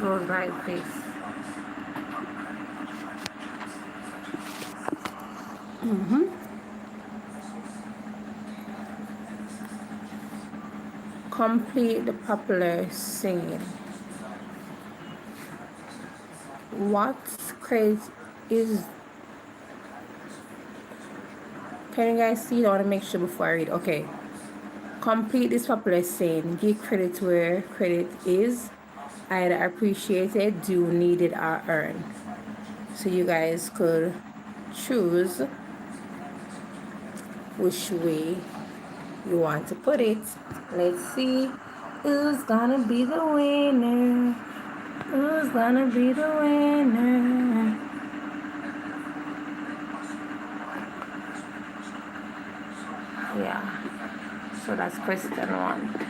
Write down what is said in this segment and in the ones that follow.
goes like this. Complete the popular singing. What credit is? Can you guys see? I want to make sure before I read. Okay. Complete this popular saying. Give credit where credit is either appreciated, due, needed, or earned. So you guys could choose which way you want to put it. Let's see who's gonna be the winner. Who's gonna be the winner? Yeah. So that's question one.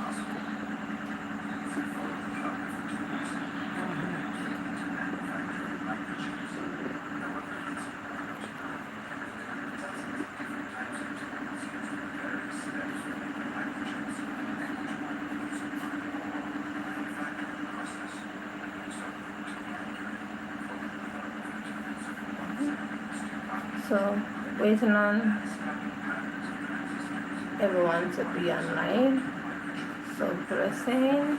So waiting on everyone to be online. So pressing.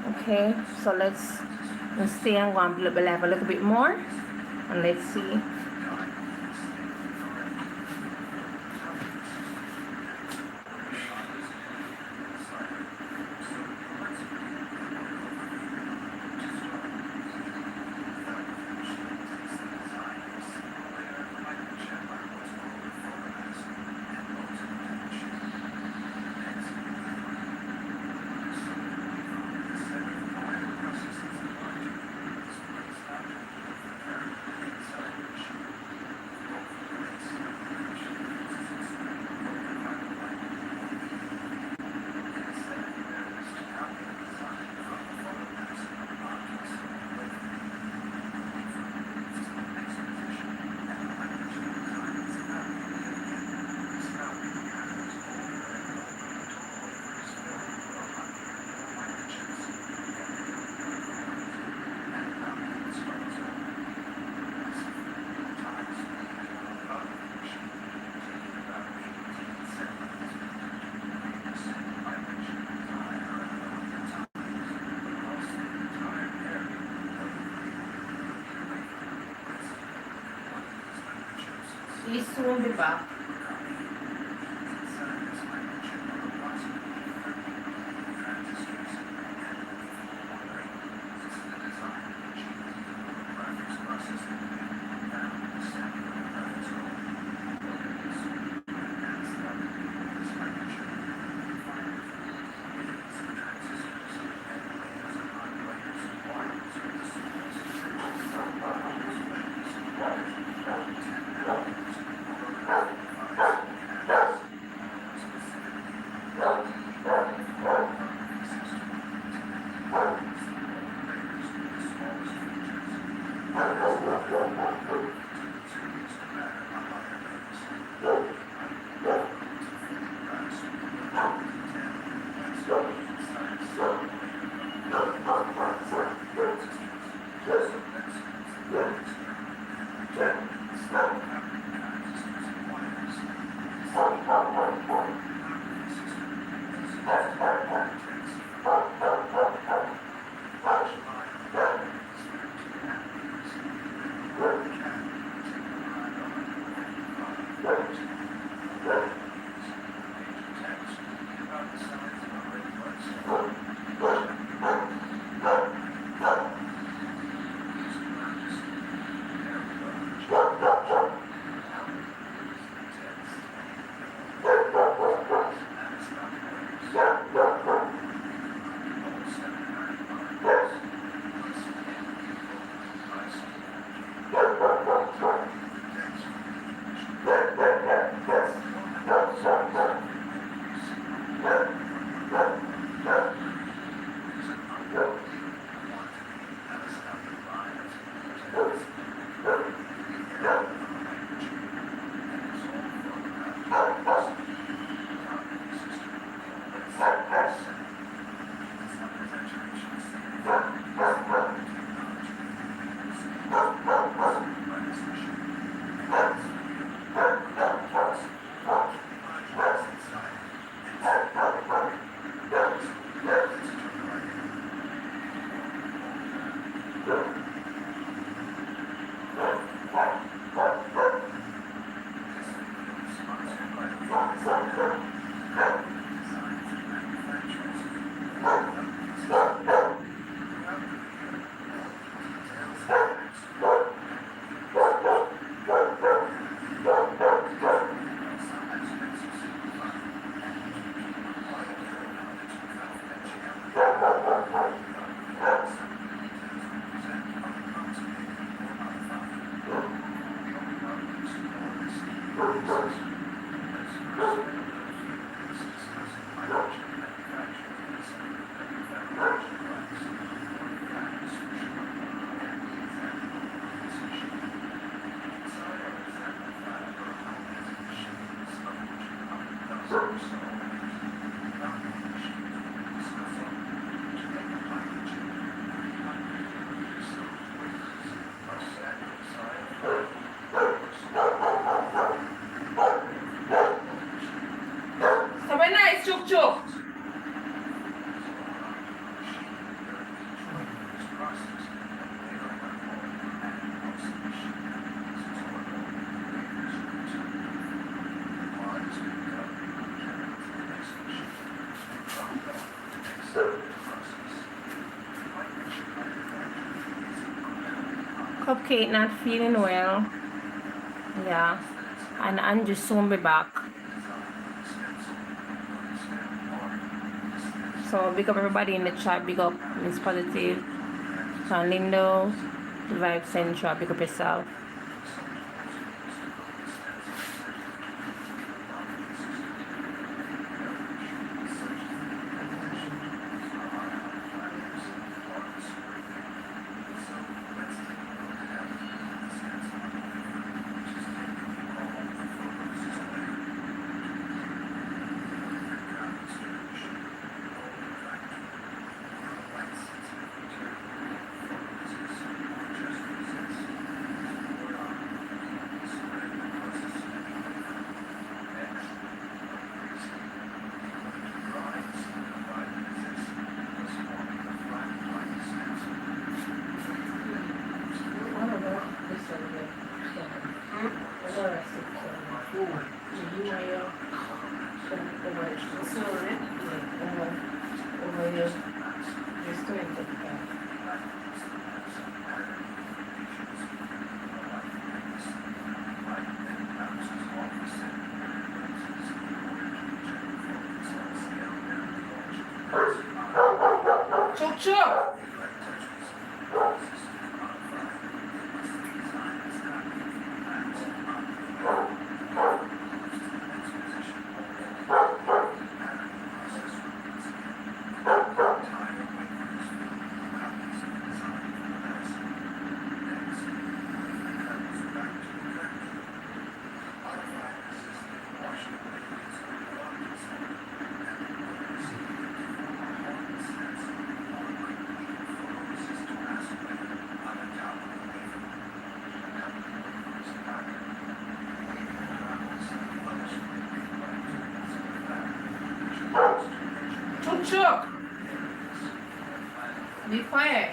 Okay, so let's see. I'm going to have a little bit more, and let's see. Please soon be back. Kate not feeling well. Yeah. And Andrew soon be back. So big up everybody in the chat. Big up Miss Positive, Sean Lindo, Vibe Central. Big up yourself. Chuk chuk! Chuk chuk! Be quiet.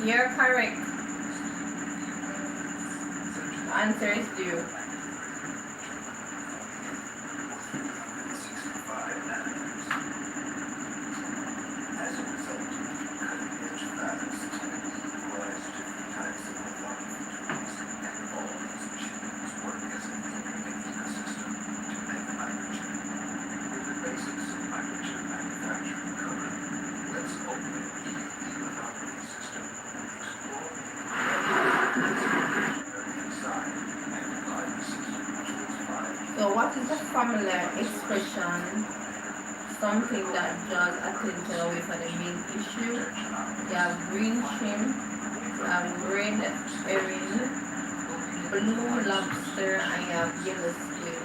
You're correct. The answer is due. something that draws attention away from the main issue. You have green shrimp, you have red herring, blue lobster, and you have yellow squid.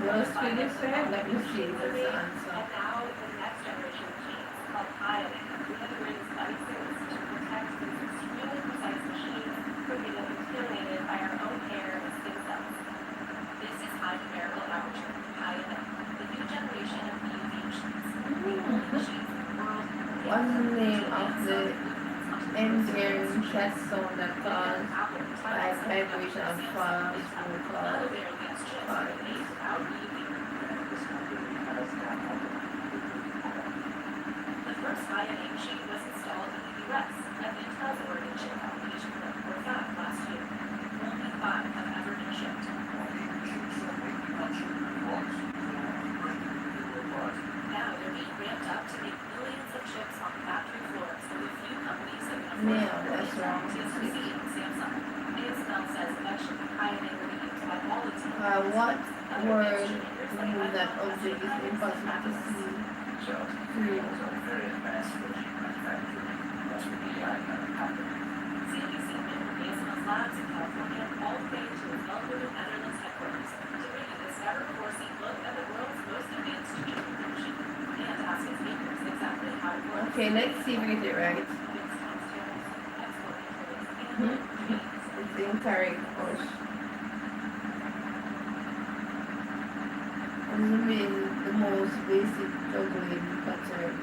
Yellow squid is fair? Let me see if it's the answer. What's the name of the engineering chest zone that caused by vibration of falls will cause The first high-end sheet was installed in the U.S. at the Trustworthy Chip Foundation for FAB last year. Only 5 have ever been shipped. Now they're being ramped up to make millions of chips on factory floors, and a few companies have been No, that's wrong. TSMC and Samsung. ASML says eventually high-end will be used by all its What word remove that object is impossible to see through? CNBC met with ASML's labs in California all the way to its Melbourne, Netherlands headquarters to bring you this ever-forcing look at the world's most advanced chip production and ask its makers exactly how it works. Okay, let's see if we get it right. It's incorrect, of course. This is the most basic juggling pattern.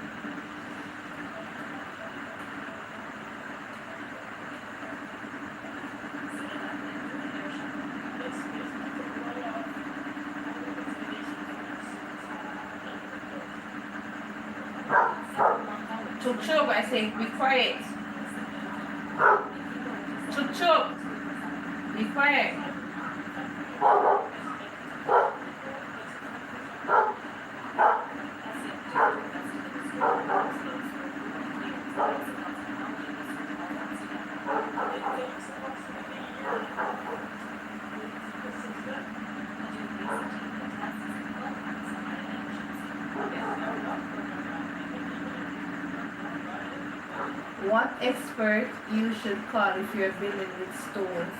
Chuk chuk, I say, be quiet. Chuk chuk, be quiet. What expert you should call if you're building with stones?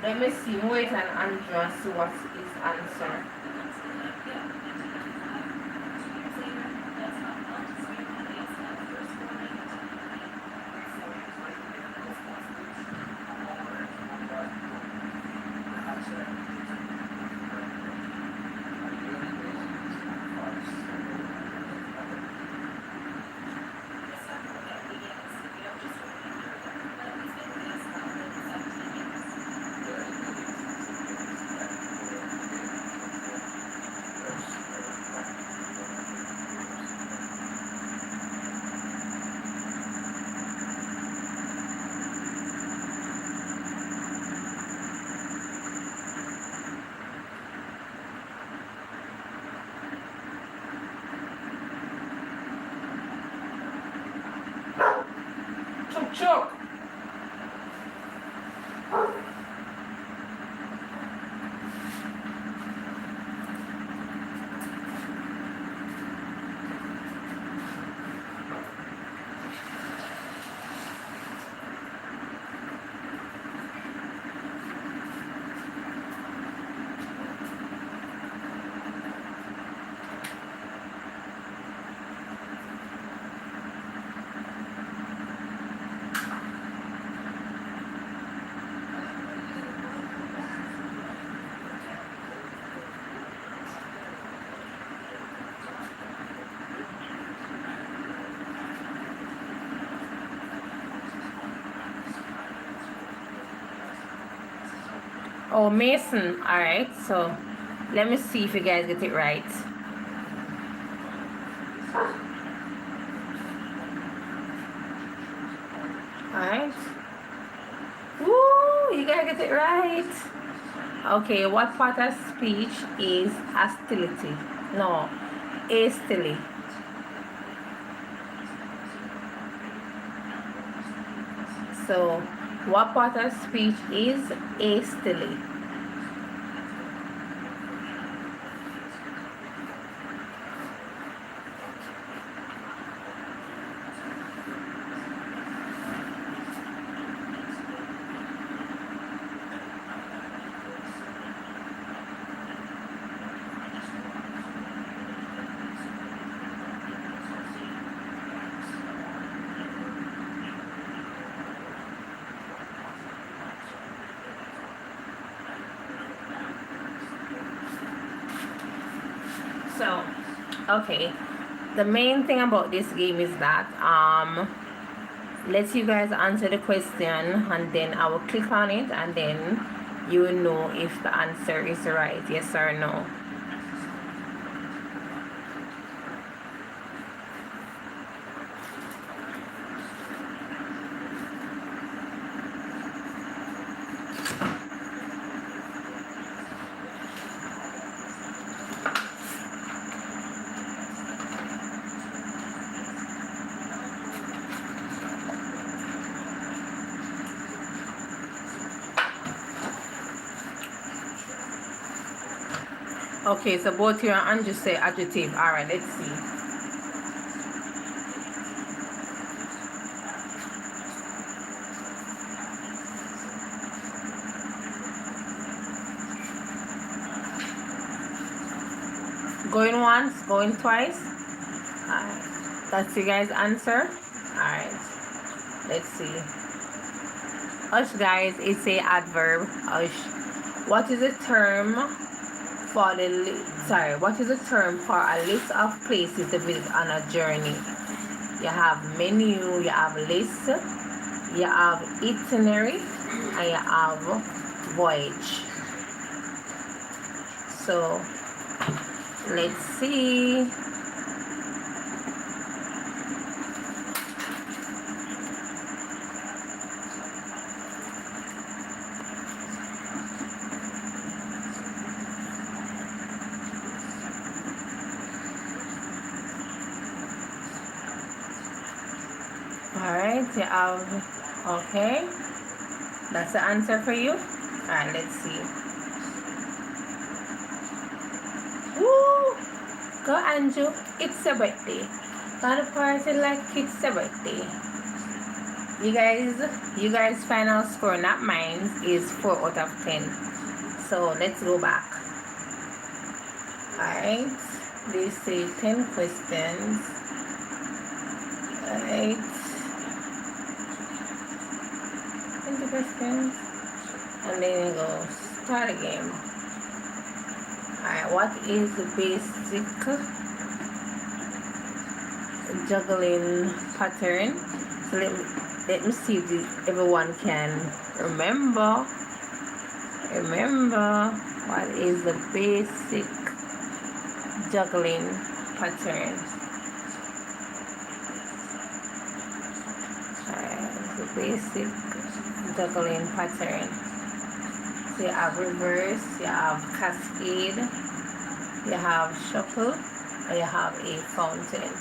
Let me see, wait and Andrew and see what his answer. Choke. Oh, Mason. All right. So let me see if you guys get it right. All right. Woo! You guys get it right. Okay. What part of speech is hostility? No, hastily. So, what part of speech is hastily? So, okay. The main thing about this game is that let you guys answer the question, and then I will click on it, and then you will know if the answer is right, yes or no. Okay, so both you and Andrew say adjective. All right, let's see. Going once, going twice. Alright, that's you guys' answer. Alright, let's see. Hush, guys, it's a adverb. Hush. What is the term for what is the term for a list of places to visit on a journey? You have menu, you have list, you have itinerary, and you have voyage. So let's see. Alright, you have, okay, that's the answer for you. Alright, let's see. Woo! Go, Andrew, it's your birthday. Gonna party like it's your birthday. You guys final score, not mine, is 4 out of 10. So let's go back. Alright, they say 10 questions. Alright, 20 questions. And then you go start again. Alright, what is the basic juggling pattern? So let me see if everyone can remember what is the basic juggling pattern. The basic juggling pattern. So you have reverse, you have cascade, you have shuffle, and you have a fountain.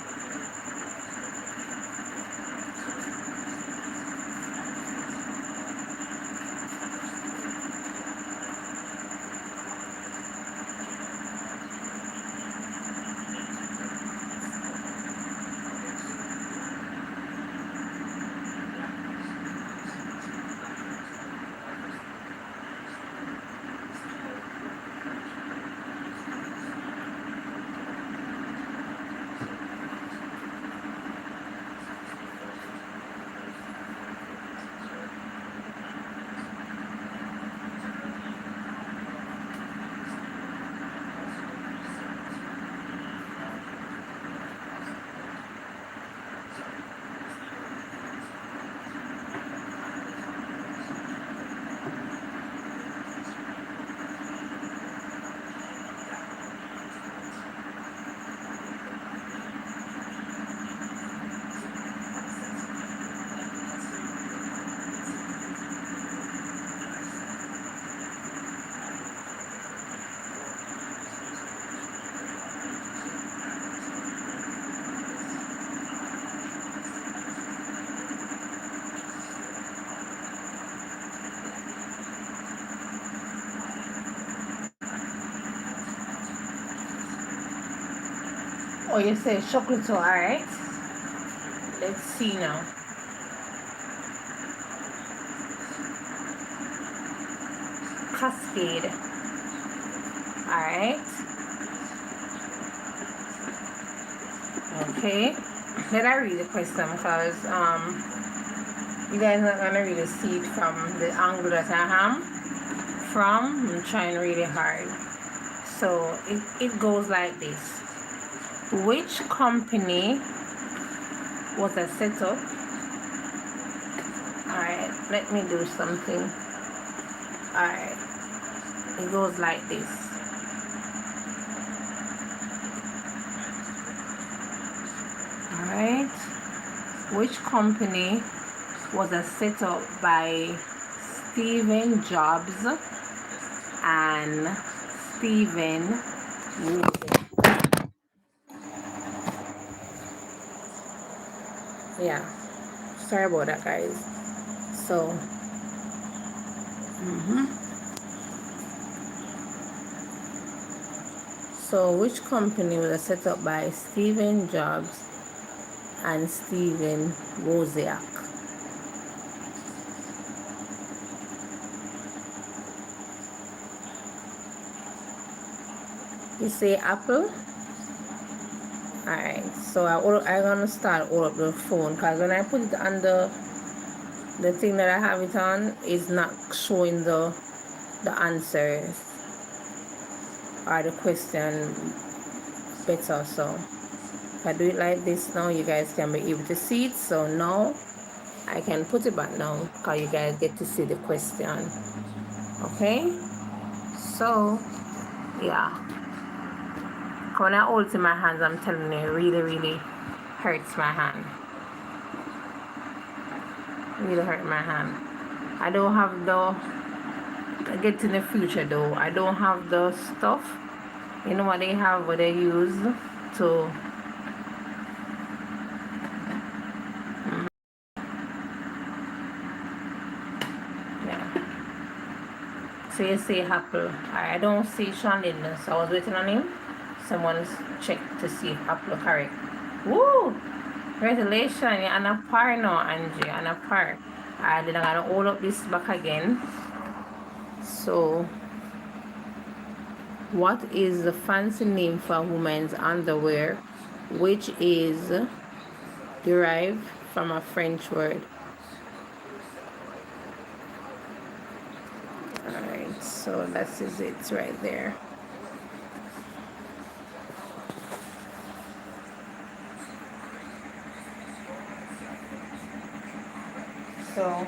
you say chocolate, alright? Let's see now. Cascade. Alright. Okay. Let I read the question because you guys are not gonna really see it from the angle that I am from. I'm trying really hard. So it goes like this. Which company was a setup? Alright, let me do something. Alright. It goes like this. Alright. Which company was a setup by Stephen Jobs and Stephen Wozniak? Yeah, sorry about that, guys. So so which company was set up by Stephen Jobs and Stephen Wozniak? You say Apple? Alright, so I'm gonna start all up the phone because when I put it on the thing that I have it on is not showing the answers or the question better. So if I do it like this now, you guys can be able to see it. So now I can put it back now because you guys get to see the question. Okay, so yeah, when I hold it in my hands, I'm telling you, it really hurts my hand. Really hurt my hand. I don't have the, I get in the future though, I don't have the stuff, you know what they have, what they use to yeah. So you say Apple. I don't see Sean Linden, so I was waiting on him. Someone's checked to see if Apple correct. Woo! Congratulations, you're on a par now, Angie, on a par. Alright, then I'm gonna hold up this back again. So what is the fancy name for women's underwear, which is derived from a French word? Alright, so that is it right there. So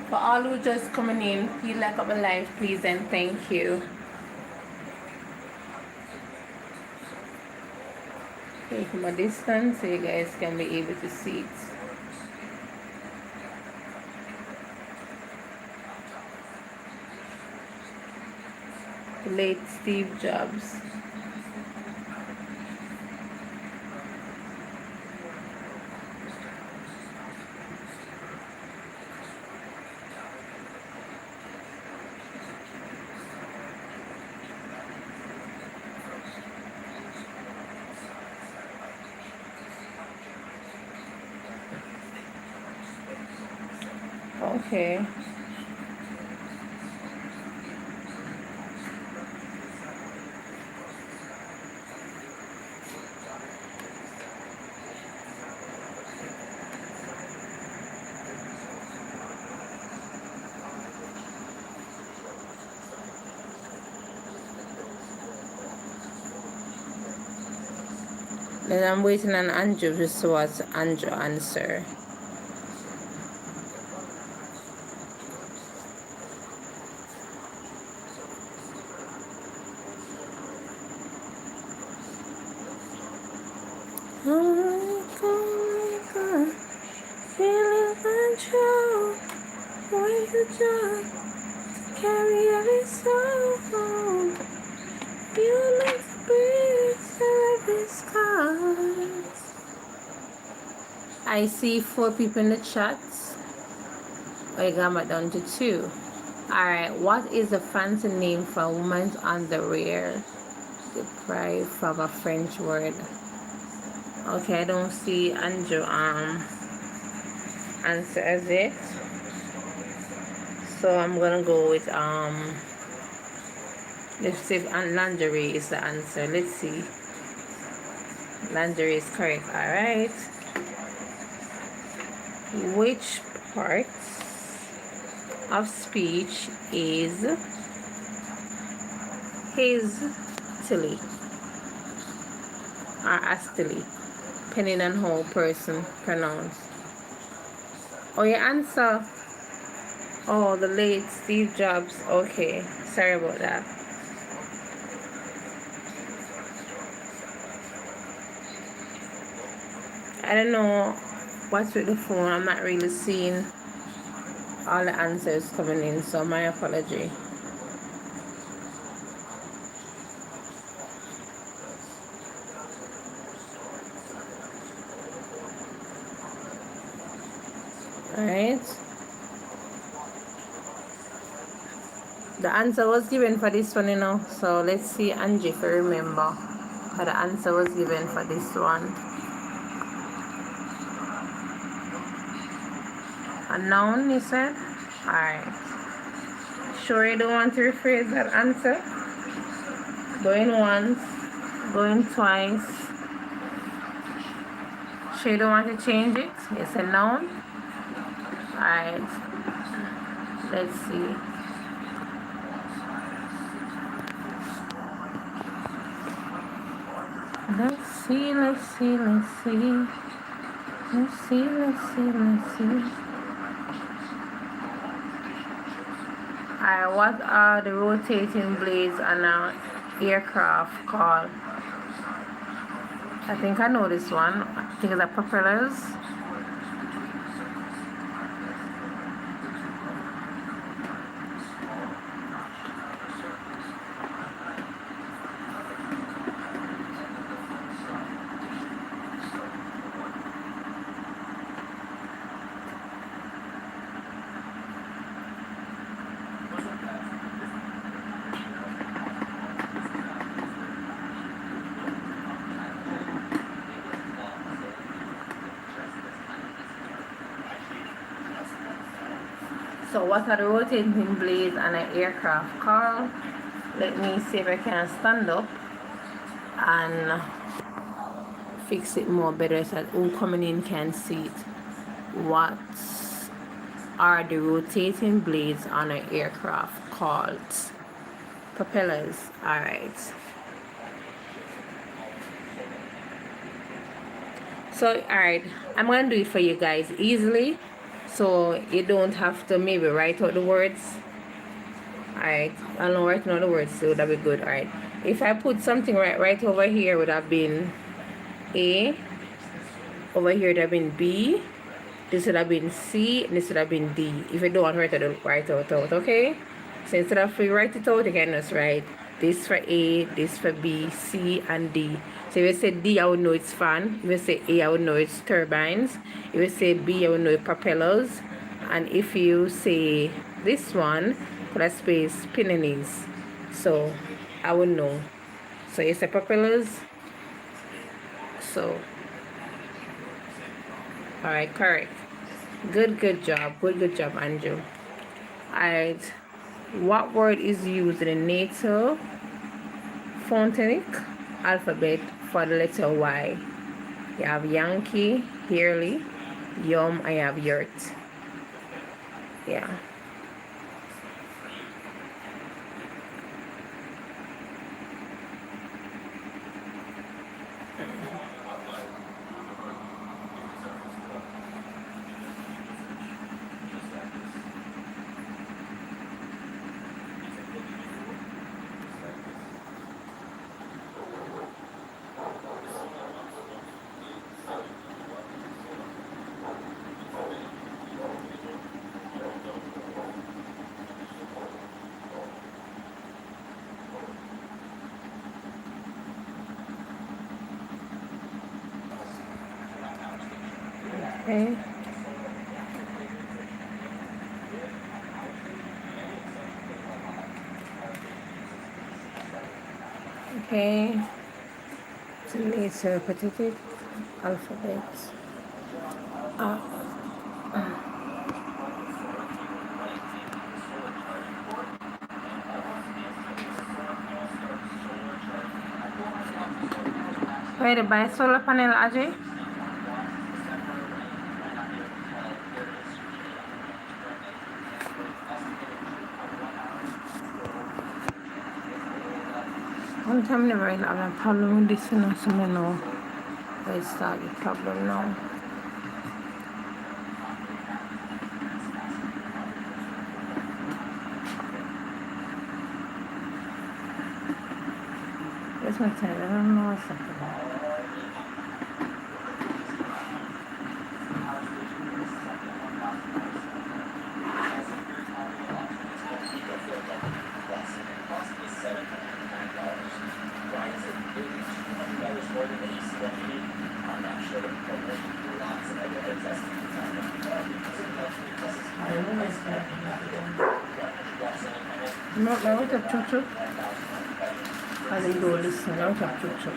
for all who just coming in, please like up my live, please, and thank you. Okay, from a distance so you guys can be able to see it. Late Steve Jobs. Okay. Then I'm waiting on Andrew to see what Andrew answer. Oh my God, feeling control. When you just carry every soul. You look breeze every scars. I see 4 people in the chat. I got my down to 2. Alright, what is the fancy name for women's underwear? Derived from a French word. Okay, I don't see Andrew answer as it. So I'm gonna go with let's see if lingerie is the answer. Let's see. Lingerie is correct. Alright. Which part of speech is hastily or hastily, depending on how person pronounce? Oh, your answer. Oh, the late Steve Jobs. Okay, sorry about that. I don't know what's with the phone. I'm not really seeing all the answers coming in, so my apology. Alright. The answer was given for this one, so let's see Angie if you remember how the answer was given for this one. A noun, you said? Alright. Sure you don't want to rephrase that answer? Going once, going twice. Sure you don't want to change it? It's a noun? Alright. Let's see. Let's see. Alright, what are the rotating blades on an aircraft called? I think I know this one. I think it's the propellers. So what are the rotating blades on an aircraft called? Let me see if I can stand up and fix it more better so that who coming in can see it. What are the rotating blades on an aircraft called? Propellers. Alright. So alright, I'm gonna do it for you guys easily, so you don't have to maybe write out the words. Alright, I don't write out the words, so that'd be good. Alright, if I put something right over here, would have been A. Over here would have been B. This would have been C, and this would have been D. If you don't want to write it out, okay? So instead of you write it out, you can just write this for A, this for B, C, and D. So if you say D, I would know it's fan. If you say A, I would know it's turbines. If you say B, I would know it's propellers. And if you say this one, put a space, pinions. So I would know. So you say propellers. So, alright, correct. Good job. Good job, Andrew. Alright. What word is used in the NATO phonemic alphabet for the letter Y? You have Yankee, Yearly, Yum, I have Yurt. Yeah. Okay. Okay. So later repetitive alphabet. Uh, Ready to buy solar panel, Ajay? One time never really have a problem with this, you know, so I know where it start the problem now. That's my time, I don't know what's happening. No, what's up, Chuck Chuck? I didn't go listen, what's up, Chuck Chuck?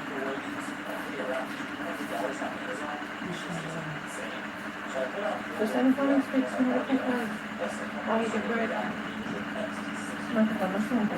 Just any comments, fix me, what you like? Why the bread? Not the understand,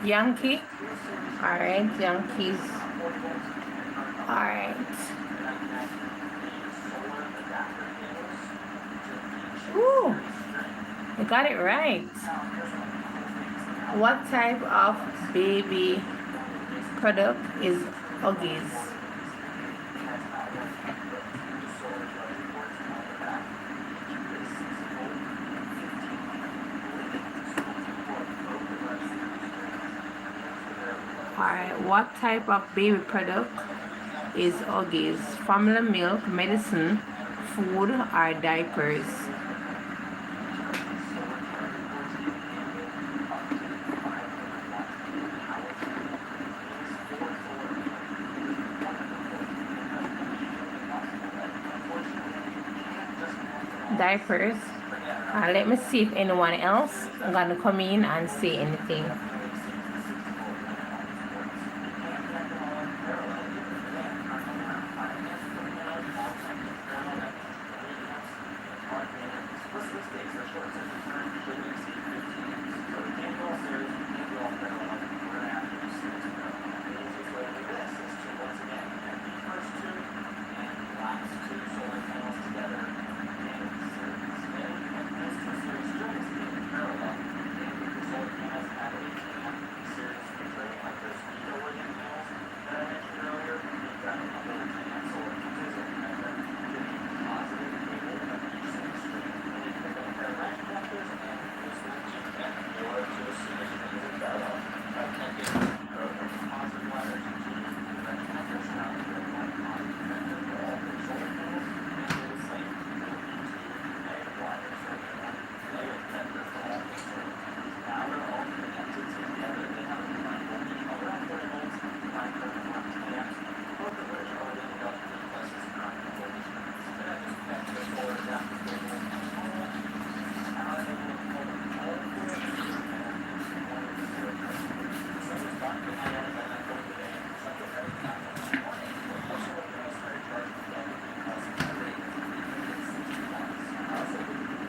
Yankee? Alright, Yankees. Alright. Woo! You got it right. What type of baby product is Huggies? Alright, what type of baby product is Huggies? Formula milk, medicine, food, or diapers? Diapers. Let me see if anyone else gonna come in and say anything.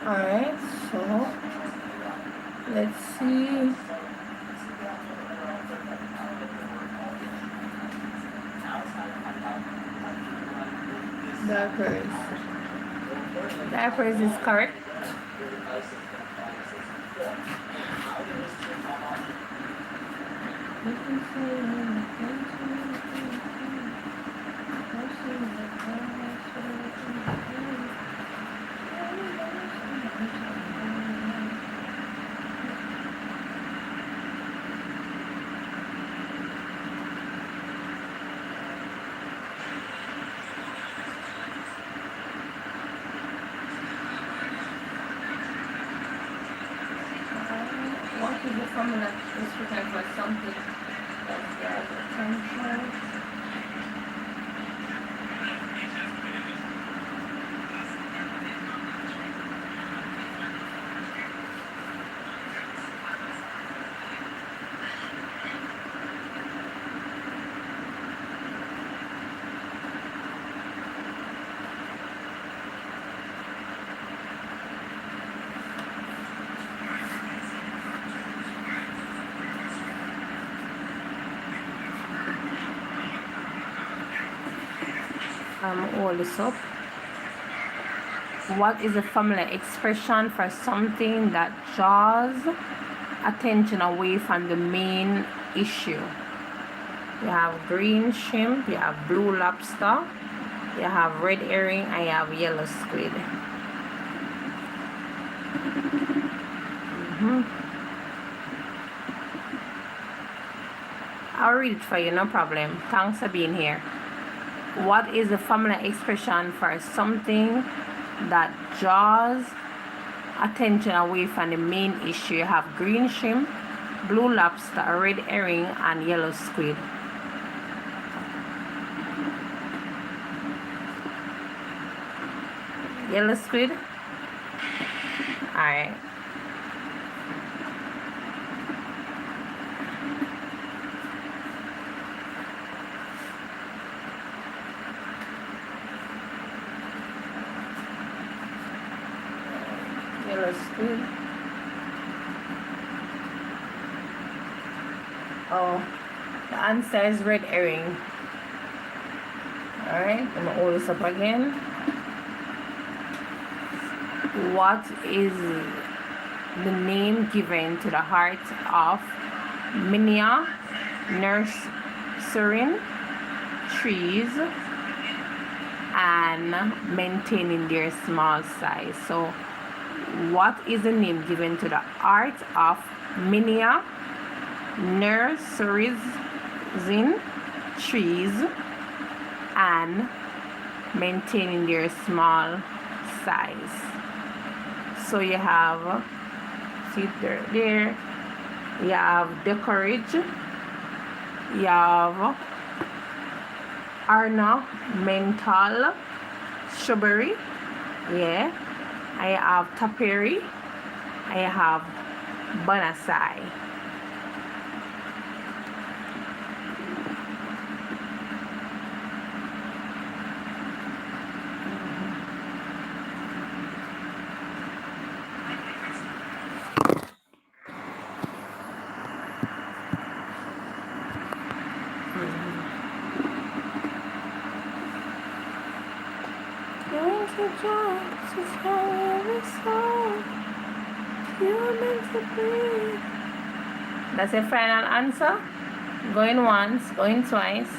Alright, so let's see. Diapers. Diapers is correct. What is the formula is written for something that's the potential? All this up. What is the formula expression for something that draws attention away from the main issue? You have green shrimp, you have blue lobster, you have red herring, and you have yellow squid. I'll read it for you, no problem. Thanks for being here. What is the formula expression for something that draws attention away from the main issue? You have green shrimp, blue lobster, red herring, and yellow squid. Yellow squid? Alright. Yellow squid. Oh, the answer is red herring. Alright, I'm gonna hold this up again. What is the name given to the heart of Minia nurturing trees and maintaining their small size? So what is the name given to the art of Minia nurturing trees and maintaining their small size? So you have, see there, you have decourage, you have ornamental shrubbery, yeah, I have taperi, I have bonsai. That's the final answer. Going once, going twice.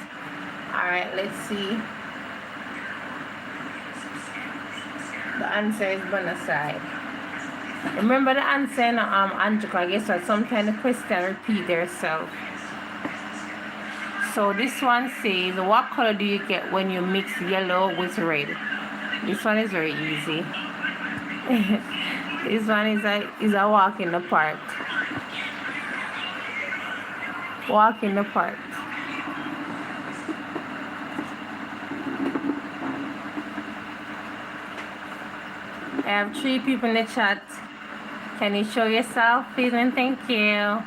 Alright, let's see. The answer is bonsai. Remember the answer in Angela, I guess what sometimes the question repeat themselves. So this one says, what color do you get when you mix yellow with red? This one is very easy. This one is a walk in the park. Walk in the park. I have 3 people in the chat. Can you show yourself, please, and thank you.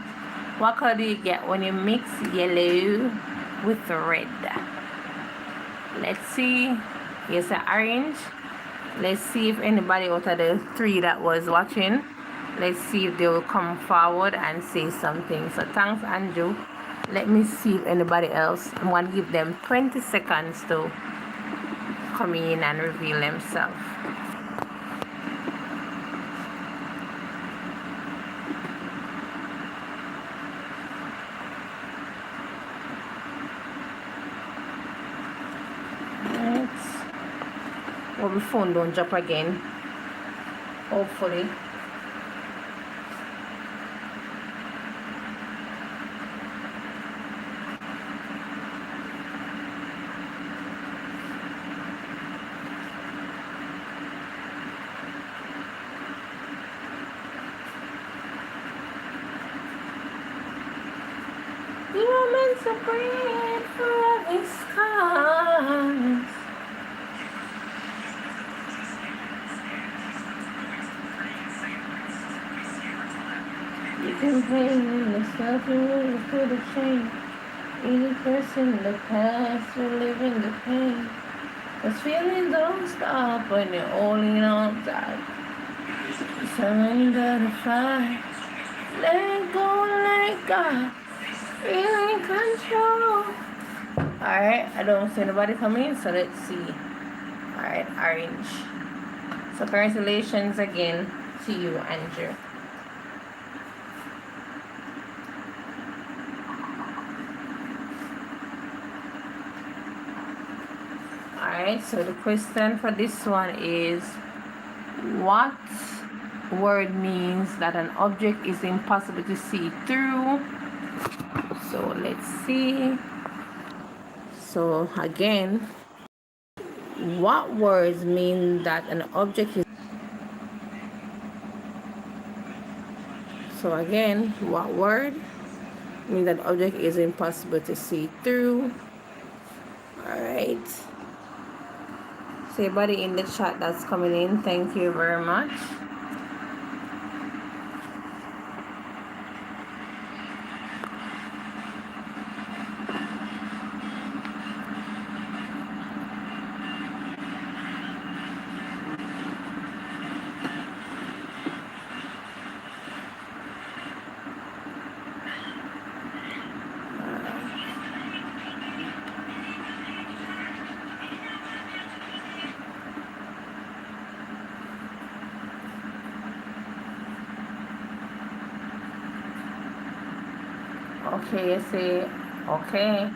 What color do you get when you mix yellow with red? Let's see. Here's an orange. Let's see if anybody out of the 3 that was watching, let's see if they will come forward and say something. So thanks, Andrew. Let me see if anybody else. I'm going to give them 20 seconds to come in and reveal themselves. Hope my phone don't drop again. Hopefully. You were meant to breathe for these scars. You can blame yourself, you really could have changed. Any person in the past, you're living the pain. Cause feelings don't stop when you're holding on tight. Surrender to fly. Let go, let God. Feel in control. Alright, I don't see anybody coming, so let's see. Alright, orange. So congratulations again to you, Andrew. Alright, so the question for this one is, what word means that an object is impossible to see through? So let's see. So again, what words mean that an object is... So again, what word means that object is impossible to see through? Alright. So everybody in the chat that's coming in, thank you very much. Okay, you say, okay.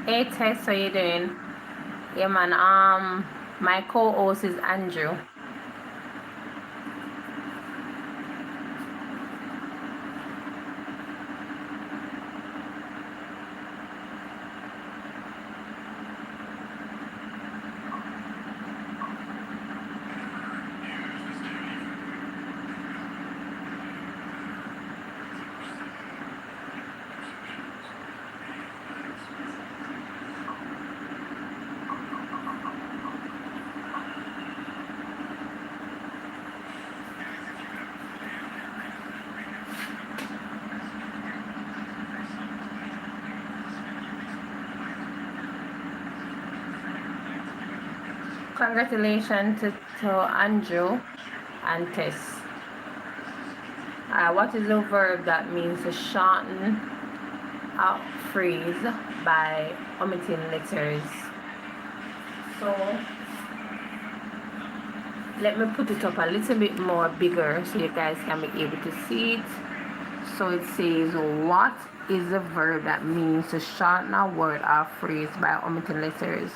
Hey Tess, how you doing? Yeah man, my co-host is Andrew. Congratulations to Andrew and Tess. What is the verb that means to shorten out phrase by omitting letters? So let me put it up a little bit more bigger so you guys can be able to see it. So it says, what is a verb that means to shorten a word or phrase by omitting letters?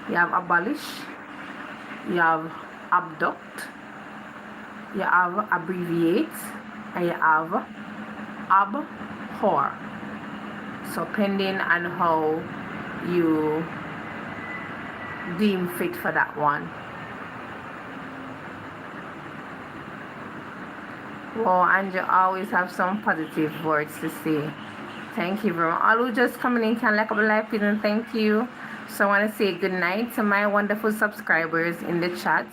You have abolish, you have abduct, you have abbreviate, and you have abhor. So depending on how you deem fit for that one. Well, and you always have some positive words to say. Thank you very much. All who just coming in can like up a live and thank you. So I want to say good night to my wonderful subscribers in the chat.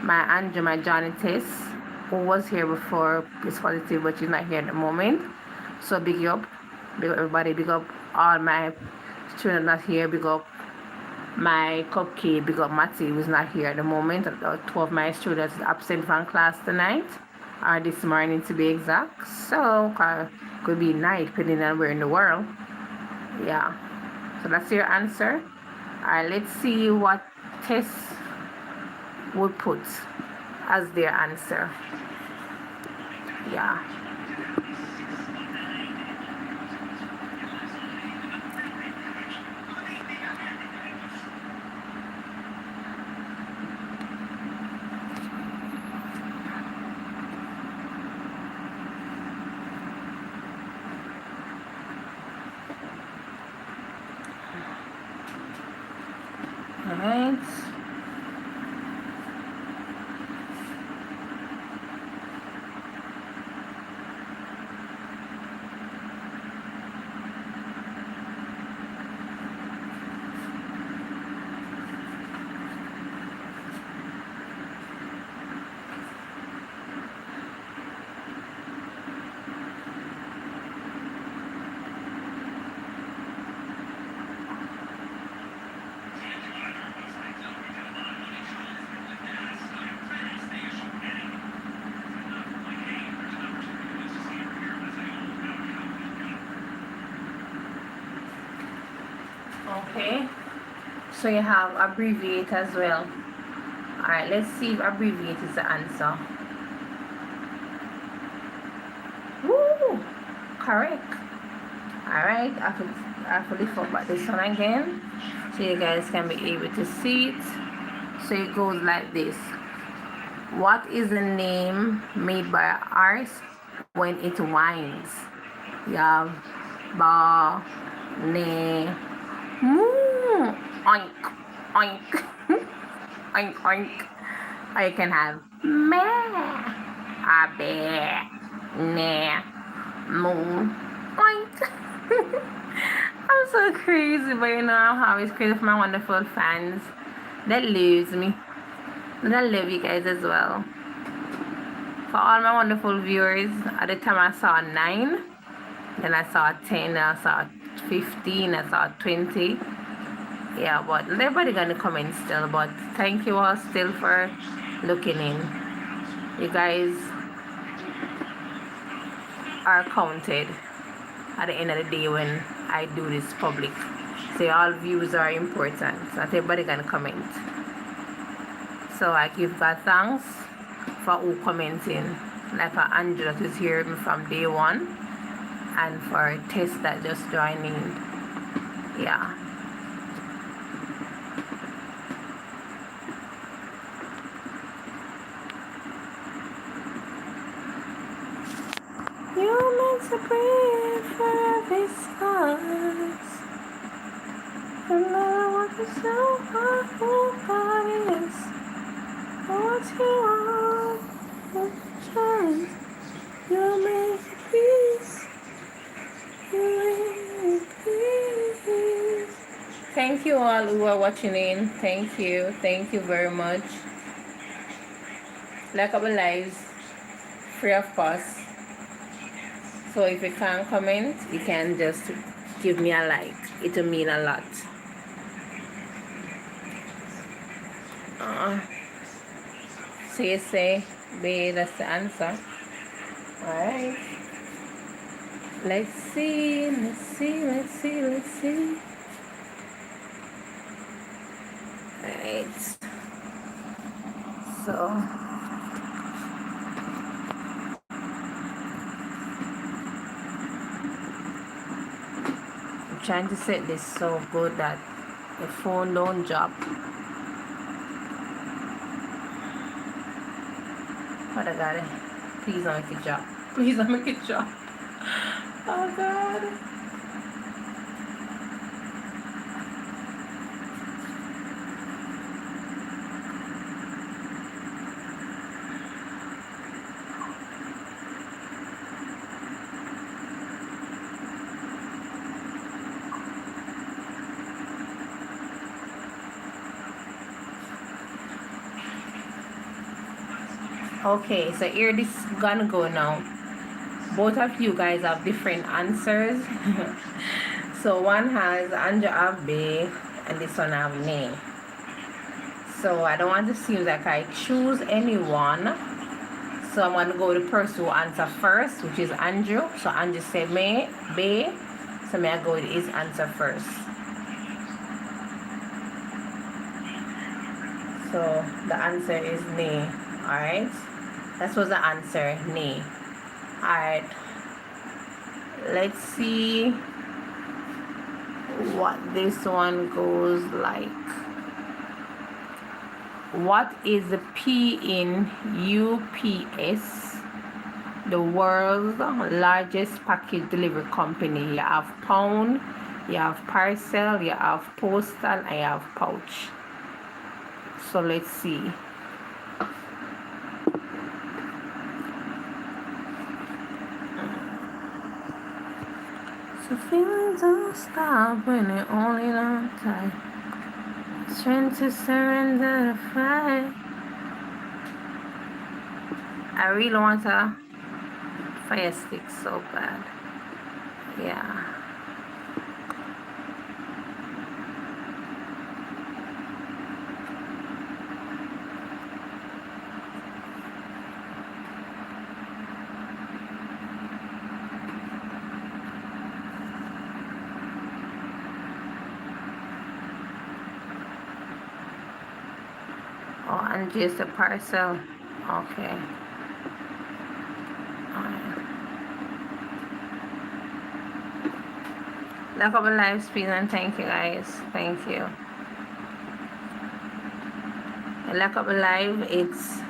My Andrew, my Johnny Tess, who was here before, is positive, but she's not here at the moment. So big up everybody, big up all my students not here, big up my cupcake, big up Matty, who's not here at the moment. 2 of my students absent from class tonight, or this morning to be exact. So could be night, depending on where in the world. Yeah. So that's your answer. Alright, let's see what Tess would put as their answer. Yeah. Alright. Okay, so you have abbreviate as well. Alright, let's see if abbreviate is the answer. Woo! Correct. Alright, I have to lift up back this one again so you guys can be able to see it. So it goes like this. What is the name made by a horse when it whines? You have ba, ne, moo, oink, oink, oink, oink. Or you can have meh, a bear, ne, moo, oink. I'm so crazy, but you know I'm always crazy for my wonderful fans that loves me. And I love you guys as well. For all my wonderful viewers, at the time I saw 9, then I saw 10, I saw 15, I saw 20. Yeah, but everybody gonna comment still, but thank you all still for looking in. You guys are counted at the end of the day when I do this public. So all views are important. So not everybody gonna comment. So I give God thanks for who commenting. Like for Andrew that is here from day one. And for Tess that just joined in. Yeah. You're meant to breathe for every stars. No matter what you so hard for God is. What you want, what you want. You're meant to peace. You're meant to peace. Thank you all who are watching in. Thank you. Thank you very much. Like our lives, free of cost. So if you can't comment, you can just give me a like. It will mean a lot. So you say, B, that's the answer. Alright. Let's see. right. So I'm trying to set this so good that the phone don't drop. But I got it. Please don't make it drop. Please don't make it drop. Oh God. Okay, so here this is gonna go now. Both of you guys have different answers. So one has Andrew have B and this one have me. So I don't want to seem like I choose anyone. So I'm gonna go with the person who answer first, which is Andrew. So Andrew said me, B. So may I go with his answer first. So the answer is knee. Alright. That was the answer, knee. Alright. Let's see what this one goes like. What is the P in UPS, the world's largest package delivery company? You have pound, you have parcel, you have postal, and you have pouch. So let's see. So feelings don't stop when it only long time. Strength to surrender the fight. I really want a fire stick so bad. Yeah. Oh, and just a parcel. Okay. Lock up a live stream and thank you guys. Thank you. Lock up a live, it's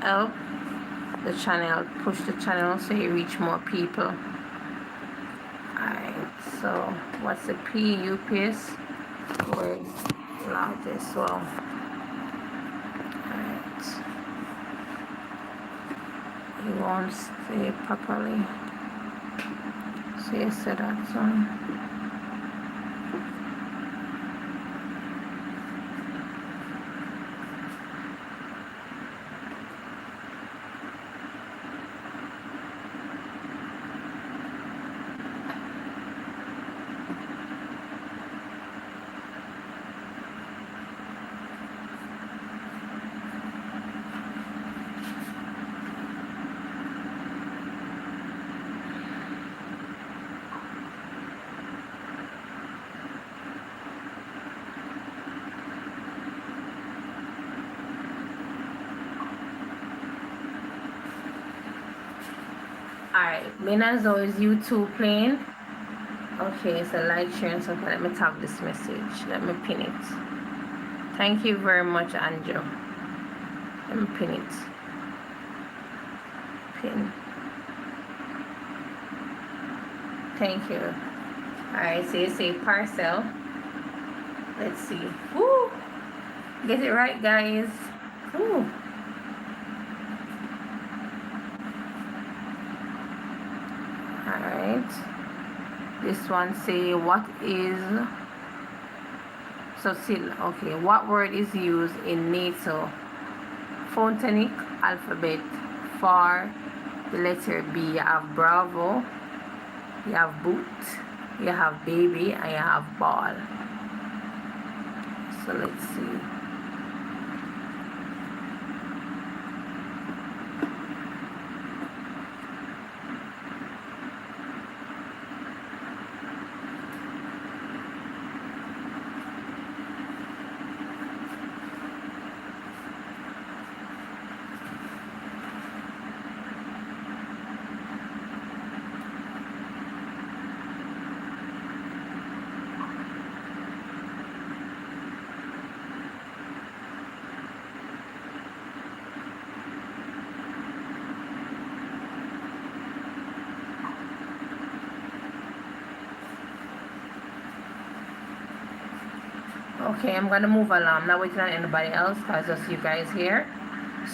help the channel, push the channel so you reach more people. Alright, so what's the P UPS? Word largest. Well, alright. You won't stay properly. So you said that one. Alright, being as though is YouTube playing. Okay, so like, share, and subscribe. Let me tag this message. Let me pin it. Thank you very much, Andrew. Let me pin it. Pin. Thank you. Alright, so you say parcel. Let's see. Woo! Get it right, guys. Woo! Alright. This one say what is, so still okay, what word is used in NATO phonemic alphabet for the letter B? You have Bravo, you have boot, you have baby, and you have ball. So let's see. Okay, I'm gonna move along. I'm not waiting on anybody else because just you guys here.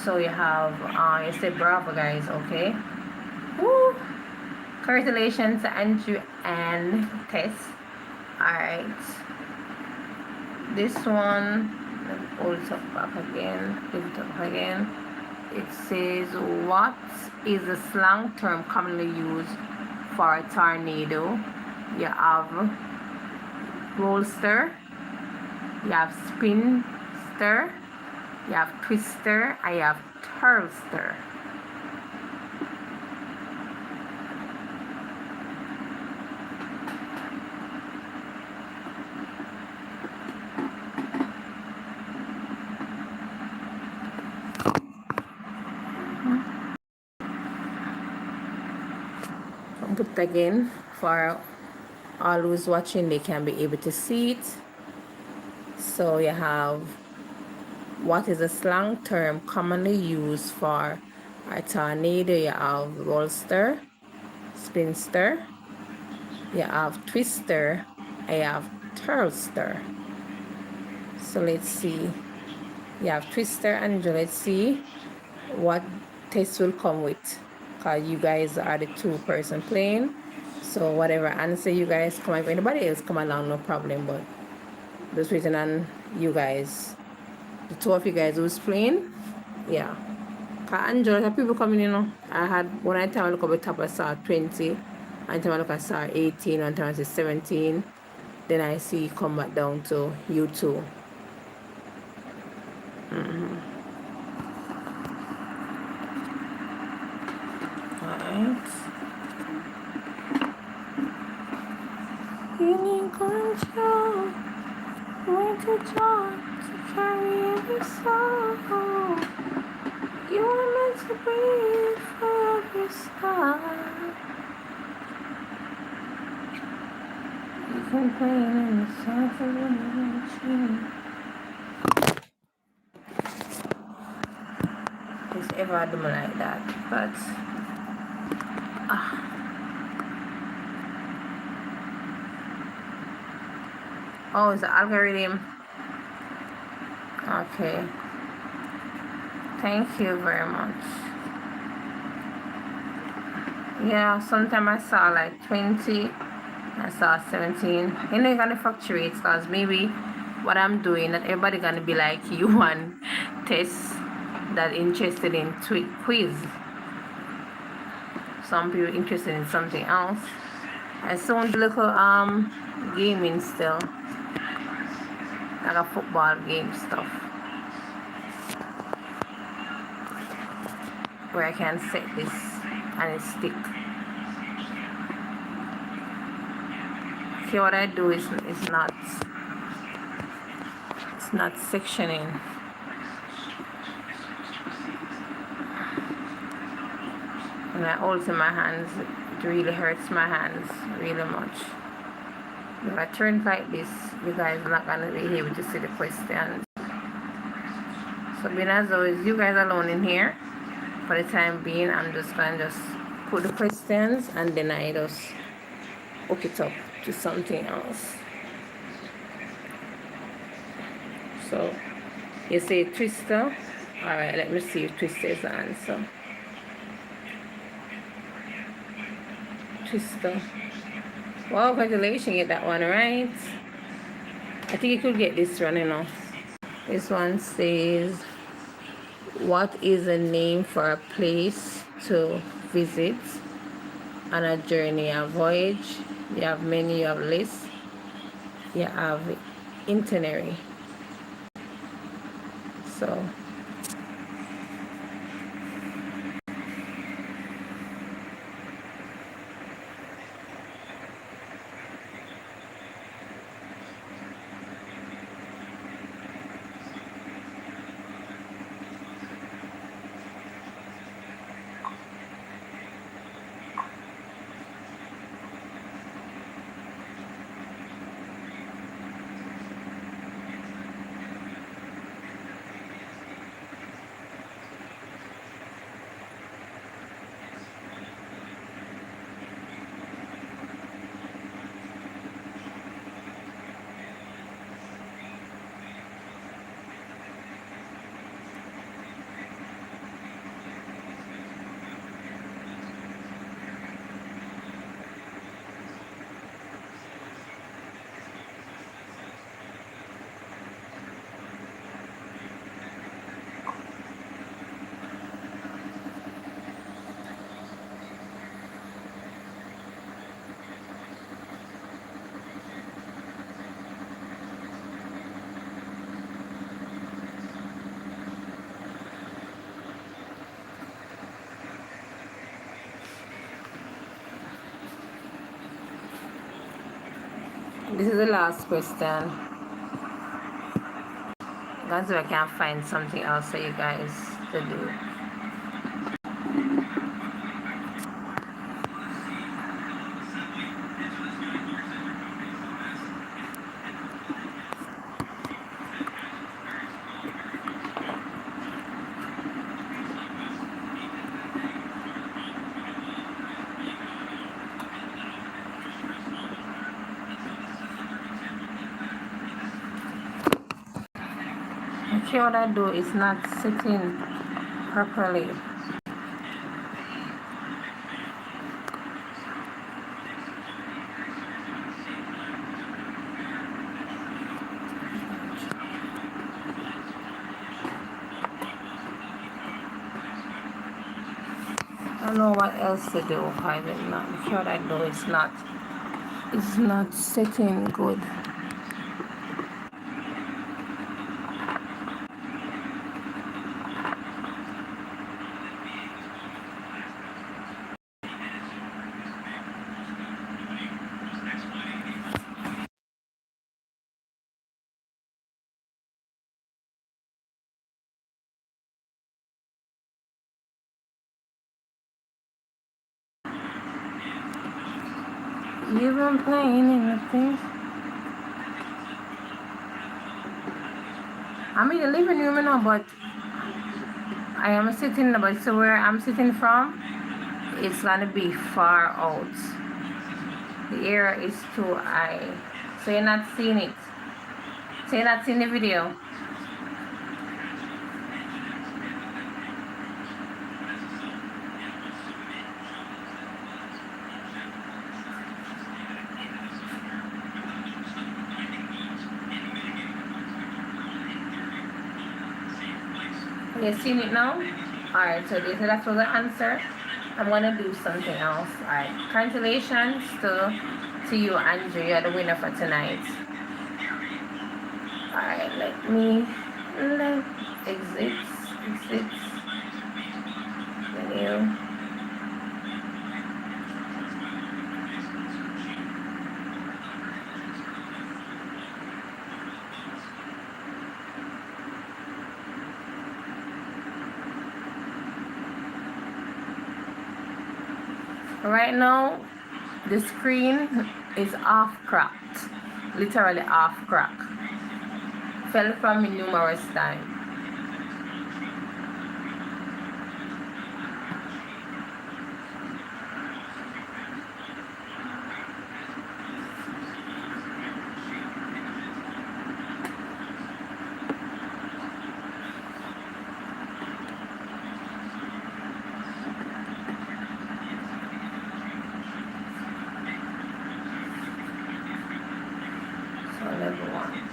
So you have you say bravo guys, okay? Woo! Congratulations to Andrew and Tess. Alright. This one, let me hold it up back again, lift it up again. It says, what is the slang term commonly used for a tornado? You have rollster, you have spinster, you have twister, and you have twirlster. I'll put it again for all who's watching, they can be able to see it. So you have, what is a slang term commonly used for a tornado? You have rollster, spinster, you have twister, and you have twirlster. So let's see. You have twister and let's see what test will come with, because you guys are the two-person playing. So whatever answer you guys come, if anybody else come along, no problem, but just waiting on you guys, the two of you guys who's playing. Yeah, cause Angela, people coming, you know. I had, when I time I look up the top, I saw 20, and time I look I saw 18, and time I see 17, then I see come back down to you two. Alright. You need control, when to talk, to carry every soul. You are meant to breathe for every star. You can play in the soft of the machine. Just ever do me like that, but oh, it's the algorithm. Okay. Thank you very much. Yeah, sometimes I saw like 20, I saw 17. You know, it kind of fluctuates because maybe what I'm doing, not everybody gonna be like you and Tess that interested in quiz. Some people interested in something else. I saw the little gaming still, like a football game stuff, where I can set this and it stick. See what I do is it's not sectioning. When I hold in my hands, it really hurts my hands really much. If I turn like this, you guys are not gonna be able to see the questions. So being as always, you guys alone in here. For the time being, I'm just gonna put the questions and then I just hook it up to something else. So you say twister. Alright, let me see if twister is the answer. Twister. Wow, congratulations, you get that one right. I think you could get this one, you know. This one says, what is a name for a place to visit on a journey? A voyage, you have menu, you have list, you have itinerary. So This is the last question. That's if I can find something else for you guys to do. Okay, what I do is not sitting properly. I don't know what else to do. I don't know. I'm sure I do. It's not sitting good. You've been playing anything? I'm in the living room now, but I am sitting, but so where I'm sitting from, it's gonna be far out. The air is too high. So you're not seeing it. So you're not seeing the video. You seen it now? Alright, so that was the answer. I'm gonna do something else. Alright, congratulations to you, Andrew. You're the winner for tonight. Alright, let me exit. Menu. Right now, the screen is off cracked. Literally off crack. Fell from me numerous times. So level 1.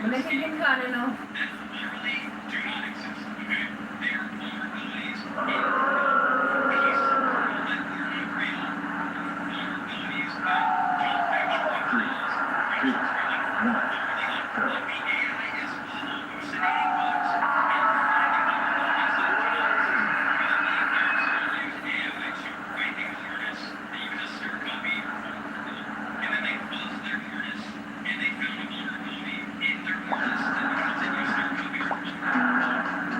I'm making him God, you know. that literally do not exist. Okay? They are vulnerabilities in a piece of the world that we're not real. Vulnerabilities that don't actually cause pressures. Like the AI is hallucinating bugs and finding anomalies that do not exist. Because the AI to find a harness that you just start copy your phone code, and then they fuzz their harness and they found a vulnerability in their harness that because it used their copy your phone code.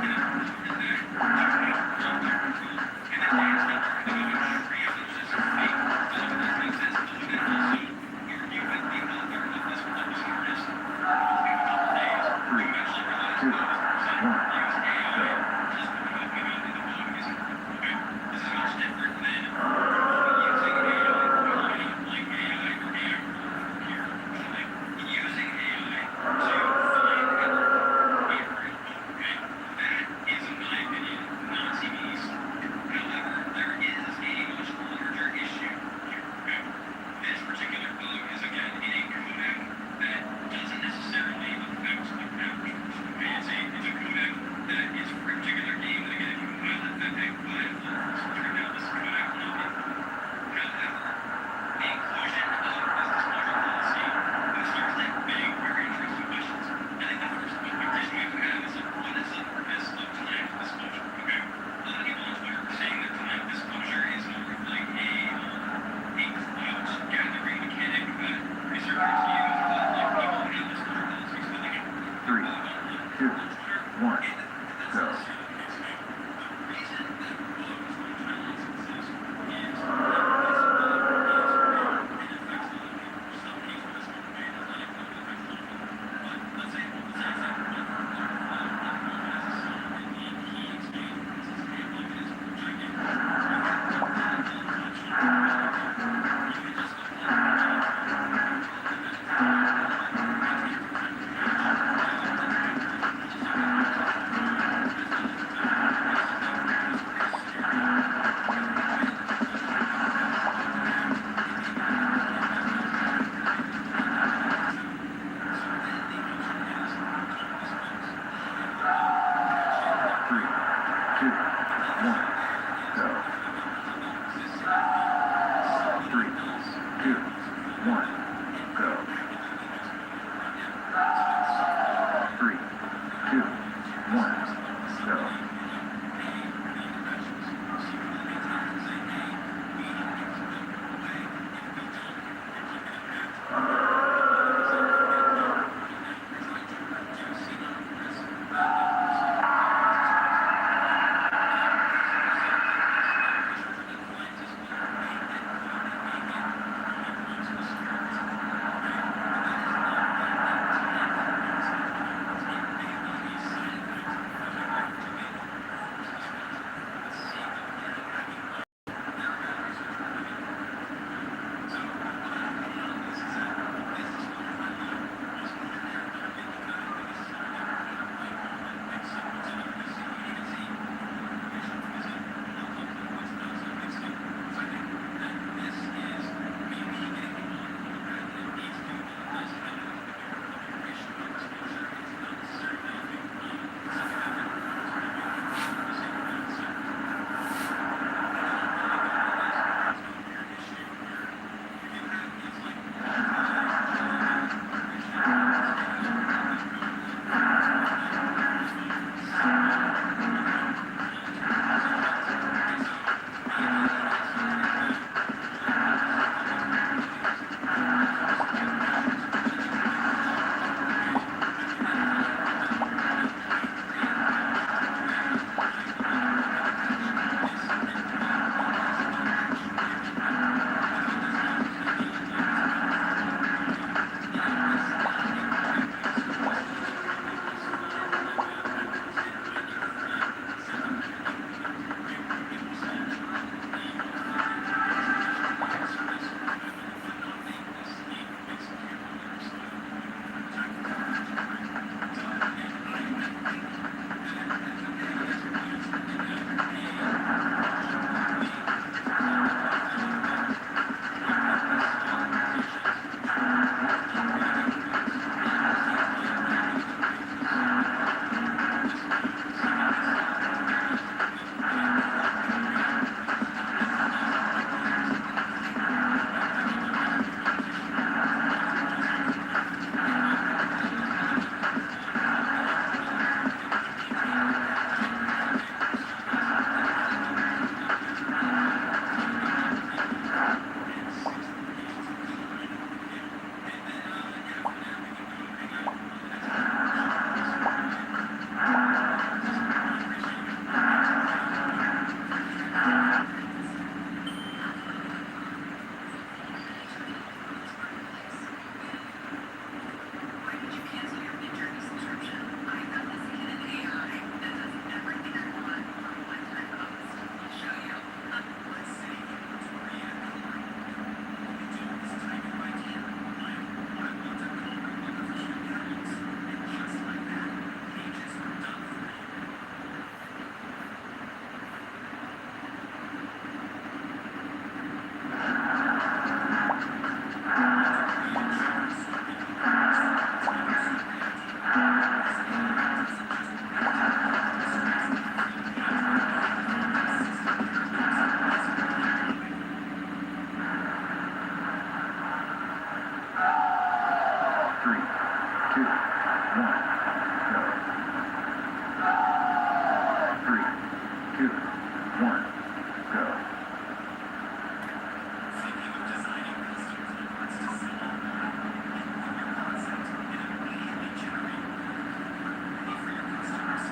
And then from that, to make their code. And then they start to go and triage this fake bug that exists, but then also argue with the author of this malicious harness for a couple days to eventually realize that this person used AI just to help me out in the bug isn't okay. This is much different than using AI like AI or AI here, like using AI to find error in real code, okay? That is, in my opinion, not CVEs. However, there is a much larger issue here, okay? This particular bug is, again, in a codec that doesn't necessarily affect the captures, okay? It's a codec that is for a particular game that, again, if you compile it, that big by default, so turn out this codec will not be affected. However, the inclusion of this disclosure policy starts to beg very interesting questions. I think the first question we have to have is like, what is the purpose of timed disclosure? Okay, a lot of people on Twitter are saying that timed disclosure is more of like a clout gathering mechanic that researchers use, that like people who have disclosure policies so they can Three, two, one, that's go. not necessarily the case. Okay, the reason that bugs like timelines exist is this bug is real and affects a lot of people. There's some case where this one may not affect a lot of people. But let's say example, one for has a son and he explains, for instance, hey, look at this project game. You can just upload it to 3, 2, 1, go. 3, 2, 1, go. Thinking of designing custom keyboards to sell online? Input your concept and immediately generate a keyboard ready for your customers.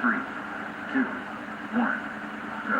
Three, two, one, go.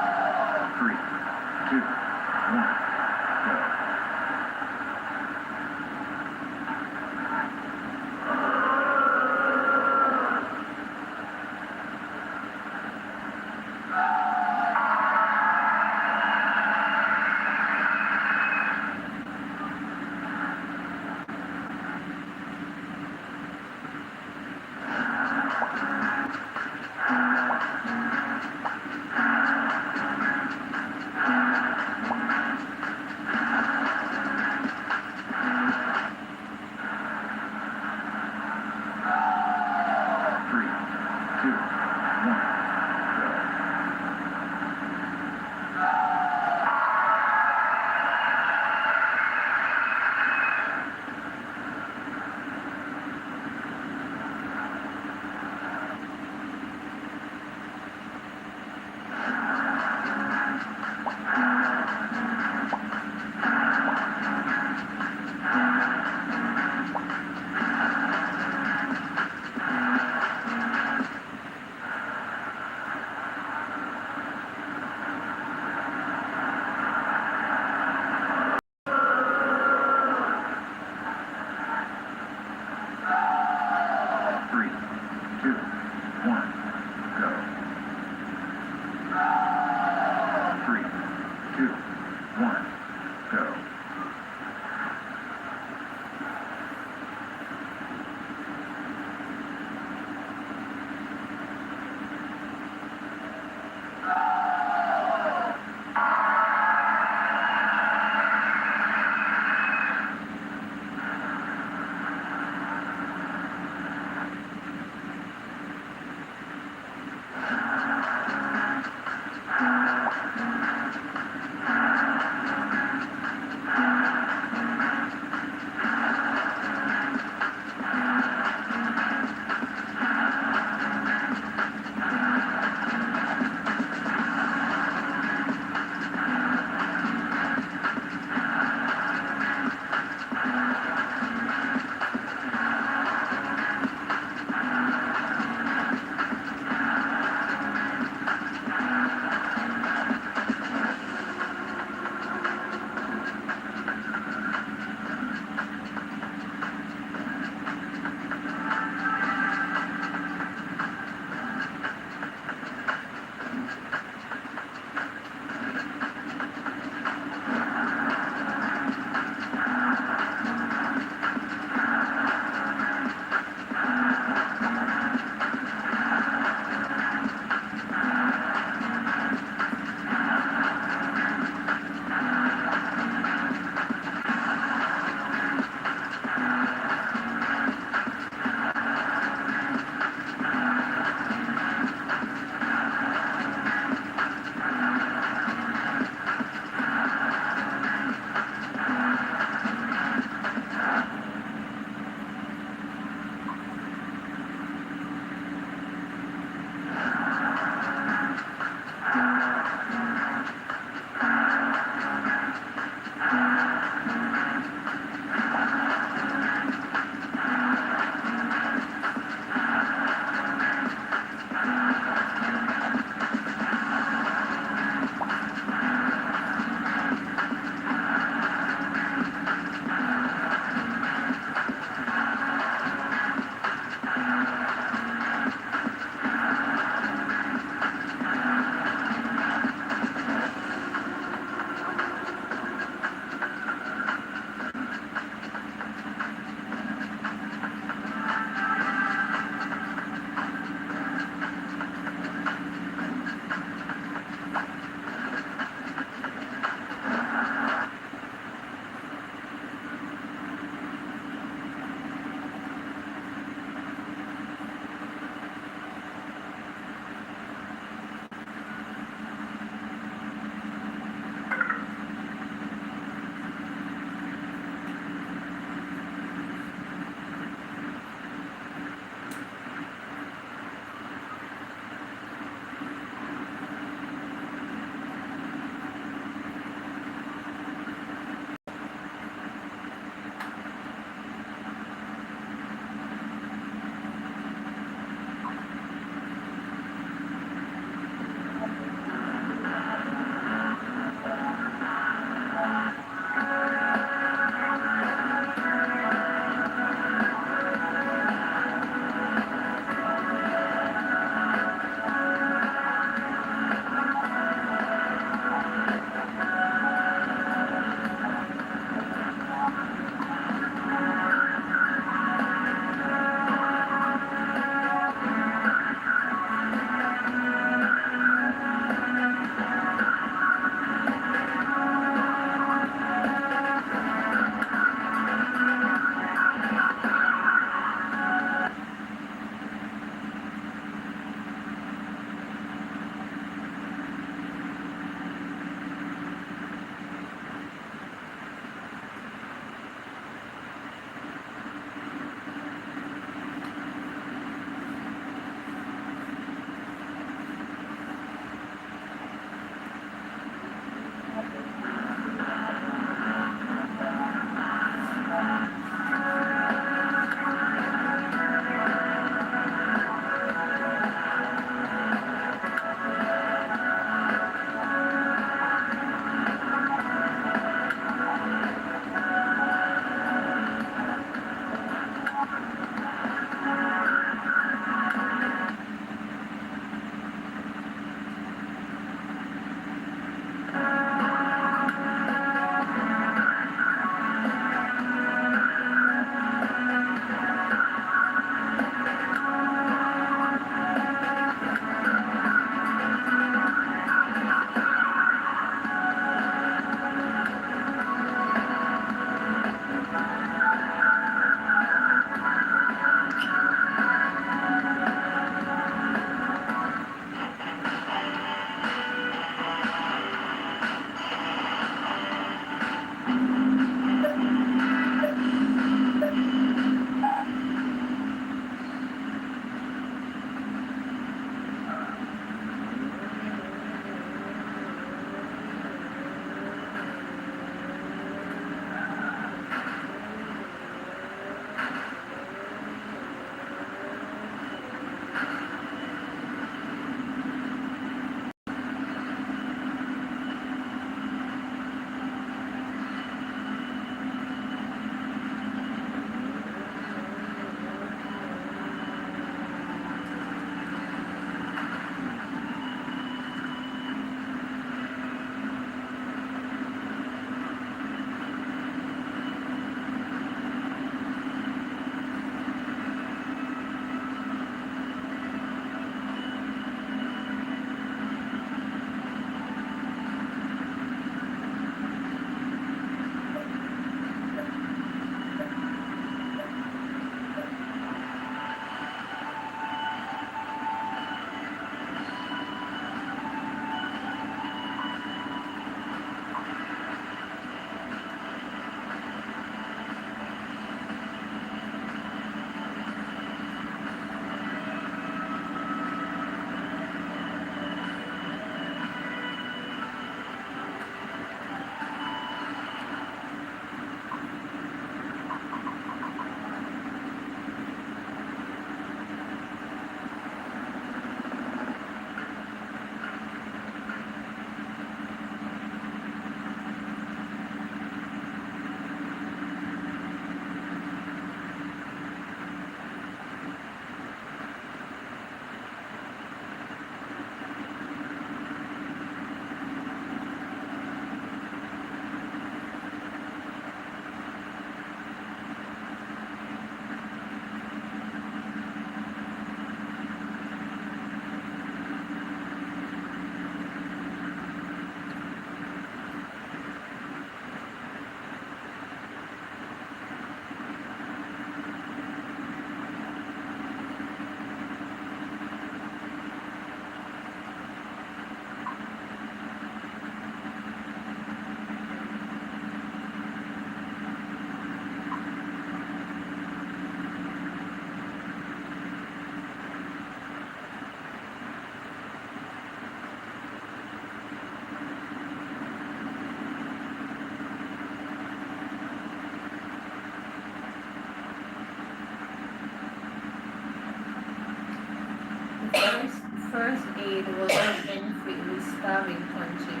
first aid will benefit the starving country.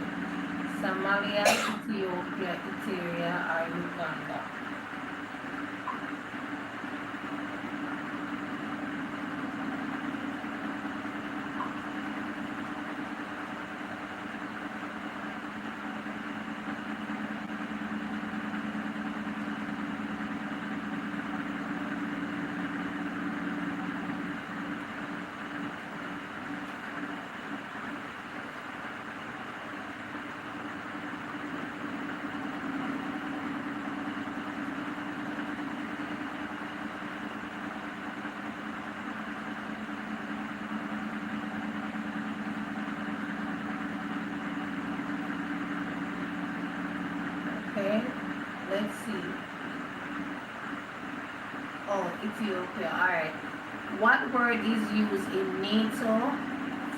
Somalia, Ethiopia, Eritrea, or Uganda. Okay, let's see. Oh, Ethiopia. Alright. What word is used in NATO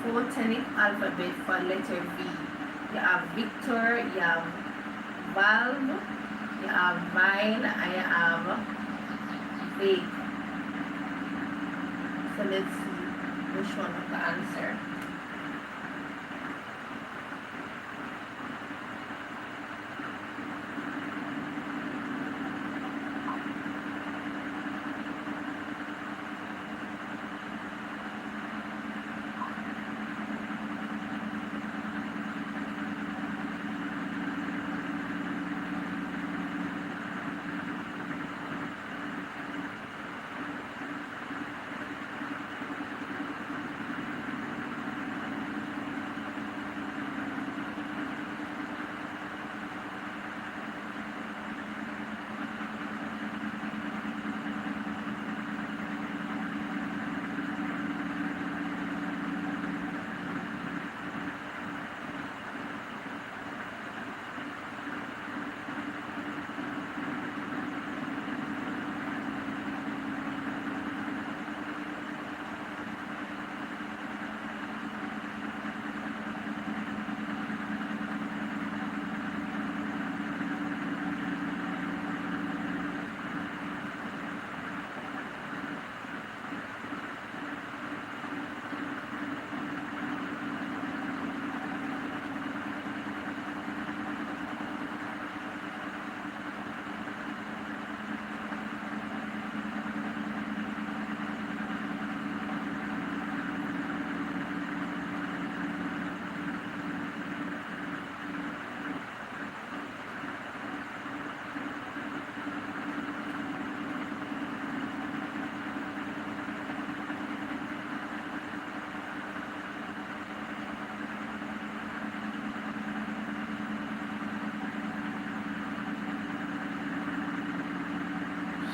photonic alphabet for letter V? You have Victor, you have Valve, you have Vile, and you have Vague. So let's see which one of the answer.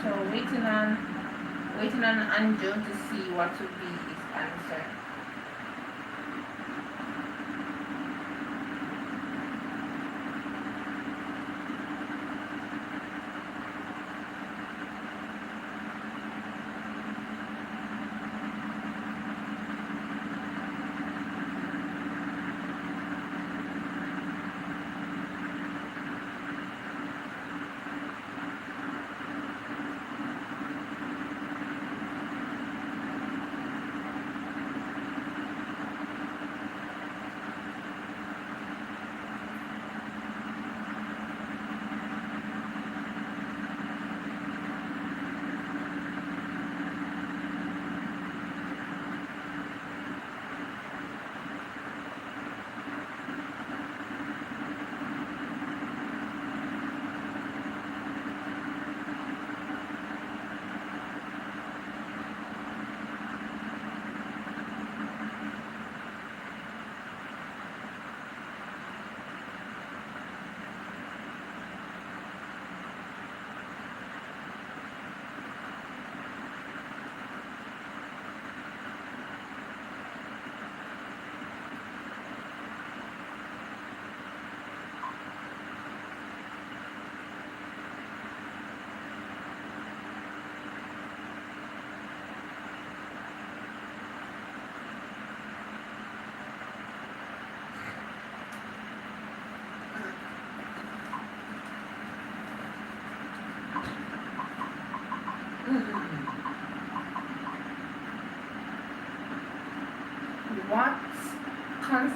So waiting on Anjo to see what would be his answer.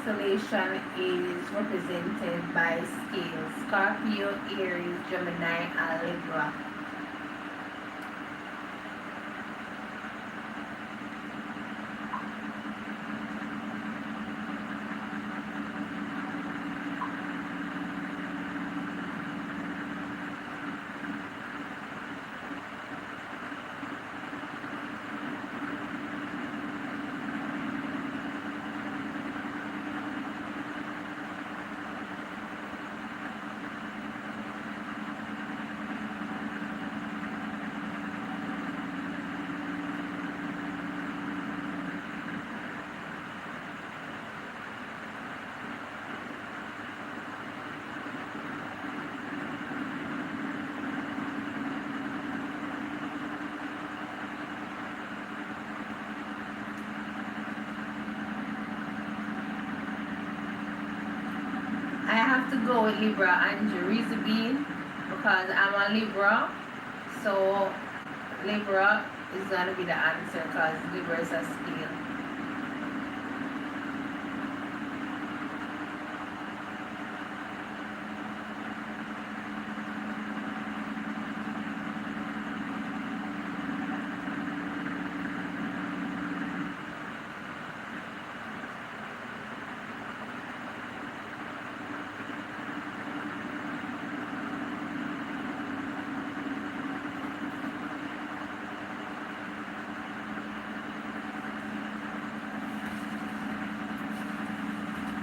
constellation is represented by scales: Scorpio, Aries, Gemini, and Libra. I have to go with Libra and Jereza Bean because I'm a Libra. So Libra is gonna be the answer because Libra is a scale.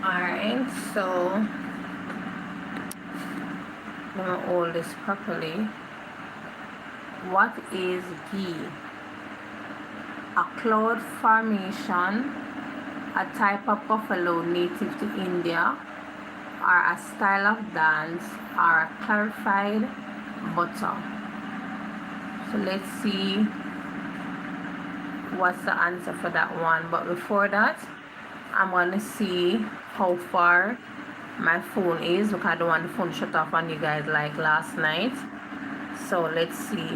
Alright, so let me hold this properly. What is ghee? A cloud formation, a type of buffalo native to India, or a style of dance, or a clarified butter. So let's see what's the answer for that one. But before that, I'm gonna see how far my phone is because I don't want the phone shut off on you guys like last night. So let's see.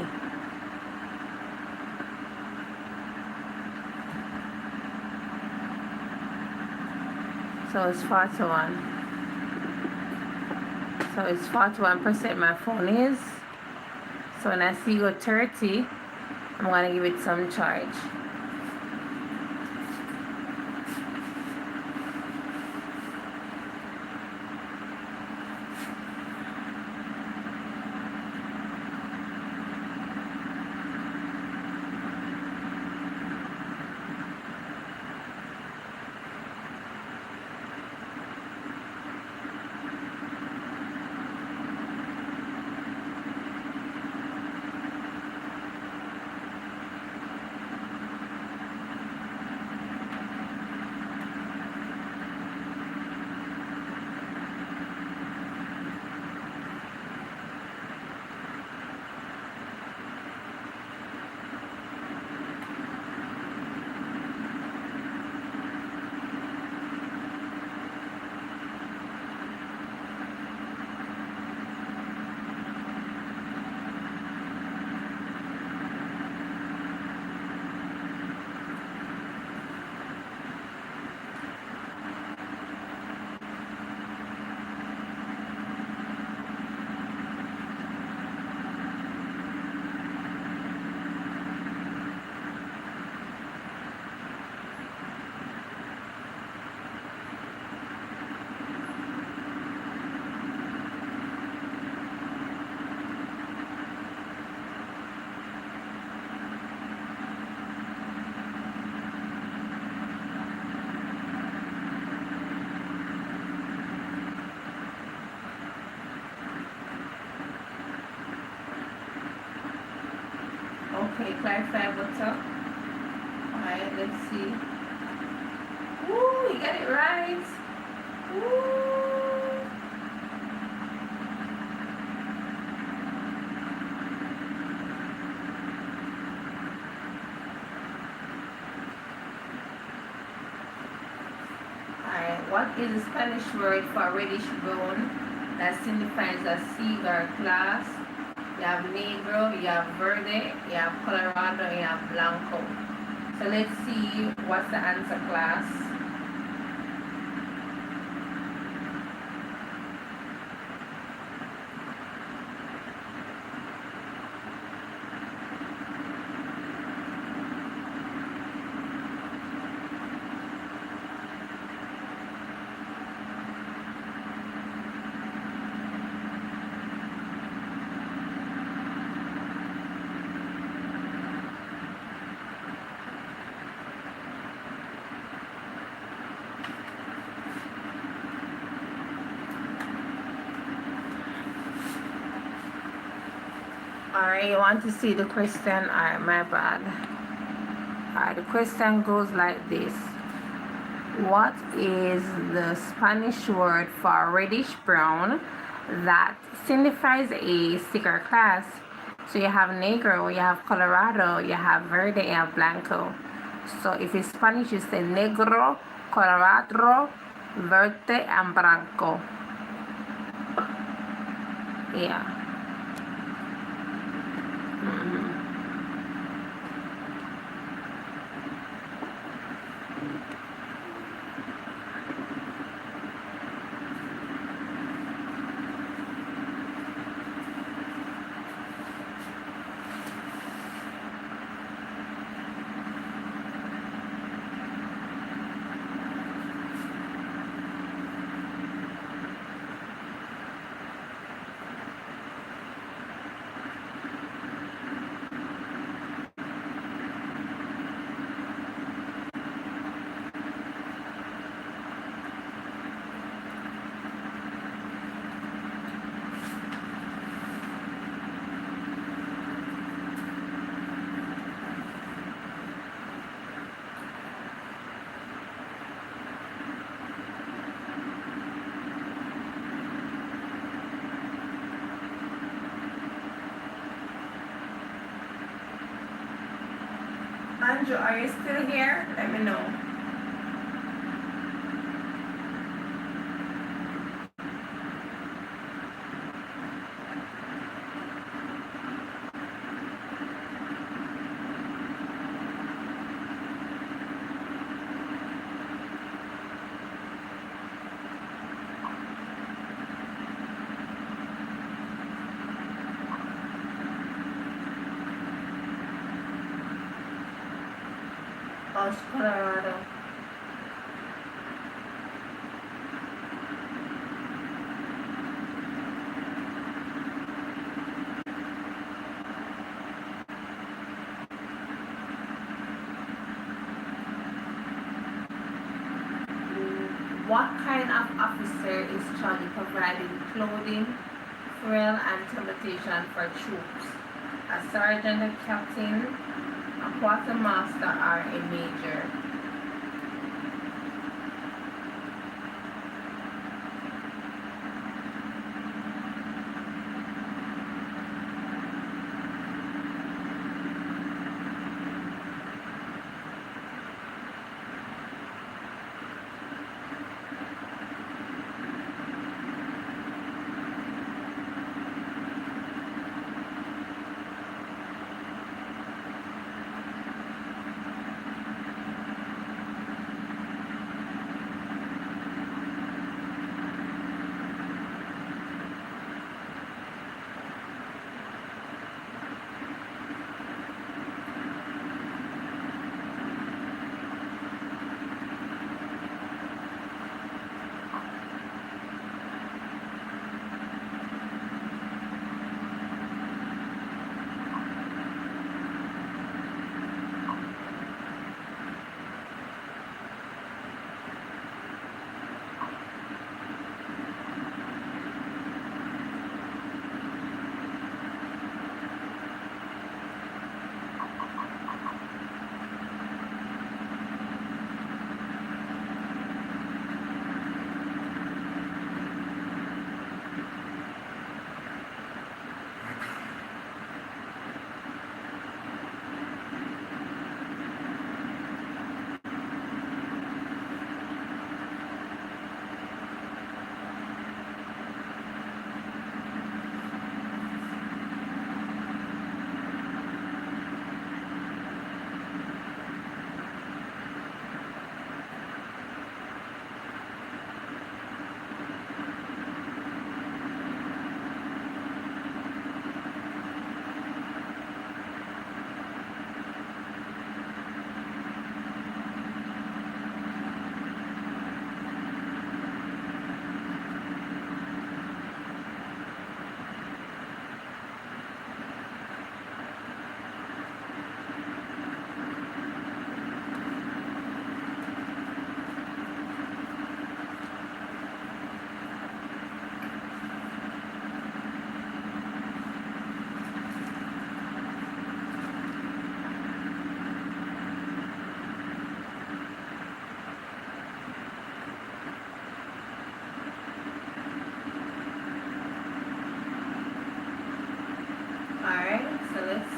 So it's 41. So it's 41% my phone is. So when I see you go 30, I'm gonna give it some charge. Okay, clarify butter. Alright, let's see. Woo, you got it right. Woo. Alright, what is the Spanish word for reddish brown that signifies a sea or class? You have negro, you have verde, you have colorado, you have blanco. So let's see what's the answer, class. Alright, you want to see the question? Alright, my bad. Alright, the question goes like this. What is the Spanish word for reddish brown that signifies a thicker class? So you have negro, you have colorado, you have verde, you have blanco. So if it's Spanish, you say negro, colorado, verde, and blanco. Yeah. Andrew, are you still here? Let me know. Oh, it's Colorado. What kind of officer is charged with providing clothing, fuel, and transportation for troops? A sergeant, a captain, a quartermaster, or a major?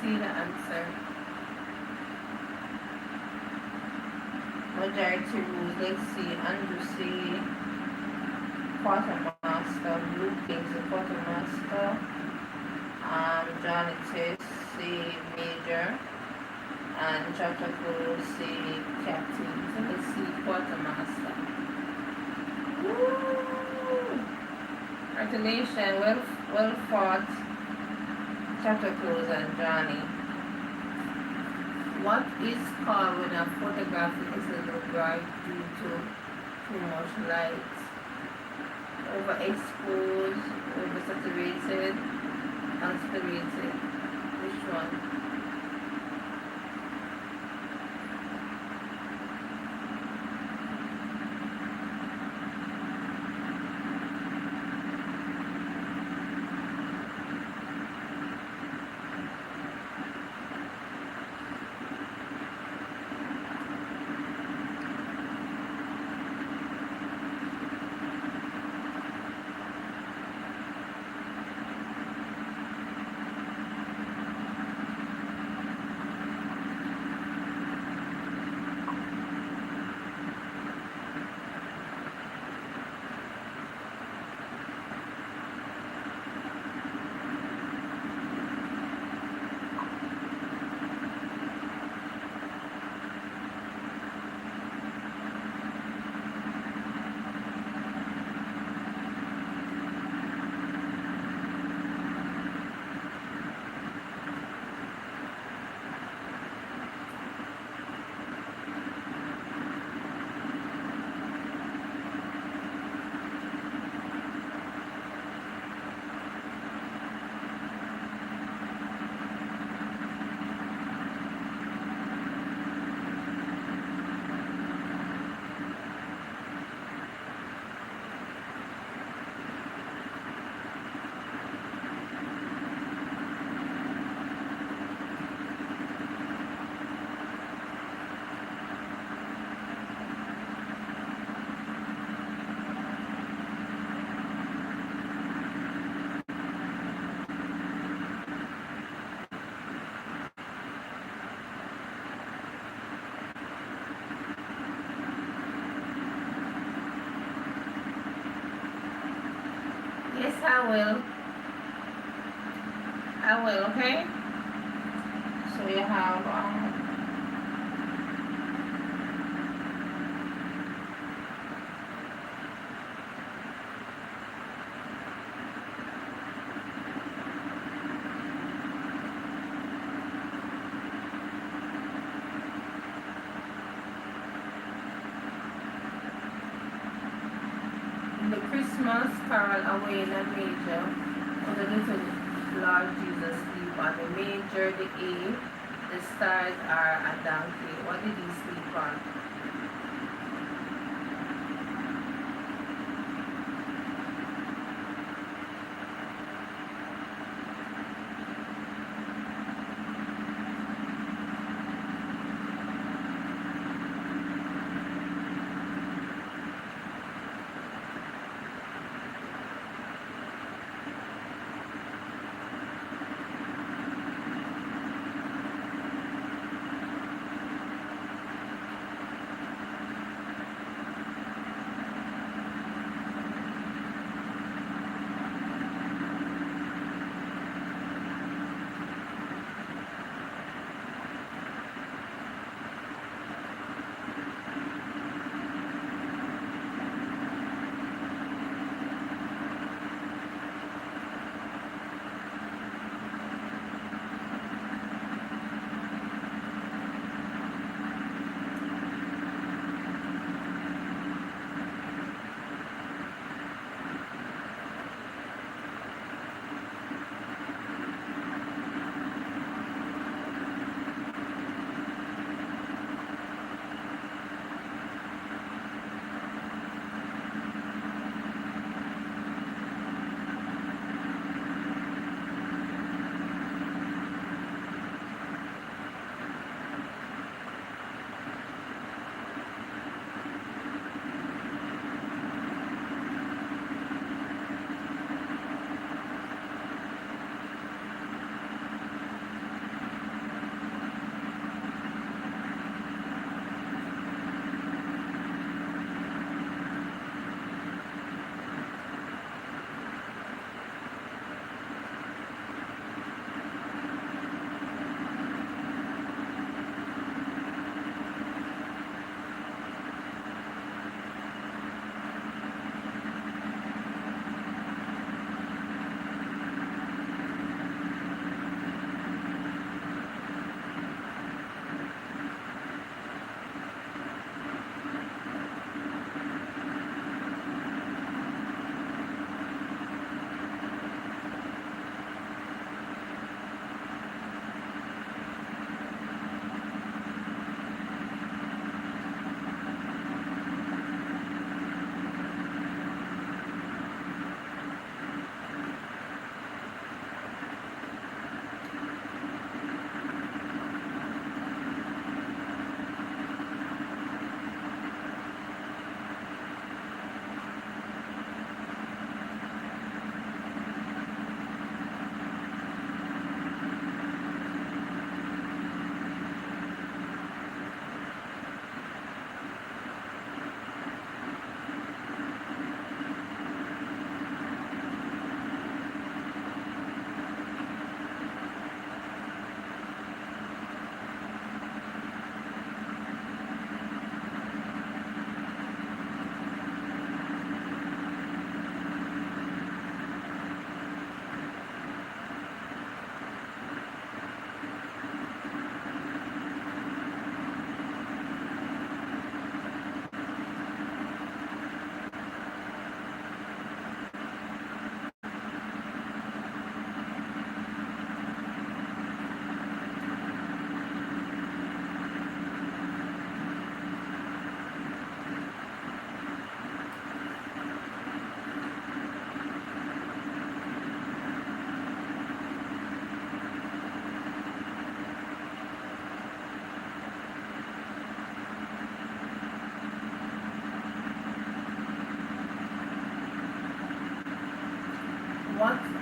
see the answer. Majority rules. Let's see. Andrew C. Quartermaster. Blue Kings the quartermaster. Johnny Test C. Major. And Chataku C. Captain. So let's see quartermaster. Woo! Congratulations. Well fought. Chataku and Johnny. What is called when a photograph is a little bright due to too much light? Overexposed, oversaturated, unsaturated. Which one? Yes, I will. I will, okay? So you have the Christmas Carol away in a major, or the little Lord Jesus sleep on the major, the A, the stars are a donkey. What did he sleep on?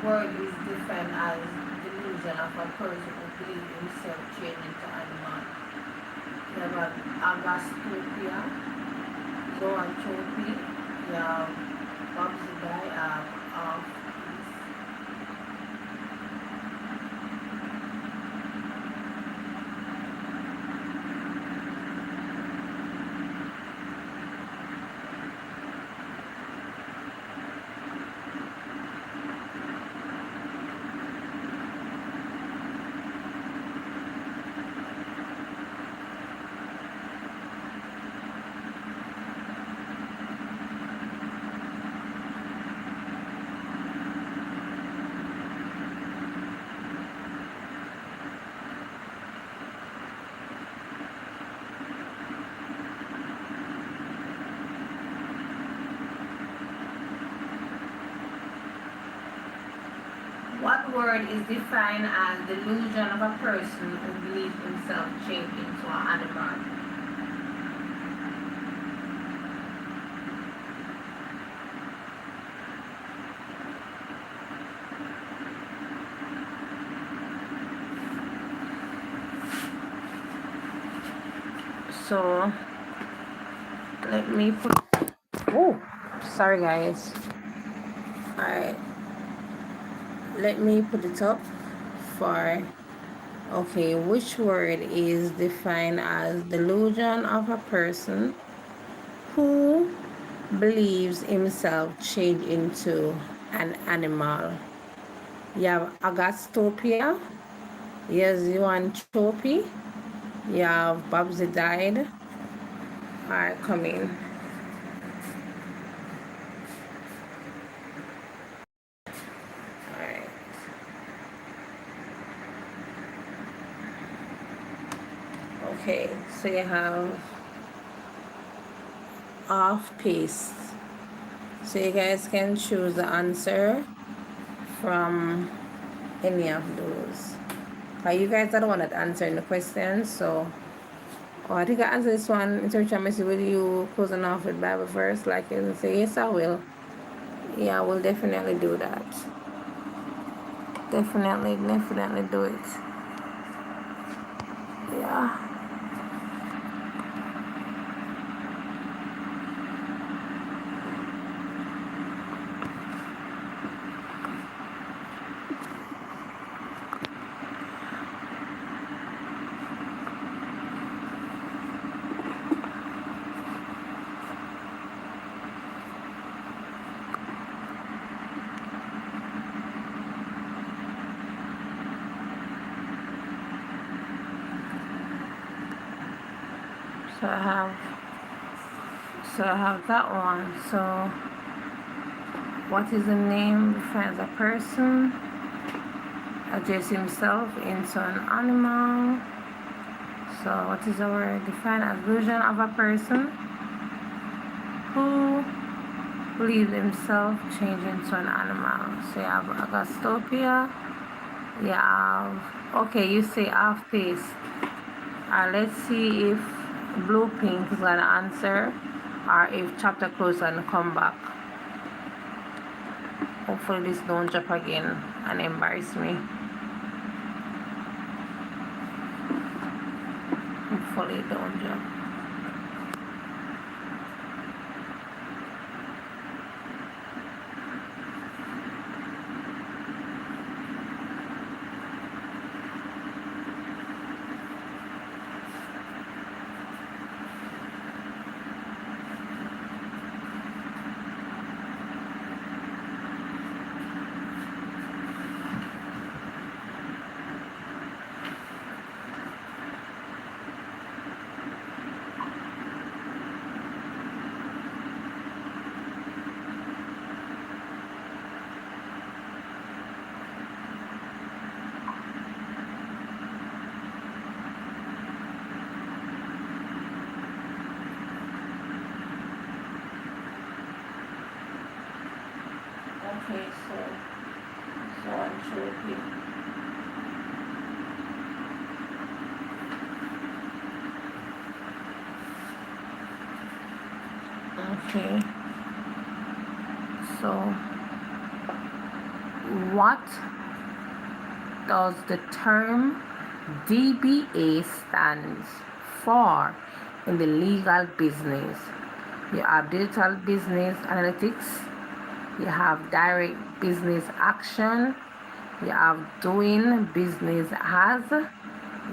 word is defined as delusion of a person who believes himself changed into animal. You have agastopia, zoanthropy, you have bobsidi, of what word is defined as delusion of a person who believes himself changed into an animal? So let me put, oh, sorry guys. Alright, let me put it up for, okay, which word is defined as delusion of a person who believes himself changed into an animal? You have agastopia, you have zoanthropy, you have bobsidi are coming. Alright. Okay, so you have off pace. So you guys can choose the answer from any of those. You guys are the one that answering the question, so I think I answer this one in terms of message with you closing off with Bible verse, like you say, yes I will. Yeah, I will definitely do that. Definitely do it. Yeah. So I have that one. So what is the name defines a person adjust himself into an animal? So what is the word defined as illusion of a person who believes himself change into an animal? So you have agastopia, you have, okay, you say half pace. Let's see if blue pink is gonna answer or if chapter close and come back. Hopefully this don't drop again and embarrass me. Hopefully it don't drop. Okay, so I'm sure okay, so what does the term DBA stands for in the legal business? You have digital business analytics, you have direct business action, you have doing business as,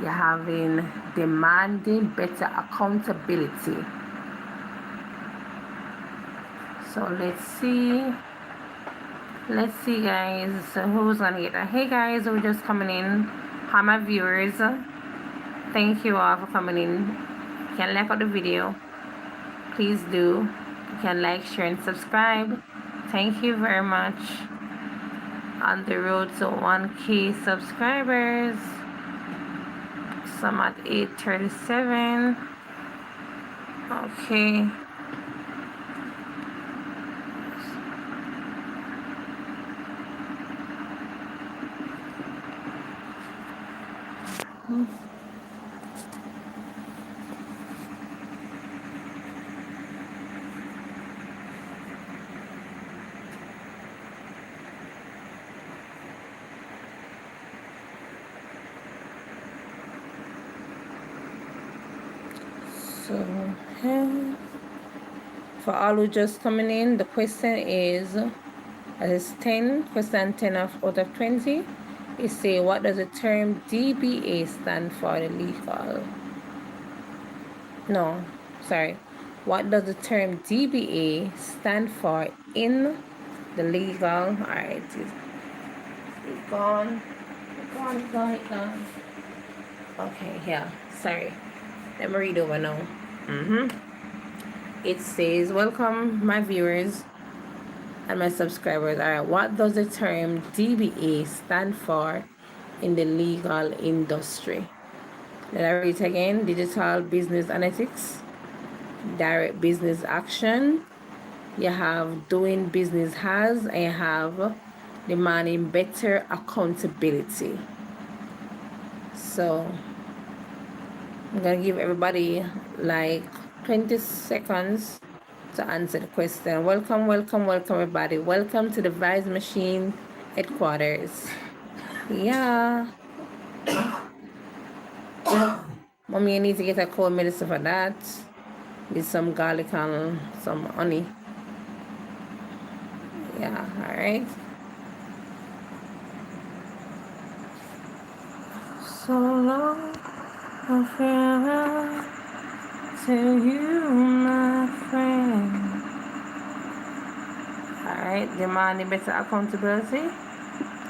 you have in demanding better accountability. So let's see guys, so who's gonna get that? Hey guys, we're just coming in. Hi my viewers, thank you all for coming in. You can like out the video, please do. You can like, share and subscribe. Thank you very much. On the road to 1K subscribers, some at 837. Okay, so for all who just coming in, the question is, as 10, question 10 out of 20. It say, what does the term DBA stand for the legal? No, sorry. What does the term DBA stand for in the legal? Alright, it's gone. Gone. Okay, yeah, sorry. Let me read over now. It says, welcome my viewers and my subscribers. Alright, what does the term DBA stand for in the legal industry? Let I read it again. Digital business analytics, direct business action, you have doing business as, and you have demanding better accountability. So I'm gonna give everybody like 20 seconds to answer the question. Welcome everybody. Welcome to the Vibes Machine headquarters. Yeah. Mommy, you need to get a cold medicine for that. With some garlic and some honey. Yeah, alright. So long, I farewell to you, my friend. Alright, demanding better accountability.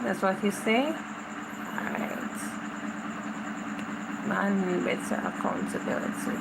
That's what you say. Alright. Demanding better accountability.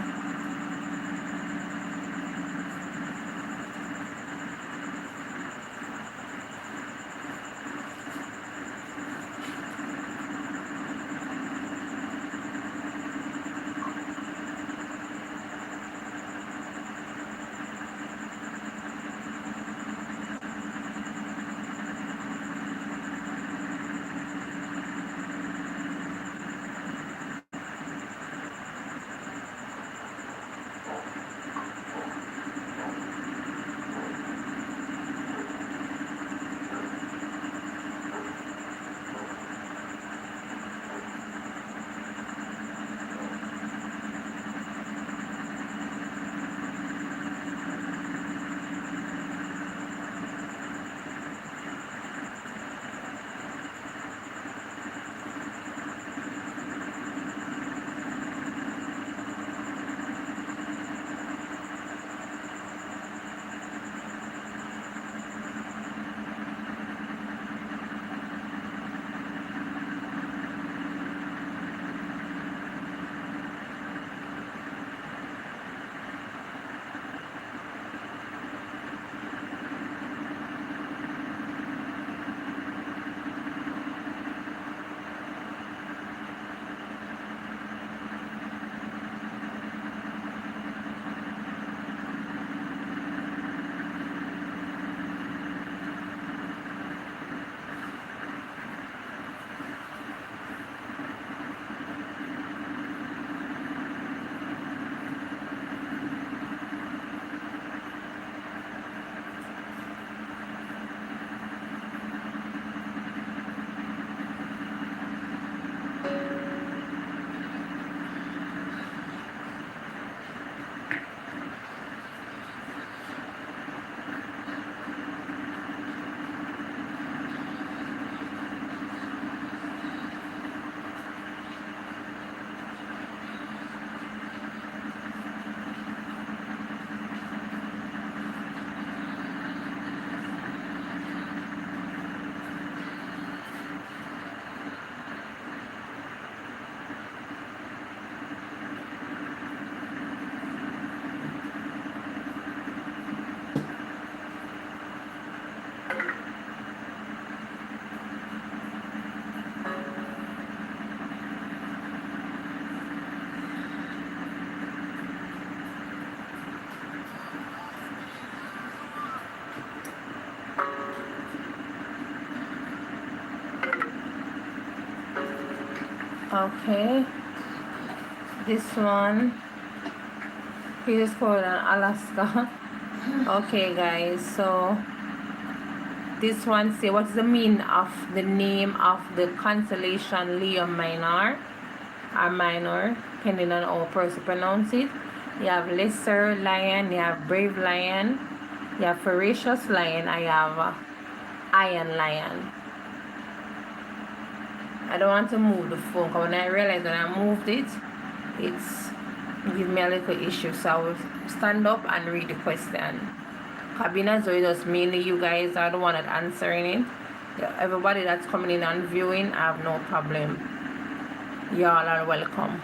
Okay, this one, Peter Squirrel in Alaska. Okay, guys, so this one say, what is the meaning of the name of the constellation Leo Minor or Minor, depending on how a person pronounce it? You have Lesser Lion, you have Brave Lion, you have Ferocious Lion, I have Iron Lion. I don't want to move the phone because when I realized when I moved it, it's give me a little issue. So I will stand up and read the question. Cabina, so it's just mainly you guys are the one that answering it. Yeah, everybody that's coming in and viewing, I have no problem. Y'all are welcome.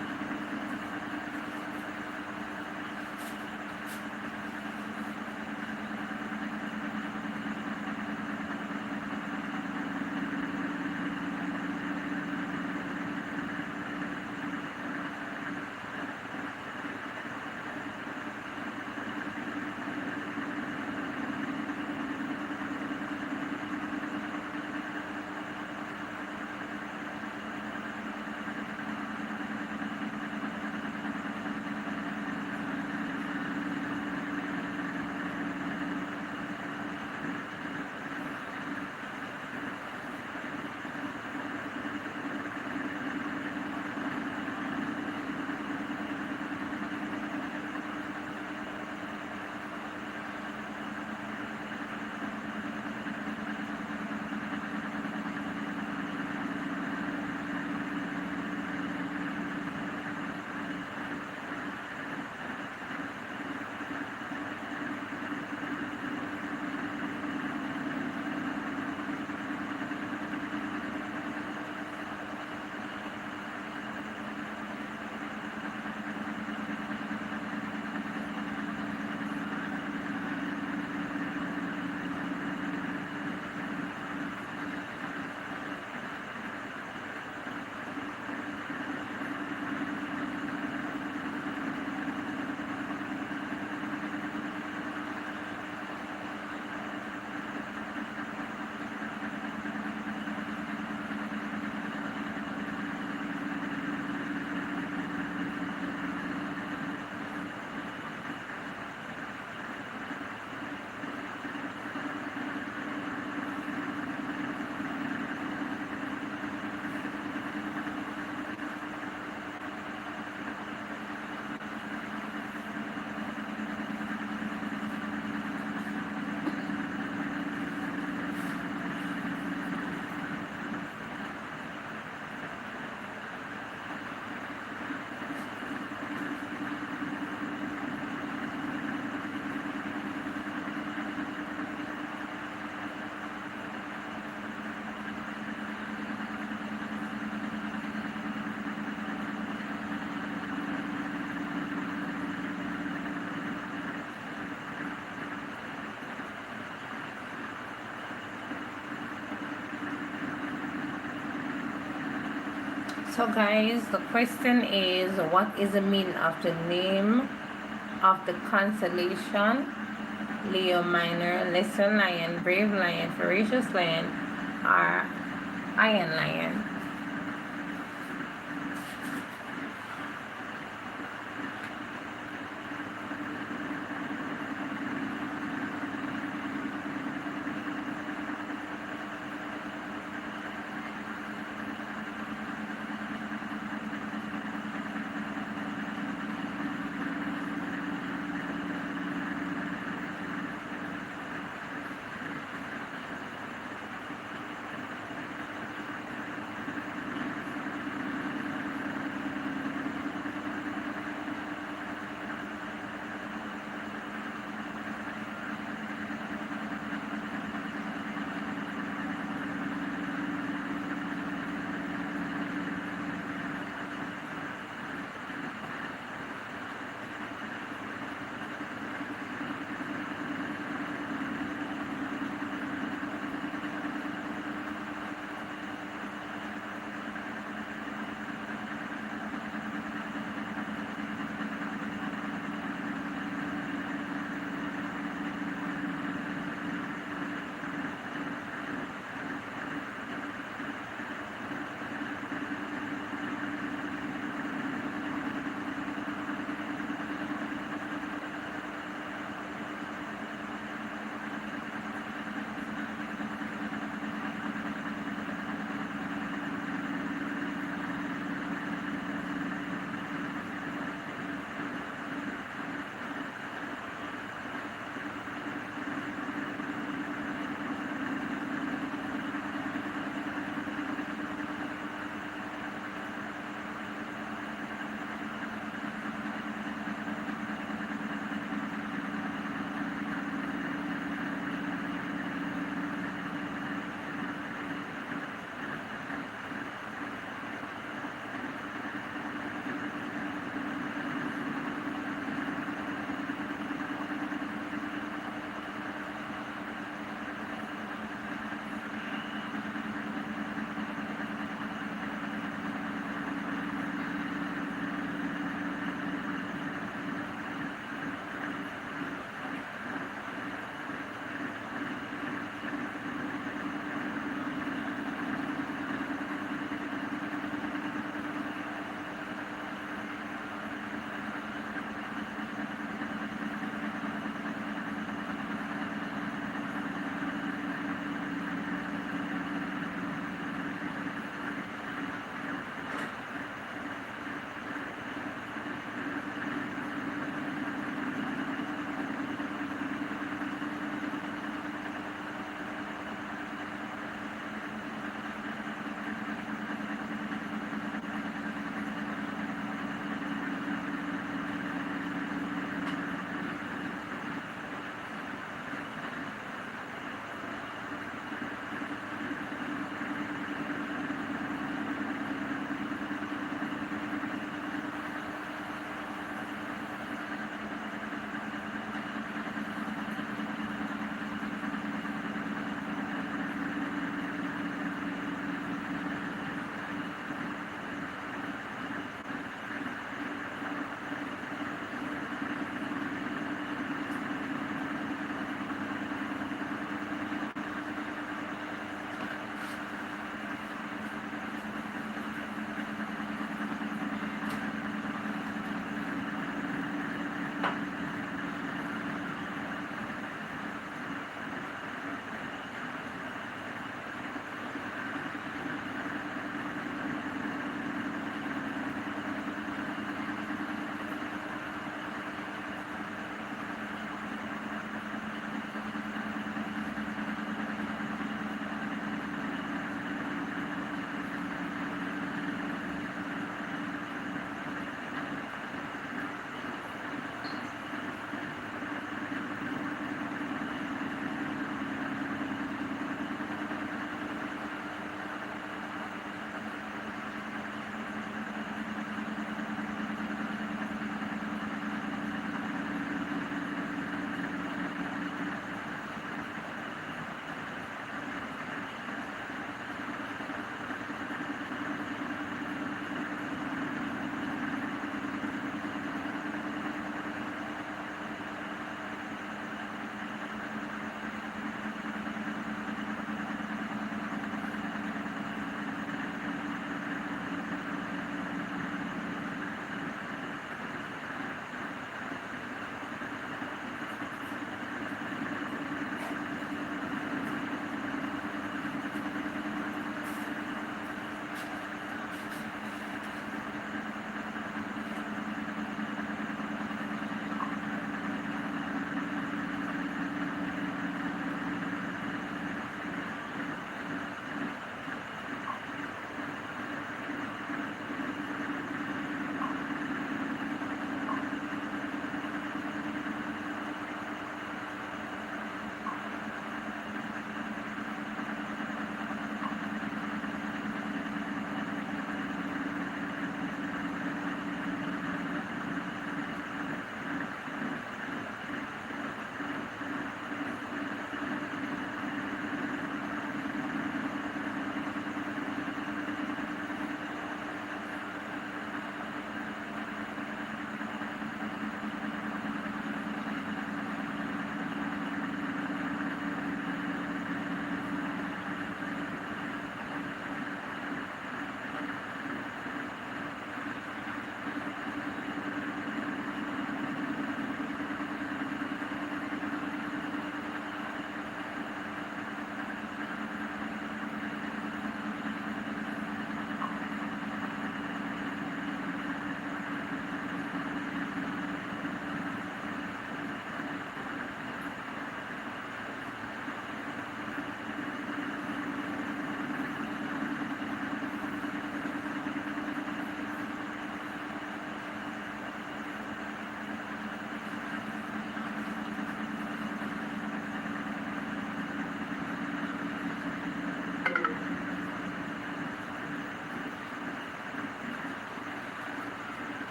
So guys, the question is, what is the meaning of the name of the constellation Leo Minor, Lesser Lion, Brave Lion, Ferocious Lion, or Iron Lion?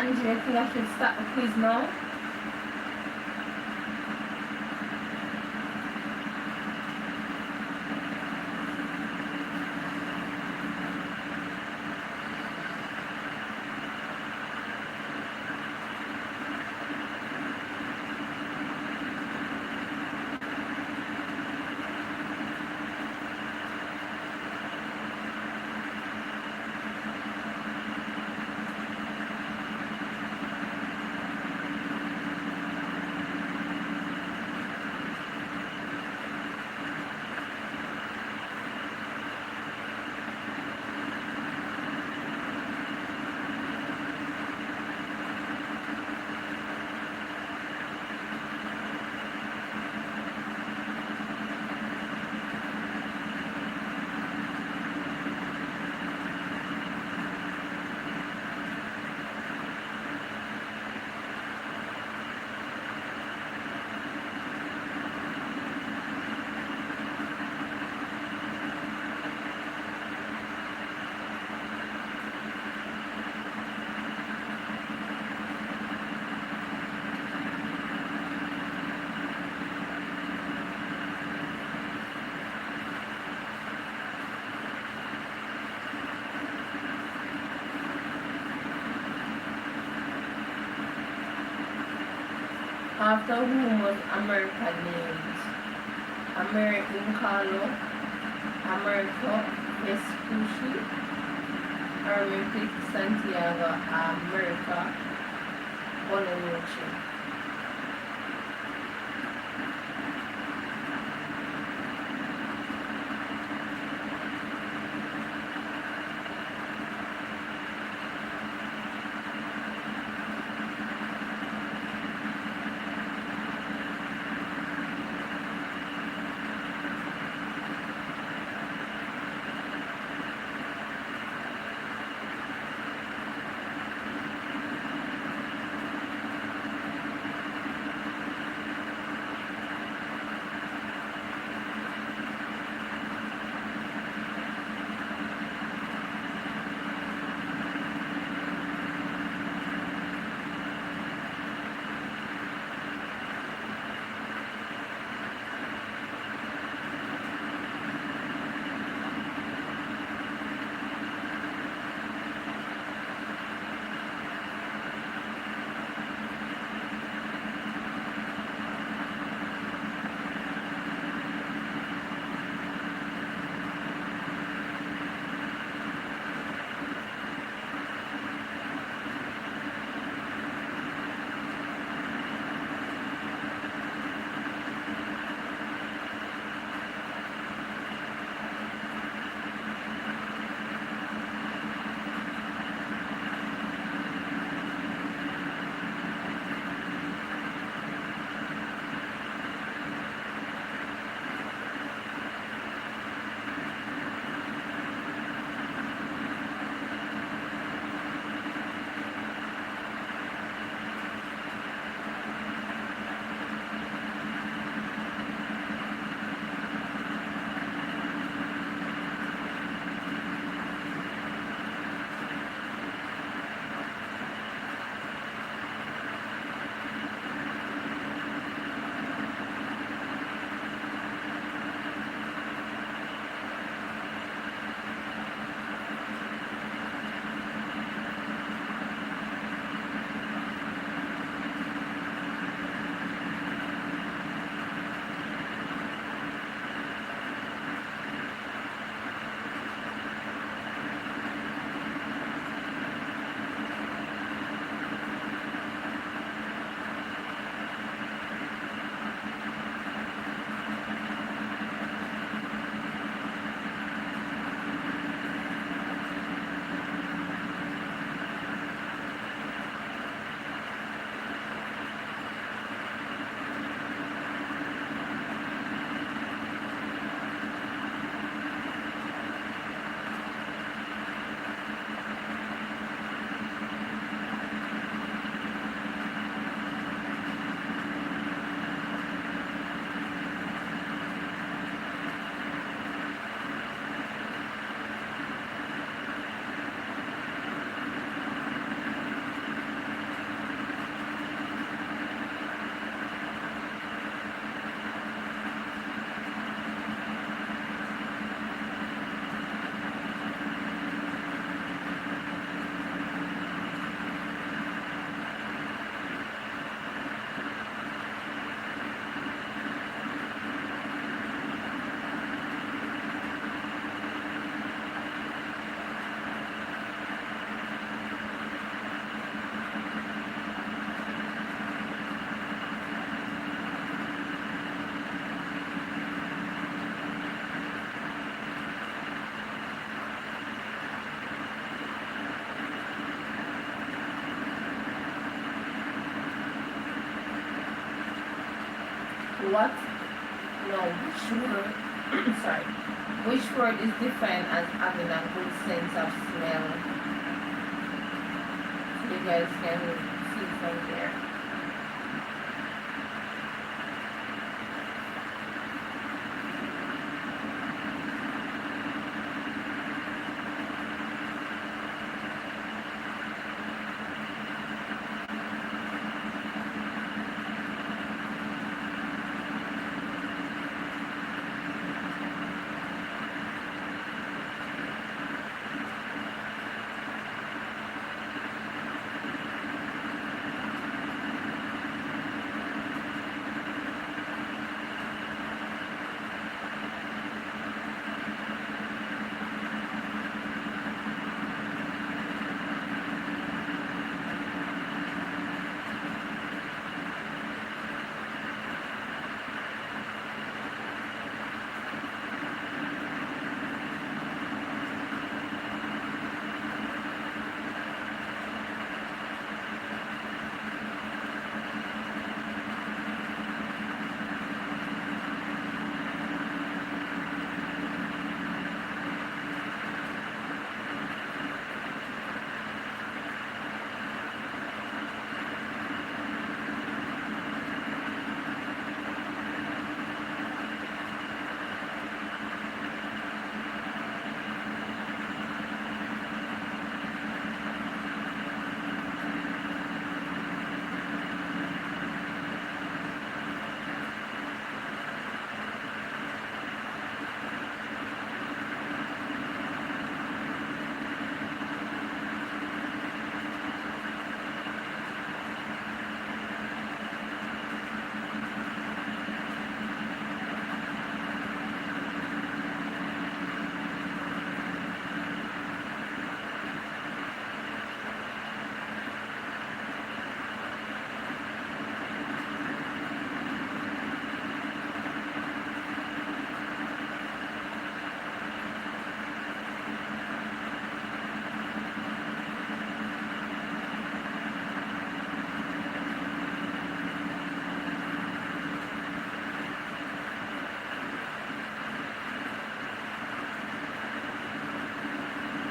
Angela, I think I should start the quiz now. After whom was America named? American Carlo, America Vespucci, Olympic Santiago, America Bonanucci. What? No, which word? Sorry. Which word is defined as having a good sense of smell? So you guys can see from there.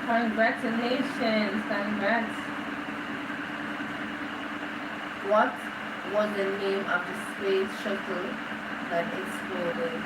Congratulations, congrats. What was the name of the space shuttle that exploded?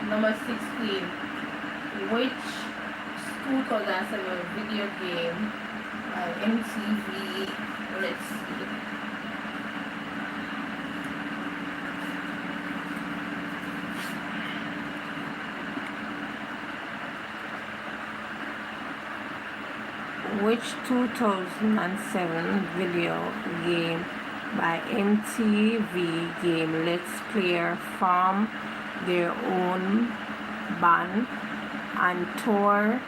Number 16. Which 2007 video game by MTV? Let's see. Which 2007 video game by MTV game lets player form their own band and tour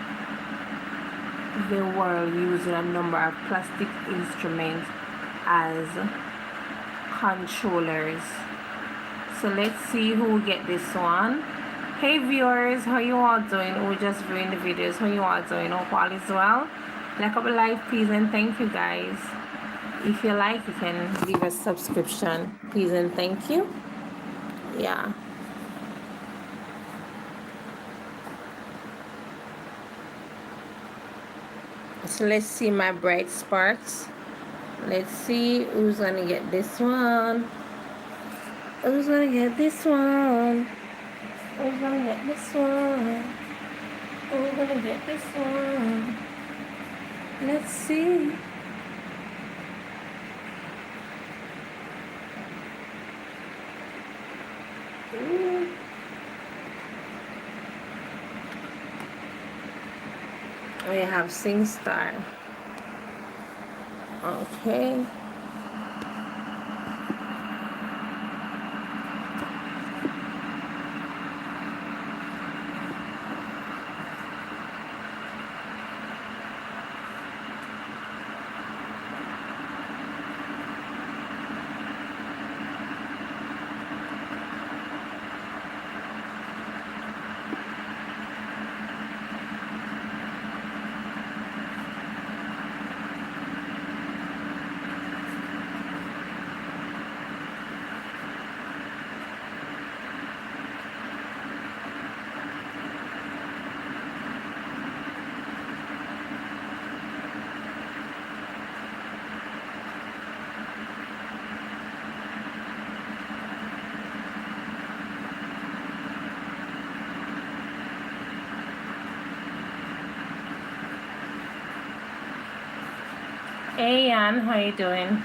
the world using a number of plastic instruments as controllers? So let's see who get this one. Hey viewers, how you all doing? Who just viewing the videos? How you all doing? Hope all is well. Like up a like please and thank you guys. If you like, you can leave a subscription please and thank you. Yeah. So let's see my bright sparks. Let's see who's gonna get this one. Who's gonna get this one? Who's gonna get this one? Who's gonna get this one? Let's see. Ooh. We have SingStar. Okay. Hey Ann, how you doing?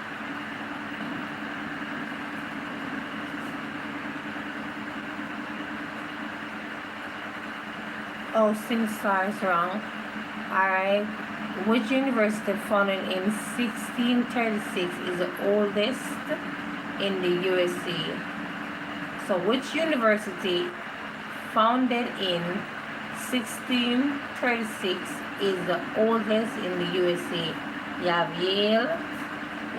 Oh, SingStar is wrong. Alright. Which university founded in 1636 is the oldest in the USA? So which university founded in 1636 is the oldest in the USA? You have Yale,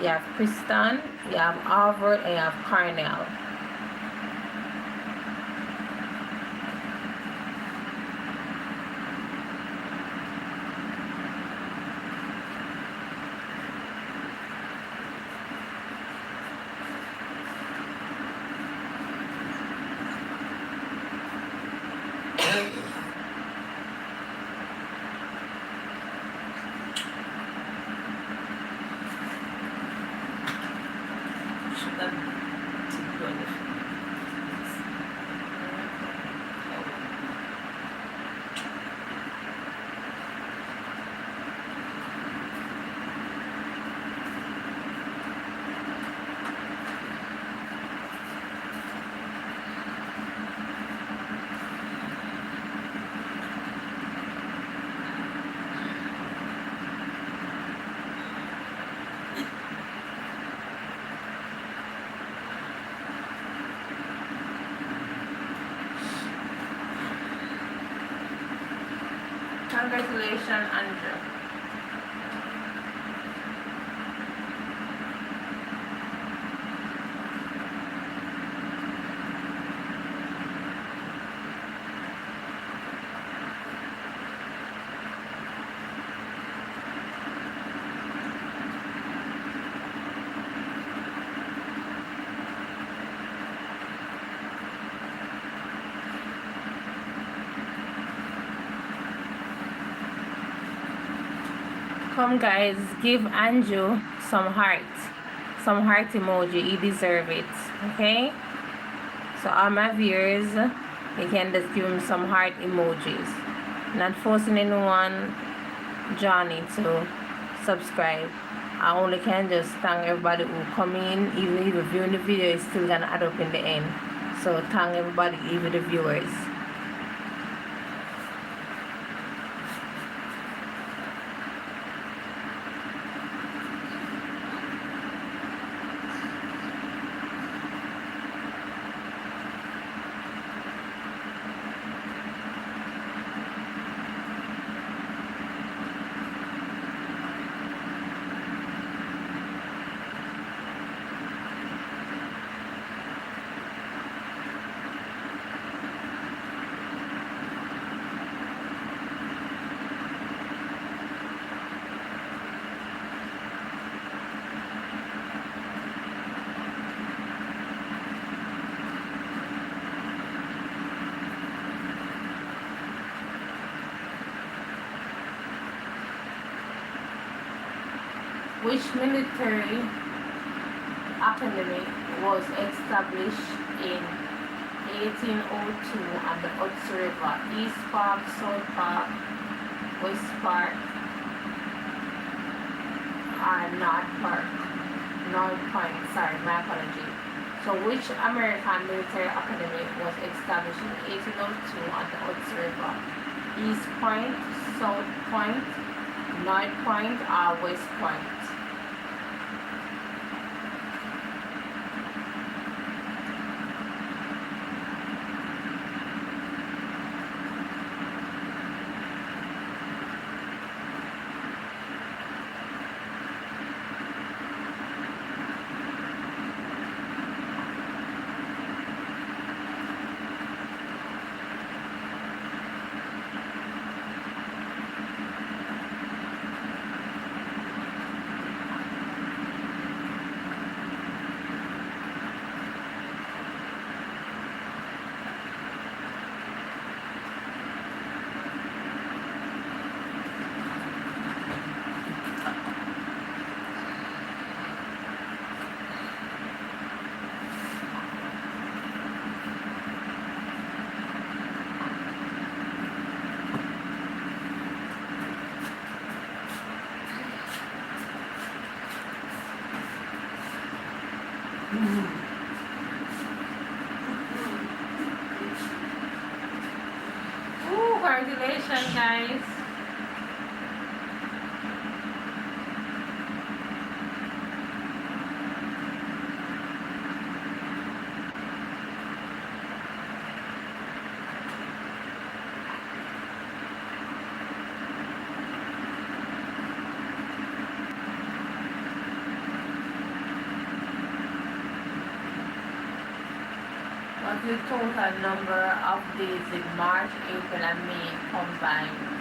you have Princeton, you have Harvard, and you have Cornell. Congratulations, Andrew. Come guys, give Andrew some heart emoji. He deserves it. Okay? So all my viewers, you can just give him some heart emojis. Not forcing anyone journey to subscribe. I only can just thank everybody who come in. Even if you're viewing the video, it's still gonna add up in the end. So thank everybody, even the viewers. Which military academy was established in 1802 on the Hudson River? East Park, South Park, West Park, or North Park? North Point, sorry, my apology. So which American military academy was established in 1802 on the Hudson River? East Point, South Point, North Point, or West Point? Ooh, congratulations, guys. What's the total number of days in March, April, and May combined?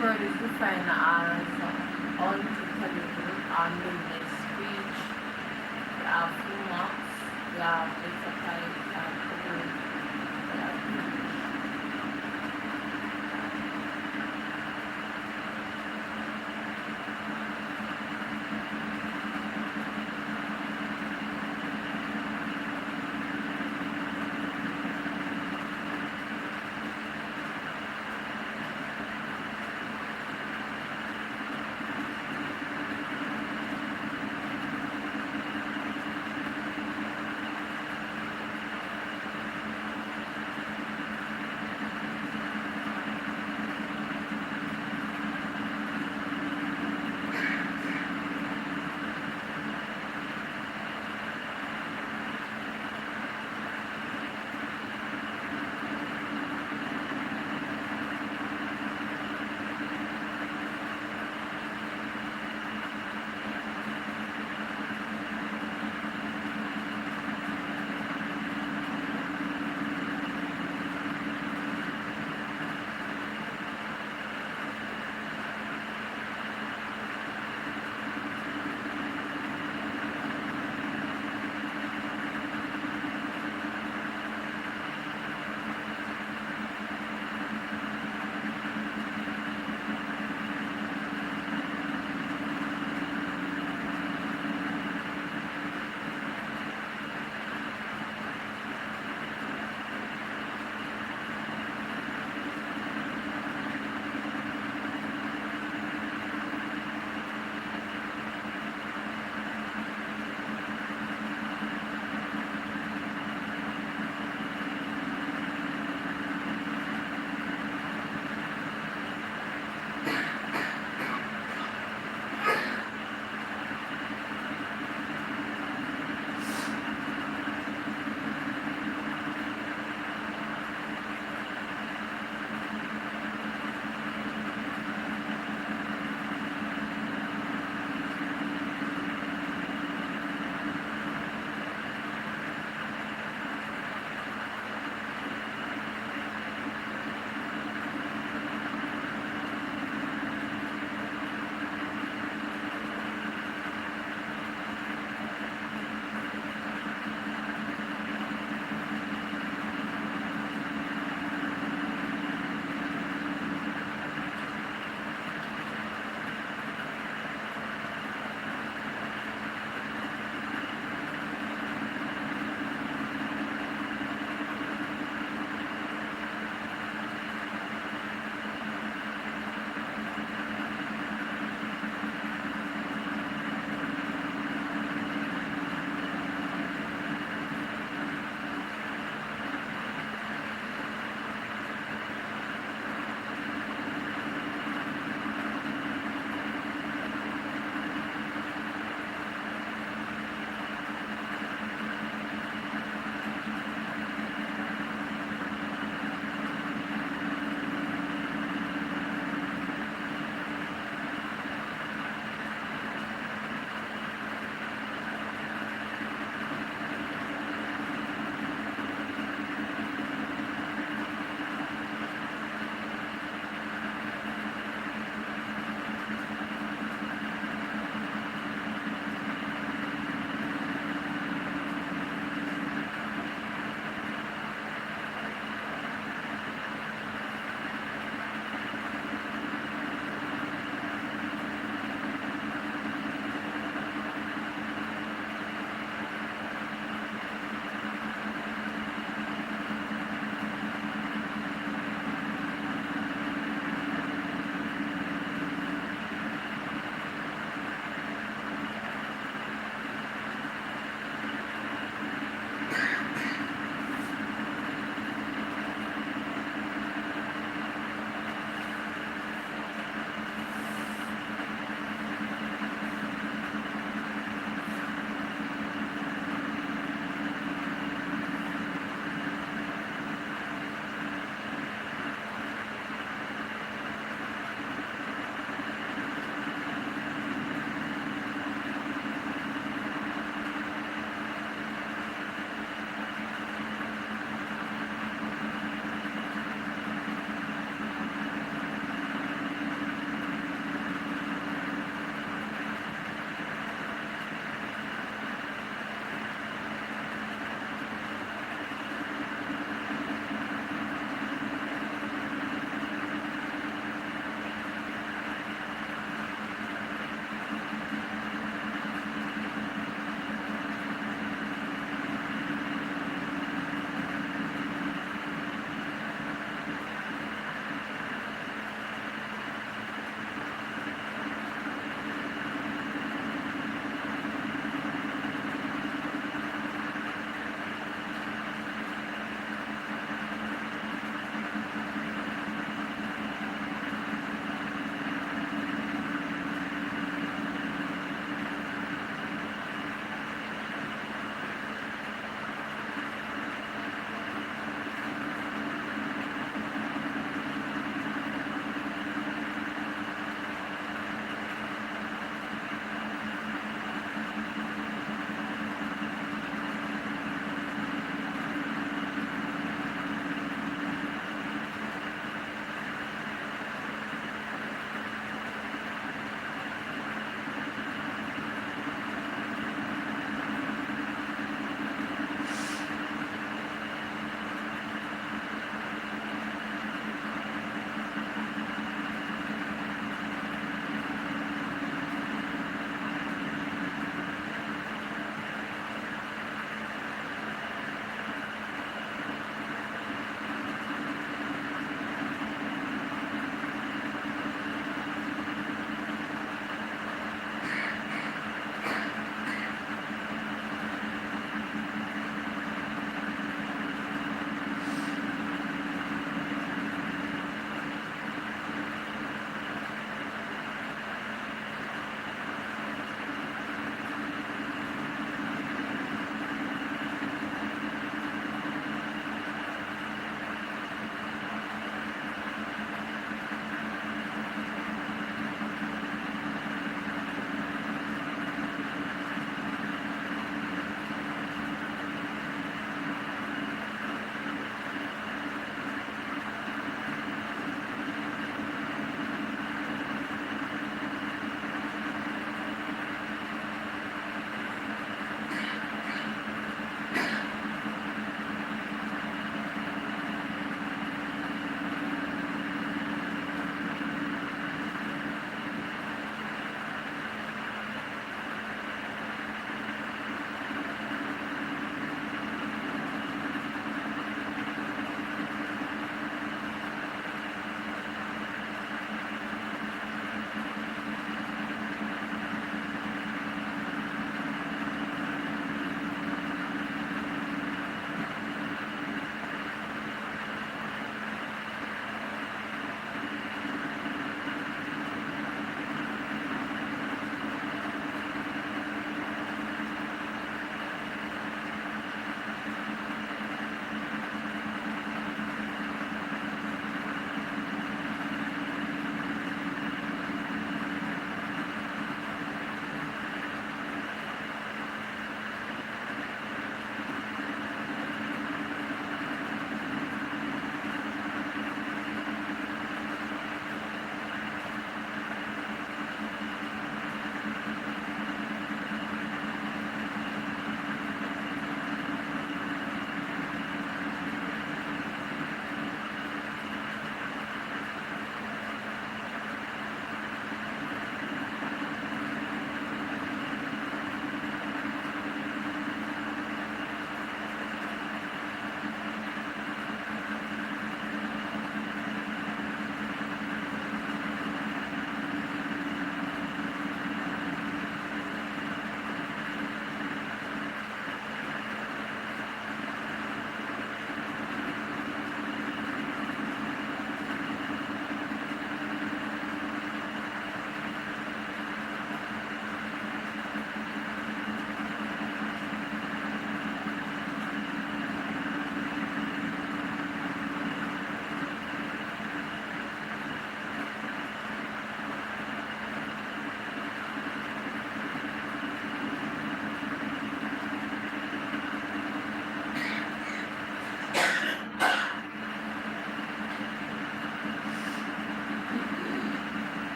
word is defined as unintelligible or meaningless speech. We have full marks, we have exercise, we have code, we have English.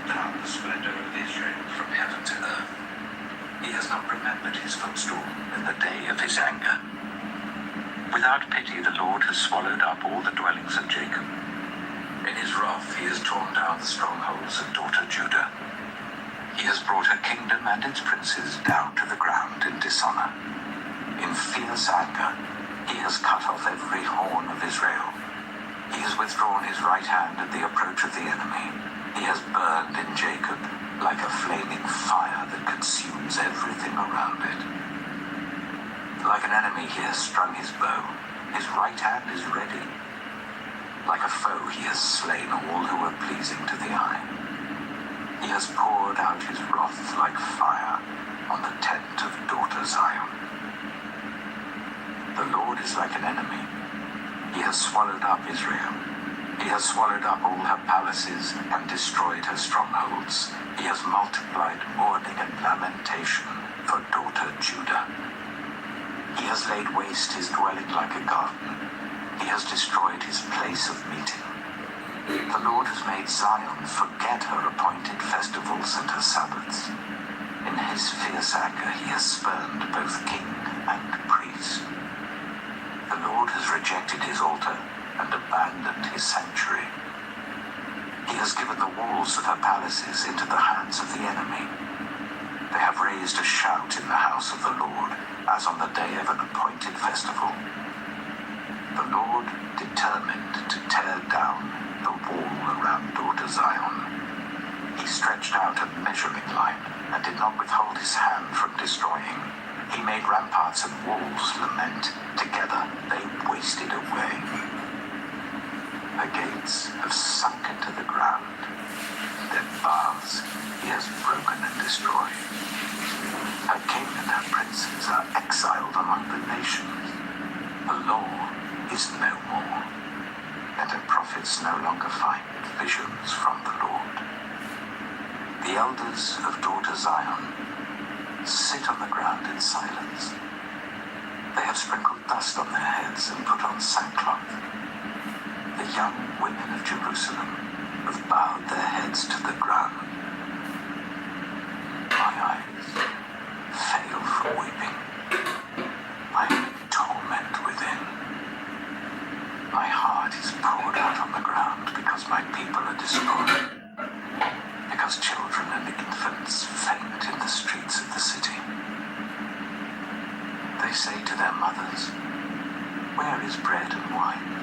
down the splendor of Israel from heaven to earth. He has not remembered his footstool in the day of his anger. Without pity, the Lord has swallowed up all the dwellings of Jacob. In his wrath, he has torn down the strongholds of daughter Judah. He has brought her kingdom and its princes down to the ground in dishonor. In fierce anger, he has cut off every horn of Israel. He has withdrawn his right hand at the approach of the enemy. He has burned in Jacob like a flaming fire that consumes everything around it. Like an enemy, he has strung his bow. His right hand is ready. Like a foe, he has slain all who are pleasing to the eye. He has poured out his wrath like fire on the tent of daughter Zion. The Lord is like an enemy. He has swallowed up Israel. He has swallowed up all her palaces and destroyed her strongholds. He has multiplied mourning and lamentation for daughter Judah. He has laid waste his dwelling like a garden. He has destroyed his place of meeting. The Lord has made Zion forget her appointed festivals and her Sabbaths. In his fierce anger he has spurned both king and priest. The Lord has rejected his altar and abandoned his sanctuary. He has given the walls of her palaces into the hands of the enemy. They have raised a shout in the house of the Lord, as on the day of an appointed festival. The Lord determined to tear down the wall around daughter Zion. He stretched out a measuring line and did not withhold his hand from destroying. He made ramparts and walls lament. Together they wasted away. Her gates have sunk into the ground. Their baths he has broken and destroyed. Her king and her princes are exiled among the nations. The law is no more, and her prophets no longer find visions from the Lord. The elders of daughter Zion sit on the ground in silence. They have sprinkled dust on their heads and put on sackcloth. The young women of Jerusalem have bowed their heads to the ground. My eyes fail from weeping. I am in torment within. My heart is poured out on the ground because my people are destroyed. Because children and infants faint in the streets of the city. They say to their mothers, "Where is bread and wine?"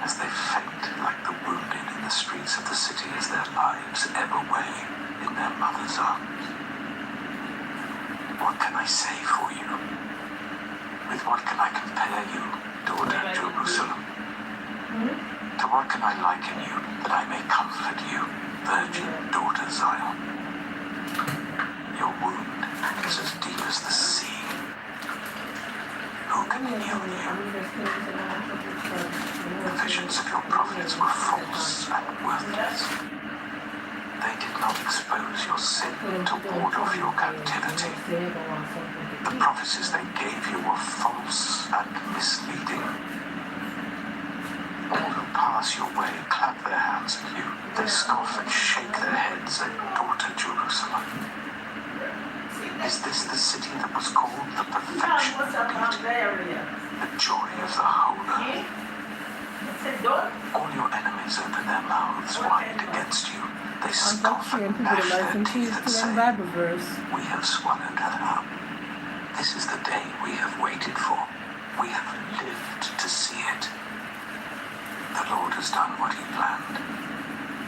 As they faint like the wounded in the streets of the city as their lives ebb away in their mother's arms. What can I say for you? With what can I compare you, daughter Jerusalem? To what can I liken you that I may comfort you, virgin daughter Zion? Your wound is as deep as the sea. Who can heal you? The visions of your prophets were false and worthless. They did not expose your sin to ward off your captivity. The prophecies they gave you were false and misleading. All who pass your way clap their hands at you. They scoff and shake their heads at daughter Jerusalem. Is this the city that was called the perfection of beauty, the joy of the whole earth? All your enemies open their mouths wide against you. They scoff and gnash their teeth and say, "We have swallowed her up." This is the day we have waited for. We have lived to see it. The Lord has done what he planned.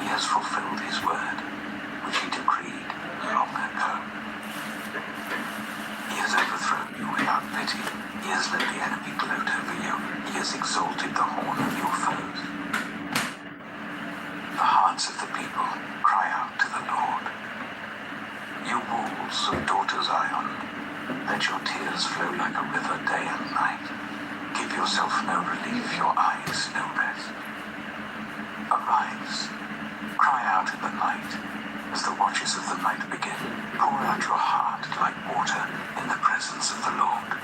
He has fulfilled his word, which he decreed long ago. He has overthrown you without pity. He has let the enemy gloat over you. He has exalted the horn of your foes. The hearts of the people cry out to the Lord. You walls of daughter Zion, let your tears flow like a river day and night. Give yourself no relief, your eyes no rest. Arise, cry out in the night, as the watches of the night begin. Pour out your heart like water in the presence of the Lord.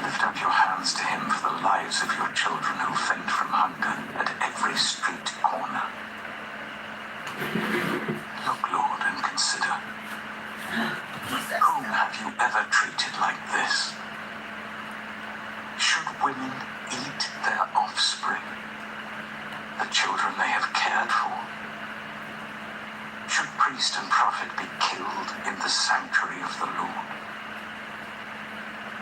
Lift up your hands to him for the lives of your children who faint from hunger at every street corner. have you ever treated like this? Should women eat their offspring, the children they have cared for? Should priest and prophet be killed in the sanctuary of the Lord?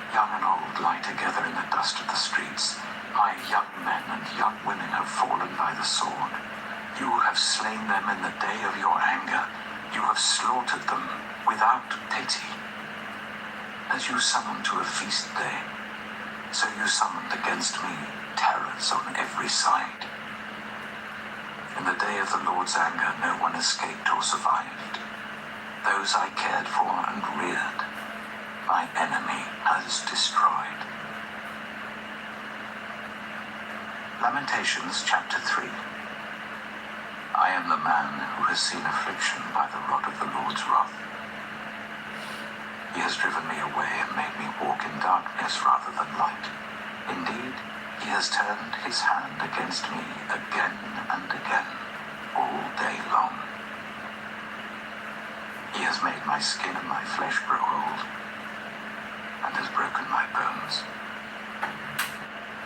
Young and old lie together in the dust of the streets. My young men and young women have fallen by the sword. You have slain them in the day of your anger. You have slaughtered them without pity. As you summoned to a feast day, so you summoned against me terrors on every side. In the day of the Lord's anger, no one escaped or survived. Those I cared for and reared, my enemy has destroyed. Lamentations chapter 3. I am the man who has seen affliction by the rod of the Lord's wrath. He has driven me away and made me walk in darkness rather than light. Indeed, he has turned his hand against me again and again, all day long. He has made my skin and my flesh grow old, and has broken my bones.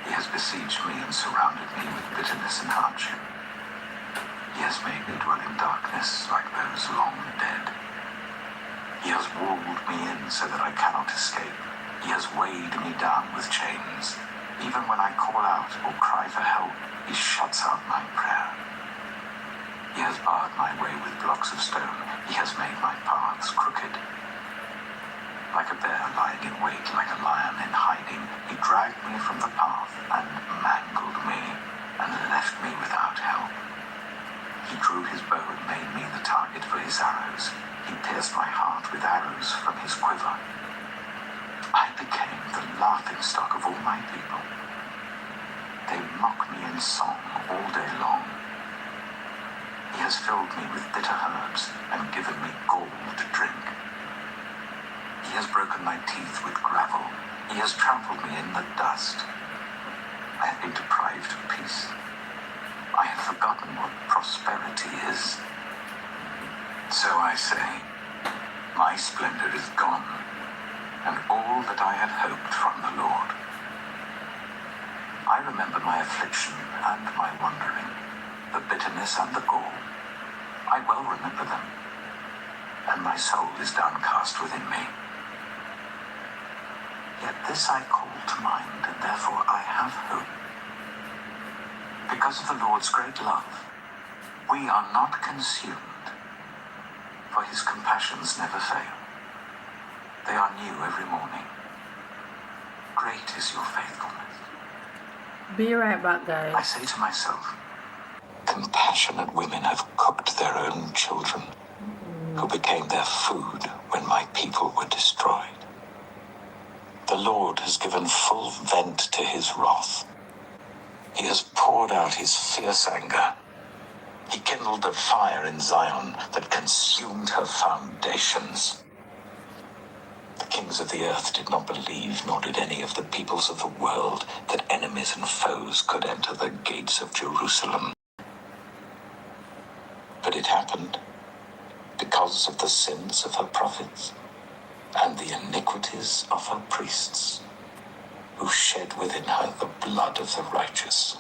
He has besieged me and surrounded me with bitterness and hardship. He has made me dwell in darkness like those long dead. He has walled me in so that I cannot escape. He has weighed me down with chains. Even when I call out or cry for help, he shuts out my prayer. He has barred my way with blocks of stone. He has made my paths crooked. Like a bear lying in wait, like a lion in hiding, he dragged me from the path and mangled me and left me without help. He drew his bow and made me the target for his arrows. He pierced my heart with arrows from his quiver. I became the laughingstock of all my people. They mock me in song all day long. He has filled me with bitter herbs and given me gall to drink. He has broken my teeth with gravel. He has trampled me in the dust. I have been deprived of peace. I have forgotten what prosperity is. So I say, my splendor is gone, and all that I had hoped from the Lord. I remember my affliction and my wandering, the bitterness and the gall. I well remember them, and my soul is downcast within me. Yet this I call to mind, and therefore I have hope. Because of the Lord's great love, we are not consumed, for his compassions never fail. They are new every morning. Great is your faithfulness. Be right back, I guys. say to myself, compassionate women have cooked their own children, who became their food when my people were destroyed. The Lord has given full vent to his wrath. He has poured out his fierce anger. He kindled a fire in Zion that consumed her foundations. The kings of the earth did not believe, nor did any of the peoples of the world, that enemies and foes could enter the gates of Jerusalem. But it happened because of the sins of her prophets and the iniquities of her priests, who shed within her the blood of the righteous.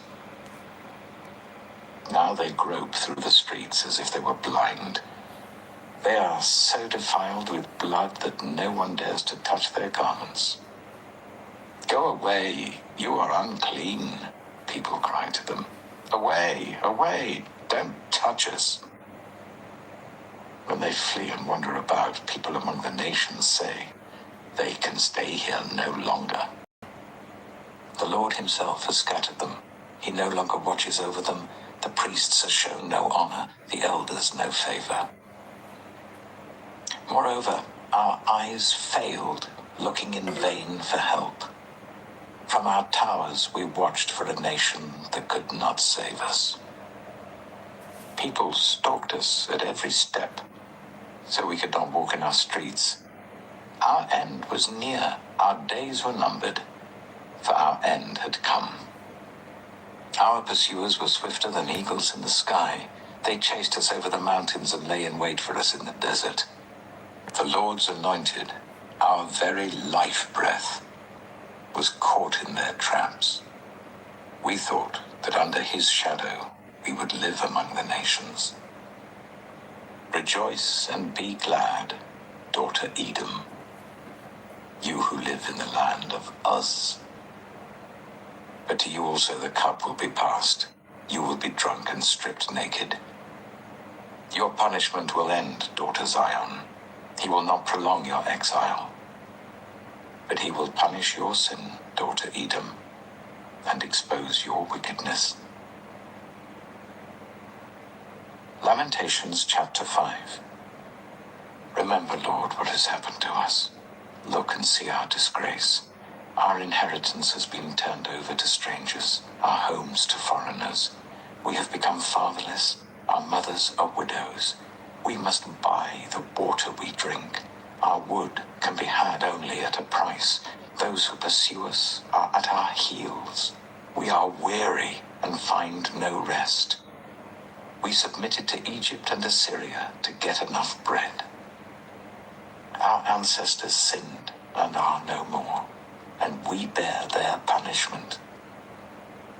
Now they grope through the streets as if they were blind. They are so defiled with blood that no one dares to touch their garments. Go away, you are unclean, people cry to them. Away, away, don't touch us. When they flee and wander about, people among the nations say, they can stay here no longer. The Lord himself has scattered them. He no longer watches over them. The priests are shown no honor, the elders no favor. Moreover, our eyes failed, looking in vain for help. From our towers we watched for a nation that could not save us. People stalked us at every step, so we could not walk in our streets. Our end was near, our days were numbered, for our end had come. Our pursuers were swifter than eagles in the sky. They chased us over the mountains and lay in wait for us in the desert. The Lord's anointed Our very life breath was caught in their traps. We thought that under his shadow we would live among the nations. Rejoice and be glad, daughter Edom, you who live in the land of Uz. But to you also the cup will be passed. You will be drunk and stripped naked. Your punishment will end, daughter Zion. He will not prolong your exile. But he will punish your sin, daughter Edom, and expose your wickedness. Lamentations chapter 5. Remember, Lord, what has happened to us. Look and see our disgrace. Our inheritance has been turned over to strangers, our homes to foreigners. We have become fatherless. Our mothers are widows. We must buy the water we drink. Our wood can be had only at a price. Those who pursue us are at our heels. We are weary and find no rest. We submitted to Egypt and Assyria to get enough bread. Our ancestors sinned and are no more, and we bear their punishment.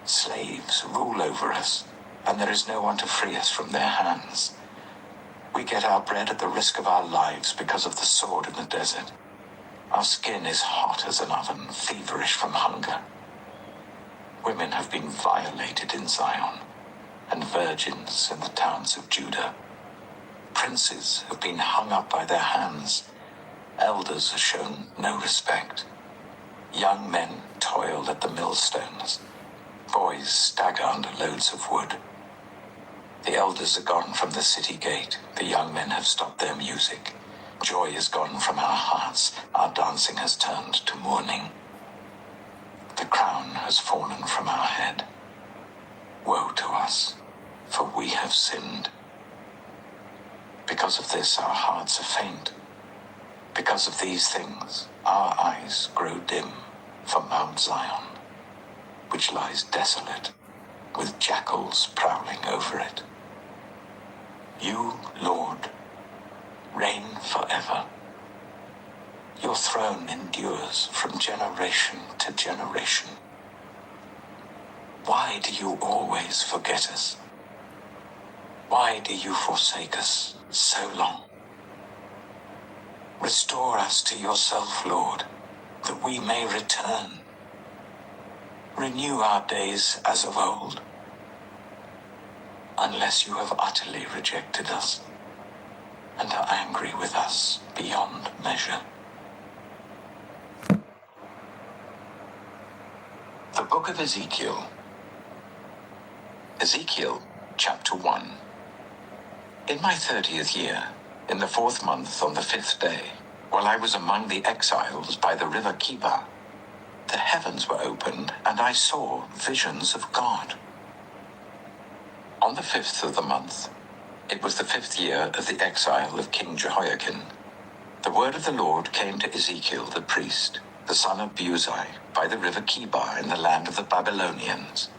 Slaves rule over us, and there is no one to free us from their hands. We get our bread at the risk of our lives because of the sword in the desert. Our skin is hot as an oven, feverish from hunger. Women have been violated in Zion, and virgins in the towns of Judah. Princes have been hung up by their hands. Elders are shown no respect. Young men toil at the millstones. Boys stagger under loads of wood. The elders are gone from the city gate. The young men have stopped their music. Joy is gone from our hearts. Our dancing has turned to mourning. The crown has fallen from our head. Woe to us, for we have sinned. Because of this, our hearts are faint. Because of these things, our eyes grow dim for Mount Zion, which lies desolate, with jackals prowling over it. You, Lord, reign forever. Your throne endures from generation to generation. Why do you always forget us? Why do you forsake us so long? Restore us to yourself, Lord, that we may return. Renew our days as of old, unless you have utterly rejected us and are angry with us beyond measure. The Book of Ezekiel. Ezekiel, chapter 1. In my 30th year, in the 4th month on the 5th day, while I was among the exiles by the river Kibar, the heavens were opened, and I saw visions of God. On the 5th of the month, it was the 5th year of the exile of King Jehoiakim, the word of the Lord came to Ezekiel the priest, the son of Buzi, by the river Kibar in the land of the Babylonians.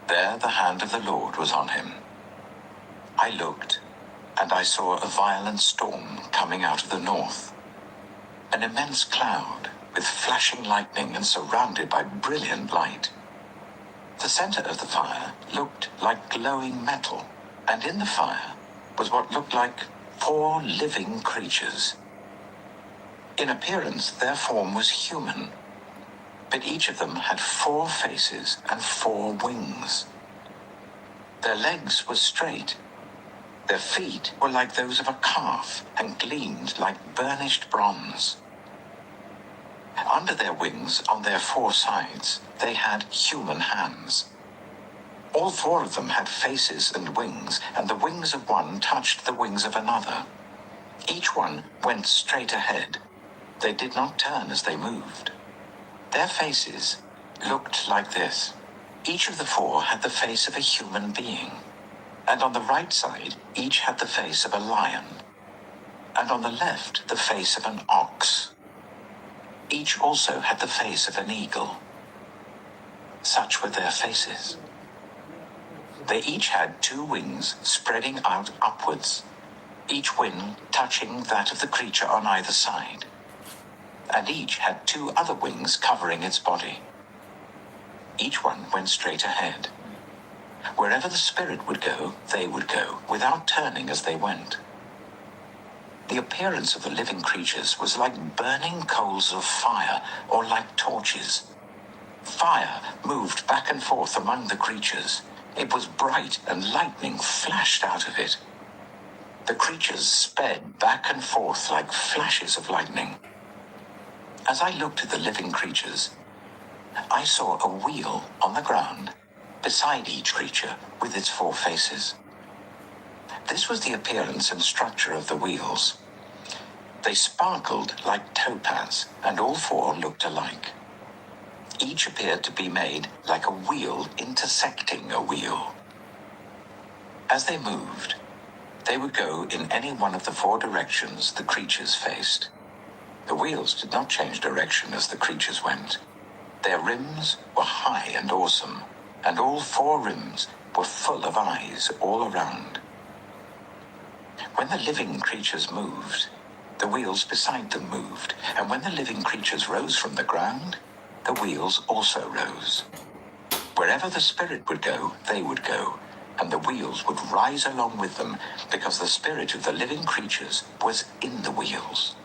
There the hand of the Lord was on him. I looked, and I saw a violent storm coming out of the north, an immense cloud with flashing lightning and surrounded by brilliant light. The center of the fire looked like glowing metal, and in the fire was what looked like 4 living creatures. In appearance, their form was human, but each of them had 4 faces and 4 wings. Their legs were straight. Their feet were like those of a calf and gleamed like burnished bronze. Under their wings, on their 4 sides, they had human hands. All 4 of them had faces and wings, and the wings of one touched the wings of another. Each one went straight ahead. They did not turn as they moved. Their faces looked like this. Each of the 4 had the face of a human being. And on the right side, each had the face of a lion. And on the left, the face of an ox. Each also had the face of an eagle. Such were their faces. They each had 2 wings spreading out upwards, each wing touching that of the creature on either side. and each had 2 other wings covering its body. Each one went straight ahead. Wherever the Spirit would go, they would go, without turning as they went. The appearance of the living creatures was like burning coals of fire, or like torches. Fire moved back and forth among the creatures. It was bright, and lightning flashed out of it. The creatures sped back and forth like flashes of lightning. As I looked at the living creatures, I saw a wheel on the ground beside each creature with its 4 faces. This was the appearance and structure of the wheels. They sparkled like topaz, and all 4 looked alike. Each appeared to be made like a wheel intersecting a wheel. As they moved, they would go in any one of the 4 directions the creatures faced. The wheels did not change direction as the creatures went. Their rims were high and awesome, and all 4 rims were full of eyes all around. When the living creatures moved, the wheels beside them moved, and when the living creatures rose from the ground, the wheels also rose. Wherever the Spirit would go, they would go, and the wheels would rise along with them, because the spirit of the living creatures was in the wheels.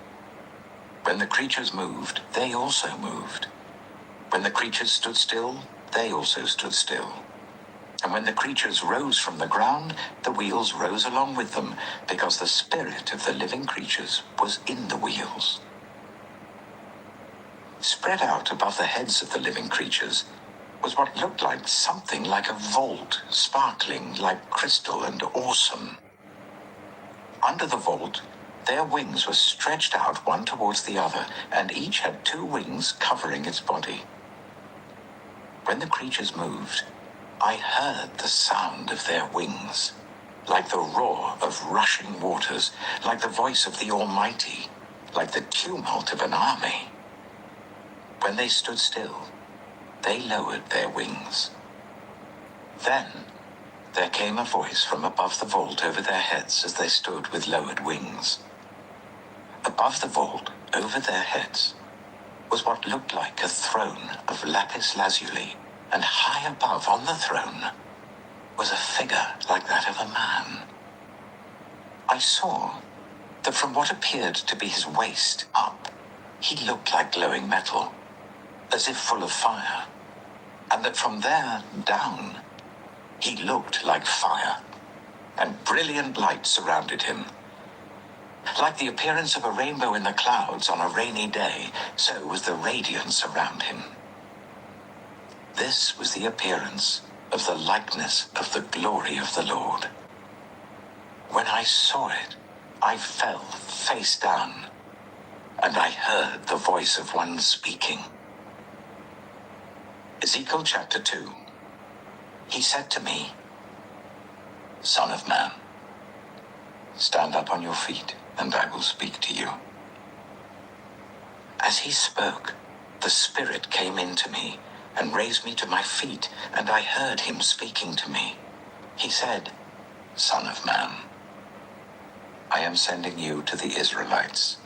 When the creatures moved, they also moved. When the creatures stood still, they also stood still. And when the creatures rose from the ground, the wheels rose along with them, because the spirit of the living creatures was in the wheels. Spread out above the heads of the living creatures was what looked like something like a vault, sparkling like crystal and awesome. Under the vault, their wings were stretched out one towards the other, and each had 2 wings covering its body. When the creatures moved, I heard the sound of their wings, like the roar of rushing waters, like the voice of the Almighty, like the tumult of an army. When they stood still, they lowered their wings. Then there came a voice from above the vault over their heads as they stood with lowered wings. Above the vault, over their heads, was what looked like a throne of lapis lazuli, and high above on the throne was a figure like that of a man. I saw that from what appeared to be his waist up, he looked like glowing metal, as if full of fire, and that from there down, he looked like fire, and brilliant light surrounded him. Like the appearance of a rainbow in the clouds on a rainy day, so was the radiance around him. This was the appearance of the likeness of the glory of the Lord. When I saw it, I fell face down, and I heard the voice of one speaking. Ezekiel chapter 2. He said to me, Son of man, stand up on your feet, and I will speak to you. As he spoke, the Spirit came into me and raised me to my feet, and I heard him speaking to me. He said, Son of man, I am sending you to the Israelites,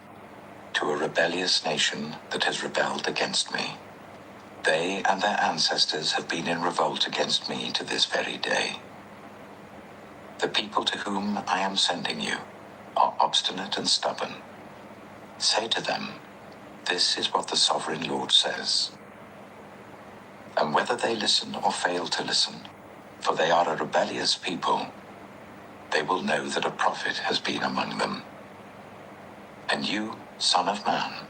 to a rebellious nation that has rebelled against me. They and their ancestors have been in revolt against me to this very day. The people to whom I am sending you are obstinate and stubborn. Say to them, this is what the sovereign Lord says. And whether they listen or fail to listen, for they are a rebellious people, they will know that a prophet has been among them. And you, Son of man,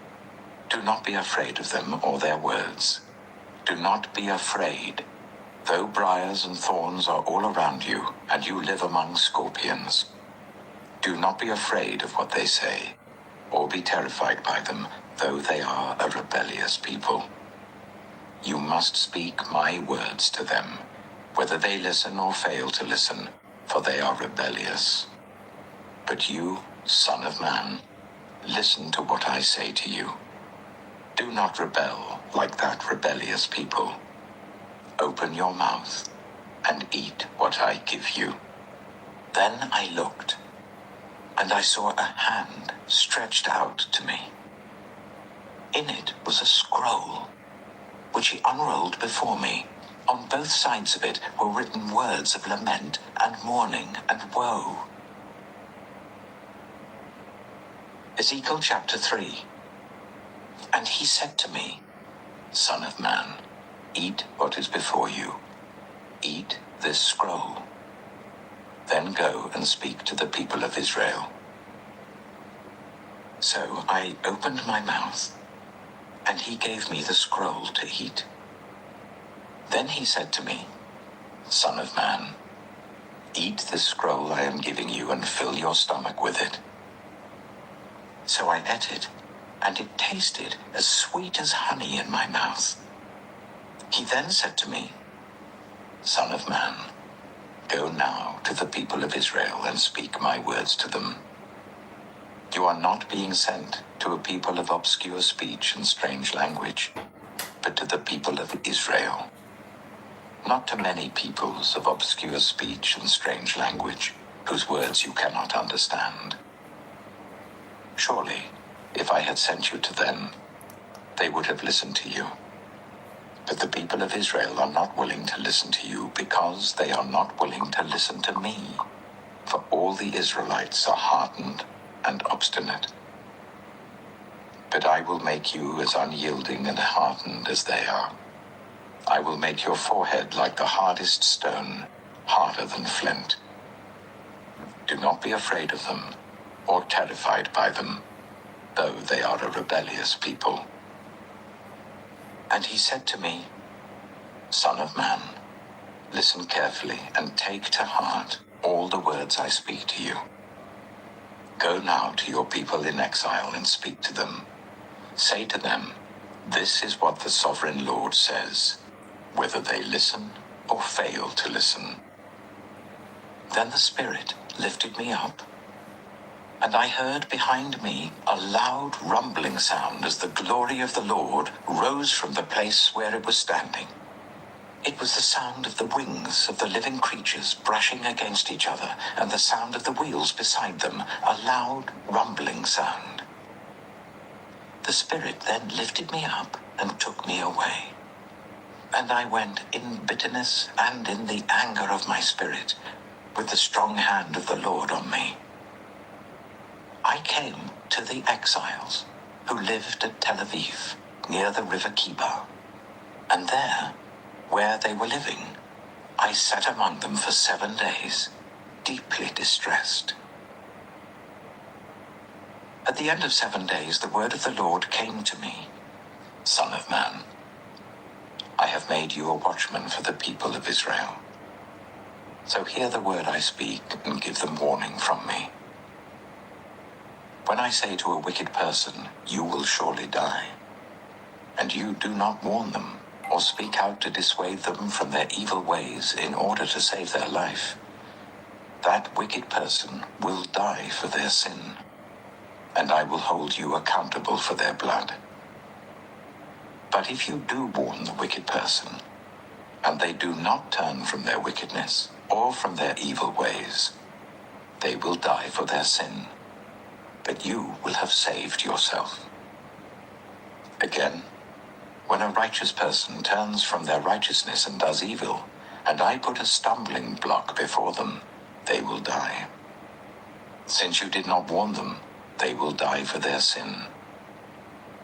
do not be afraid of them or their words. Do not be afraid, though briars and thorns are all around you, and you live among scorpions. Do not be afraid of what they say, or be terrified by them, though they are a rebellious people. You must speak my words to them, whether they listen or fail to listen, for they are rebellious. But you, Son of man, listen to what I say to you. Do not rebel like that rebellious people. Open your mouth and eat what I give you. Then I looked, and I saw a hand stretched out to me. In it was a scroll, which he unrolled before me. On both sides of it were written words of lament and mourning and woe. Ezekiel chapter 3. And he said to me, Son of man, eat what is before you. Eat this scroll. Then go and speak to the people of Israel. So I opened my mouth, and he gave me the scroll to eat. Then he said to me, Son of man, eat this scroll I am giving you and fill your stomach with it. So I ate it, and it tasted as sweet as honey in my mouth. He then said to me, Son of man, go now to the people of Israel and speak my words to them. You are not being sent to a people of obscure speech and strange language, but to the people of Israel. Not to many peoples of obscure speech and strange language, whose words you cannot understand. Surely, if I had sent you to them, they would have listened to you. But the people of Israel are not willing to listen to you because they are not willing to listen to me. For all the Israelites are hardened and obstinate. But I will make you as unyielding and hardened as they are. I will make your forehead like the hardest stone, harder than flint. Do not be afraid of them, or terrified by them, though they are a rebellious people. And he said to me, Son of man, listen carefully and take to heart all the words I speak to you. Go now to your people in exile and speak to them. Say to them, this is what the sovereign Lord says, whether they listen or fail to listen. Then the Spirit lifted me up, and I heard behind me a loud rumbling sound as the glory of the Lord rose from the place where it was standing. It was the sound of the wings of the living creatures brushing against each other, and the sound of the wheels beside them, a loud rumbling sound. The Spirit then lifted me up and took me away. And I went in bitterness and in the anger of my spirit, with the strong hand of the Lord on me. I came to the exiles who lived at Tel Aviv, near the river Kibar. And there, where they were living, I sat among them for 7 days, deeply distressed. At the end of 7 days, the word of the Lord came to me. Son of man, I have made you a watchman for the people of Israel. So hear the word I speak and give them warning from me. When I say to a wicked person, you will surely die, and you do not warn them or speak out to dissuade them from their evil ways in order to save their life, that wicked person will die for their sin, and I will hold you accountable for their blood. But if you do warn the wicked person, and they do not turn from their wickedness or from their evil ways, they will die for their sin, but you will have saved yourself. Again, when a righteous person turns from their righteousness and does evil, and I put a stumbling block before them, they will die. Since you did not warn them, they will die for their sin.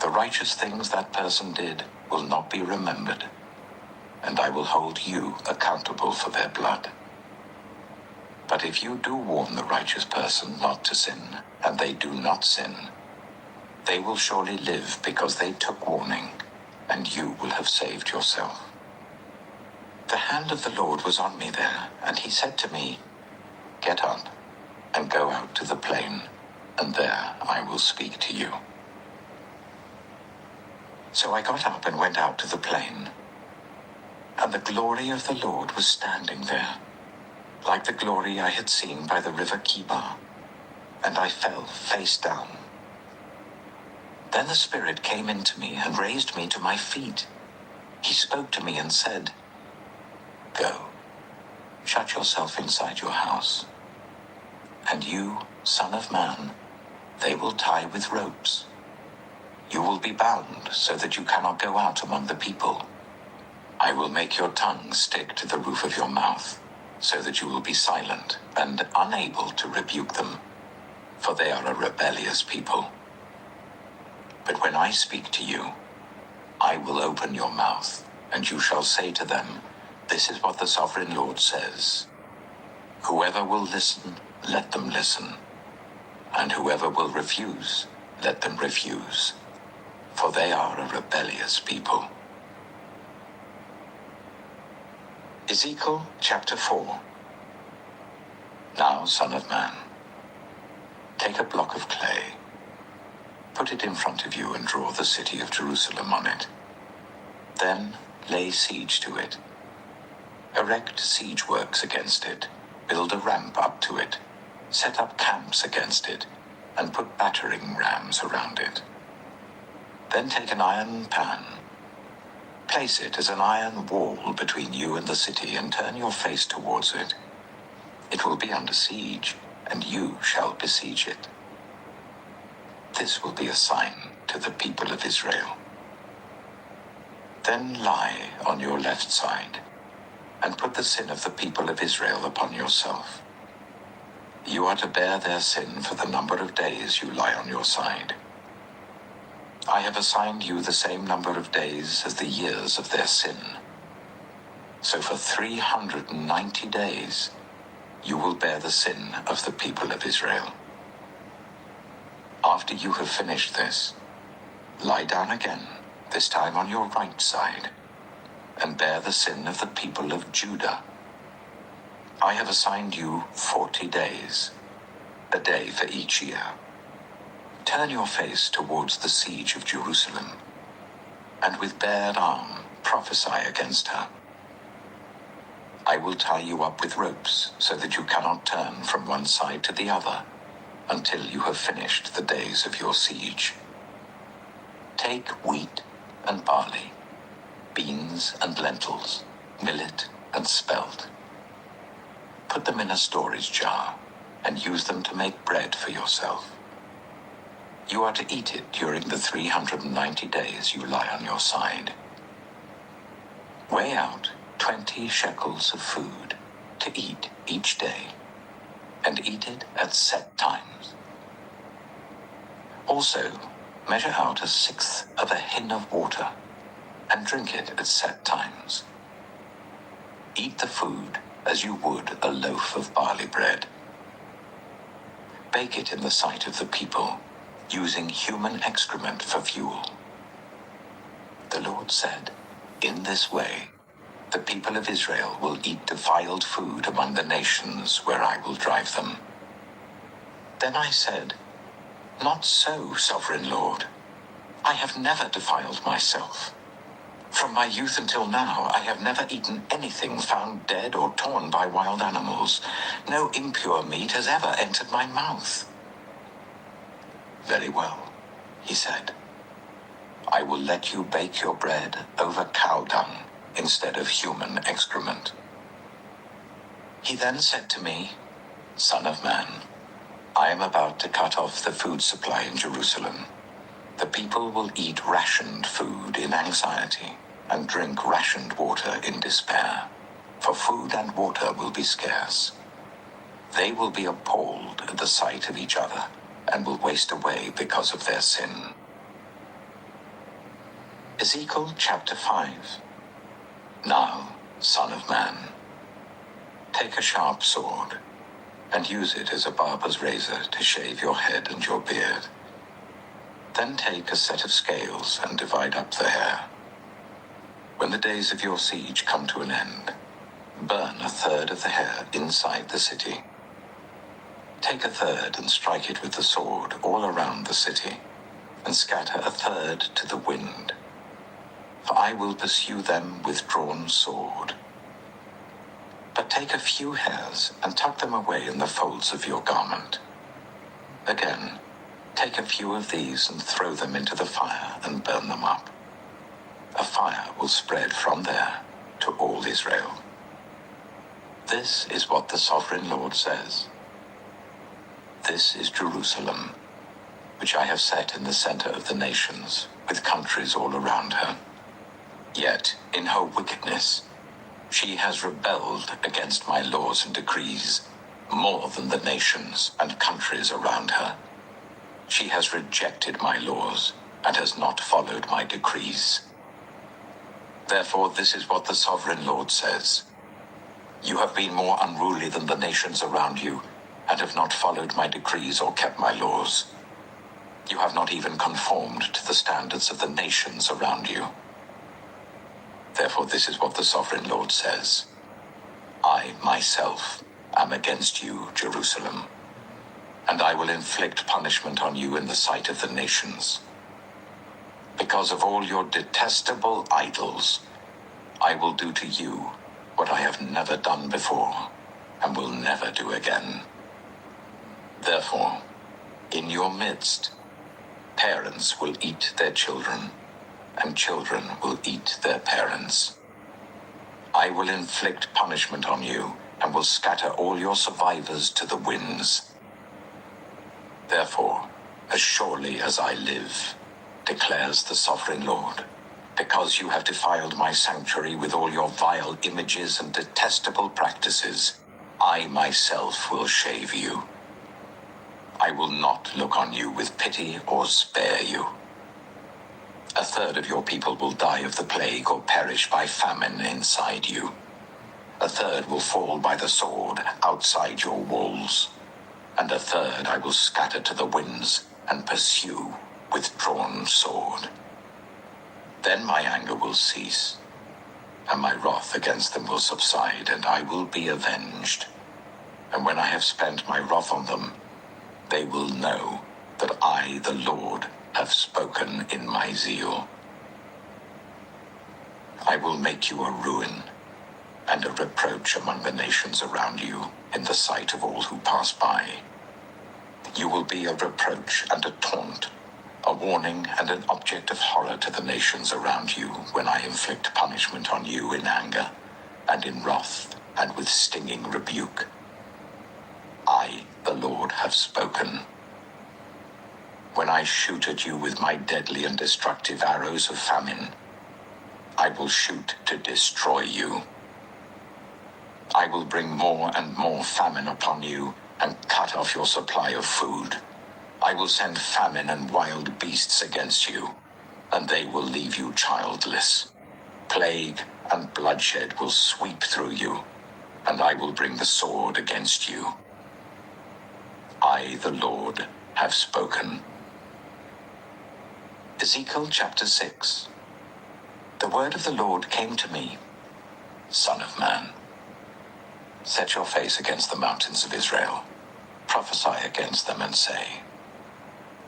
The righteous things that person did will not be remembered, and I will hold you accountable for their blood. But if you do warn the righteous person not to sin, and they do not sin, they will surely live because they took warning, and you will have saved yourself. The hand of the Lord was on me there, and he said to me, Get up and go out to the plain, and there I will speak to you. So I got up and went out to the plain, and the glory of the Lord was standing there, like the glory I had seen by the river Kibar, and I fell face down. Then the Spirit came into me and raised me to my feet. He spoke to me and said, Go, shut yourself inside your house. And you, son of man, they will tie with ropes. You will be bound so that you cannot go out among the people. I will make your tongue stick to the roof of your mouth, so that you will be silent and unable to rebuke them, for they are a rebellious people. But when I speak to you, I will open your mouth, and you shall say to them, this is what the Sovereign Lord says. Whoever will listen, let them listen, and whoever will refuse, let them refuse, for they are a rebellious people. Ezekiel chapter 4. Now, son of man, take a block of clay, put it in front of you and draw the city of Jerusalem on it. Then lay siege to it. Erect siege works against it, build a ramp up to it, set up camps against it, and put battering rams around it. Then take an iron pan, place it as an iron wall between you and the city, and turn your face towards it. It will be under siege, and you shall besiege it. This will be a sign to the people of Israel. Then lie on your left side, and put the sin of the people of Israel upon yourself. You are to bear their sin for the number of days you lie on your side. I have assigned you the same number of days as the years of their sin. So for 390 days, you will bear the sin of the people of Israel. After you have finished this, lie down again, this time on your right side, and bear the sin of the people of Judah. I have assigned you 40 days, a day for each year. Turn your face towards the siege of Jerusalem, and with bared arm prophesy against her. I will tie you up with ropes so that you cannot turn from one side to the other until you have finished the days of your siege. Take wheat and barley, beans and lentils, millet and spelt. Put them in a storage jar and use them to make bread for yourself. You are to eat it during the 390 days you lie on your side. Weigh out 20 shekels of food to eat each day, and eat it at set times. Also, measure out 1/6 of a hin of water, and drink it at set times. Eat the food as you would a loaf of barley bread. Bake it in the sight of the people, using human excrement for fuel. The Lord said, in this way, the people of Israel will eat defiled food among the nations where I will drive them. Then I said, not so, Sovereign Lord. I have never defiled myself. From my youth until now, I have never eaten anything found dead or torn by wild animals. No impure meat has ever entered my mouth. Very well, he said. I will let you bake your bread over cow dung instead of human excrement. He then said to me, Son of man, I am about to cut off the food supply in Jerusalem. The people will eat rationed food in anxiety and drink rationed water in despair, for food and water will be scarce. They will be appalled at the sight of each other and will waste away because of their sin. Ezekiel chapter 5. Now, son of man, take a sharp sword and use it as a barber's razor to shave your head and your beard. Then take a set of scales and divide up the hair. When the days of your siege come to an end, burn 1/3 of the hair inside the city. Take 1/3 and strike it with the sword all around the city, and scatter 1/3 to the wind. For I will pursue them with drawn sword. But take a few hairs and tuck them away in the folds of your garment. Again, take a few of these and throw them into the fire and burn them up. A fire will spread from there to all Israel. This is what the Sovereign Lord says. This is Jerusalem, which I have set in the center of the nations, with countries all around her. Yet, in her wickedness, she has rebelled against my laws and decrees more than the nations and countries around her. She has rejected my laws and has not followed my decrees. Therefore, this is what the Sovereign Lord says. You have been more unruly than the nations around you, and have not followed my decrees or kept my laws. You have not even conformed to the standards of the nations around you. Therefore, this is what the Sovereign Lord says. I, myself, am against you, Jerusalem, and I will inflict punishment on you in the sight of the nations. Because of all your detestable idols, I will do to you what I have never done before, and will never do again. Therefore, in your midst, parents will eat their children, and children will eat their parents. I will inflict punishment on you, and will scatter all your survivors to the winds. Therefore, as surely as I live, declares the Sovereign Lord, because you have defiled my sanctuary with all your vile images and detestable practices, I myself will shave you. I will not look on you with pity or spare you. A third of your people will die of the plague or perish by famine inside you. A third will fall by the sword outside your walls. And a third I will scatter to the winds and pursue with drawn sword. Then my anger will cease, and my wrath against them will subside, and I will be avenged. And when I have spent my wrath on them, they will know that I, the Lord, have spoken in my zeal. I will make you a ruin and a reproach among the nations around you in the sight of all who pass by. You will be a reproach and a taunt, a warning and an object of horror to the nations around you when I inflict punishment on you in anger and in wrath and with stinging rebuke. I, the Lord, have spoken. When I shoot at you with my deadly and destructive arrows of famine, I will shoot to destroy you. I will bring more and more famine upon you and cut off your supply of food. I will send famine and wild beasts against you, and they will leave you childless. Plague and bloodshed will sweep through you, and I will bring the sword against you. I, the Lord, have spoken. Ezekiel chapter 6. The word of the Lord came to me, Son of man. Set your face against the mountains of Israel. Prophesy against them and say,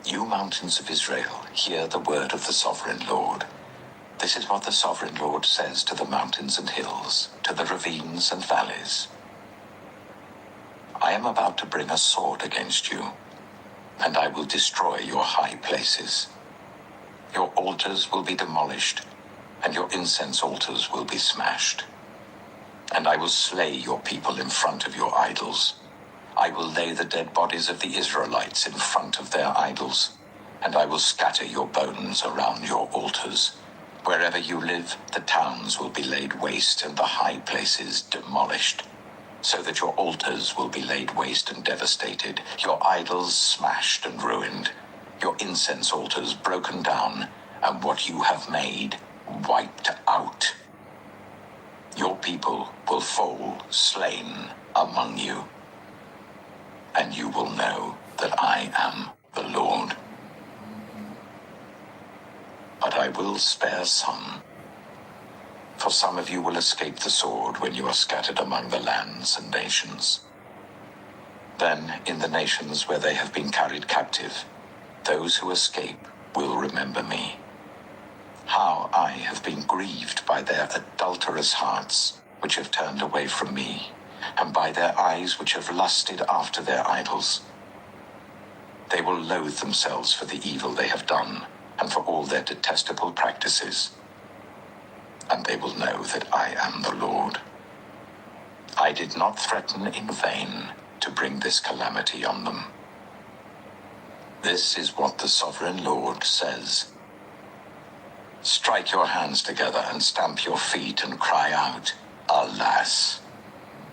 You mountains of Israel, hear the word of the Sovereign Lord. This is what the Sovereign Lord says to the mountains and hills, to the ravines and valleys. I am about to bring a sword against you, and I will destroy your high places. Your altars will be demolished, and your incense altars will be smashed. And I will slay your people in front of your idols. I will lay the dead bodies of the Israelites in front of their idols, and I will scatter your bones around your altars. Wherever you live, the towns will be laid waste and the high places demolished, so that your altars will be laid waste and devastated, your idols smashed and ruined, your incense altars broken down, and what you have made wiped out. Your people will fall slain among you, and you will know that I am the Lord. But I will spare some, for some of you will escape the sword when you are scattered among the lands and nations. Then, in the nations where they have been carried captive, those who escape will remember me. How I have been grieved by their adulterous hearts, which have turned away from me, and by their eyes which have lusted after their idols. They will loathe themselves for the evil they have done, and for all their detestable practices. And they will know that I am the Lord. I did not threaten in vain to bring this calamity on them. This is what the sovereign Lord says. Strike your hands together and stamp your feet and cry out, Alas!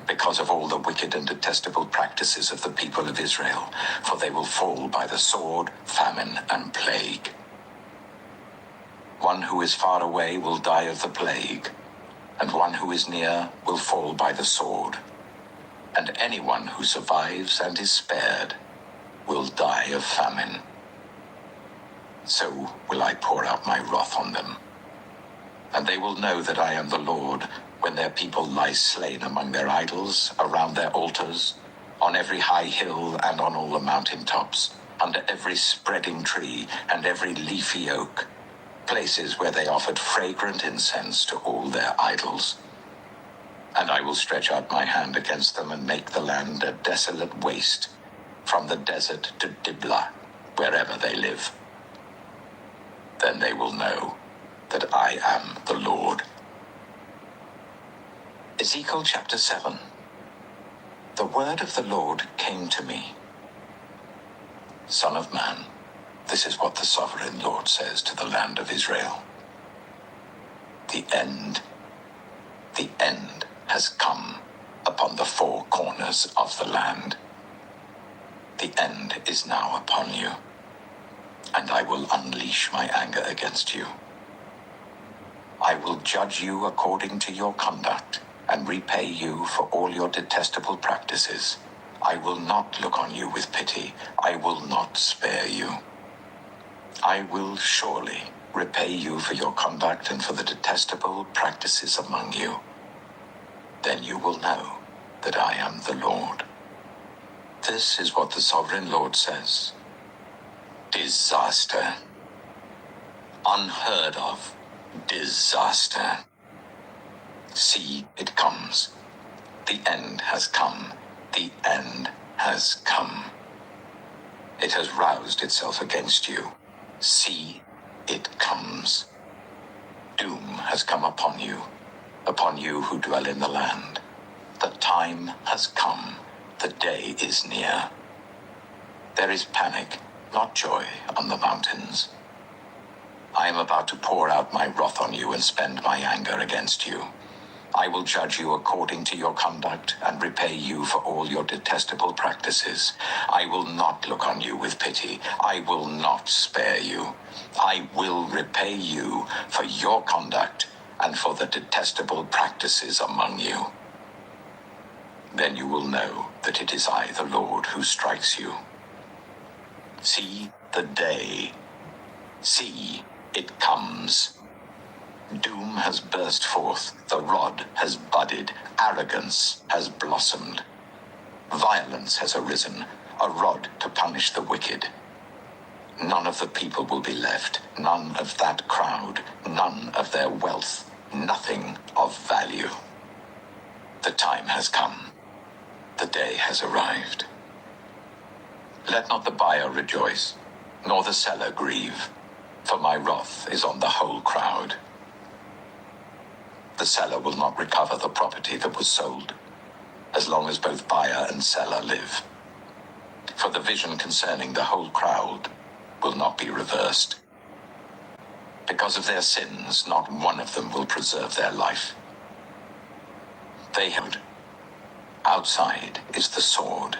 Because of all the wicked and detestable practices of the people of Israel, for they will fall by the sword, famine, and plague. One who is far away will die of the plague, and one who is near will fall by the sword. And anyone who survives and is spared will die of famine. So will I pour out my wrath on them. And they will know that I am the Lord, when their people lie slain among their idols, around their altars, on every high hill and on all the mountain tops, under every spreading tree and every leafy oak, places where they offered fragrant incense to all their idols. And I will stretch out my hand against them and make the land a desolate waste, from the desert to Diblah, wherever they live. Then they will know that I am the Lord. Ezekiel chapter 7. The word of the Lord came to me. Son of man, this is what the sovereign Lord says to the land of Israel. The end has come upon the four corners of the land. The end is now upon you, and I will unleash my anger against you. I will judge you according to your conduct and repay you for all your detestable practices. I will not look on you with pity. I will not spare you. I will surely repay you for your conduct and for the detestable practices among you. Then you will know that I am the Lord. This is what the sovereign Lord says. Disaster. Unheard of disaster. See, it comes. The end has come. The end has come. It has roused itself against you. See, it comes. Doom has come upon you who dwell in the land. The time has come. The day is near. There is panic, not joy, on the mountains. I am about to pour out my wrath on you and spend my anger against you. I will judge you according to your conduct and repay you for all your detestable practices. I will not look on you with pity. I will not spare you. I will repay you for your conduct and for the detestable practices among you. Then you will know that it is I, the Lord, who strikes you. See the day. See, it comes. Doom has burst forth, the rod has budded, arrogance has blossomed. Violence has arisen, a rod to punish the wicked. None of the people will be left, none of that crowd, none of their wealth, nothing of value. The time has come. The day has arrived. Let not the buyer rejoice, nor the seller grieve, for my wrath is on the whole crowd. The seller will not recover the property that was sold, as long as both buyer and seller live. For the vision concerning the whole crowd will not be reversed. Because of their sins, not one of them will preserve their life. They have. Outside is the sword,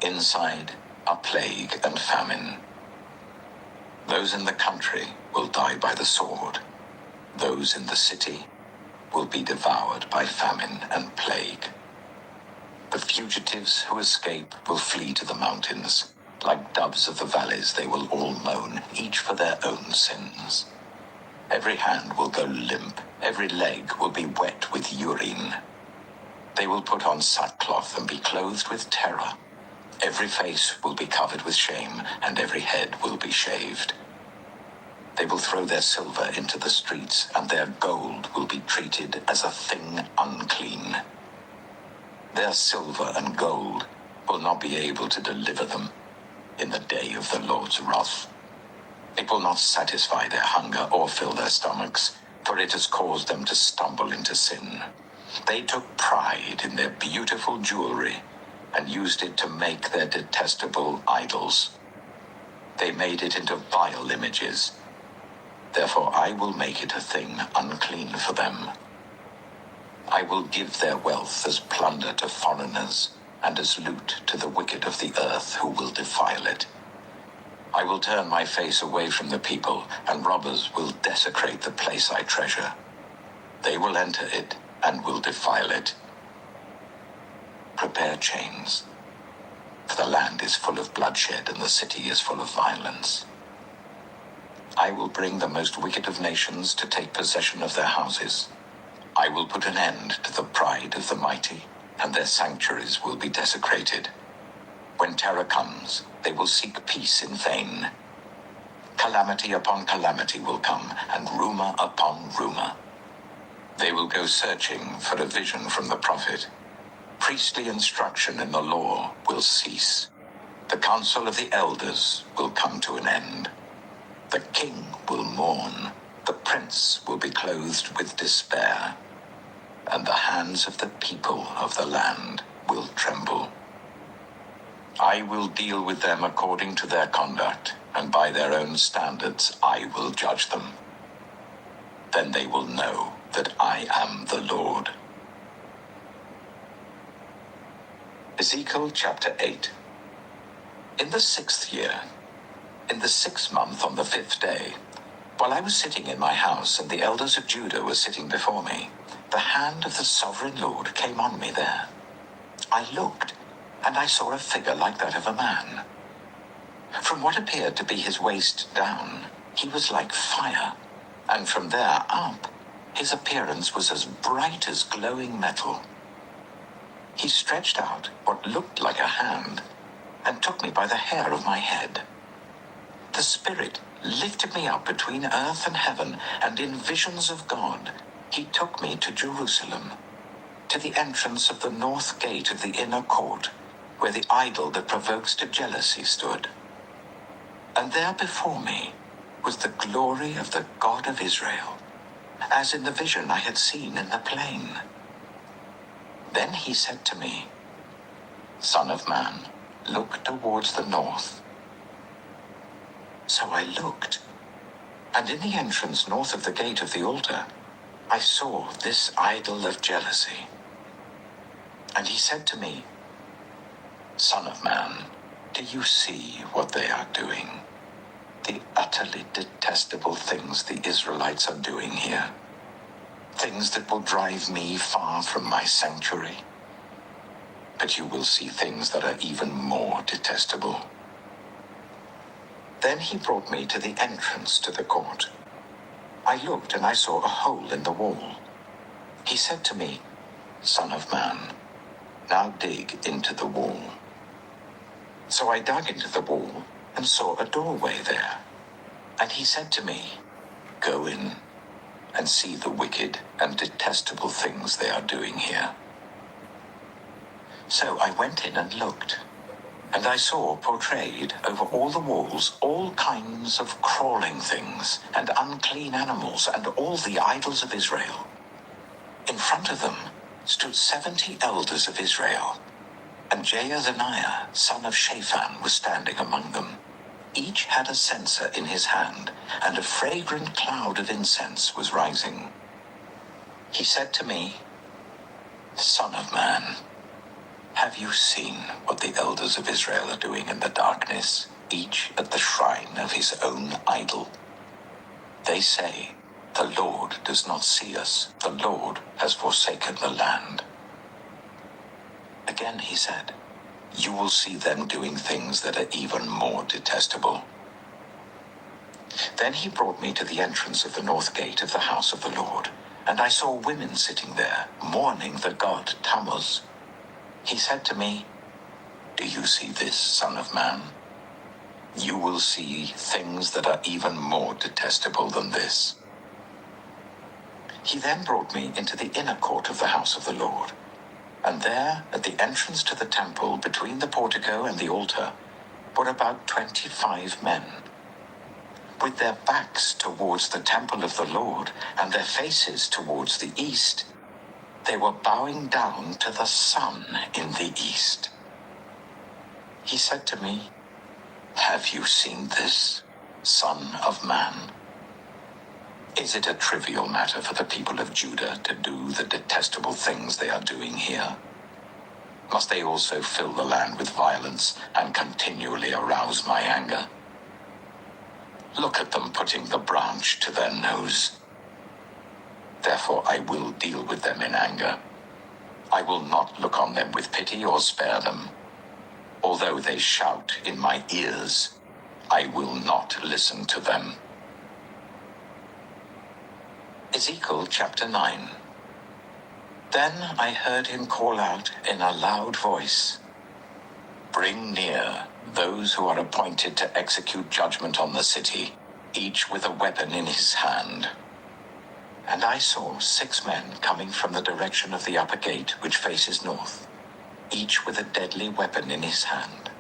inside are plague and famine. Those in the country will die by the sword. Those in the city will be devoured by famine and plague. The fugitives who escape will flee to the mountains. Like doves of the valleys, they will all moan, each for their own sins. Every hand will go limp, every leg will be wet with urine. They will put on sackcloth and be clothed with terror. Every face will be covered with shame, and every head will be shaved. They will throw their silver into the streets, and their gold will be treated as a thing unclean. Their silver and gold will not be able to deliver them in the day of the Lord's wrath. It will not satisfy their hunger or fill their stomachs, for it has caused them to stumble into sin. They took pride in their beautiful jewelry and used it to make their detestable idols. They made it into vile images. Therefore I will make it a thing unclean for them. I will give their wealth as plunder to foreigners, and as loot to the wicked of the earth who will defile it. I will turn my face away from the people, and robbers will desecrate the place I treasure. They will enter it and will defile it. Prepare chains, for the land is full of bloodshed and the city is full of violence. I will bring the most wicked of nations to take possession of their houses. I will put an end to the pride of the mighty, and their sanctuaries will be desecrated. When terror comes, they will seek peace in vain. Calamity upon calamity will come, and rumor upon rumor. They will go searching for a vision from the prophet. Priestly instruction in the law will cease. The council of the elders will come to an end. The king will mourn. The prince will be clothed with despair. And the hands of the people of the land will tremble. I will deal with them according to their conduct, and by their own standards I will judge them. Then they will know that I am the Lord. Ezekiel chapter 8. In the 6th year, in the 6th month on the 5th day, while I was sitting in my house and the elders of Judah were sitting before me, the hand of the sovereign Lord came on me there. I looked, and I saw a figure like that of a man. From what appeared to be his waist down, he was like fire, and from there up, his appearance was as bright as glowing metal. He stretched out what looked like a hand, and took me by the hair of my head. The Spirit lifted me up between earth and heaven, and in visions of God, he took me to Jerusalem, to the entrance of the north gate of the inner court, where the idol that provokes to jealousy stood. And there before me was the glory of the God of Israel, as in the vision I had seen in the plain. Then he said to me, Son of man, look towards the north. So I looked, and in the entrance north of the gate of the altar, I saw this idol of jealousy. And he said to me, Son of man, do you see what they are doing? The utterly detestable things the Israelites are doing here. Things that will drive me far from my sanctuary. But you will see things that are even more detestable. Then he brought me to the entrance to the court. I looked and I saw a hole in the wall. He said to me, Son of man, now dig into the wall. So I dug into the wall and saw a doorway there. And he said to me, Go in and see the wicked and detestable things they are doing here. So I went in and looked, and I saw portrayed over all the walls all kinds of crawling things and unclean animals and all the idols of Israel. In front of them stood 70 elders of Israel, and Jaazaniah, son of Shaphan, was standing among them. Each had a censer in his hand, and a fragrant cloud of incense was rising. He said to me, Son of man, have you seen what the elders of Israel are doing in the darkness, each at the shrine of his own idol? They say, The Lord does not see us. The Lord has forsaken the land. Again he said, You will see them doing things that are even more detestable. Then he brought me to the entrance of the north gate of the house of the Lord, and I saw women sitting there, mourning the god Tammuz. He said to me, Do you see this, son of man? You will see things that are even more detestable than this. He then brought me into the inner court of the house of the Lord, and there, at the entrance to the temple, between the portico and the altar, were about 25 men. With their backs towards the temple of the Lord, and their faces towards the east, they were bowing down to the sun in the east. He said to me, Have you seen this, Son of Man? Is it a trivial matter for the people of Judah to do the detestable things they are doing here? Must they also fill the land with violence and continually arouse my anger? Look at them putting the branch to their nose. Therefore I will deal with them in anger. I will not look on them with pity or spare them. Although they shout in my ears, I will not listen to them. Ezekiel chapter 9. Then I heard him call out in a loud voice, "Bring near those who are appointed to execute judgment on the city, each with a weapon in his hand." And I saw 6 men coming from the direction of the upper gate which faces north, each with a deadly weapon in his hand.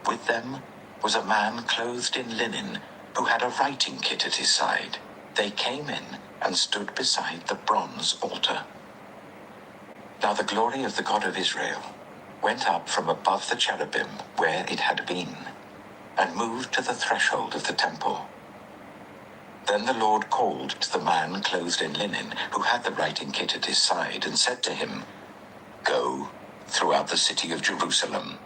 With them was a man clothed in linen, who had a writing kit at his side. They came in and stood beside the bronze altar. Now the glory of the God of Israel went up from above the cherubim where it had been, and moved to the threshold of the temple. Then the Lord called to the man clothed in linen, who had the writing kit at his side, and said to him, "Go throughout the city of Jerusalem,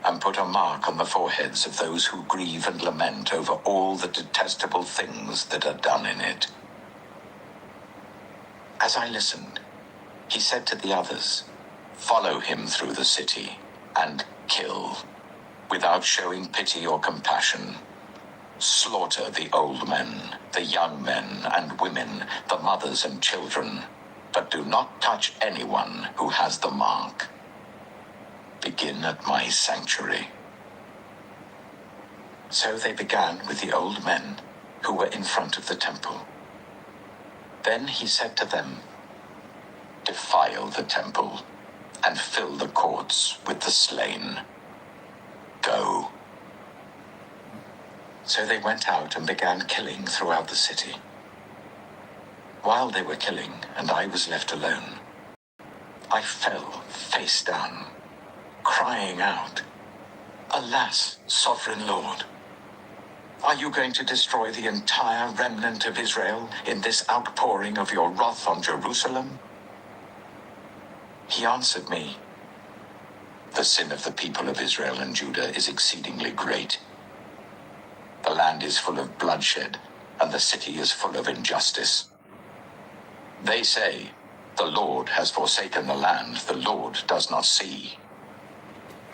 and put a mark on the foreheads of those who grieve and lament over all the detestable things that are done in it." As I listened, he said to the others, "Follow him through the city, and kill, without showing pity or compassion. Slaughter the old men, the young men and women, the mothers and children, but do not touch anyone who has the mark. Begin at my sanctuary." So they began with the old men who were in front of the temple. Then he said to them, "Defile the temple and fill the courts with the slain. Go." So they went out and began killing throughout the city. While they were killing, and I was left alone, I fell face down, crying out, "Alas, sovereign Lord, are you going to destroy the entire remnant of Israel in this outpouring of your wrath on Jerusalem?" He answered me, "The sin of the people of Israel and Judah is exceedingly great. The land is full of bloodshed, and the city is full of injustice. They say, 'The Lord has forsaken the land, the Lord does not see.'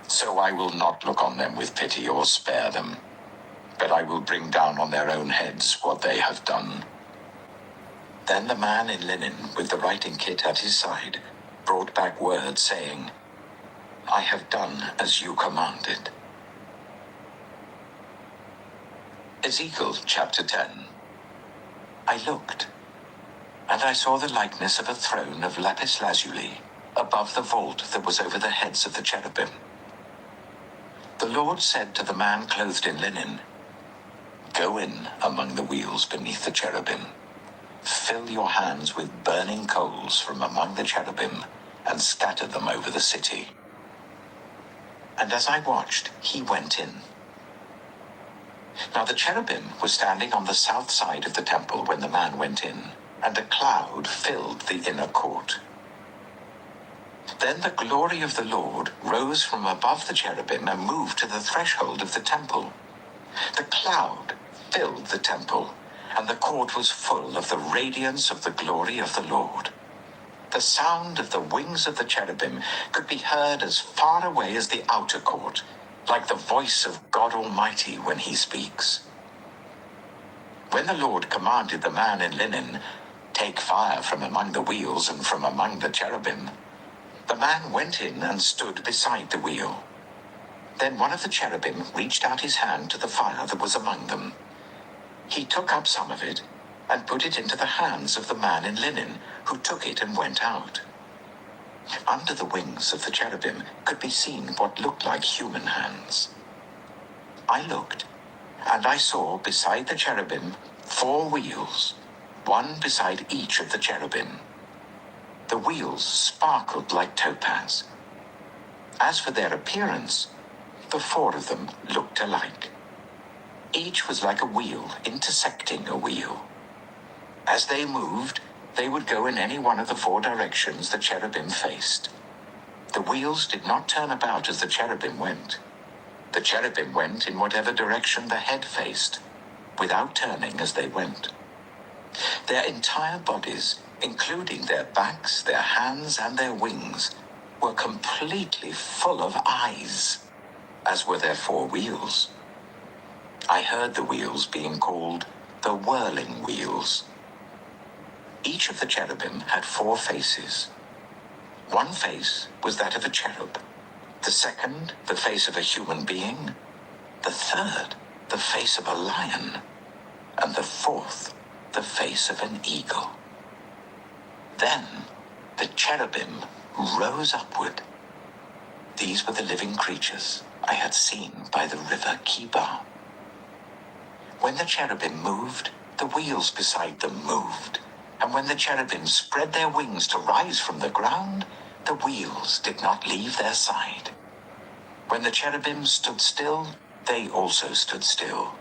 So I will not look on them with pity or spare them, but I will bring down on their own heads what they have done." Then the man in linen with the writing kit at his side brought back word, saying, "I have done as you commanded." Ezekiel chapter 10. I looked, and I saw the likeness of a throne of lapis lazuli above the vault that was over the heads of the cherubim. The Lord said to the man clothed in linen, "Go in among the wheels beneath the cherubim. Fill your hands with burning coals from among the cherubim, and scatter them over the city." And as I watched, he went in. Now the cherubim were standing on the south side of the temple when the man went in, and a cloud filled the inner court. Then the glory of the Lord rose from above the cherubim and moved to the threshold of the temple. The cloud filled the temple, and the court was full of the radiance of the glory of the Lord. The sound of the wings of the cherubim could be heard as far away as the outer court, like the voice of God Almighty when he speaks. When the Lord commanded the man in linen, "Take fire from among the wheels and from among the cherubim," the man went in and stood beside the wheel. Then one of the cherubim reached out his hand to the fire that was among them. He took up some of it and put it into the hands of the man in linen, who took it and went out. Under the wings of the cherubim could be seen what looked like human hands. I looked, and I saw beside the cherubim 4 wheels, one beside each of the cherubim. The wheels sparkled like topaz. As for their appearance, the 4 of them looked alike. Each was like a wheel intersecting a wheel. As they moved, they would go in any one of the 4 directions the cherubim faced. The wheels did not turn about as the cherubim went. The cherubim went in whatever direction the head faced, without turning as they went. Their entire bodies, including their backs, their hands, and their wings, were completely full of eyes, as were their 4 wheels. I heard the wheels being called the whirling wheels. Each of the cherubim had 4 faces. One face was that of a cherub, the second the face of a human being, the third the face of a lion, and the fourth the face of an eagle. Then the cherubim rose upward. These were the living creatures I had seen by the river Kibar. When the cherubim moved, the wheels beside them moved, and when the cherubim spread their wings to rise from the ground, the wheels did not leave their side. When the cherubim stood still, they also stood still,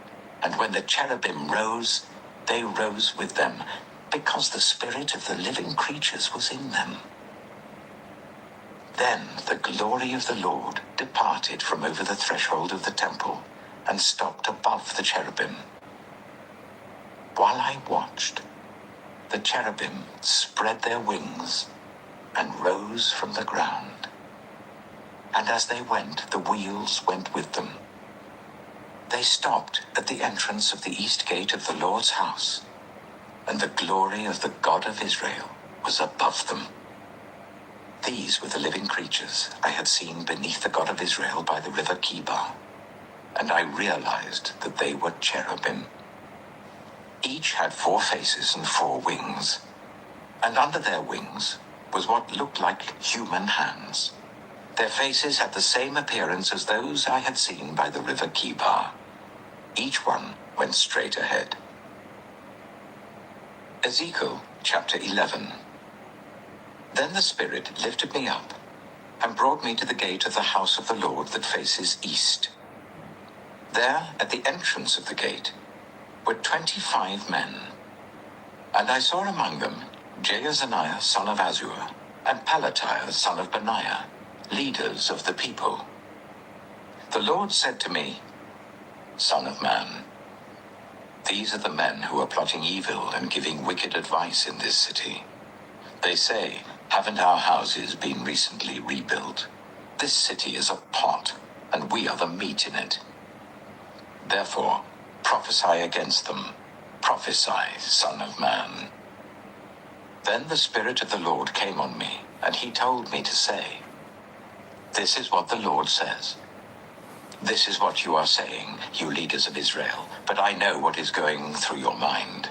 and when the cherubim rose, they rose with them, because the spirit of the living creatures was in them. Then the glory of the Lord departed from over the threshold of the temple and stopped above the cherubim. While I watched, the cherubim spread their wings and rose from the ground. And as they went, the wheels went with them. They stopped at the entrance of the east gate of the Lord's house, and the glory of the God of Israel was above them. These were the living creatures I had seen beneath the God of Israel by the river Kibar, and I realized that they were cherubim. Each had 4 faces and 4 wings, and under their wings was what looked like human hands. Their faces had the same appearance as those I had seen by the river Kibar. Each one went straight ahead. Ezekiel chapter 11. Then the Spirit lifted me up and brought me to the gate of the house of the Lord that faces east. There, at the entrance of the gate, were 25 men, and I saw among them Jaazaniah son of Azur and Pelatiah son of Benaiah, leaders of the people. The Lord said to me, Son of man, these are the men who are plotting evil and giving wicked advice in this city. They say, haven't our houses been recently rebuilt? This city is a pot, and we are the meat in it. Therefore, prophesy against them. Prophesy, Son of man. Then the Spirit of the Lord came on me, and he told me to say, This is what the Lord says. This is what you are saying, you leaders of Israel, but I know what is going through your mind.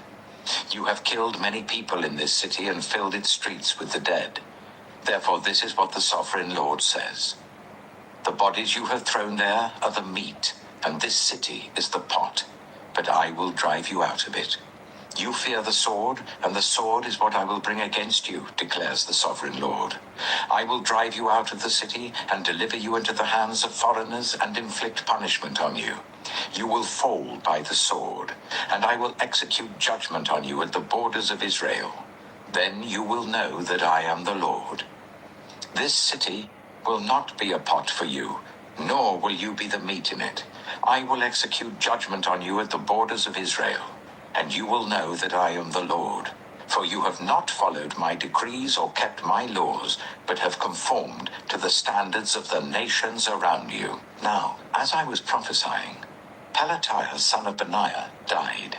You have killed many people in this city and filled its streets with the dead. Therefore, this is what the sovereign Lord says. The bodies you have thrown there are the meat, and this city is the pot, but I will drive you out of it. You fear the sword, and the sword is what I will bring against you, declares the sovereign Lord. I will drive you out of the city and deliver you into the hands of foreigners and inflict punishment on you. You will fall by the sword, and I will execute judgment on you at the borders of Israel. Then you will know that I am the Lord. This city will not be a pot for you, nor will you be the meat in it. I will execute judgment on you at the borders of Israel, and you will know that I am the Lord. For you have not followed my decrees or kept my laws, but have conformed to the standards of the nations around you. Now, as I was prophesying, Pelatiah son of Benaiah died.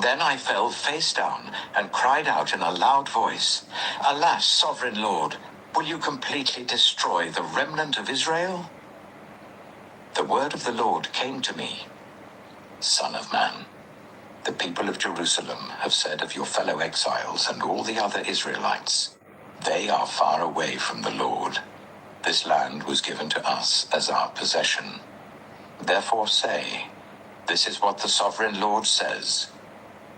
Then I fell face down and cried out in a loud voice, Alas, sovereign Lord, will you completely destroy the remnant of Israel? The word of the Lord came to me, Son of man, the people of Jerusalem have said of your fellow exiles and all the other Israelites, they are far away from the Lord. This land was given to us as our possession. Therefore say, This is what the sovereign Lord says.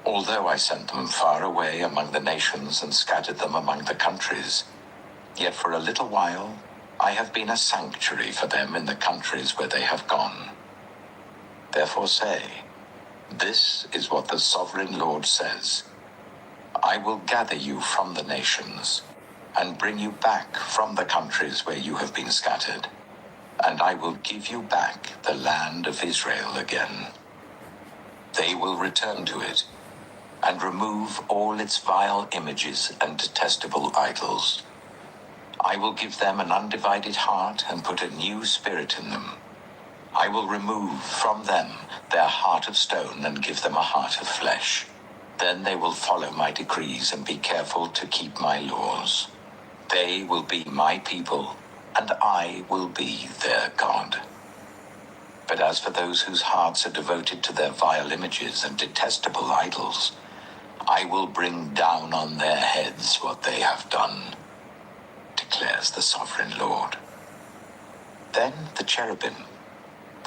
Although I sent them far away among the nations and scattered them among the countries, yet for a little while I have been a sanctuary for them in the countries where they have gone. Therefore say, this is what the sovereign Lord says. I will gather you from the nations and bring you back from the countries where you have been scattered, and I will give you back the land of Israel again. They will return to it and remove all its vile images and detestable idols. I will give them an undivided heart and put a new spirit in them. I will remove from them their heart of stone and give them a heart of flesh. Then they will follow my decrees and be careful to keep my laws. They will be my people, and I will be their God. But as for those whose hearts are devoted to their vile images and detestable idols, I will bring down on their heads what they have done, declares the sovereign Lord. Then the cherubim,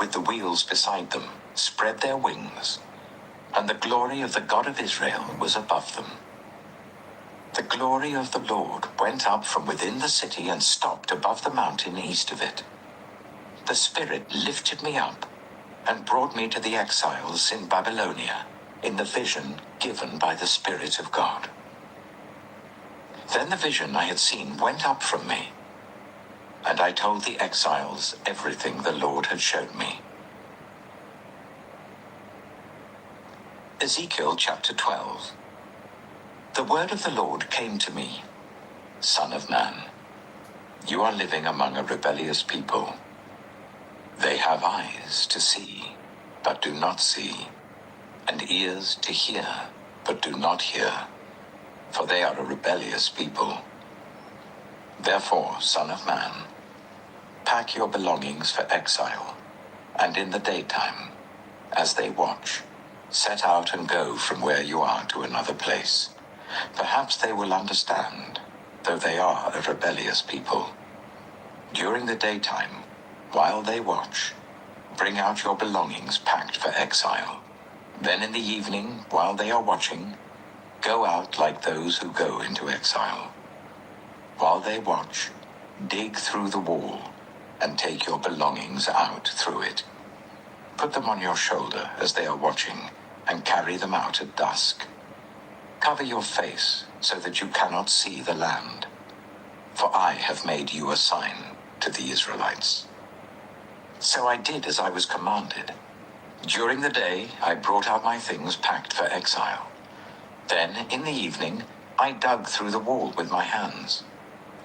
with the wheels beside them, spread their wings, and the glory of the God of Israel was above them. The glory of the Lord went up from within the city and stopped above the mountain east of it. The Spirit lifted me up and brought me to the exiles in Babylonia, in the vision given by the Spirit of God. Then the vision I had seen went up from me, and I told the exiles everything the Lord had shown me. Ezekiel chapter 12. The word of the Lord came to me, Son of man, you are living among a rebellious people. They have eyes to see, but do not see, and ears to hear, but do not hear, for they are a rebellious people. Therefore, Son of man, pack your belongings for exile, and in the daytime, as they watch, set out and go from where you are to another place. Perhaps they will understand, though they are a rebellious people. During the daytime, while they watch, bring out your belongings packed for exile. Then in the evening, while they are watching, go out like those who go into exile. While they watch, dig through the wall and take your belongings out through it. Put them on your shoulder as they are watching and carry them out at dusk. Cover your face so that you cannot see the land, for I have made you a sign to the Israelites. So I did as I was commanded. During the day, I brought out my things packed for exile. Then, in the evening, I dug through the wall with my hands.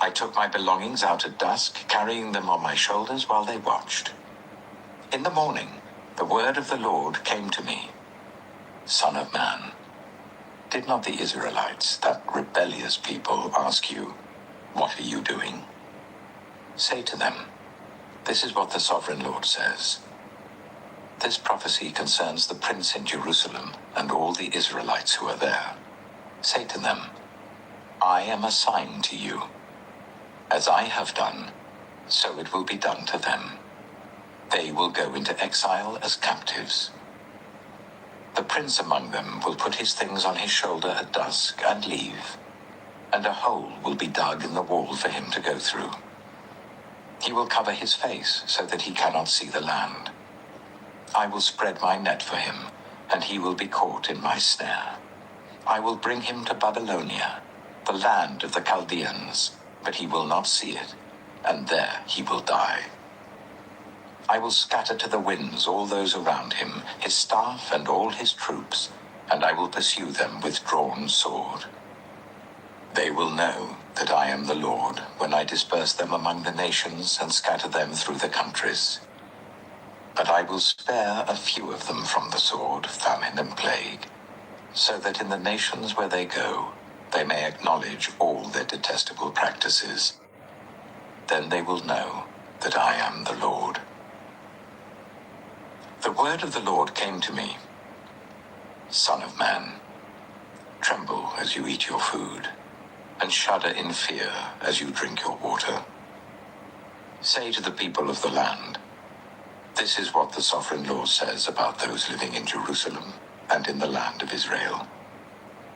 I took my belongings out at dusk, carrying them on my shoulders while they watched. In the morning, the word of the Lord came to me, Son of man, did not the Israelites, that rebellious people, ask you, what are you doing? Say to them, this is what the sovereign Lord says. This prophecy concerns the prince in Jerusalem and all the Israelites who are there. Say to them, I am a sign to you. As I have done, so it will be done to them. They will go into exile as captives. The prince among them will put his things on his shoulder at dusk and leave, and a hole will be dug in the wall for him to go through. He will cover his face so that he cannot see the land. I will spread my net for him, and he will be caught in my snare. I will bring him to Babylonia, the land of the Chaldeans, but he will not see it, and there he will die. I will scatter to the winds all those around him, his staff and all his troops, and I will pursue them with drawn sword. They will know that I am the Lord when I disperse them among the nations and scatter them through the countries. But I will spare a few of them from the sword, famine, and plague, so that in the nations where they go, they may acknowledge all their detestable practices. Then they will know that I am the Lord. The word of the Lord came to me, Son of man, tremble as you eat your food, and shudder in fear as you drink your water. Say to the people of the land, this is what the sovereign Lord says about those living in Jerusalem and in the land of Israel.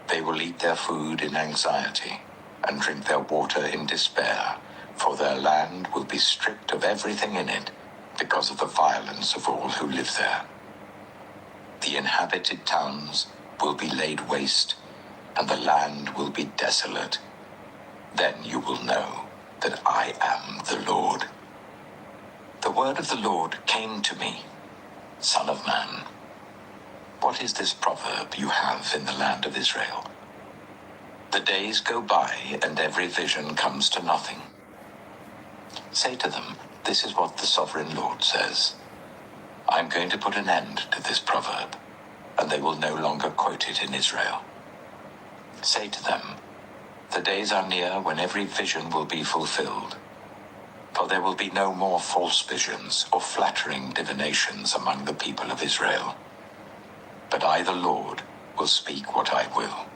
They will eat their food in anxiety and drink their water in despair, for their land will be stripped of everything in it because of the violence of all who live there. The inhabited towns will be laid waste, and the land will be desolate. Then you will know that I am the Lord. The word of the Lord came to me, Son of man. What is this proverb you have in the land of Israel? The days go by, and every vision comes to nothing. Say to them, this is what the sovereign Lord says. I'm going to put an end to this proverb, and they will no longer quote it in Israel. Say to them, the days are near when every vision will be fulfilled. For there will be no more false visions or flattering divinations among the people of Israel. But I, the Lord, will speak what I will,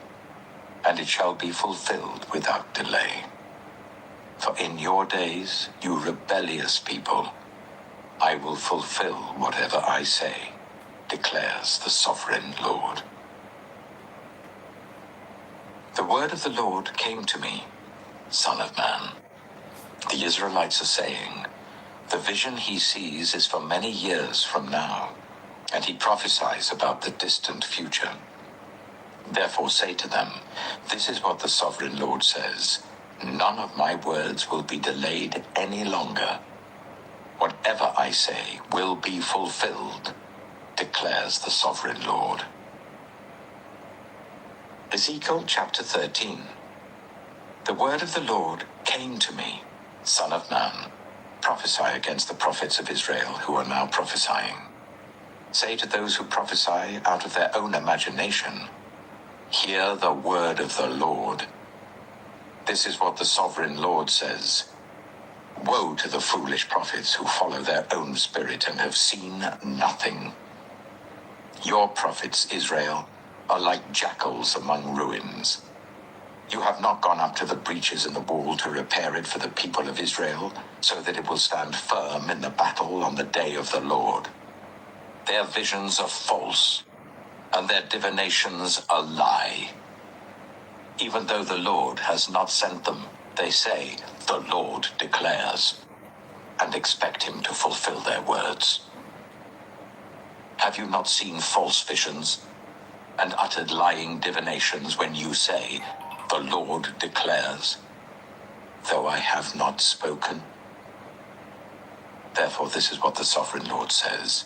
and it shall be fulfilled without delay. For in your days, you rebellious people, I will fulfill whatever I say, declares the sovereign Lord. The word of the Lord came to me, Son of man. The Israelites are saying, the vision he sees is for many years from now, and he prophesies about the distant future. Therefore say to them, this is what the sovereign Lord says, none of my words will be delayed any longer. Whatever I say will be fulfilled, declares the sovereign Lord. Ezekiel chapter 13. The word of the Lord came to me, Son of man, prophesy against the prophets of Israel who are now prophesying. Say to those who prophesy out of their own imagination, hear the word of the Lord. This is what the sovereign Lord says. Woe to the foolish prophets who follow their own spirit and have seen nothing. Your prophets, Israel, are like jackals among ruins. You have not gone up to the breaches in the wall to repair it for the people of Israel, so that it will stand firm in the battle on the day of the Lord. Their visions are false, and their divinations a lie. Even though the Lord has not sent them, they say, the Lord declares, and expect him to fulfill their words. Have you not seen false visions, and uttered lying divinations when you say, the Lord declares, though I have not spoken? Therefore this is what the sovereign Lord says.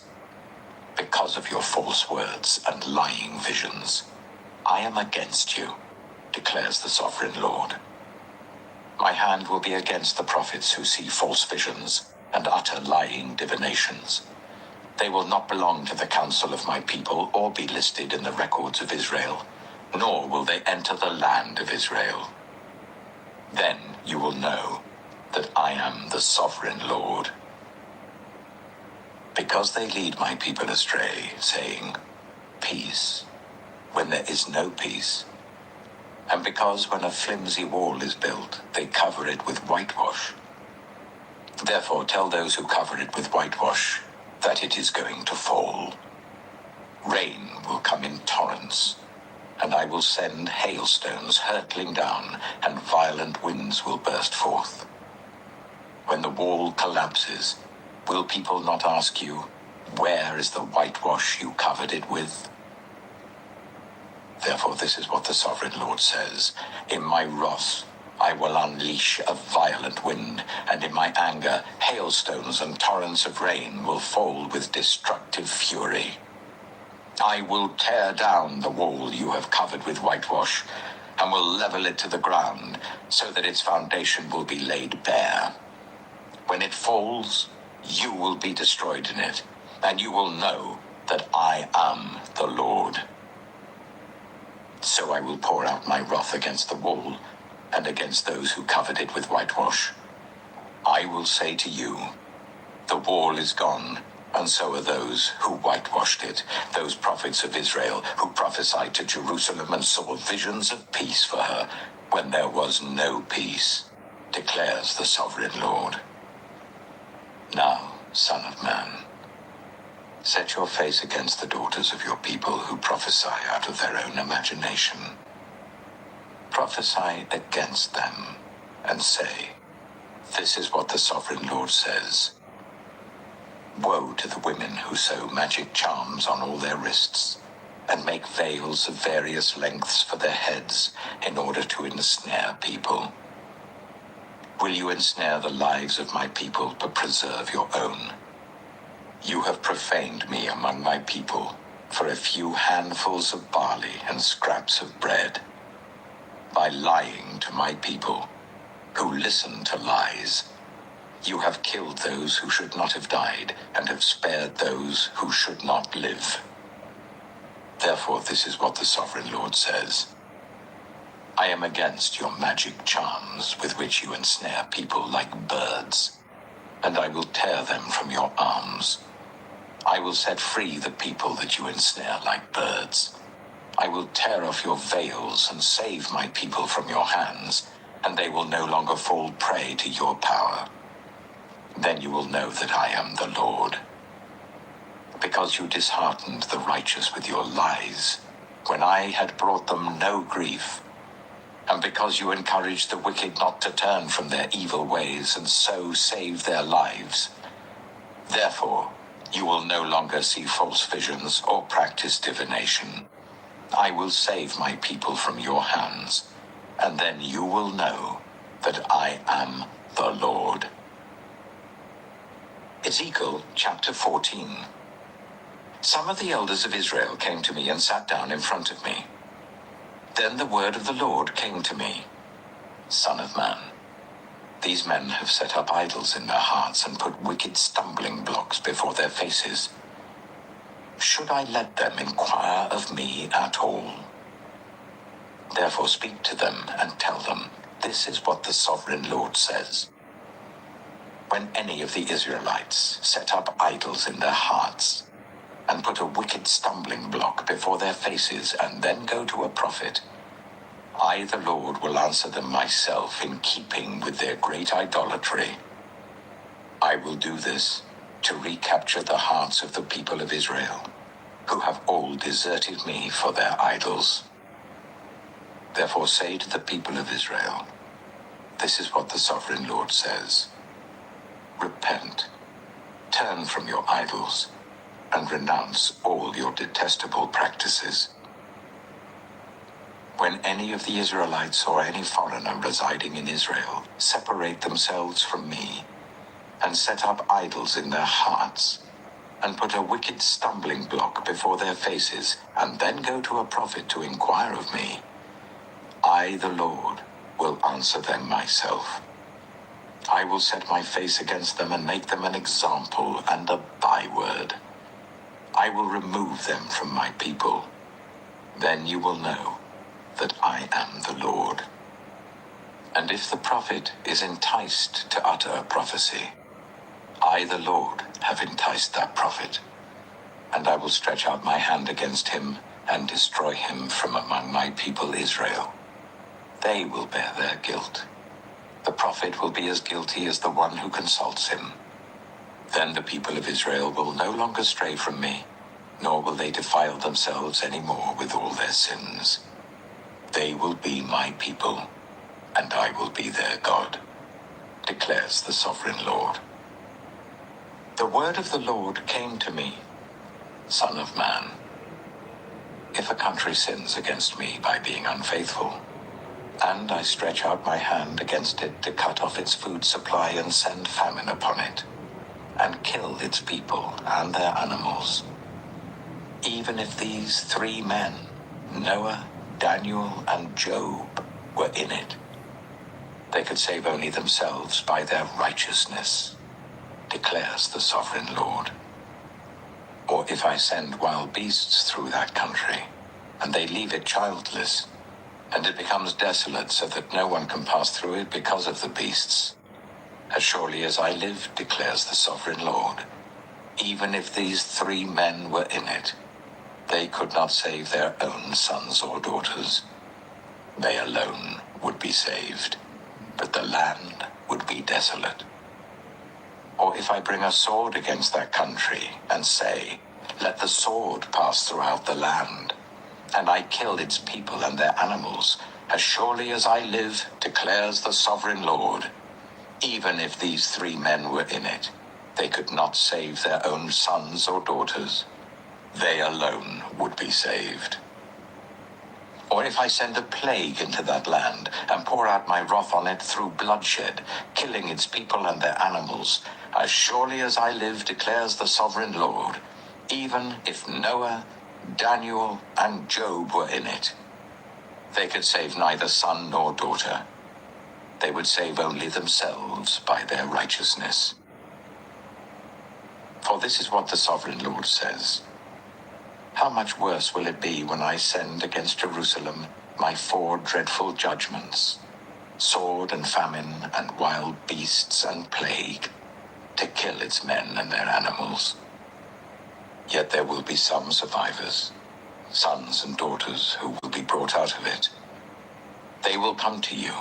Because of your false words and lying visions, I am against you, declares the sovereign Lord. My hand will be against the prophets who see false visions and utter lying divinations. They will not belong to the council of my people or be listed in the records of Israel, nor will they enter the land of Israel. Then you will know that I am the sovereign Lord. Because they lead my people astray, saying, peace, when there is no peace, and because when a flimsy wall is built, they cover it with whitewash. Therefore tell those who cover it with whitewash that it is going to fall. Rain will come in torrents, and I will send hailstones hurtling down, and violent winds will burst forth. When the wall collapses, will people not ask you, where is the whitewash you covered it with? Therefore this is what the sovereign Lord says. In my wrath I will unleash a violent wind, and in my anger hailstones and torrents of rain will fall with destructive fury. I will tear down the wall you have covered with whitewash, and will level it to the ground, so that its foundation will be laid bare. When it falls, you will be destroyed in it, and you will know that I am the Lord. So I will pour out my wrath against the wall, and against those who covered it with whitewash. I will say to you, the wall is gone, and so are those who whitewashed it, those prophets of Israel who prophesied to Jerusalem and saw visions of peace for her when there was no peace, declares the sovereign Lord. Now, Son of man, set your face against the daughters of your people who prophesy out of their own imagination. Prophesy against them, and say, this is what the sovereign Lord says. Woe to the women who sew magic charms on all their wrists, and make veils of various lengths for their heads in order to ensnare people. Will you ensnare the lives of my people but preserve your own? You have profaned me among my people for a few handfuls of barley and scraps of bread. By lying to my people, who listen to lies, you have killed those who should not have died and have spared those who should not live. Therefore, this is what the Sovereign Lord says. I am against your magic charms with which you ensnare people like birds, and I will tear them from your arms. I will set free the people that you ensnare like birds. I will tear off your veils and save my people from your hands, and they will no longer fall prey to your power. Then you will know that I am the Lord. Because you disheartened the righteous with your lies, when I had brought them no grief, and because you encouraged the wicked not to turn from their evil ways and so save their lives, therefore you will no longer see false visions or practice divination. I will save my people from your hands, and then you will know that I am the Lord. Ezekiel chapter 14. Some of the elders of Israel came to me and sat down in front of me. Then the word of the Lord came to me. Son of man, these men have set up idols in their hearts and put wicked stumbling blocks before their faces. Should I let them inquire of me at all? Therefore speak to them and tell them, this is what the Sovereign Lord says. When any of the Israelites set up idols in their hearts and put a wicked stumbling block before their faces and then go to a prophet, I, the Lord, will answer them myself in keeping with their great idolatry. I will do this to recapture the hearts of the people of Israel, who have all deserted me for their idols. Therefore say to the people of Israel, this is what the Sovereign Lord says. Repent, turn from your idols, and renounce all your detestable practices. When any of the Israelites or any foreigner residing in Israel separate themselves from me and set up idols in their hearts and put a wicked stumbling block before their faces and then go to a prophet to inquire of me, I, the Lord, will answer them myself. I will set my face against them and make them an example and a byword. I will remove them from my people. Then you will know that I am the Lord. And if the prophet is enticed to utter a prophecy, I, the Lord, have enticed that prophet, and I will stretch out my hand against him and destroy him from among my people Israel. They will bear their guilt. The prophet will be as guilty as the one who consults him. Then the people of Israel will no longer stray from me, nor will they defile themselves any more with all their sins. They will be my people, and I will be their God, declares the Sovereign Lord. The word of the Lord came to me, Son of man. If a country sins against me by being unfaithful, and I stretch out my hand against it to cut off its food supply and send famine upon it, and kill its people and their animals, even if these 3 men, Noah, Daniel, and Job, were in it, they could save only themselves by their righteousness, declares the Sovereign Lord. Or if I send wild beasts through that country, and they leave it childless, and it becomes desolate so that no one can pass through it because of the beasts, as surely as I live, declares the Sovereign Lord, even if these 3 men were in it, they could not save their own sons or daughters. They alone would be saved, but the land would be desolate. Or if I bring a sword against that country and say, let the sword pass throughout the land, and I kill its people and their animals, as surely as I live, declares the Sovereign Lord, even if these 3 men were in it, They could not save their own sons or daughters. They alone would be saved. Or if I send a plague into that land and pour out my wrath on it through bloodshed, killing its people and their animals, as surely as I live, declares the sovereign Lord, even if Noah, Daniel, and Job were in it, they could save neither son nor daughter. They would save only themselves by their righteousness. For this is what the sovereign Lord says. How much worse will it be when I send against Jerusalem my 4 dreadful judgments, sword and famine and wild beasts and plague, to kill its men and their animals. Yet there will be some survivors, sons and daughters who will be brought out of it. They will come to you,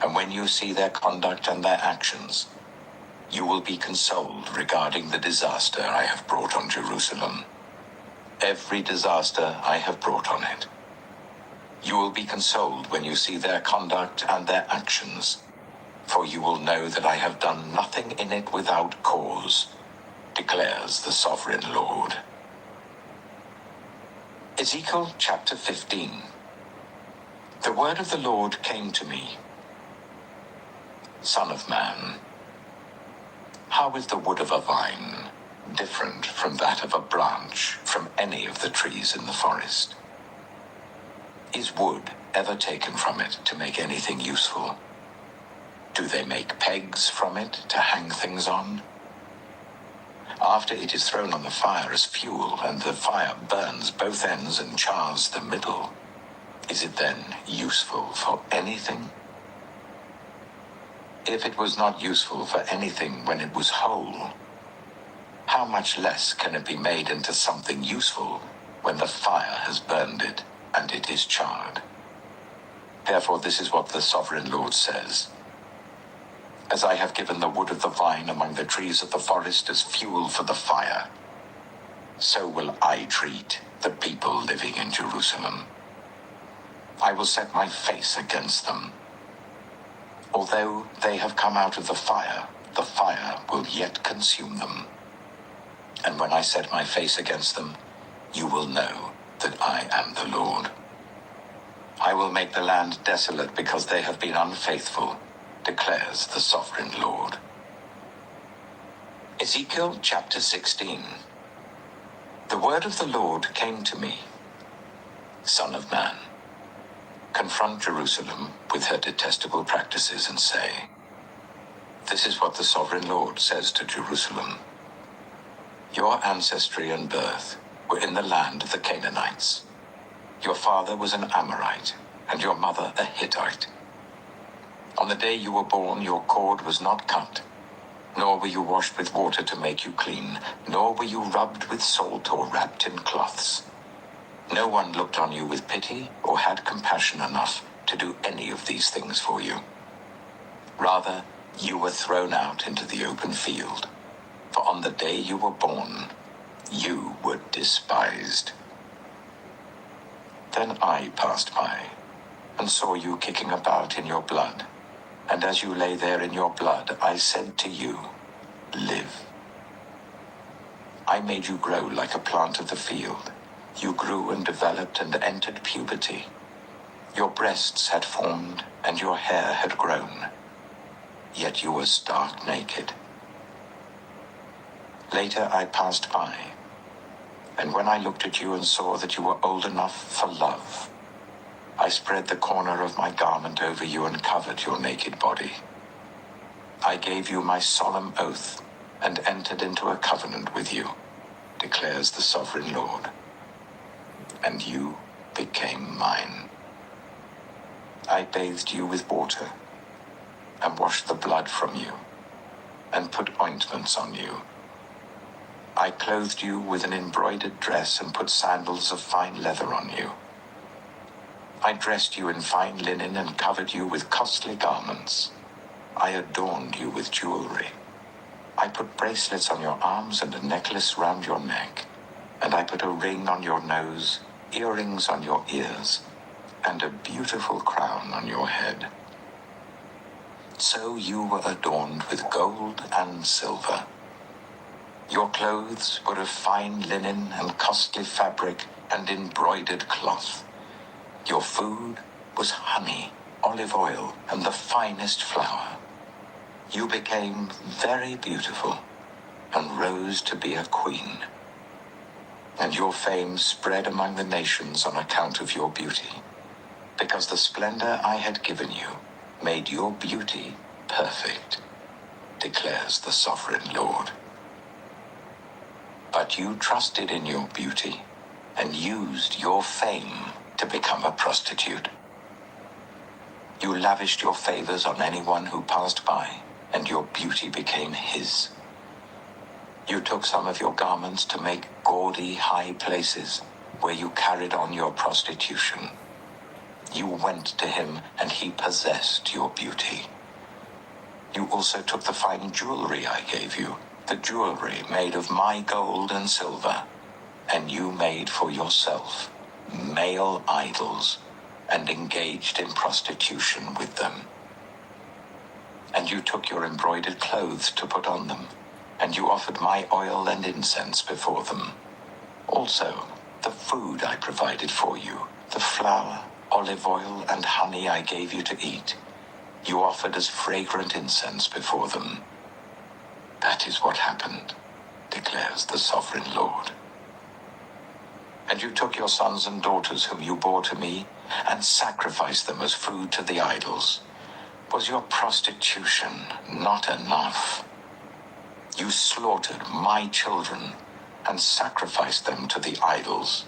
and when you see their conduct and their actions, you will be consoled regarding the disaster I have brought on Jerusalem. Every disaster I have brought on it. You will be consoled when you see their conduct and their actions, for you will know that I have done nothing in it without cause, declares the sovereign Lord. Ezekiel chapter 15. The word of the Lord came to me. Son of man, how is the wood of a vine different from that of a branch from any of the trees in the forest? Is wood ever taken from it to make anything useful? Do they make pegs from it to hang things on? After it is thrown on the fire as fuel, and the fire burns both ends and chars the middle, is it then useful for anything? If it was not useful for anything when it was whole, how much less can it be made into something useful when the fire has burned it and it is charred? Therefore, this is what the sovereign Lord says. As I have given the wood of the vine among the trees of the forest as fuel for the fire, so will I treat the people living in Jerusalem. I will set my face against them. Although they have come out of the fire will yet consume them. And when I set my face against them, you will know that I am the Lord. I will make the land desolate because they have been unfaithful, declares the sovereign Lord. Ezekiel chapter 16. The word of the Lord came to me. Son of man, confront Jerusalem with her detestable practices and say, this is what the sovereign Lord says to Jerusalem. Your ancestry and birth were in the land of the Canaanites. Your father was an Amorite, and your mother a Hittite. On the day you were born, your cord was not cut, nor were you washed with water to make you clean, nor were you rubbed with salt or wrapped in cloths. No one looked on you with pity or had compassion enough to do any of these things for you. Rather, you were thrown out into the open field, for on the day you were born, you were despised. Then I passed by and saw you kicking about in your blood, and as you lay there in your blood, I said to you, live. I made you grow like a plant of the field. You grew and developed and entered puberty. Your breasts had formed and your hair had grown, yet you were stark naked. Later I passed by, and when I looked at you and saw that you were old enough for love, I spread the corner of my garment over you and covered your naked body. I gave you my solemn oath and entered into a covenant with you, declares the sovereign Lord. And you became mine. I bathed you with water and washed the blood from you and put ointments on you. I clothed you with an embroidered dress and put sandals of fine leather on you. I dressed you in fine linen and covered you with costly garments. I adorned you with jewelry. I put bracelets on your arms and a necklace round your neck, and I put a ring on your nose, earrings on your ears, and a beautiful crown on your head. So you were adorned with gold and silver, Your clothes were of fine linen and costly fabric and embroidered cloth. Your food was honey, olive oil, and the finest flour. You became very beautiful and rose to be a queen. And your fame spread among the nations on account of your beauty, because the splendor I had given you made your beauty perfect, declares the sovereign Lord. But you trusted in your beauty and used your fame to become a prostitute. You lavished your favors on anyone who passed by, and your beauty became his. You took some of your garments to make gaudy high places where you carried on your prostitution. You went to him and he possessed your beauty. You also took the fine jewelry I gave you, the jewelry made of my gold and silver, and you made for yourself male idols and engaged in prostitution with them. And you took your embroidered clothes to put on them, and you offered my oil and incense before them. Also, the food I provided for you, the flour, olive oil, and honey I gave you to eat, you offered as fragrant incense before them. That is what happened, declares the sovereign Lord. And you took your sons and daughters whom you bore to me and sacrificed them as food to the idols. Was your prostitution not enough? You slaughtered my children and sacrificed them to the idols.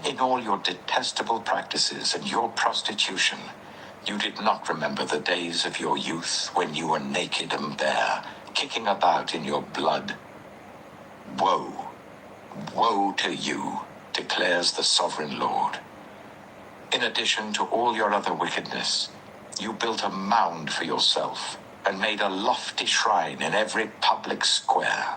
In all your detestable practices and your prostitution, you did not remember the days of your youth when you were naked and bare, kicking about in your blood. Woe, woe to you, declares the sovereign Lord. In addition to all your other wickedness, you built a mound for yourself and made a lofty shrine in every public square.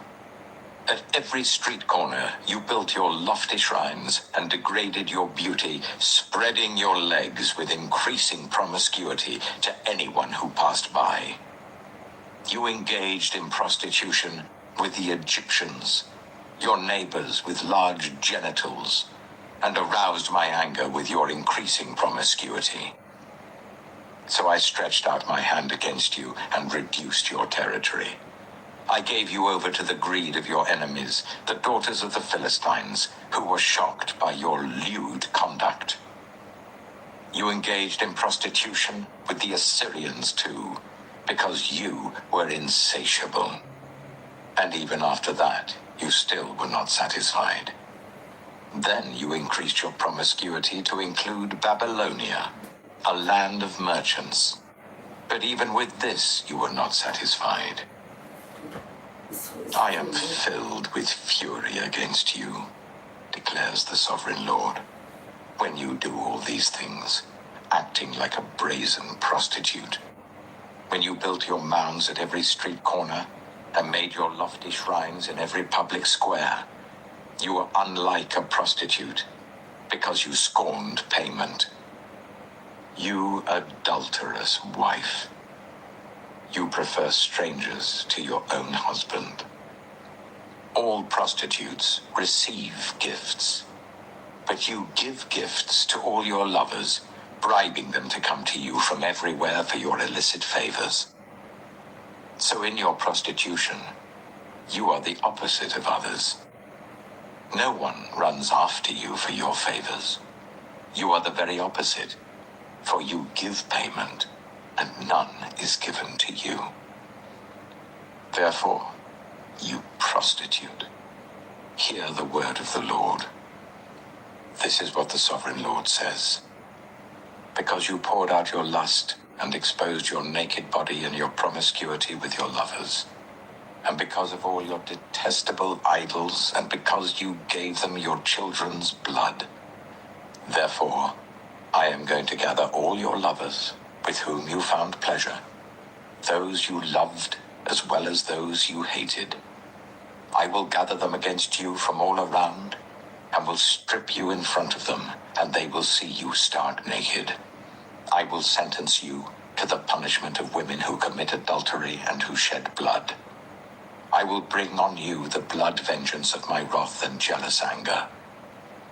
At every street corner, you built your lofty shrines and degraded your beauty, spreading your legs with increasing promiscuity to anyone who passed by. You engaged in prostitution with the Egyptians, your neighbors with large genitals, and aroused my anger with your increasing promiscuity. So I stretched out my hand against you and reduced your territory. I gave you over to the greed of your enemies, the daughters of the Philistines, who were shocked by your lewd conduct. You engaged in prostitution with the Assyrians too, because you were insatiable. And even after that, you still were not satisfied. Then you increased your promiscuity to include Babylonia, a land of merchants. But even with this, you were not satisfied. I am filled with fury against you, declares the sovereign Lord, when you do all these things, acting like a brazen prostitute. When you built your mounds at every street corner and made your lofty shrines in every public square, you were unlike a prostitute because you scorned payment. You adulterous wife. You prefer strangers to your own husband. All prostitutes receive gifts, but you give gifts to all your lovers, bribing them to come to you from everywhere for your illicit favors. So in your prostitution, you are the opposite of others. No one runs after you for your favors. You are the very opposite, for you give payment, and none is given to you. Therefore, you prostitute, hear the word of the Lord. This is what the sovereign Lord says. Because you poured out your lust and exposed your naked body and your promiscuity with your lovers, and because of all your detestable idols, and because you gave them your children's blood, therefore, I am going to gather all your lovers with whom you found pleasure, those you loved as well as those you hated. I will gather them against you from all around, and will strip you in front of them, and they will see you stark naked. I will sentence you to the punishment of women who commit adultery and who shed blood. I will bring on you the blood vengeance of my wrath and jealous anger.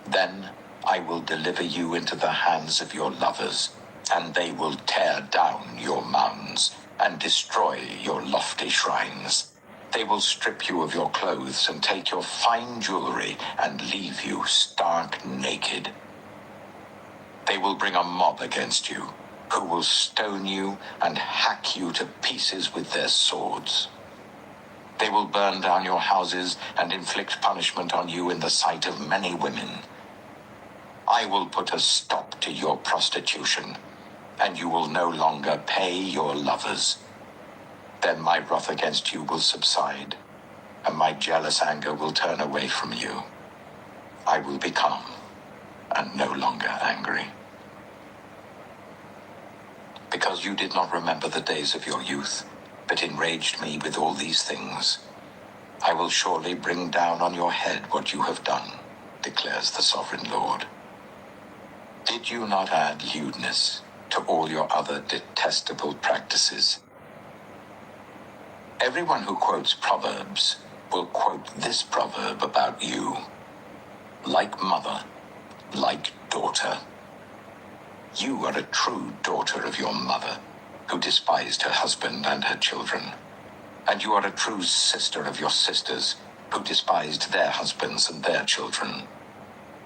Then I will deliver you into the hands of your lovers, and they will tear down your mounds and destroy your lofty shrines. They will strip you of your clothes and take your fine jewelry and leave you stark naked. They will bring a mob against you, who will stone you and hack you to pieces with their swords. They will burn down your houses and inflict punishment on you in the sight of many women. I will put a stop to your prostitution, and you will no longer pay your lovers. Then my wrath against you will subside, and my jealous anger will turn away from you. I will be calm and no longer angry. Because you did not remember the days of your youth, but enraged me with all these things, I will surely bring down on your head what you have done, declares the Sovereign Lord. Did you not add lewdness to all your other detestable practices? Everyone who quotes Proverbs will quote this proverb about you. Like mother, like daughter. You are a true daughter of your mother, who despised her husband and her children. And you are a true sister of your sisters, who despised their husbands and their children.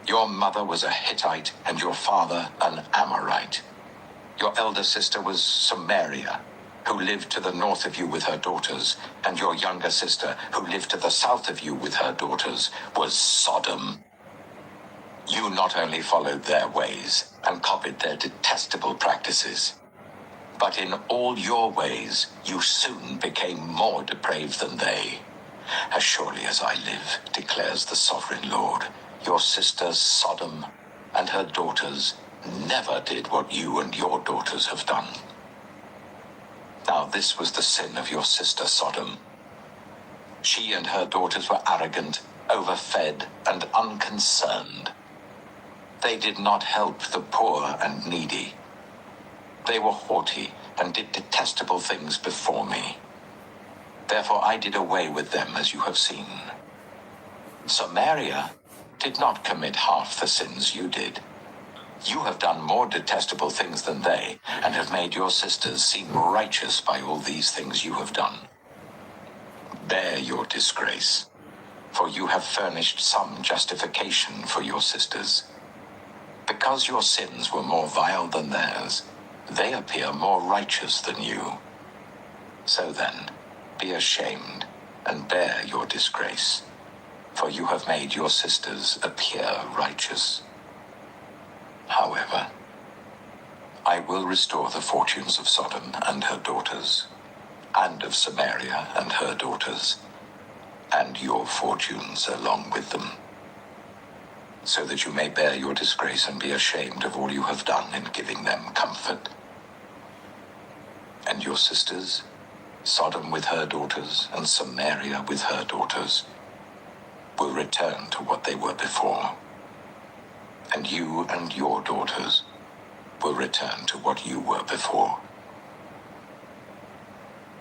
Your mother was a Hittite, and your father an Amorite. Your elder sister was Samaria, who lived to the north of you with her daughters, and your younger sister, who lived to the south of you with her daughters, was Sodom. You not only followed their ways and copied their detestable practices, but in all your ways you soon became more depraved than they. As surely as I live, declares the Sovereign Lord, your sister Sodom and her daughters never did what you and your daughters have done. Now this was the sin of your sister Sodom. She and her daughters were arrogant, overfed, and unconcerned. They did not help the poor and needy. They were haughty and did detestable things before me. Therefore I did away with them, as you have seen. Samaria did not commit half the sins you did. You have done more detestable things than they, and have made your sisters seem righteous by all these things you have done. Bear your disgrace, for you have furnished some justification for your sisters. Because your sins were more vile than theirs, they appear more righteous than you. So then, be ashamed and bear your disgrace, for you have made your sisters appear righteous. However, I will restore the fortunes of Sodom and her daughters, and of Samaria and her daughters, and your fortunes along with them, so that you may bear your disgrace and be ashamed of all you have done in giving them comfort. And your sisters, Sodom with her daughters, and Samaria with her daughters, will return to what they were before. And you and your daughters will return to what you were before.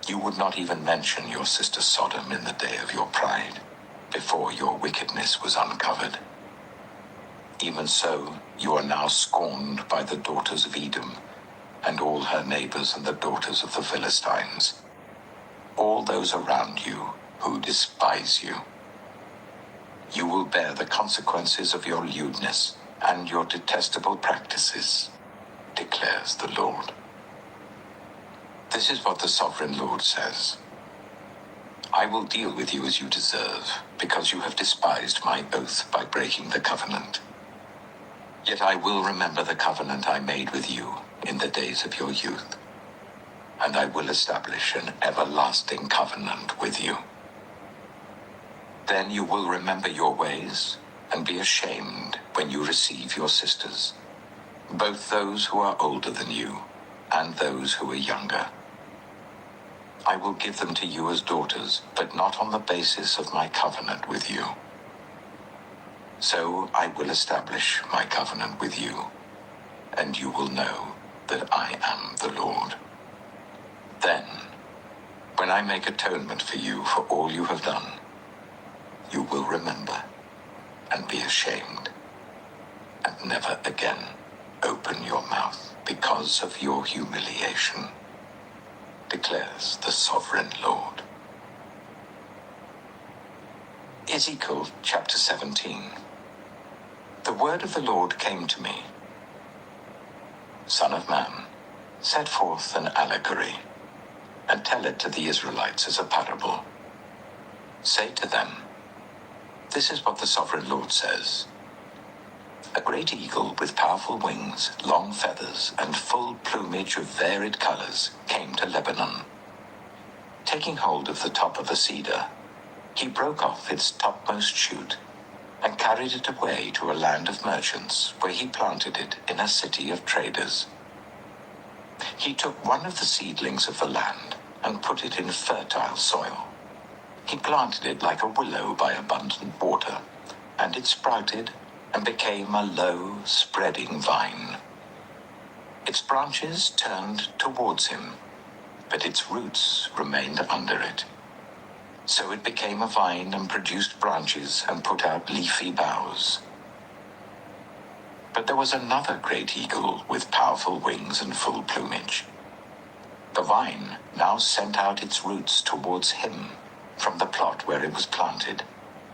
You would not even mention your sister Sodom in the day of your pride, before your wickedness was uncovered. Even so, you are now scorned by the daughters of Edom, and all her neighbors and the daughters of the Philistines, all those around you who despise you. You will bear the consequences of your lewdness and your detestable practices, declares the Lord. This is what the Sovereign Lord says. I will deal with you as you deserve, because you have despised my oath by breaking the covenant. Yet I will remember the covenant I made with you in the days of your youth, and I will establish an everlasting covenant with you. Then you will remember your ways and be ashamed when you receive your sisters, both those who are older than you and those who are younger. I will give them to you as daughters, but not on the basis of my covenant with you. So I will establish my covenant with you, and you will know that I am the Lord. Then, When I make atonement for you for all you have done, you will remember and be ashamed, and never again open your mouth because of your humiliation, declares the sovereign Lord. Ezekiel chapter 17. The word of the Lord came to me. Son of man, set forth an allegory, and tell it to the Israelites as a parable. Say to them, this is what the sovereign Lord says. A great eagle with powerful wings, long feathers, and full plumage of varied colors came to Lebanon. Taking hold of the top of a cedar, he broke off its topmost shoot and carried it away to a land of merchants, where he planted it in a city of traders. He took one of the seedlings of the land and put it in fertile soil. He planted it like a willow by abundant water, and it sprouted and became a low, spreading vine. Its branches turned towards him, but its roots remained under it. So it became a vine and produced branches and put out leafy boughs. But there was another great eagle with powerful wings and full plumage. The vine now sent out its roots towards him from the plot where it was planted,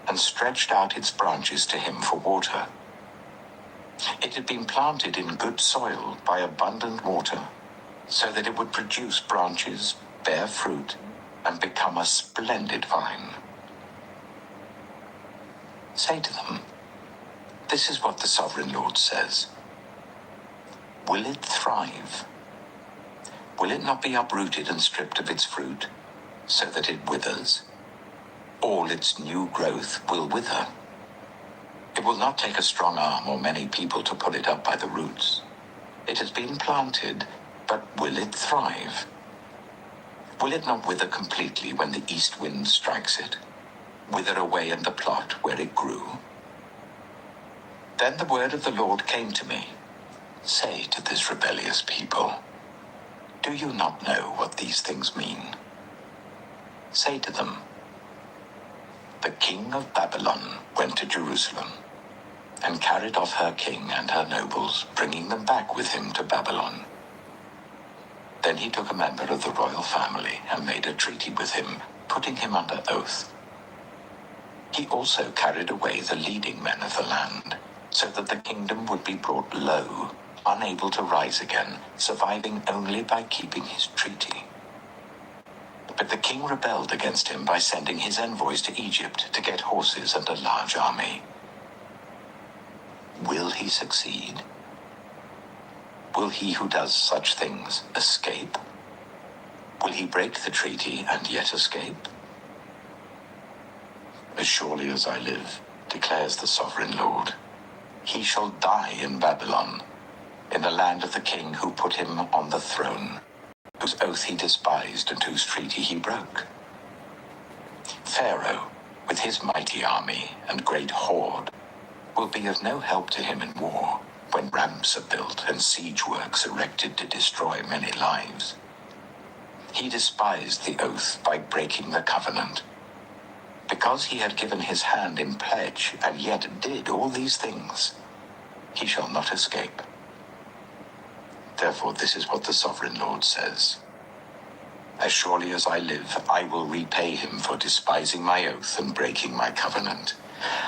and stretched out its branches to him for water. It had been planted in good soil by abundant water, so that it would produce branches, bear fruit, and become a splendid vine. Say to them, this is what the sovereign Lord says. Will it thrive? Will it not be uprooted and stripped of its fruit, so that it withers? All its new growth will wither. It will not take a strong arm or many people to pull it up by the roots. It has been planted, but will it thrive? Will it not wither completely when the east wind strikes it? Wither away in the plot where it grew? Then the word of the Lord came to me. Say to this rebellious people, do you not know what these things mean? Say to them, the king of Babylon went to Jerusalem and carried off her king and her nobles, bringing them back with him to Babylon. Then he took a member of the royal family and made a treaty with him, putting him under oath. He also carried away the leading men of the land, so that the kingdom would be brought low, unable to rise again, surviving only by keeping his treaty. But the king rebelled against him by sending his envoys to Egypt to get horses and a large army. Will he succeed? Will he who does such things escape? Will he break the treaty and yet escape? As surely as I live, declares the sovereign Lord, he shall die in Babylon, in the land of the king who put him on the throne, whose oath he despised and whose treaty he broke. Pharaoh, with his mighty army and great horde, will be of no help to him in war, when ramps are built and siege works erected to destroy many lives. He despised the oath by breaking the covenant. Because he had given his hand in pledge and yet did all these things, he shall not escape. Therefore this is what the sovereign Lord says. As surely as I live, I will repay him for despising my oath and breaking my covenant.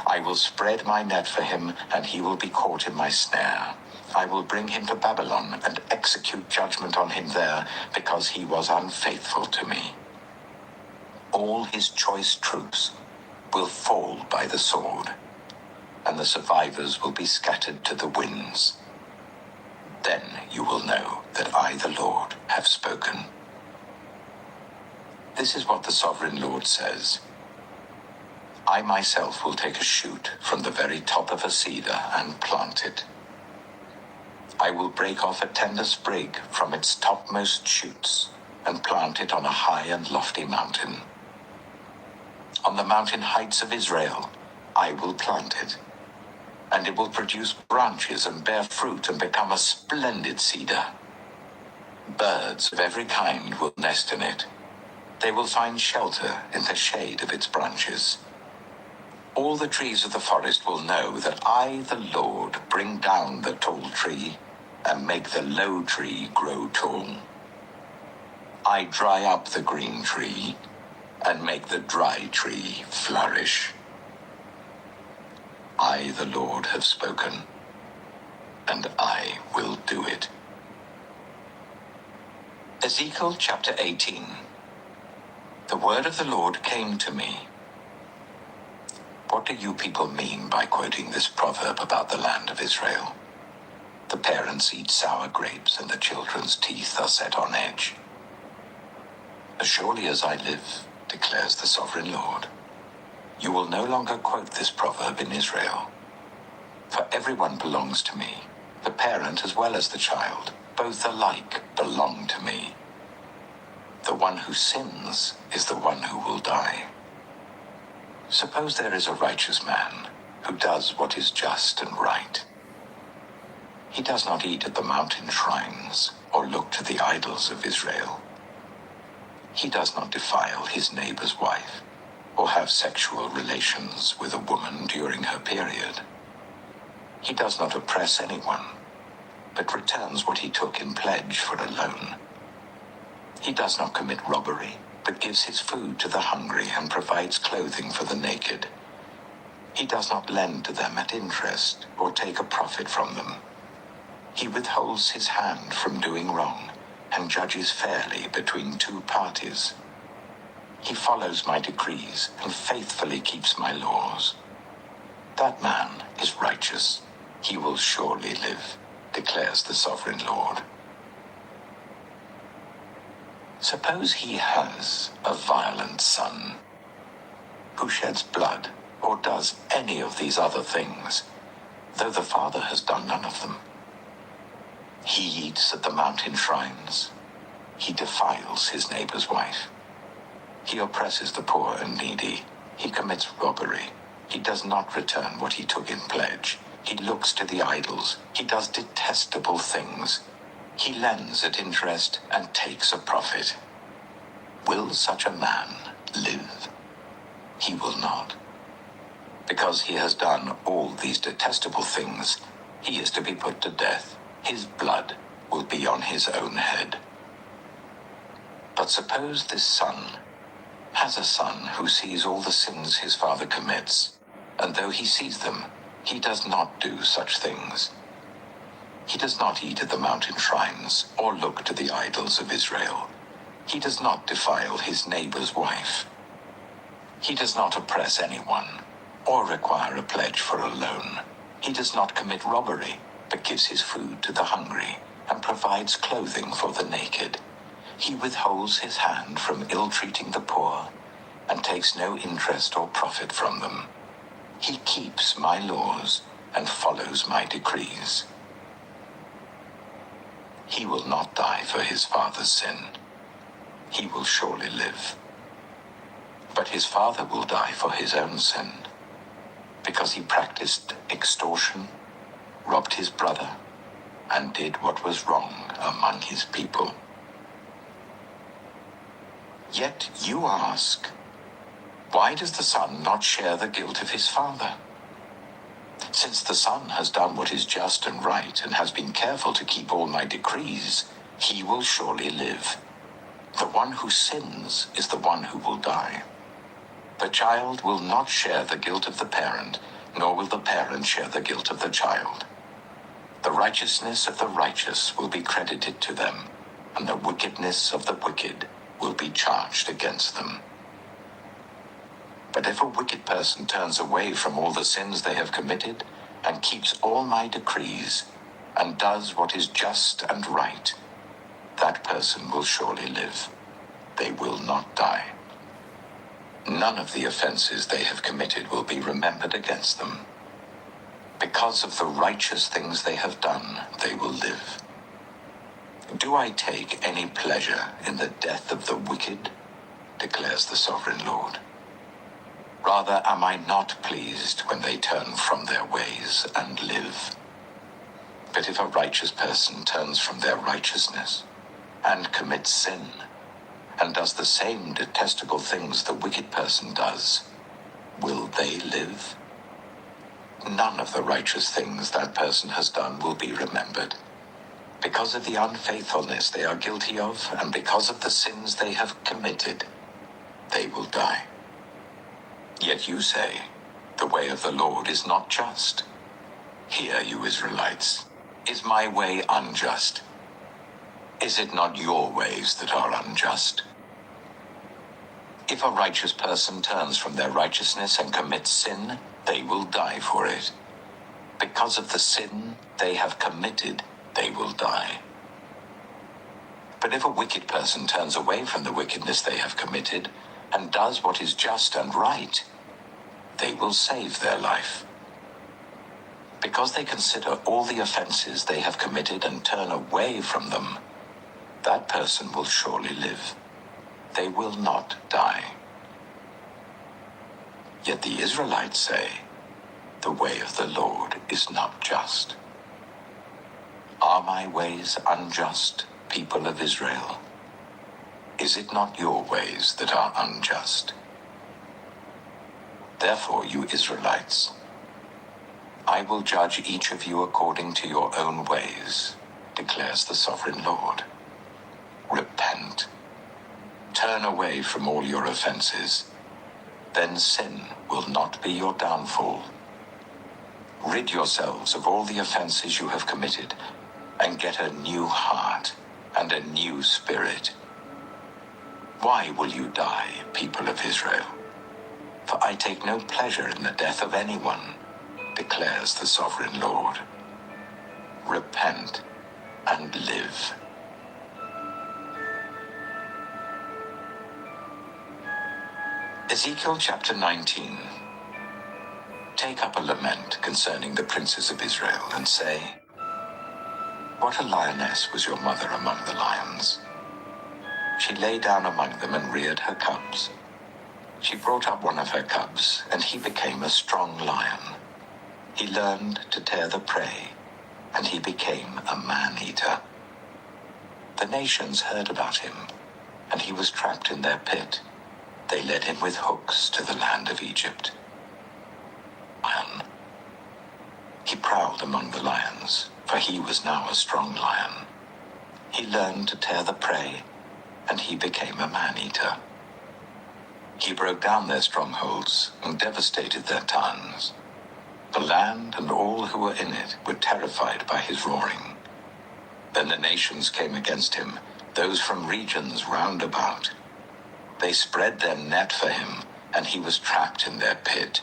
I will spread my net for him, and he will be caught in my snare. I will bring him to Babylon and execute judgment on him there, because he was unfaithful to me. All his choice troops will fall by the sword, and the survivors will be scattered to the winds. Then you will know that I, the Lord, have spoken. This is what the sovereign Lord says. I myself will take a shoot from the very top of a cedar and plant it. I will break off a tender sprig from its topmost shoots and plant it on a high and lofty mountain. On the mountain heights of Israel, I will plant it, and it will produce branches and bear fruit and become a splendid cedar. Birds of every kind will nest in it, They will find shelter in the shade of its branches. All the trees of the forest will know that I, the Lord, bring down the tall tree and make the low tree grow tall. I dry up the green tree and make the dry tree flourish. I, the Lord, have spoken, and I will do it. Ezekiel chapter 18. The word of the Lord came to me. What do you people mean by quoting this proverb about the land of Israel? The parents eat sour grapes and the children's teeth are set on edge. As surely as I live, declares the sovereign Lord, you will no longer quote this proverb in Israel. For everyone belongs to me, the parent as well as the child, both alike belong to me. The one who sins is the one who will die. Suppose there is a righteous man who does what is just and right. He does not eat at the mountain shrines or look to the idols of Israel. He does not defile his neighbor's wife or have sexual relations with a woman during her period. He does not oppress anyone, but returns what he took in pledge for a loan. He does not commit robbery, but gives his food to the hungry and provides clothing for the naked. He does not lend to them at interest or take a profit from them. He withholds his hand from doing wrong and judges fairly between two parties. He follows my decrees and faithfully keeps my laws. That man is righteous. He will surely live, declares the sovereign Lord. Suppose he has a violent son who sheds blood or does any of these other things, though the father has done none of them. He eats at the mountain shrines. He defiles his neighbor's wife. He oppresses the poor and needy. He commits robbery. He does not return what he took in pledge. He looks to the idols. He does detestable things. He lends at interest and takes a profit. Will such a man live? He will not. Because he has done all these detestable things, he is to be put to death. His blood will be on his own head. But suppose this son has a son who sees all the sins his father commits, and though he sees them, he does not do such things. He does not eat at the mountain shrines or look to the idols of Israel. He does not defile his neighbor's wife. He does not oppress anyone or require a pledge for a loan. He does not commit robbery, but gives his food to the hungry and provides clothing for the naked. He withholds his hand from ill-treating the poor and takes no interest or profit from them. He keeps my laws and follows my decrees. He will not die for his father's sin. He will surely live. But his father will die for his own sin, because he practiced extortion, robbed his brother, and did what was wrong among his people. Yet you ask, why does the son not share the guilt of his father? Since the son has done what is just and right and has been careful to keep all my decrees, he will surely live. The one who sins is the one who will die. The child will not share the guilt of the parent, nor will the parent share the guilt of the child. The righteousness of the righteous will be credited to them, and the wickedness of the wicked will be charged against them. But if a wicked person turns away from all the sins they have committed and keeps all my decrees and does what is just and right, that person will surely live. They will not die. None of the offenses they have committed will be remembered against them. Because of the righteous things they have done, they will live. Do I take any pleasure in the death of the wicked? Declares the sovereign Lord. Rather am I not pleased when they turn from their ways and live. But if a righteous person turns from their righteousness and commits sin, and does the same detestable things the wicked person does, will they live? None of the righteous things that person has done will be remembered. Because of the unfaithfulness they are guilty of, and because of the sins they have committed, they will die. Yet you say, the way of the Lord is not just. Hear, you Israelites, is my way unjust? Is it not your ways that are unjust? If a righteous person turns from their righteousness and commits sin, they will die for it. Because of the sin they have committed, they will die. But if a wicked person turns away from the wickedness they have committed and does what is just and right, they will save their life. Because they consider all the offenses they have committed and turn away from them, that person will surely live. They will not die. Yet the Israelites say, the way of the Lord is not just. Are my ways unjust, people of Israel? Is it not your ways that are unjust? Therefore, you Israelites, I will judge each of you according to your own ways, declares the sovereign Lord. Repent. Turn away from all your offenses. Then sin will not be your downfall. Rid yourselves of all the offenses you have committed, and get a new heart and a new spirit. Why will you die, people of Israel? For I take no pleasure in the death of anyone, declares the sovereign Lord. Repent and live. Ezekiel chapter 19. Take up a lament concerning the princes of Israel, and say, what a lioness was your mother among the lions. She lay down among them and reared her cubs. She brought up one of her cubs, and he became a strong lion. He learned to tear the prey, and he became a man-eater. The nations heard about him, and he was trapped in their pit. They led him with hooks to the land of Egypt. Lion. He prowled among the lions, for he was now a strong lion. He learned to tear the prey, and he became a man-eater. He broke down their strongholds and devastated their towns. The land and all who were in it were terrified by his roaring. Then the nations came against him, those from regions round about. They spread their net for him, and he was trapped in their pit.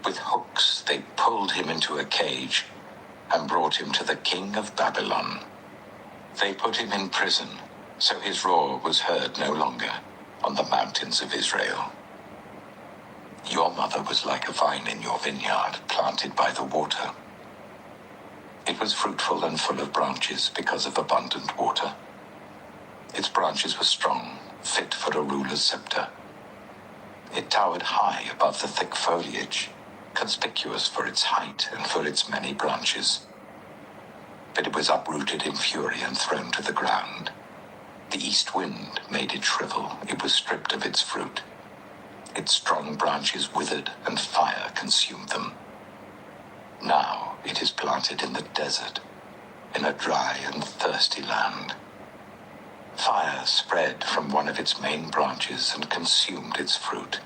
With hooks they pulled him into a cage and brought him to the king of Babylon. They put him in prison, so his roar was heard no longer on the mountains of Israel. Your mother was like a vine in your vineyard, planted by the water. It was fruitful and full of branches because of abundant water. Its branches were strong, fit for a ruler's scepter. It towered high above the thick foliage, conspicuous for its height and for its many branches. But it was uprooted in fury and thrown to the ground. The east wind made it shrivel. It was stripped of its fruit. Its strong branches withered, and fire consumed them. Now it is planted in the desert, in a dry and thirsty land. Fire spread from one of its main branches and consumed its fruit.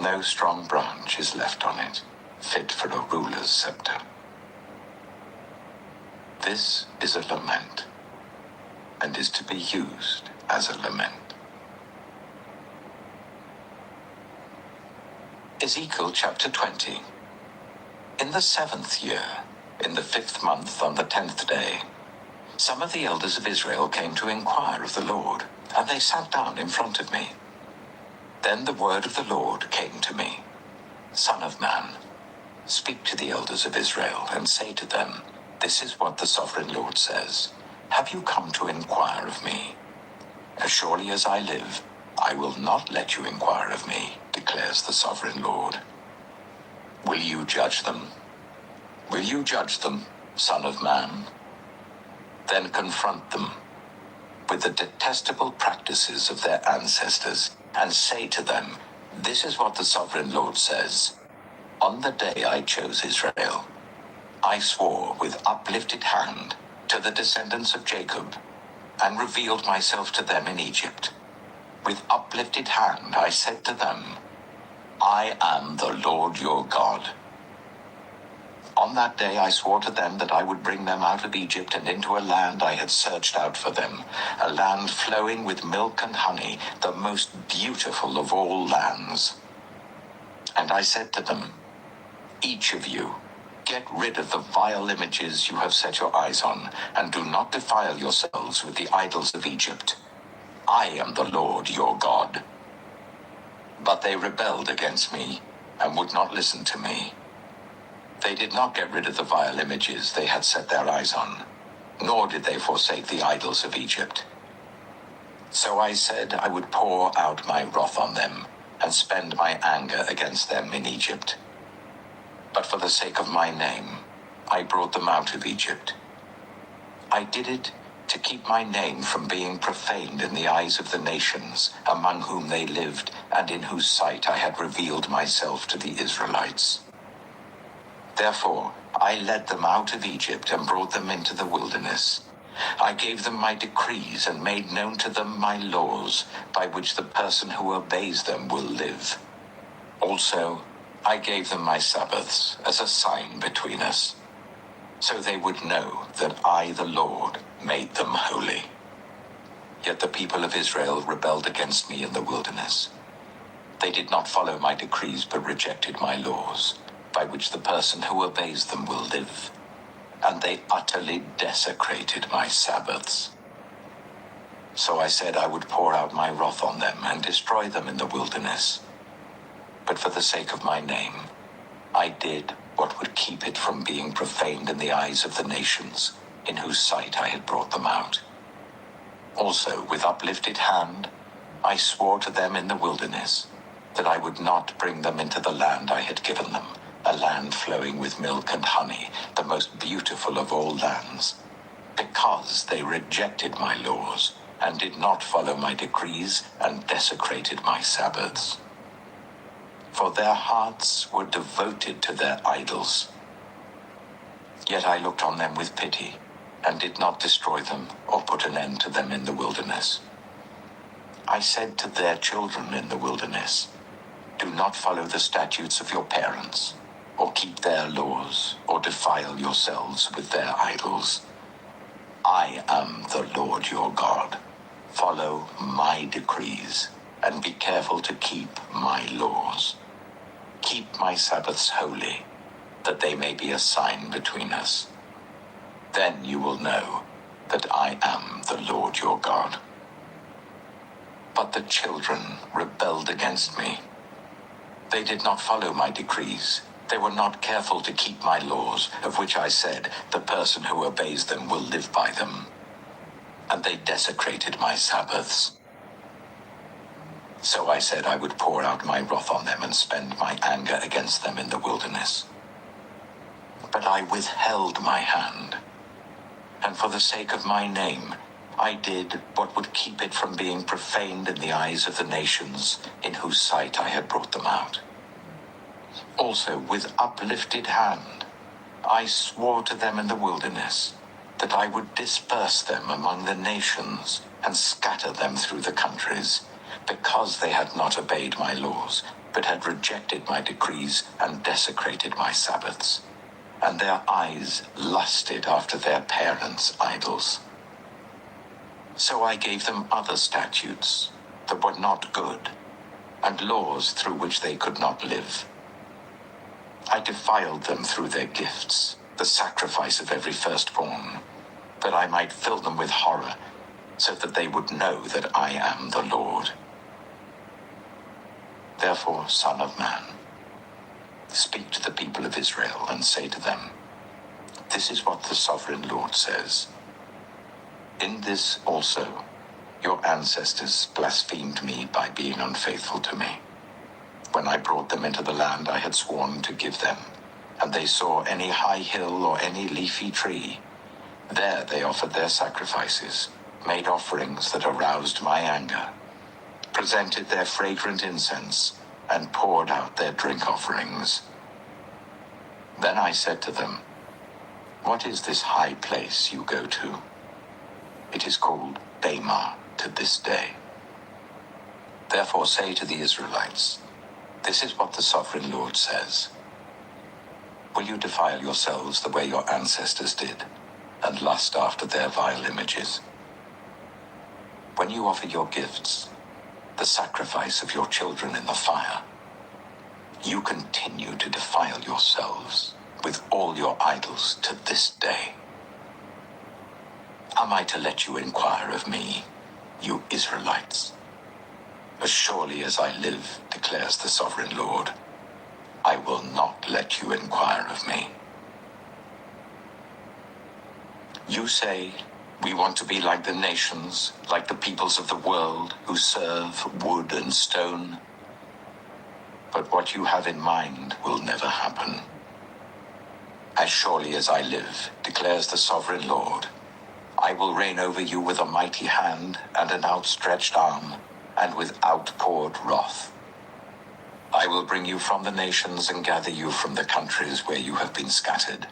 No strong branch is left on it, fit for a ruler's scepter. This is a lament, and is to be used as a lament. Ezekiel chapter 20. In the 7th year, in the 5th month, on the 10th day, some of the elders of Israel came to inquire of the Lord, and they sat down in front of me. Then the word of the Lord came to me. Son of man, speak to the elders of Israel, and say to them, this is what the sovereign Lord says. Have you come to inquire of me? As surely as I live, I will not let you inquire of me, declares the sovereign Lord. Will you judge them? Will you judge them, son of man? Then confront them. with the detestable practices of their ancestors, and say to them, This is what the sovereign Lord says. On the day I chose Israel, I swore with uplifted hand to the descendants of Jacob, and revealed myself to them in Egypt. With uplifted hand I said to them, I am the Lord your God. On that day I swore to them that I would bring them out of Egypt and into a land I had searched out for them, a land flowing with milk and honey, the most beautiful of all lands. And I said to them, Each of you, get rid of the vile images you have set your eyes on, and do not defile yourselves with the idols of Egypt. I am the Lord your God. But they rebelled against me and would not listen to me. They did not get rid of the vile images they had set their eyes on, nor did they forsake the idols of Egypt. So I said I would pour out my wrath on them and spend my anger against them in Egypt. But for the sake of my name, I brought them out of Egypt. I did it to keep my name from being profaned in the eyes of the nations among whom they lived and in whose sight I had revealed myself to the Israelites. Therefore, I led them out of Egypt and brought them into the wilderness. I gave them my decrees and made known to them my laws, by which the person who obeys them will live. Also, I gave them my Sabbaths as a sign between us, so they would know that I, the Lord, made them holy. Yet the people of Israel rebelled against me in the wilderness. They did not follow my decrees, but rejected my laws, by which the person who obeys them will live. And they utterly desecrated my Sabbaths. So I said I would pour out my wrath on them and destroy them in the wilderness. But for the sake of my name, I did what would keep it from being profaned in the eyes of the nations, in whose sight I had brought them out. Also, with uplifted hand, I swore to them in the wilderness that I would not bring them into the land I had given them, a land flowing with milk and honey, the most beautiful of all lands, because they rejected my laws and did not follow my decrees and desecrated my Sabbaths. For their hearts were devoted to their idols. Yet I looked on them with pity and did not destroy them or put an end to them in the wilderness. I said to their children in the wilderness, Do not follow the statutes of your parents, or keep their laws, or defile yourselves with their idols. I am the Lord your God. Follow my decrees, and be careful to keep my laws. Keep my Sabbaths holy, that they may be a sign between us. Then you will know that I am the Lord your God. But the children rebelled against me. They did not follow my decrees. They were not careful to keep my laws, of which I said, The person who obeys them will live by them. And they desecrated my Sabbaths. So I said I would pour out my wrath on them and spend my anger against them in the wilderness. But I withheld my hand, and for the sake of my name, I did what would keep it from being profaned in the eyes of the nations in whose sight I had brought them out. Also, with uplifted hand, I swore to them in the wilderness that I would disperse them among the nations and scatter them through the countries, because they had not obeyed my laws, but had rejected my decrees and desecrated my Sabbaths, and their eyes lusted after their parents' idols. So I gave them other statutes that were not good, and laws through which they could not live. I defiled them through their gifts, the sacrifice of every firstborn, that I might fill them with horror, so that they would know that I am the Lord. Therefore, Son of Man, speak to the people of Israel and say to them, This is what the sovereign Lord says. In this also your ancestors blasphemed me by being unfaithful to me. When I brought them into the land I had sworn to give them, and they saw any high hill or any leafy tree, there they offered their sacrifices, made offerings that aroused my anger, presented their fragrant incense, and poured out their drink offerings. Then I said to them, "What is this high place you go to?" It is called Bamah to this day. Therefore say to the Israelites, "This is what the sovereign Lord says. Will you defile yourselves the way your ancestors did, and lust after their vile images? When you offer your gifts, the sacrifice of your children in the fire, you continue to defile yourselves with all your idols to this day. Am I to let you inquire of me, you Israelites? As surely as I live, declares the sovereign Lord, I will not let you inquire of me. You say, we want to be like the nations, like the peoples of the world who serve wood and stone. But what you have in mind will never happen. As surely as I live, declares the sovereign Lord, I will reign over you with a mighty hand and an outstretched arm, and with outpoured wrath. I will bring you from the nations and gather you from the countries where you have been scattered,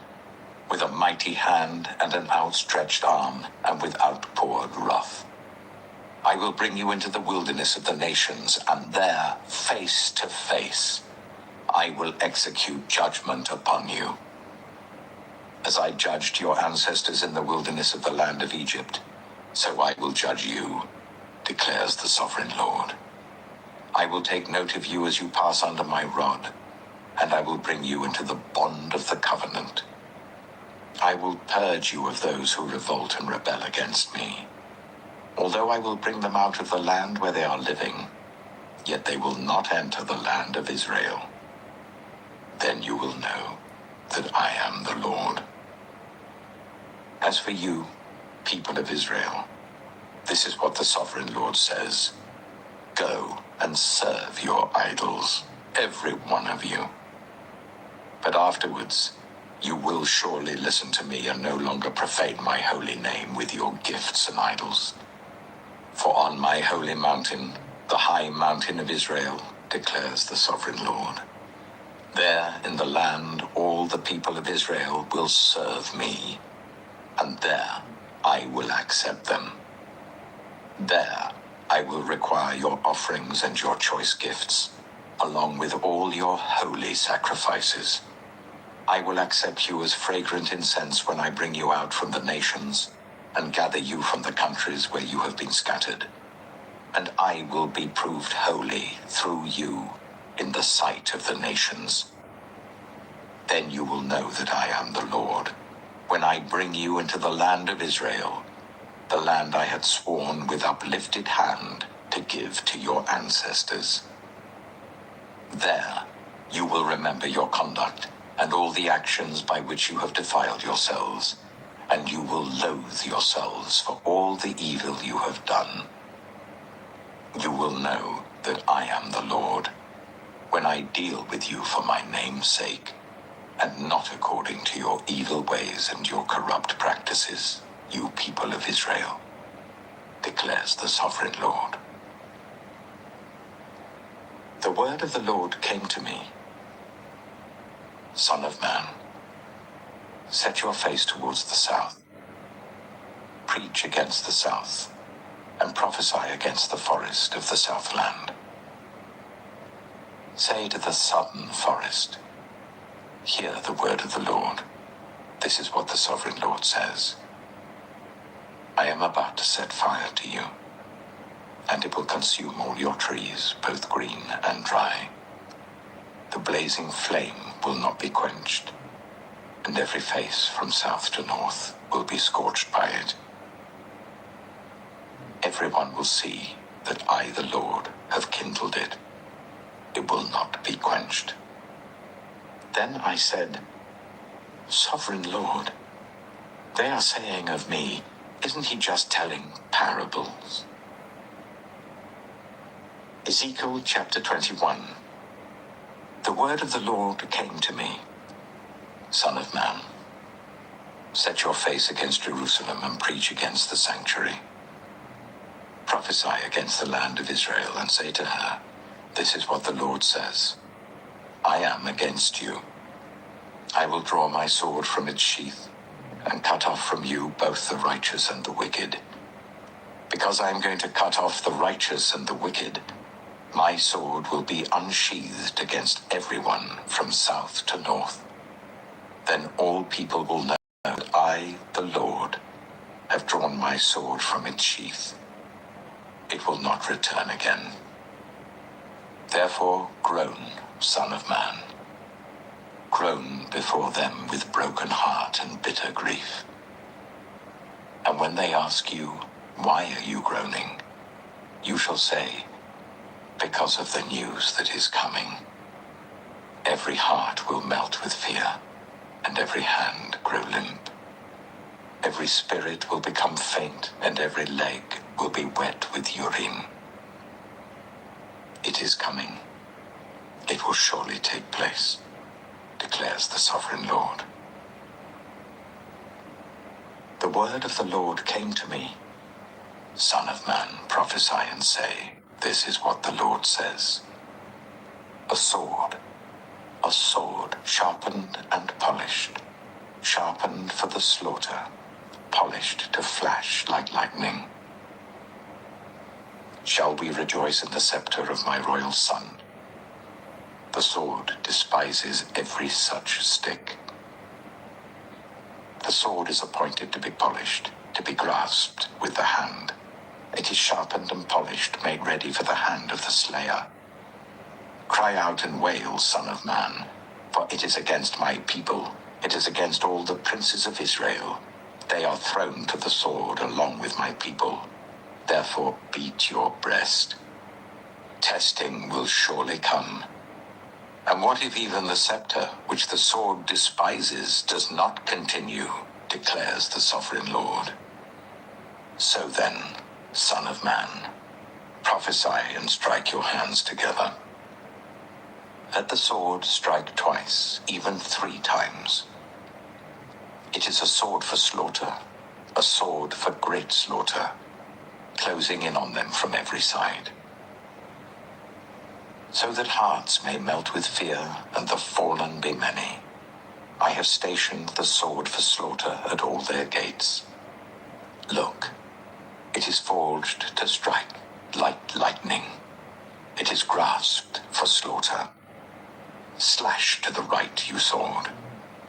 with a mighty hand and an outstretched arm, and with outpoured wrath. I will bring you into the wilderness of the nations, and there, face to face, I will execute judgment upon you. As I judged your ancestors in the wilderness of the land of Egypt, so I will judge you, declares the sovereign Lord. I will take note of you as you pass under my rod, and I will bring you into the bond of the covenant. I will purge you of those who revolt and rebel against me. Although I will bring them out of the land where they are living, yet they will not enter the land of Israel. Then you will know that I am the Lord. As for you, people of Israel, this is what the sovereign Lord says. Go and serve your idols, every one of you. But afterwards, you will surely listen to me and no longer profane my holy name with your gifts and idols. For on my holy mountain, the high mountain of Israel, declares the sovereign Lord, there in the land all the people of Israel will serve me, and there I will accept them. There I will require your offerings and your choice gifts, along with all your holy sacrifices. I will accept you as fragrant incense when I bring you out from the nations and gather you from the countries where you have been scattered. And I will be proved holy through you in the sight of the nations. Then you will know that I am the Lord, when I bring you into the land of Israel, the land I had sworn with uplifted hand to give to your ancestors. There you will remember your conduct and all the actions by which you have defiled yourselves, and you will loathe yourselves for all the evil you have done. You will know that I am the Lord, when I deal with you for my name's sake, and not according to your evil ways and your corrupt practices, you people of Israel, declares the sovereign Lord. The word of the Lord came to me. Son of man, set your face towards the south. Preach against the south, and prophesy against the forest of the southland. Say to the southern forest, hear the word of the Lord. This is what the sovereign Lord says. I am about to set fire to you, and it will consume all your trees, both green and dry. The blazing flame will not be quenched, and every face from south to north will be scorched by it. Everyone will see that I, the Lord, have kindled it. It will not be quenched. Then I said, Sovereign Lord, they are saying of me, isn't he just telling parables? Ezekiel chapter 21. The word of the Lord came to me. Son of man, set your face against Jerusalem and preach against the sanctuary. Prophesy against the land of Israel and say to her, this is what the Lord says. I am against you. I will draw my sword from its sheath and cut off from you both the righteous and the wicked. Because I am going to cut off the righteous and the wicked, my sword will be unsheathed against everyone from south to north. Then all people will know that I, the Lord, have drawn my sword from its sheath. It will not return again. Therefore groan, Son of Man. Groan before them with broken heart and bitter grief. And when they ask you, why are you groaning? You shall say, because of the news that is coming. Every heart will melt with fear, and every hand grow limp. Every spirit will become faint, and every leg will be wet with urine. It is coming. It will surely take place, declares the sovereign Lord. The word of the Lord came to me. Son of man, prophesy and say, this is what the Lord says. A sword sharpened and polished, sharpened for the slaughter, polished to flash like lightning. Shall we rejoice in the scepter of my royal son? The sword despises every such stick. The sword is appointed to be polished, to be grasped with the hand. It is sharpened and polished, made ready for the hand of the slayer. Cry out and wail, Son of man, for it is against my people, it is against all the princes of Israel. They are thrown to the sword along with my people. Therefore beat your breast. Testing will surely come. And what if even the scepter, which the sword despises, does not continue, declares the sovereign Lord. So then, Son of man, prophesy and strike your hands together. Let the sword strike twice, even 3 times. It is a sword for slaughter, a sword for great slaughter, closing in on them from every side. So that hearts may melt with fear and the fallen be many, I have stationed the sword for slaughter at all their gates. Look, it is forged to strike like lightning. It is grasped for slaughter. Slash to the right, you sword,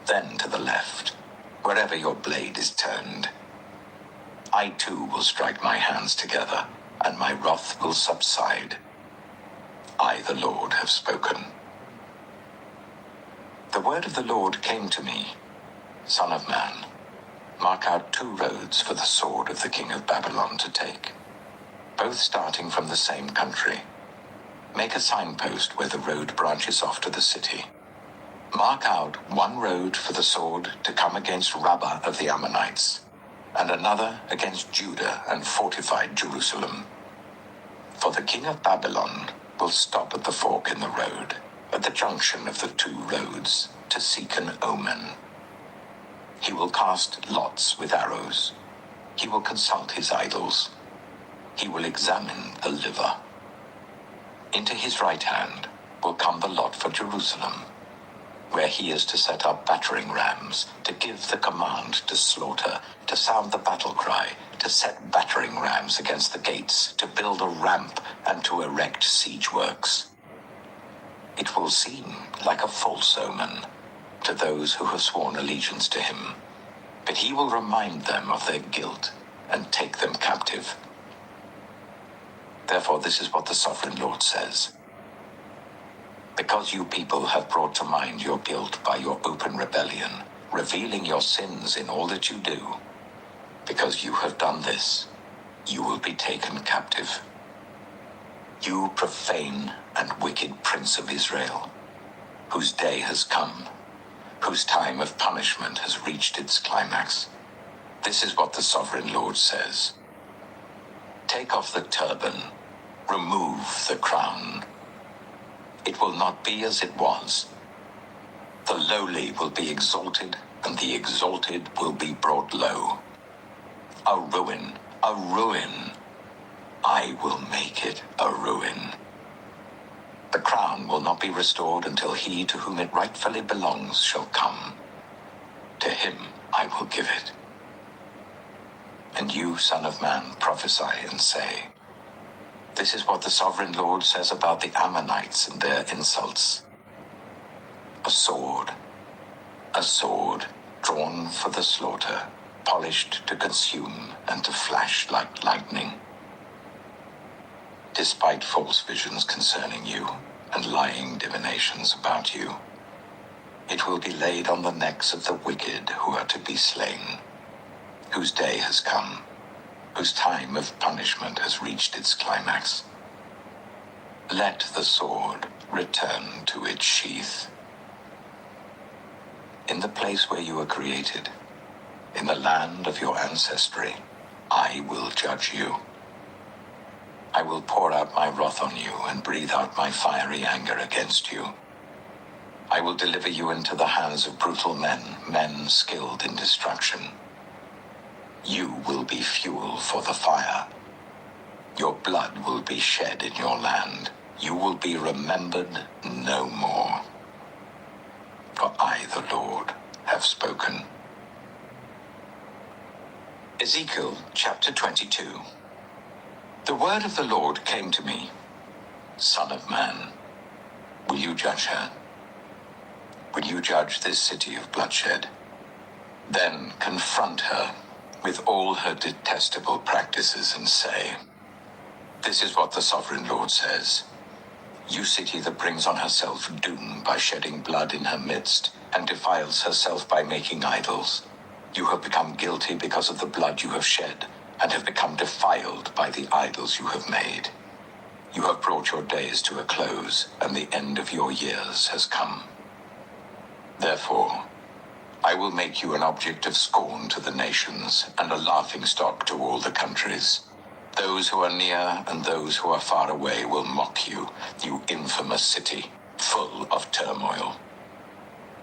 then to the left, wherever your blade is turned. I too will strike my hands together, and my wrath will subside. I, the Lord, have spoken. The word of the Lord came to me, Son of man, mark out 2 roads for the sword of the king of Babylon to take, both starting from the same country. Make a signpost where the road branches off to the city. Mark out 1 road for the sword to come against Rabbah of the Ammonites, and another against Judah and fortified Jerusalem. For the king of Babylon will stop at the fork in the road, at the junction of the 2 roads, to seek an omen. He will cast lots with arrows. He will consult his idols. He will examine the liver. Into his right hand will come the lot for Jerusalem, where he is to set up battering rams, to give the command to slaughter, to sound the battle cry, to set battering rams against the gates, to build a ramp, and to erect siege works. It will seem like a false omen to those who have sworn allegiance to him, but he will remind them of their guilt and take them captive. Therefore, this is what the sovereign Lord says. Because you people have brought to mind your guilt by your open rebellion, revealing your sins in all that you do, because you have done this, you will be taken captive. You profane and wicked prince of Israel, whose day has come, whose time of punishment has reached its climax. This is what the sovereign Lord says. Take off the turban, remove the crown. It will not be as it was. The lowly will be exalted, and the exalted will be brought low. A ruin, I will make it a ruin. The crown will not be restored until he to whom it rightfully belongs shall come. To him I will give it. And you, son of man, prophesy and say, this is what the sovereign Lord says about the Ammonites and their insults. A sword, drawn for the slaughter, polished to consume and to flash like lightning. Despite false visions concerning you and lying divinations about you, it will be laid on the necks of the wicked who are to be slain, whose day has come, whose time of punishment has reached its climax. Let the sword return to its sheath. In the place where you were created, in the land of your ancestry, I will judge you. I will pour out my wrath on you and breathe out my fiery anger against you. I will deliver you into the hands of brutal men skilled in destruction. You will be fuel for the fire. Your blood will be shed in your land. You will be remembered no more. For I, the Lord, have spoken. Ezekiel chapter 22. The word of the Lord came to me, Son of man, will you judge her? Will you judge this city of bloodshed? Then confront her with all her detestable practices and say, this is what the sovereign Lord says. You city that brings on herself doom by shedding blood in her midst and defiles herself by making idols. You have become guilty because of the blood you have shed and have become defiled by the idols you have made. You have brought your days to a close, and the end of your years has come. Therefore, I will make you an object of scorn to the nations and a laughingstock to all the countries. Those who are near and those who are far away will mock you, you infamous city, full of turmoil.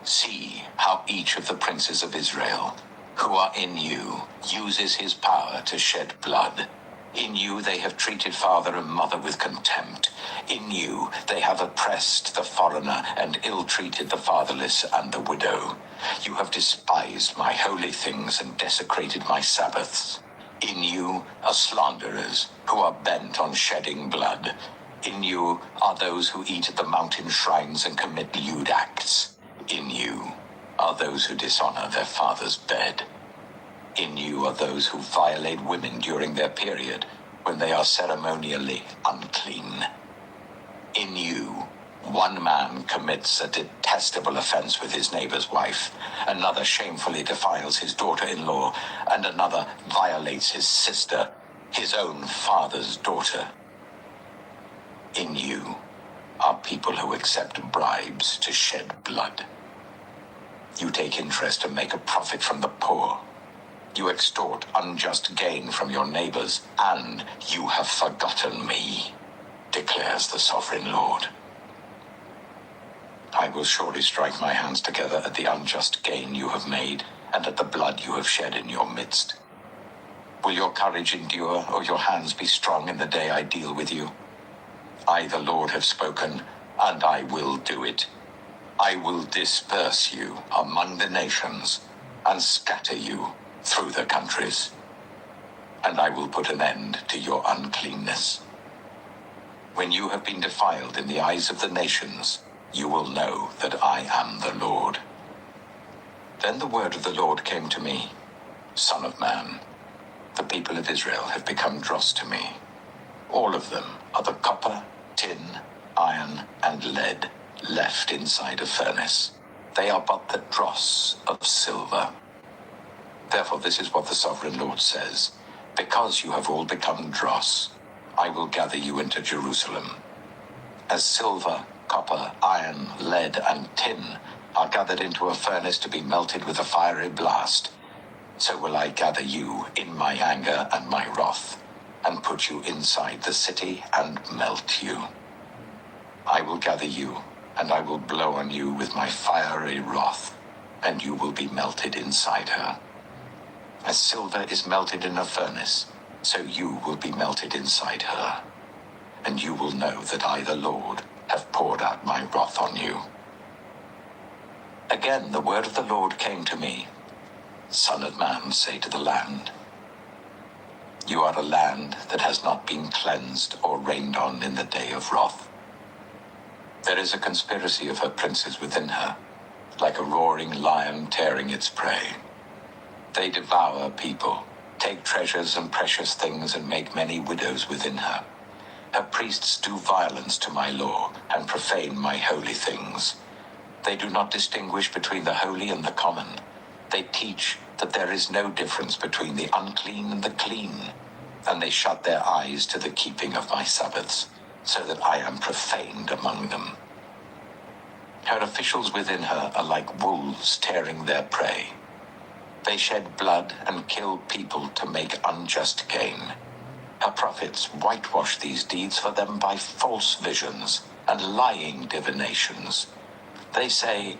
See how each of the princes of Israel, who are in you, uses his power to shed blood. In you they have treated father and mother with contempt. In you they have oppressed the foreigner and ill-treated the fatherless and the widow. You have despised my holy things and desecrated my Sabbaths. In you are slanderers who are bent on shedding blood. In you are those who eat at the mountain shrines and commit lewd acts. In you are those who dishonor their father's bed. In you are those who violate women during their period when they are ceremonially unclean. In you, one man commits a detestable offense with his neighbor's wife, another shamefully defiles his daughter-in-law, and another violates his sister, his own father's daughter. In you are people who accept bribes to shed blood. You take interest and make a profit from the poor. You extort unjust gain from your neighbors, and you have forgotten me, declares the sovereign Lord. I will surely strike my hands together at the unjust gain you have made, and at the blood you have shed in your midst. Will your courage endure, or your hands be strong in the day I deal with you? I, the Lord, have spoken, and I will do it. I will disperse you among the nations, and scatter you through the countries. And I will put an end to your uncleanness. When you have been defiled in the eyes of the nations, you will know that I am the Lord. Then the word of the Lord came to me, Son of man, the people of Israel have become dross to me. All of them are the copper, tin, iron, and lead left inside a furnace. They are but the dross of silver. Therefore this is what the sovereign Lord says. Because you have all become dross, I will gather you into Jerusalem. As silver, copper, iron, lead, and tin are gathered into a furnace to be melted with a fiery blast, so will I gather you in my anger and my wrath, and put you inside the city and melt you. I will gather you, and I will blow on you with my fiery wrath, and you will be melted inside her. As silver is melted in a furnace, so you will be melted inside her, and you will know that I, the Lord, have poured out my wrath on you. Again the word of the Lord came to me. Son of man, say to the land, you are a land that has not been cleansed or rained on in the day of wrath. There is a conspiracy of her princes within her, like a roaring lion tearing its prey. They devour people, take treasures and precious things, and make many widows within her. Her priests do violence to my law and profane my holy things. They do not distinguish between the holy and the common. They teach that there is no difference between the unclean and the clean, and they shut their eyes to the keeping of my Sabbaths, so that I am profaned among them. Her officials within her are like wolves tearing their prey. They shed blood and kill people to make unjust gain. Her prophets whitewash these deeds for them by false visions and lying divinations. They say,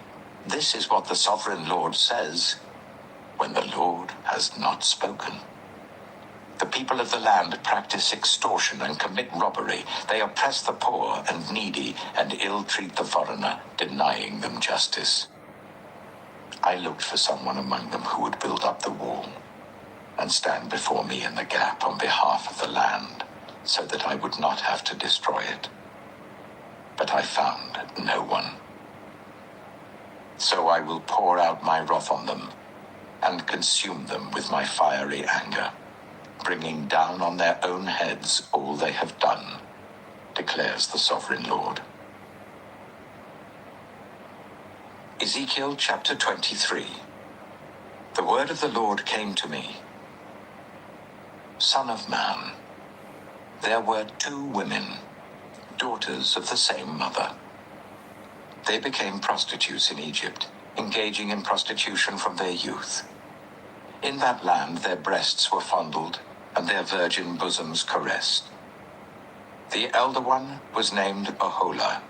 this is what the sovereign Lord says, when the Lord has not spoken. The people of the land practice extortion and commit robbery. They oppress the poor and needy and ill-treat the foreigner, denying them justice. I looked for someone among them who would build up the wall and stand before me in the gap on behalf of the land, so that I would not have to destroy it. But I found no one. So I will pour out my wrath on them and consume them with my fiery anger, bringing down on their own heads all they have done, declares the sovereign Lord. Ezekiel chapter 23. The word of the Lord came to me. Son of man, there were 2 women, daughters of the same mother. They became prostitutes in Egypt, engaging in prostitution from their youth. In that land their breasts were fondled and their virgin bosoms caressed. The elder one was named Aholah,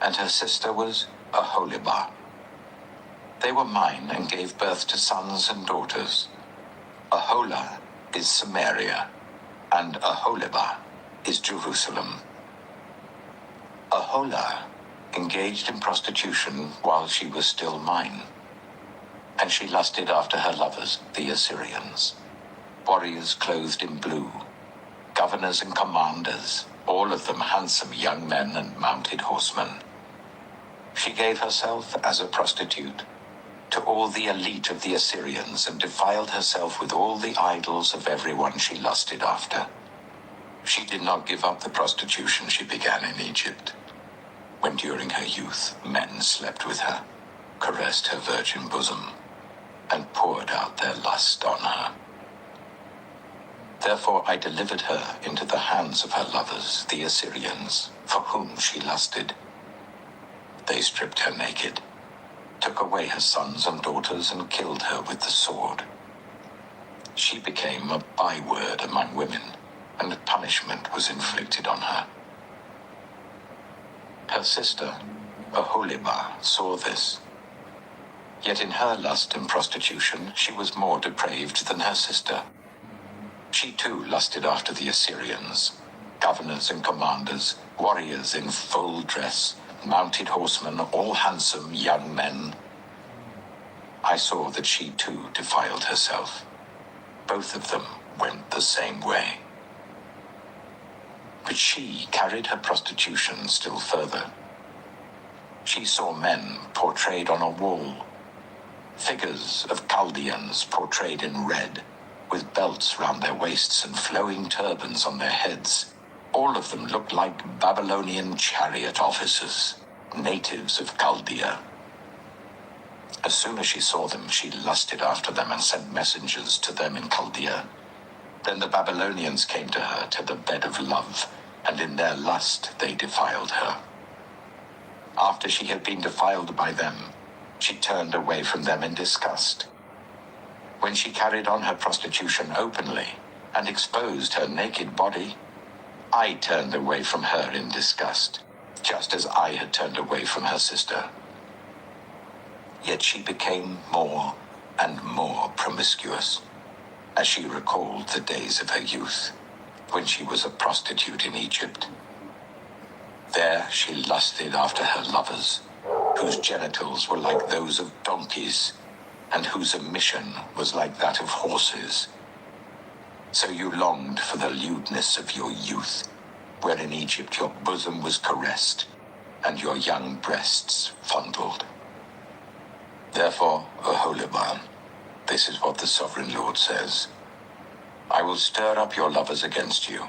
and her sister was Aholibah. They were mine and gave birth to sons and daughters. Aholah is Samaria, and Aholibah is Jerusalem. Aholah engaged in prostitution while she was still mine, and she lusted after her lovers, the Assyrians, warriors clothed in blue, governors and commanders, all of them handsome young men and mounted horsemen. She gave herself as a prostitute to all the elite of the Assyrians and defiled herself with all the idols of everyone she lusted after. She did not give up the prostitution she began in Egypt, when during her youth men slept with her, caressed her virgin bosom, and poured out their lust on her. Therefore I delivered her into the hands of her lovers, the Assyrians, for whom she lusted. They stripped her naked, took away her sons and daughters, and killed her with the sword. She became a byword among women, and punishment was inflicted on her. Her sister, Aholibah, saw this. Yet in her lust and prostitution she was more depraved than her sister. She too lusted after the Assyrians, governors and commanders, warriors in full dress, mounted horsemen, all handsome young men. I saw that she too defiled herself. Both of them went the same way. But she carried her prostitution still further. She saw men portrayed on a wall, figures of Chaldeans portrayed in red, with belts round their waists and flowing turbans on their heads. All of them looked like Babylonian chariot officers, natives of Chaldea. As soon as she saw them, she lusted after them and sent messengers to them in Chaldea. Then the Babylonians came to her to the bed of love, and in their lust they defiled her. After she had been defiled by them, she turned away from them in disgust. When she carried on her prostitution openly and exposed her naked body, I turned away from her in disgust, just as I had turned away from her sister. Yet she became more and more promiscuous, as she recalled the days of her youth, when she was a prostitute in Egypt. There she lusted after her lovers, whose genitals were like those of donkeys, and whose emission was like that of horses. So you longed for the lewdness of your youth, where in Egypt your bosom was caressed, and your young breasts fondled. Therefore, Oholibah, this is what the Sovereign Lord says. I will stir up your lovers against you,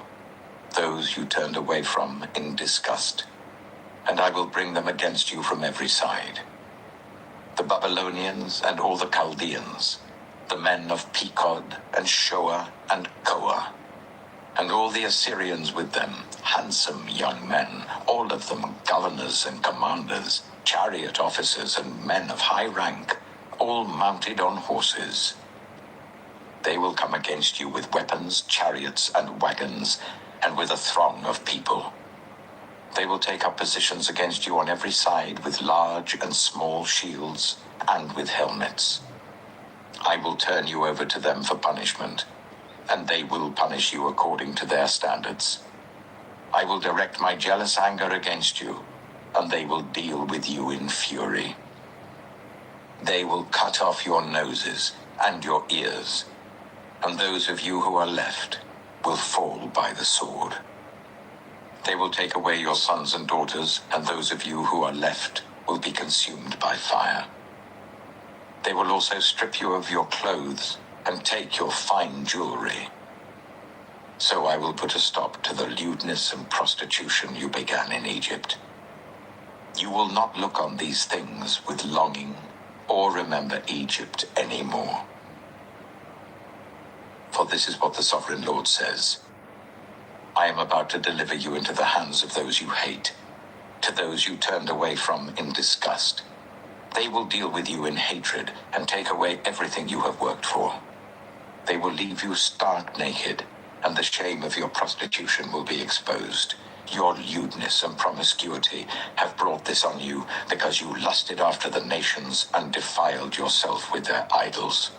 those you turned away from in disgust, and I will bring them against you from every side. The Babylonians and all the Chaldeans, the men of Pekod and Shoa and Koa, and all the Assyrians with them, handsome young men, all of them governors and commanders, chariot officers and men of high rank, all mounted on horses. They will come against you with weapons, chariots, and wagons, and with a throng of people. They will take up positions against you on every side with large and small shields and with helmets. I will turn you over to them for punishment, and they will punish you according to their standards. I will direct my jealous anger against you, and they will deal with you in fury. They will cut off your noses and your ears, and those of you who are left will fall by the sword. They will take away your sons and daughters, and those of you who are left will be consumed by fire. They will also strip you of your clothes and take your fine jewelry. So I will put a stop to the lewdness and prostitution you began in Egypt. You will not look on these things with longing or remember Egypt anymore. For this is what the Sovereign Lord says. I am about to deliver you into the hands of those you hate, to those you turned away from in disgust. They will deal with you in hatred and take away everything you have worked for. They will leave you stark naked, and the shame of your prostitution will be exposed. Your lewdness and promiscuity have brought this on you because you lusted after the nations and defiled yourself with their idols.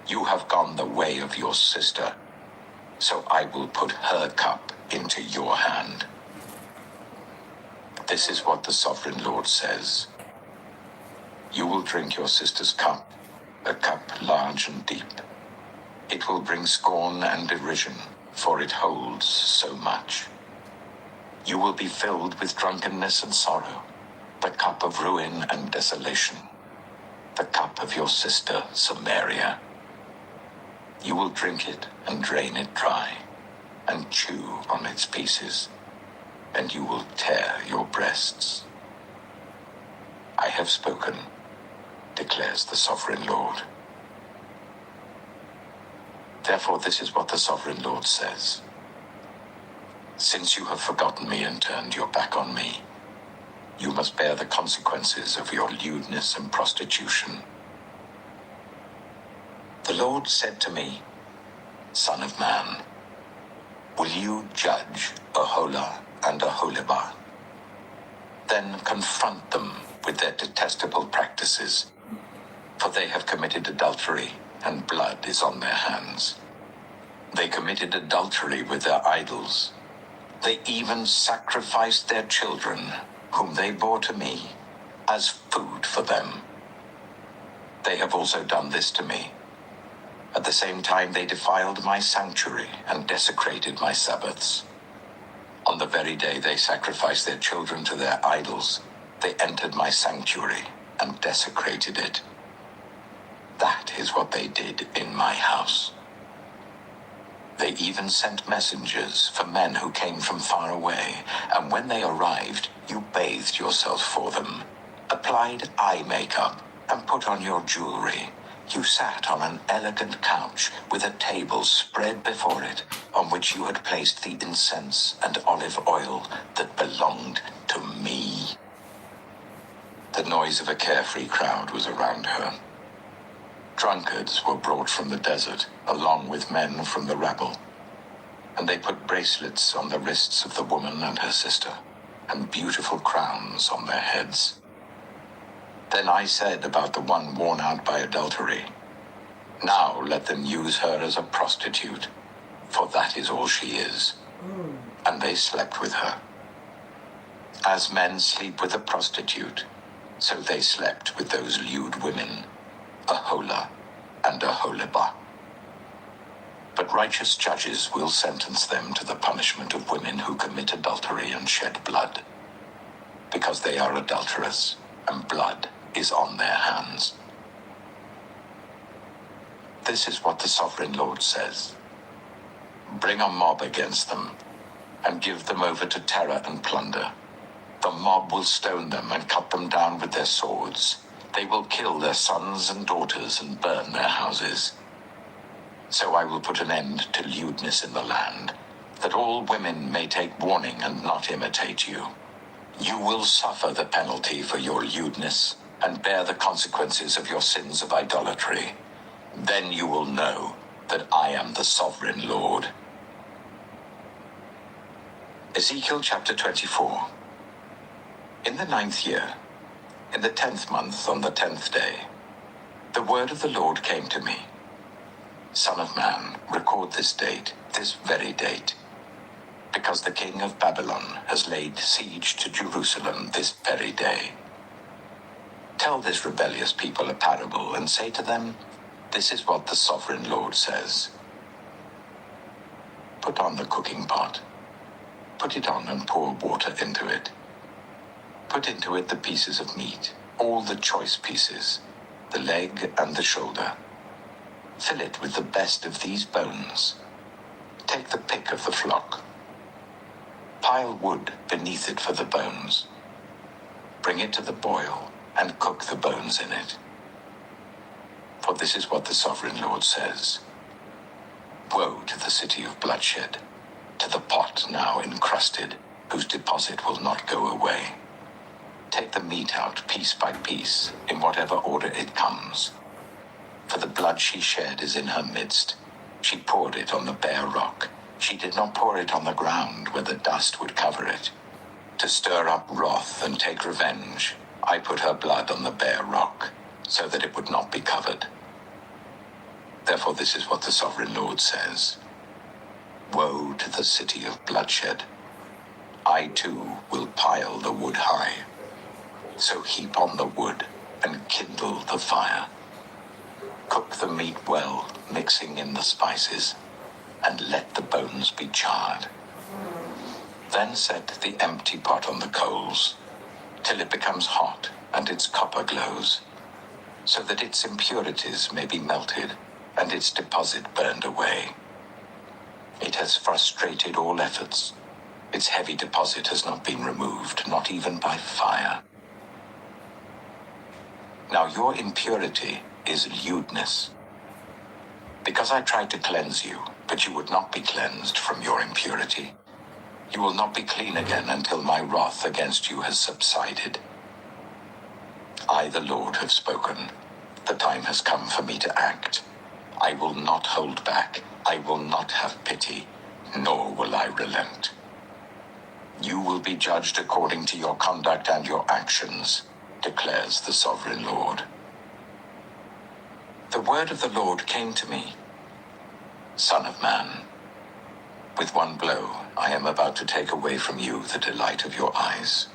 You have gone the way of your sister, so I will put her cup into your hand. This is what the Sovereign Lord says. You will drink your sister's cup, a cup large and deep. It will bring scorn and derision, for it holds so much. You will be filled with drunkenness and sorrow, the cup of ruin and desolation, the cup of your sister Samaria. You will drink it and drain it dry, and chew on its pieces, and you will tear your breasts. I have spoken, declares the Sovereign Lord. Therefore, this is what the Sovereign Lord says. Since you have forgotten me and turned your back on me, you must bear the consequences of your lewdness and prostitution. The Lord said to me, Son of man, will you judge Oholah and Oholibah? Then confront them with their detestable practices, for they have committed adultery, and blood is on their hands. They committed adultery with their idols. They even sacrificed their children, whom they bore to me, as food for them. They have also done this to me. At the same time, they defiled my sanctuary and desecrated my Sabbaths. On the very day they sacrificed their children to their idols, they entered my sanctuary and desecrated it. That is what they did in my house. They even sent messengers for men who came from far away, and when they arrived, you bathed yourself for them, applied eye makeup, and put on your jewelry. You sat on an elegant couch with a table spread before it, on which you had placed the incense and olive oil that belonged to me. The noise of a carefree crowd was around her. Drunkards were brought from the desert, along with men from the rabble, and they put bracelets on the wrists of the woman and her sister, and beautiful crowns on their heads. Then I said about the one worn out by adultery, Now let them use her as a prostitute, for that is all she is. And they slept with her. As men sleep with a prostitute, so they slept with those lewd women, Aholah and Aholibah. But righteous judges will sentence them to the punishment of women who commit adultery and shed blood, because they are adulterous, and blood is on their hands. This is what the Sovereign Lord says. Bring a mob against them, and give them over to terror and plunder. The mob will stone them and cut them down with their swords. They will kill their sons and daughters and burn their houses. So I will put an end to lewdness in the land, that all women may take warning and not imitate you. You will suffer the penalty for your lewdness, and bear the consequences of your sins of idolatry. Then you will know that I am the Sovereign Lord. Ezekiel chapter 24. In the 9th year, in the 10th month, on the 10th day, the word of the Lord came to me. Son of man, record this date, this very date, because the king of Babylon has laid siege to Jerusalem this very day. Tell this rebellious people a parable and say to them, this is what the Sovereign Lord says. Put on the cooking pot. Put it on and pour water into it. Put into it the pieces of meat, all the choice pieces, the leg and the shoulder. Fill it with the best of these bones. Take the pick of the flock. Pile wood beneath it for the bones. Bring it to the boil and cook the bones in it. For this is what the Sovereign Lord says. Woe to the city of bloodshed, to the pot now encrusted, whose deposit will not go away. Take the meat out piece by piece, in whatever order it comes. For the blood she shed is in her midst. She poured it on the bare rock. She did not pour it on the ground where the dust would cover it. To stir up wrath and take revenge, I put her blood on the bare rock, so that it would not be covered. Therefore this is what the Sovereign Lord says. Woe to the city of bloodshed. I too will pile the wood high. So heap on the wood and kindle the fire. Cook the meat well, mixing in the spices, and let the bones be charred. Then set the empty pot on the coals, till it becomes hot and its copper glows, so that its impurities may be melted and its deposit burned away. It has frustrated all efforts. Its heavy deposit has not been removed, not even by fire. Now your impurity is lewdness. Because I tried to cleanse you, but you would not be cleansed from your impurity. You will not be clean again until my wrath against you has subsided. I, the Lord, have spoken. The time has come for me to act. I will not hold back. I will not have pity, nor will I relent. You will be judged according to your conduct and your actions, declares the Sovereign Lord. The word of the Lord came to me. Son of man, with one blow I am about to take away from you the delight of your eyes.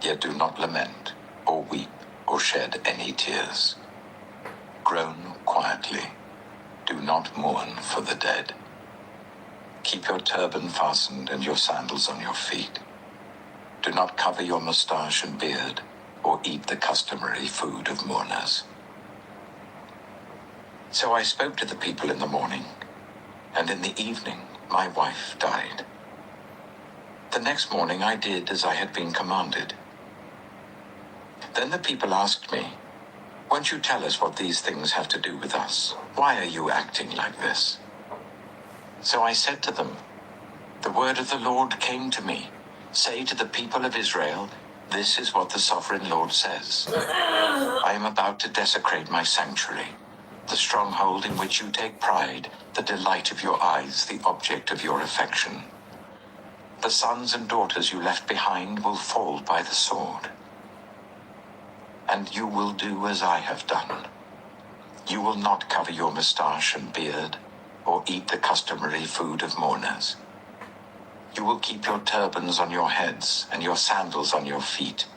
Yet do not lament, or weep, or shed any tears. Groan quietly. Do not mourn for the dead. Keep your turban fastened and your sandals on your feet. Do not cover your mustache and beard, or eat the customary food of mourners. So I spoke to the people in the morning, and in the evening my wife died. The next morning I did as I had been commanded. Then the people asked me, won't you tell us what these things have to do with us? Why are you acting like this? So I said to them, the word of the Lord came to me. Say to the people of Israel, this is what the Sovereign Lord says. I am about to desecrate my sanctuary, the stronghold in which you take pride, the delight of your eyes, the object of your affection. The sons and daughters you left behind will fall by the sword. And you will do as I have done. You will not cover your moustache and beard, or eat the customary food of mourners. You will keep your turbans on your heads and your sandals on your feet.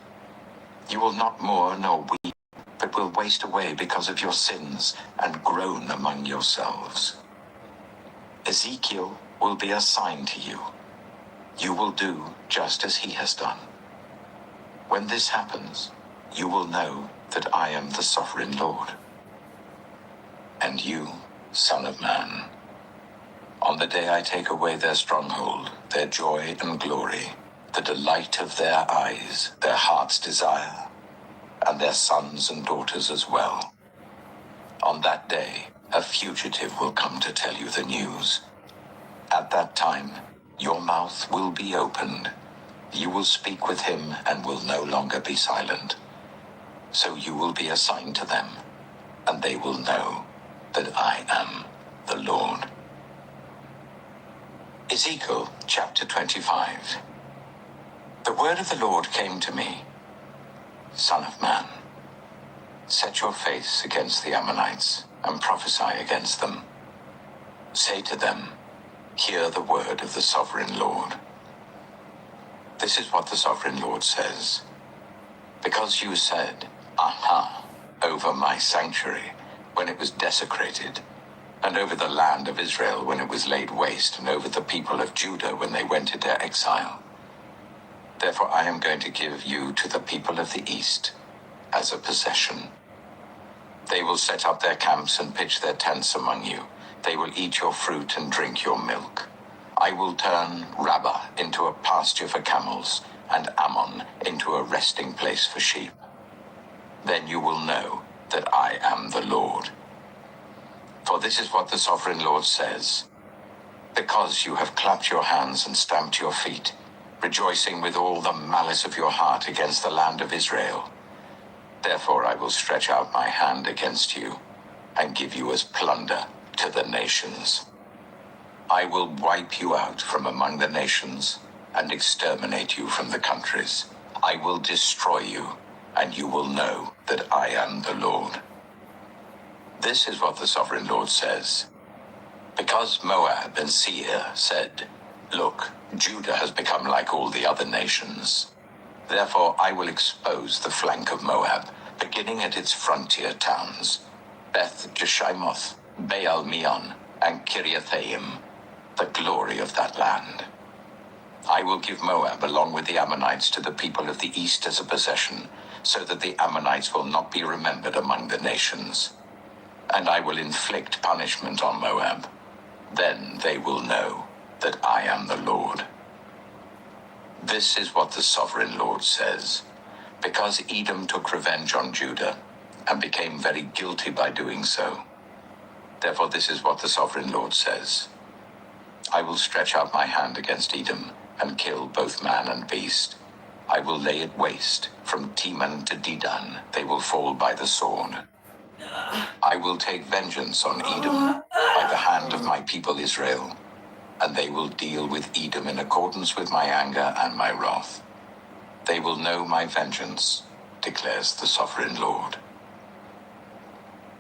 You will not mourn nor weep, but will waste away because of your sins and groan among yourselves. Ezekiel will be a sign to you. You will do just as he has done. When this happens, you will know that I am the sovereign Lord. And you, Son of Man, on the day I take away their stronghold, their joy and glory, the delight of their eyes, their heart's desire, and their sons and daughters as well. On that day, a fugitive will come to tell you the news. At that time, your mouth will be opened. You will speak with him and will no longer be silent. So you will be a sign to them, and they will know that I am the Lord. Ezekiel chapter 25. The word of the Lord came to me, Son of man, set your face against the Ammonites and prophesy against them. Say to them, hear the word of the sovereign Lord. This is what the sovereign Lord says. Because you said, aha, over my sanctuary when it was desecrated, and over the land of Israel when it was laid waste, and over the people of Judah when they went into exile. Therefore I am going to give you to the people of the east as a possession. They will set up their camps and pitch their tents among you. They will eat your fruit and drink your milk. I will turn Rabbah into a pasture for camels, and Ammon into a resting place for sheep. Then you will know that I am the Lord. For this is what the sovereign Lord says. Because you have clapped your hands and stamped your feet, rejoicing with all the malice of your heart against the land of Israel, therefore I will stretch out my hand against you and give you as plunder to the nations. I will wipe you out from among the nations and exterminate you from the countries. I will destroy you, and you will know that I am the Lord. This is what the sovereign Lord says. Because Moab and Seir said, look, Judah has become like all the other nations. Therefore I will expose the flank of Moab, beginning at its frontier towns, Beth Jeshimoth, Baal Meon, and Kiriathaim, the glory of that land. I will give Moab along with the Ammonites to the people of the east as a possession, so that the Ammonites will not be remembered among the nations. And I will inflict punishment on Moab. Then they will know that I am the Lord. This is what the sovereign Lord says. Because Edom took revenge on Judah and became very guilty by doing so. Therefore this is what the sovereign Lord says. I will stretch out my hand against Edom and kill both man and beast. I will lay it waste from Teman to Dedan. They will fall by the sword. I will take vengeance on Edom by the hand of my people Israel, and they will deal with Edom in accordance with my anger and my wrath. They will know my vengeance, declares the sovereign Lord.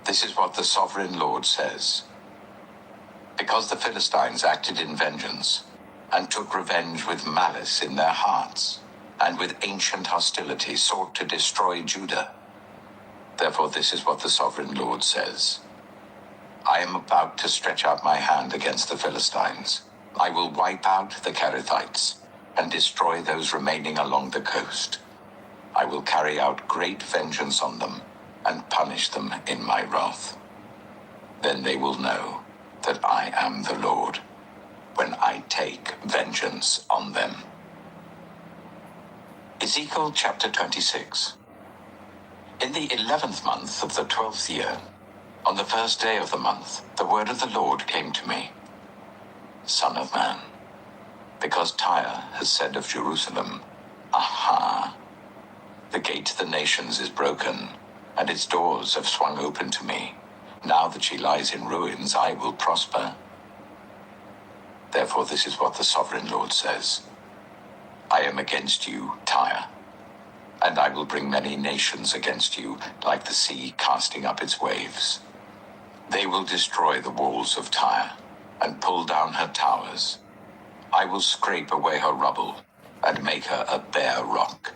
This is what the sovereign Lord says. Because the Philistines acted in vengeance, and took revenge with malice in their hearts, and with ancient hostility sought to destroy Judah. Therefore this is what the sovereign Lord says. I am about to stretch out my hand against the Philistines. I will wipe out the Kerethites, and destroy those remaining along the coast. I will carry out great vengeance on them, and punish them in my wrath. Then they will know that I am the Lord, when I take vengeance on them. Ezekiel chapter 26. In the 11th month of the 12th year, on the first day of the month, the word of the Lord came to me. Son of man, because Tyre has said of Jerusalem, aha, the gate to the nations is broken, and its doors have swung open to me. Now that she lies in ruins, I will prosper. Therefore this is what the sovereign Lord says. I am against you, Tyre, and I will bring many nations against you, like the sea casting up its waves. They will destroy the walls of Tyre and pull down her towers. I will scrape away her rubble and make her a bare rock.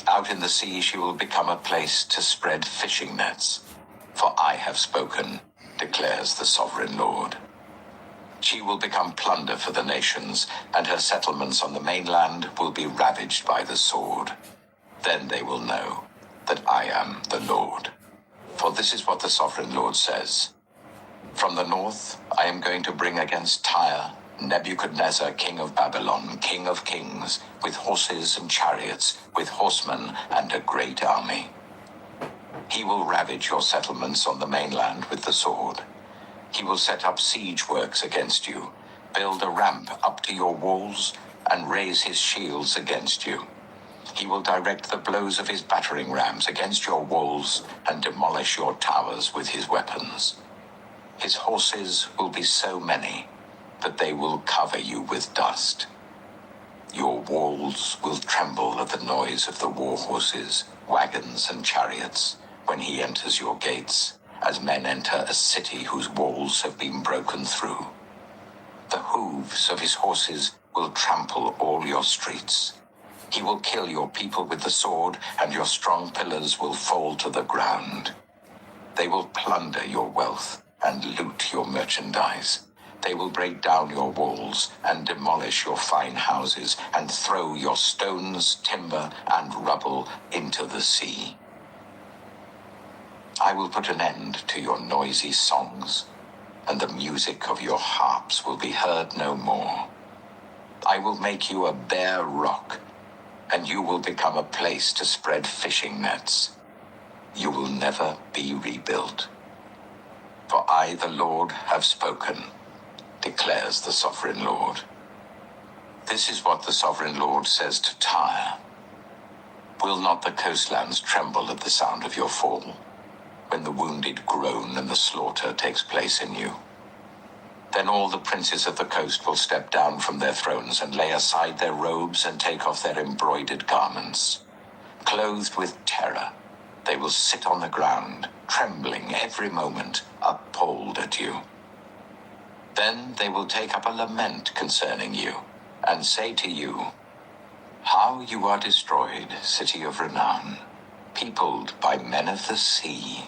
Out in the sea she will become a place to spread fishing nets. For I have spoken, declares the sovereign Lord. She will become plunder for the nations, and her settlements on the mainland will be ravaged by the sword. Then they will know that I am the Lord. For this is what the sovereign Lord says. From the north I am going to bring against Tyre Nebuchadnezzar, king of Babylon, king of kings, with horses and chariots, with horsemen and a great army. He will ravage your settlements on the mainland with the sword. He will set up siege works against you, build a ramp up to your walls, and raise his shields against you. He will direct the blows of his battering rams against your walls and demolish your towers with his weapons. His horses will be so many that they will cover you with dust. Your walls will tremble at the noise of the war horses, wagons, and chariots when he enters your gates, as men enter a city whose walls have been broken through. The hooves of his horses will trample all your streets. He will kill your people with the sword, and your strong pillars will fall to the ground. They will plunder your wealth and loot your merchandise. They will break down your walls and demolish your fine houses and throw your stones, timber, and rubble into the sea. I will put an end to your noisy songs, and the music of your harps will be heard no more. I will make you a bare rock, and you will become a place to spread fishing nets. You will never be rebuilt. For I, the Lord, have spoken, declares the sovereign Lord. This is what the sovereign Lord says to Tyre. Will not the coastlands tremble at the sound of your fall, when the wounded groan and the slaughter takes place in you? Then all the princes of the coast will step down from their thrones and lay aside their robes and take off their embroidered garments. Clothed with terror, they will sit on the ground, trembling every moment, appalled at you. Then they will take up a lament concerning you, and say to you, how you are destroyed, city of renown, peopled by men of the sea.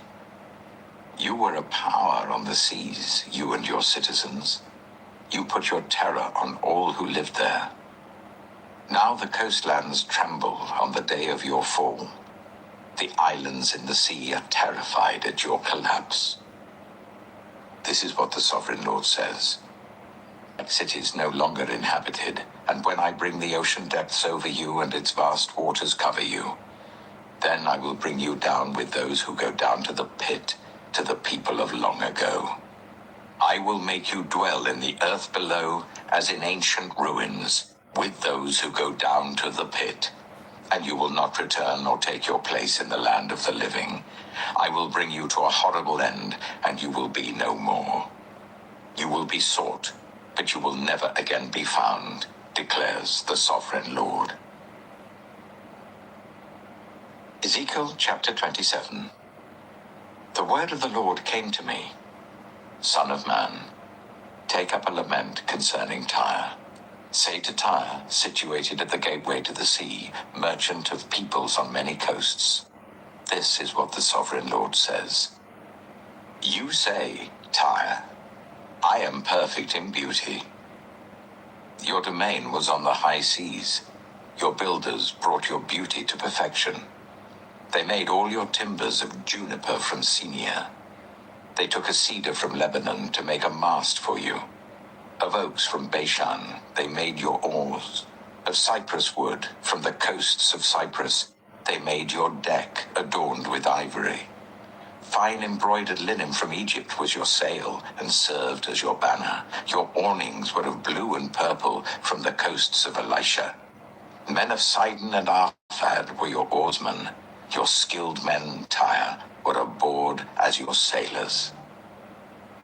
You were a power on the seas, you and your citizens. You put your terror on all who lived there. Now the coastlands tremble on the day of your fall. The islands in the sea are terrified at your collapse. This is what the sovereign Lord says. Cities no longer inhabited, and when I bring the ocean depths over you and its vast waters cover you, then I will bring you down with those who go down to the pit, to the people of long ago. I will make you dwell in the earth below as in ancient ruins, with those who go down to the pit. And you will not return or take your place in the land of the living. I will bring you to a horrible end, and you will be no more. You will be sought, but you will never again be found, declares the sovereign Lord. Ezekiel chapter 27. The word of the Lord came to me. Son of man, take up a lament concerning Tyre. Say to Tyre, situated at the gateway to the sea, merchant of peoples on many coasts, this is what the sovereign Lord says. You say, Tyre, I am perfect in beauty. Your domain was on the high seas. Your builders brought your beauty to perfection. They made all your timbers of juniper from Senia. They took a cedar from Lebanon to make a mast for you. Of oaks from Bashan, they made your oars. Of cypress wood, from the coasts of Cyprus, they made your deck adorned with ivory. Fine embroidered linen from Egypt was your sail and served as your banner. Your awnings were of blue and purple from the coasts of Elisha. Men of Sidon and Arphad were your oarsmen. Your skilled men, Tyre, were aboard as your sailors.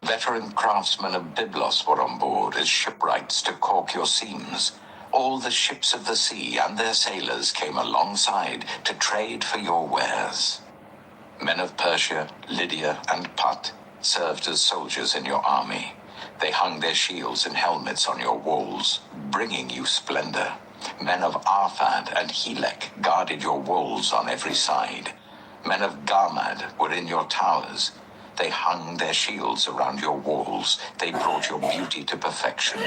Veteran craftsmen of Byblos were on board as shipwrights to caulk your seams. All the ships of the sea and their sailors came alongside to trade for your wares. Men of Persia, Lydia, and Put served as soldiers in your army. They hung their shields and helmets on your walls, bringing you splendor. Men of Arphad and Helek guarded your walls on every side. Men of Garmad were in your towers. They hung their shields around your walls. They brought your beauty to perfection.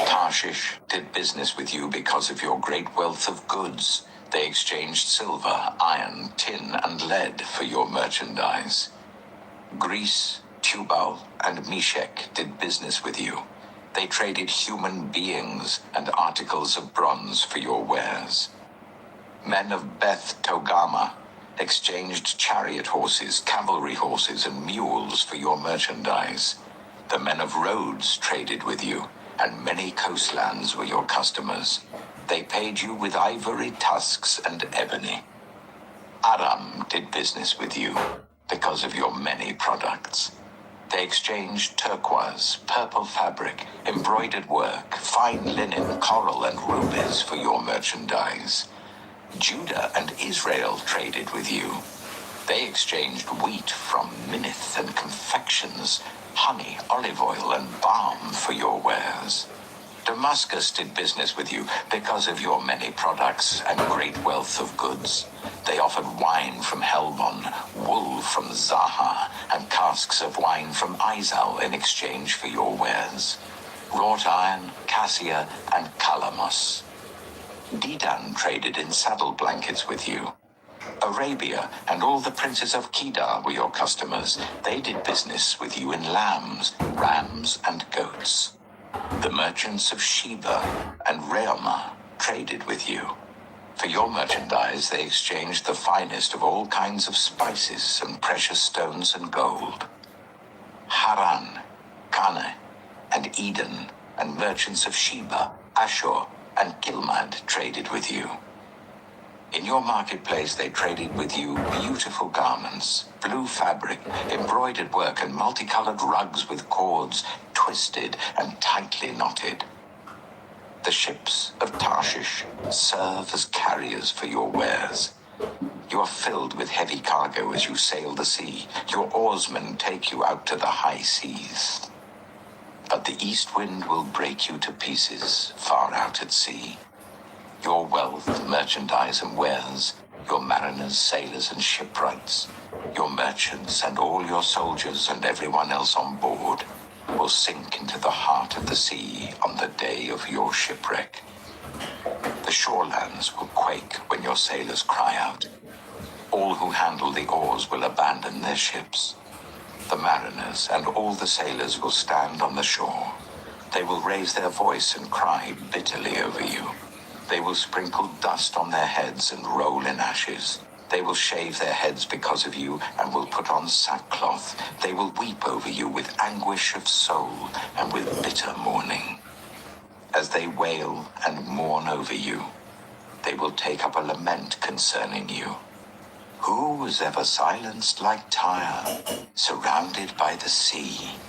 Tarshish did business with you because of your great wealth of goods. They exchanged silver, iron, tin, and lead for your merchandise. Greece, Tubal, and Meshech did business with you. They traded human beings and articles of bronze for your wares. Men of Beth Togarmah exchanged chariot horses, cavalry horses, and mules for your merchandise. The men of Rhodes traded with you, and many coastlands were your customers. They paid you with ivory tusks and ebony. Aram did business with you because of your many products. They exchanged turquoise, purple fabric, embroidered work, fine linen, coral, and rubies for your merchandise. Judah and Israel traded with you. They exchanged wheat from Minnith and confections, honey, olive oil, and balm for your wares. Damascus did business with you because of your many products and great wealth of goods. They offered wine from Helbon, wool from Zahar, and casks of wine from Izal in exchange for your wares. Wrought iron, cassia, and calamos. Dedan traded in saddle blankets with you. Arabia and all the princes of Kedar were your customers. They did business with you in lambs, rams, and goats. The merchants of Sheba and Reumah traded with you. For your merchandise, they exchanged the finest of all kinds of spices and precious stones and gold. Haran, Canaan, and Eden, and merchants of Sheba, Ashur, and Kilmad traded with you. In your marketplace, they traded with you beautiful garments, blue fabric, embroidered work, and multicolored rugs with cords twisted and tightly knotted. The ships of Tarshish serve as carriers for your wares. You are filled with heavy cargo as you sail the sea. Your oarsmen take you out to the high seas. But the east wind will break you to pieces far out at sea. Your wealth, merchandise, and wares, your mariners, sailors, and shipwrights, your merchants, and all your soldiers, and everyone else on board, will sink into the heart of the sea on the day of your shipwreck. The shorelands will quake when your sailors cry out. All who handle the oars will abandon their ships. The mariners and all the sailors will stand on the shore. They will raise their voice and cry bitterly over you. They will sprinkle dust on their heads and roll in ashes. They will shave their heads because of you and will put on sackcloth. They will weep over you with anguish of soul and with bitter mourning. As they wail and mourn over you, they will take up a lament concerning you. Who was ever silenced like Tyre, surrounded by the sea?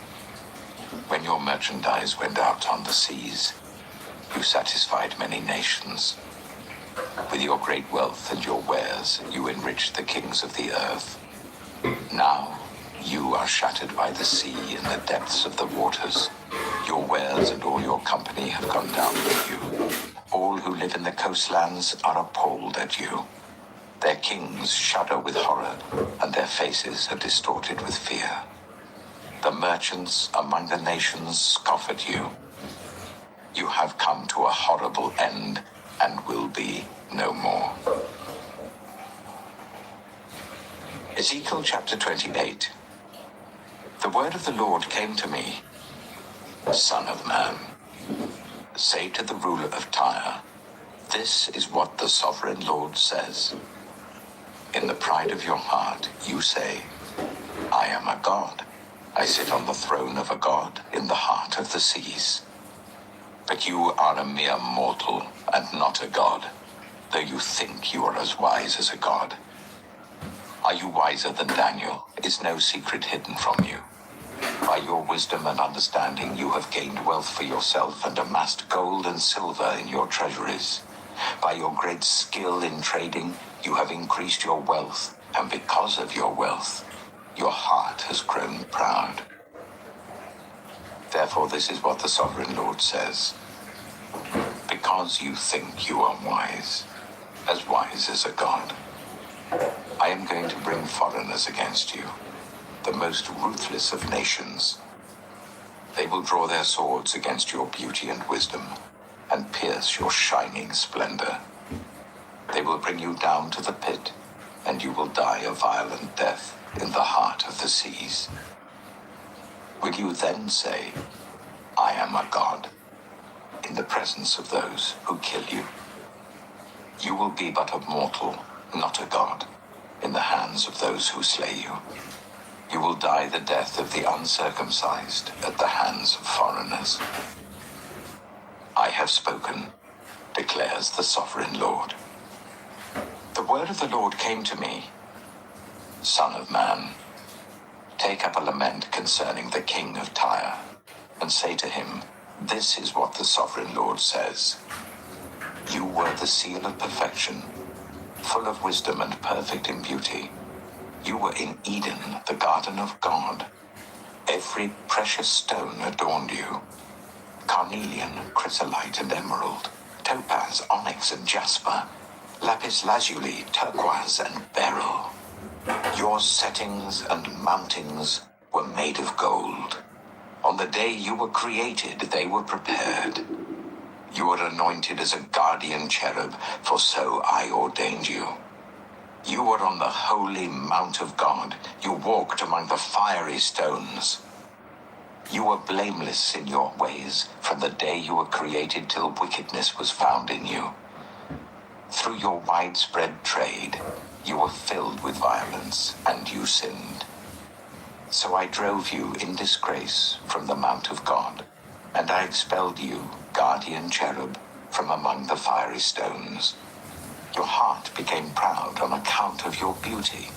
When your merchandise went out on the seas, you satisfied many nations. With your great wealth and your wares, you enriched the kings of the earth. Now, you are shattered by the sea in the depths of the waters. Your wares and all your company have gone down with you. All who live in the coastlands are appalled at you. Their kings shudder with horror, and their faces are distorted with fear. The merchants among the nations scoff at you. You have come to a horrible end and will be no more. Ezekiel chapter 28. The word of the Lord came to me. Son of man, say to the ruler of Tyre, this is what the sovereign Lord says. In the pride of your heart, you say, I am a god. I sit on the throne of a god in the heart of the seas. But you are a mere mortal and not a god, though you think you are as wise as a god. Are you wiser than Daniel? Is no secret hidden from you? By your wisdom and understanding you have gained wealth for yourself and amassed gold and silver in your treasuries. By your great skill in trading, you have increased your wealth, and because of your wealth, Your heart has grown proud. Therefore, this is what the Sovereign Lord says. Because you think you are wise as a god, I am going to bring foreigners against you, the most ruthless of nations. They will draw their swords against your beauty and wisdom, and pierce your shining splendor. They will bring you down to the pit, and you will die a violent death in the heart of the seas. Will you then say, I am a god, in the presence of those who kill you? You will be but a mortal, not a god, in the hands of those who slay you. You will die the death of the uncircumcised at the hands of foreigners. I have spoken, declares the Sovereign Lord. The word of the Lord came to me, Son of man, take up a lament concerning the king of Tyre, and say to him, this is what the Sovereign Lord says. You were the seal of perfection, full of wisdom and perfect in beauty. You were in Eden, the garden of God. Every precious stone adorned you. Carnelian, chrysolite, and emerald, topaz, onyx, and jasper, lapis lazuli, turquoise, and beryl. Your settings and mountings were made of gold. On the day you were created, they were prepared. You were anointed as a guardian cherub, for so I ordained you. You were on the holy mount of God. You walked among the fiery stones. You were blameless in your ways from the day you were created till wickedness was found in you. Through your widespread trade, you were filled with violence, and you sinned. So I drove you in disgrace from the mount of God, and I expelled you, guardian cherub, from among the fiery stones. Your heart became proud on account of your beauty,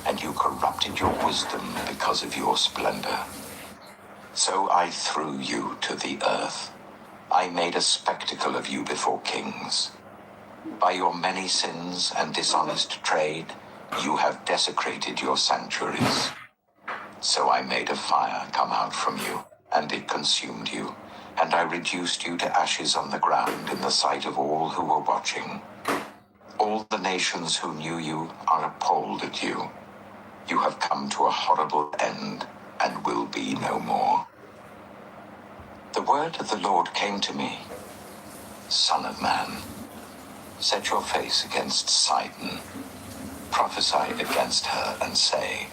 and you corrupted your wisdom because of your splendor. So I threw you to the earth. I made a spectacle of you before kings. By your many sins and dishonest trade, you have desecrated your sanctuaries. So I made a fire come out from you, and it consumed you, and I reduced you to ashes on the ground in the sight of all who were watching. All the nations who knew you are appalled at you. You have come to a horrible end, and will be no more. The word of the Lord came to me, Son of man, set your face against Sidon, prophesy against her, and say,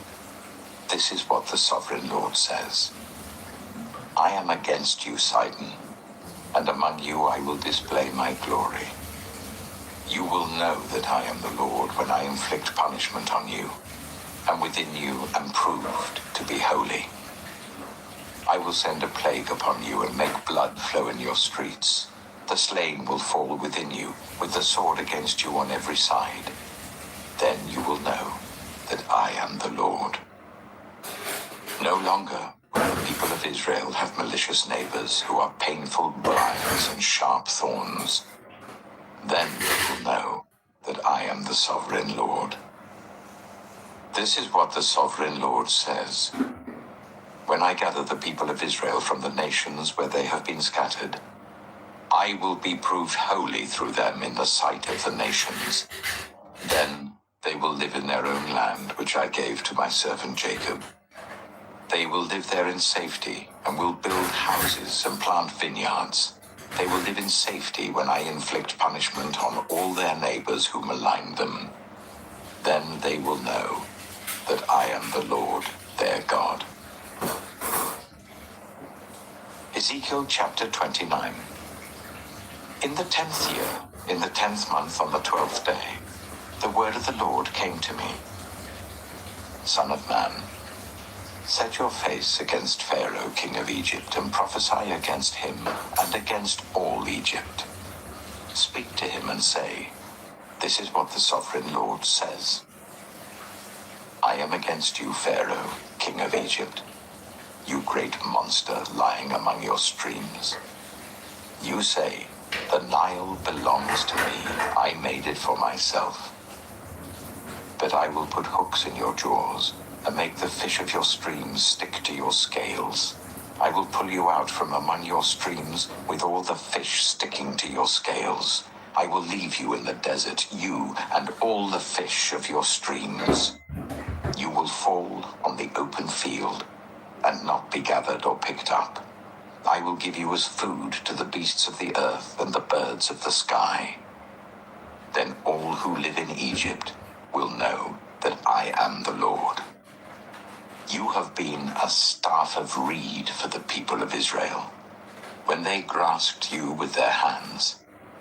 this is what the Sovereign Lord says. I am against you, Sidon, and among you I will display my glory. You will know that I am the Lord when I inflict punishment on you, and within you am proved to be holy. I will send a plague upon you and make blood flow in your streets. The slain will fall within you, with the sword against you on every side. Then you will know that I am the Lord. No longer will the people of Israel have malicious neighbors who are painful briars and sharp thorns. Then you will know that I am the Sovereign Lord. This is what the Sovereign Lord says. When I gather the people of Israel from the nations where they have been scattered, I will be proved holy through them in the sight of the nations. Then they will live in their own land, which I gave to my servant Jacob. They will live there in safety, and will build houses and plant vineyards. They will live in safety when I inflict punishment on all their neighbors who malign them. Then they will know that I am the Lord, their God. Ezekiel chapter 29. In the 10th year, in the 10th month, on the 12th day, the word of the Lord came to me. Son of man, set your face against Pharaoh, king of Egypt, and prophesy against him and against all Egypt. Speak to him and say, this is what the Sovereign Lord says. I am against you, Pharaoh, king of Egypt, you great monster lying among your streams. You say, the Nile belongs to me, I made it for myself. But I will put hooks in your jaws, and make the fish of your streams stick to your scales. I will pull you out from among your streams with all the fish sticking to your scales. I will leave you in the desert, you and all the fish of your streams. You will fall on the open field and not be gathered or picked up. I will give you as food to the beasts of the earth and the birds of the sky. Then all who live in Egypt will know that I am the Lord. You have been a staff of reed for the people of Israel. When they grasped you with their hands,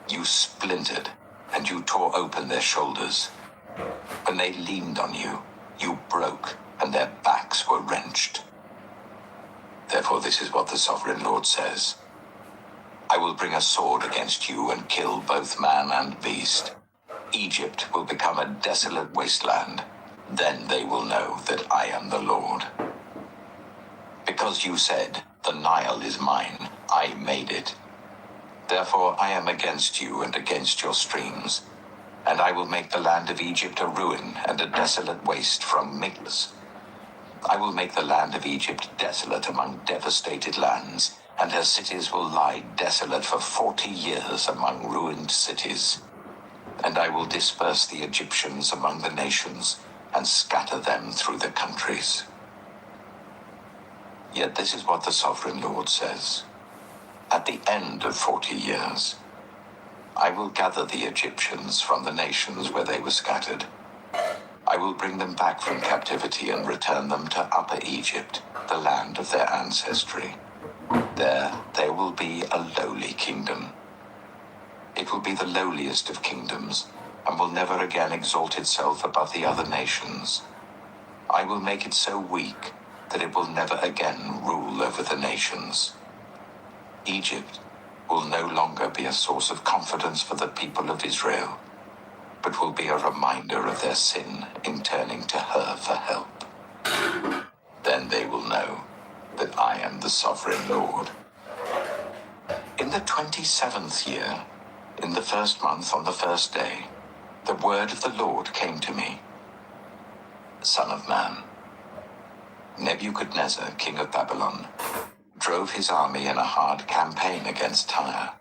you splintered and you tore open their shoulders. When they leaned on you, you broke and their backs were wrenched. Therefore, this is what the Sovereign Lord says. I will bring a sword against you and kill both man and beast. Egypt will become a desolate wasteland. Then they will know that I am the Lord. Because you said, the Nile is mine, I made it. Therefore I am against you and against your streams, and I will make the land of Egypt a ruin and a desolate waste from Migdol. I will make the land of Egypt desolate among devastated lands, and her cities will lie desolate for 40 years among ruined cities. And I will disperse the Egyptians among the nations, and scatter them through the countries. Yet this is what the Sovereign Lord says. At the end of 40 years, I will gather the Egyptians from the nations where they were scattered. I will bring them back from captivity and return them to Upper Egypt, the land of their ancestry. There will be a lowly kingdom. It will be the lowliest of kingdoms, and will never again exalt itself above the other nations. I will make it so weak that it will never again rule over the nations. Egypt will no longer be a source of confidence for the people of Israel, but will be a reminder of their sin in turning to her for help. Then they will know that I am the Sovereign Lord. In the 27th year, in the first month on the first day, the word of the Lord came to me. Son of man, Nebuchadnezzar, king of Babylon, drove his army in a hard campaign against Tyre.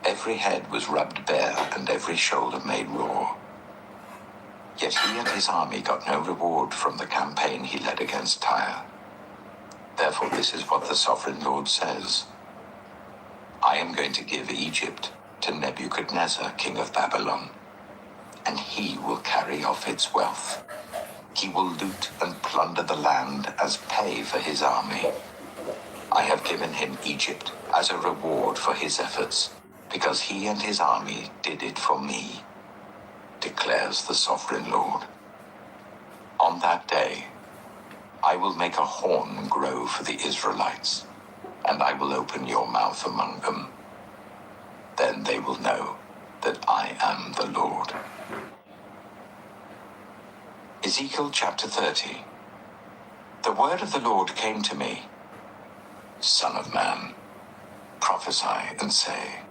Every head was rubbed bare and every shoulder made raw. Yet he and his army got no reward from the campaign he led against Tyre. Therefore this is what the Sovereign Lord says. I am going to give Egypt to Nebuchadnezzar, king of Babylon, and he will carry off its wealth. He will loot and plunder the land as pay for his army. I have given him Egypt as a reward for his efforts, because he and his army did it for me, declares the Sovereign Lord. On that day, I will make a horn grow for the Israelites, and I will open your mouth among them. Then they will know that I am the Lord. Ezekiel chapter 30. The word of the Lord came to me. Son of man, prophesy and say,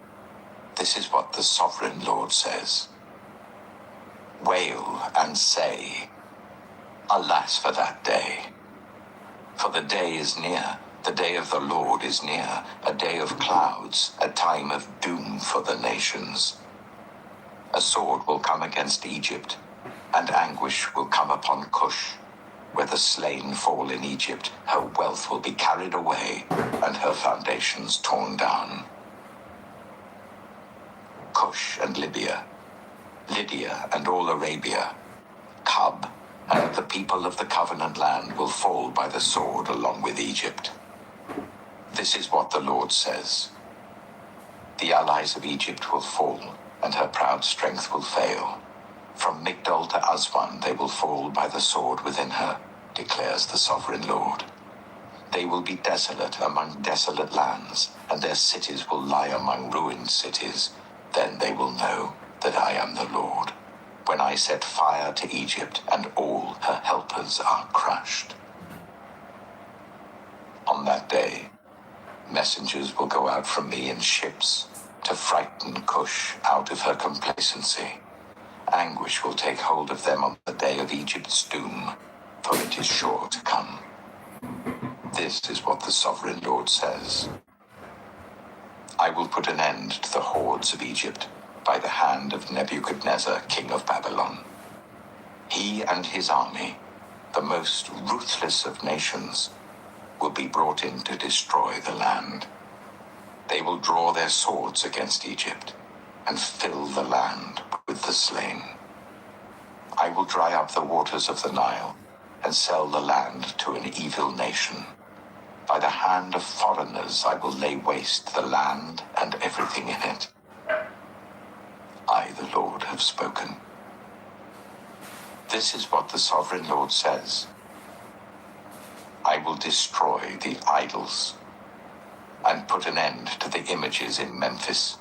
this is what the Sovereign Lord says. Wail and say, alas for that day. For the day is near, the day of the Lord is near, a day of clouds, a time of doom for the nations. A sword will come against Egypt, and anguish will come upon Cush. Where the slain fall in Egypt, her wealth will be carried away, and her foundations torn down. Cush and Libya, Lydia and all Arabia, Cub, and the people of the covenant land will fall by the sword along with Egypt. This is what the Lord says. The allies of Egypt will fall, and her proud strength will fail. From Migdol to Aswan they will fall by the sword within her, declares the Sovereign Lord. They will be desolate among desolate lands, and their cities will lie among ruined cities. Then they will know that I am the Lord, when I set fire to Egypt and all her helpers are crushed. On that day, messengers will go out from me in ships to frighten Cush out of her complacency. Anguish will take hold of them on the day of Egypt's doom. for it is sure to come. This is what the sovereign Lord says. I will put an end to the hordes of Egypt by the hand of Nebuchadnezzar, king of Babylon. He and his army, the most ruthless of nations, will be brought in to destroy the land. They will draw their swords against Egypt and fill the land with the slain. I will dry up the waters of the Nile and sell the land to an evil nation. By the hand of foreigners I will lay waste the land and everything in it. I, the Lord, have spoken. This is what the sovereign Lord says. I will destroy the idols and put an end to the images in Memphis.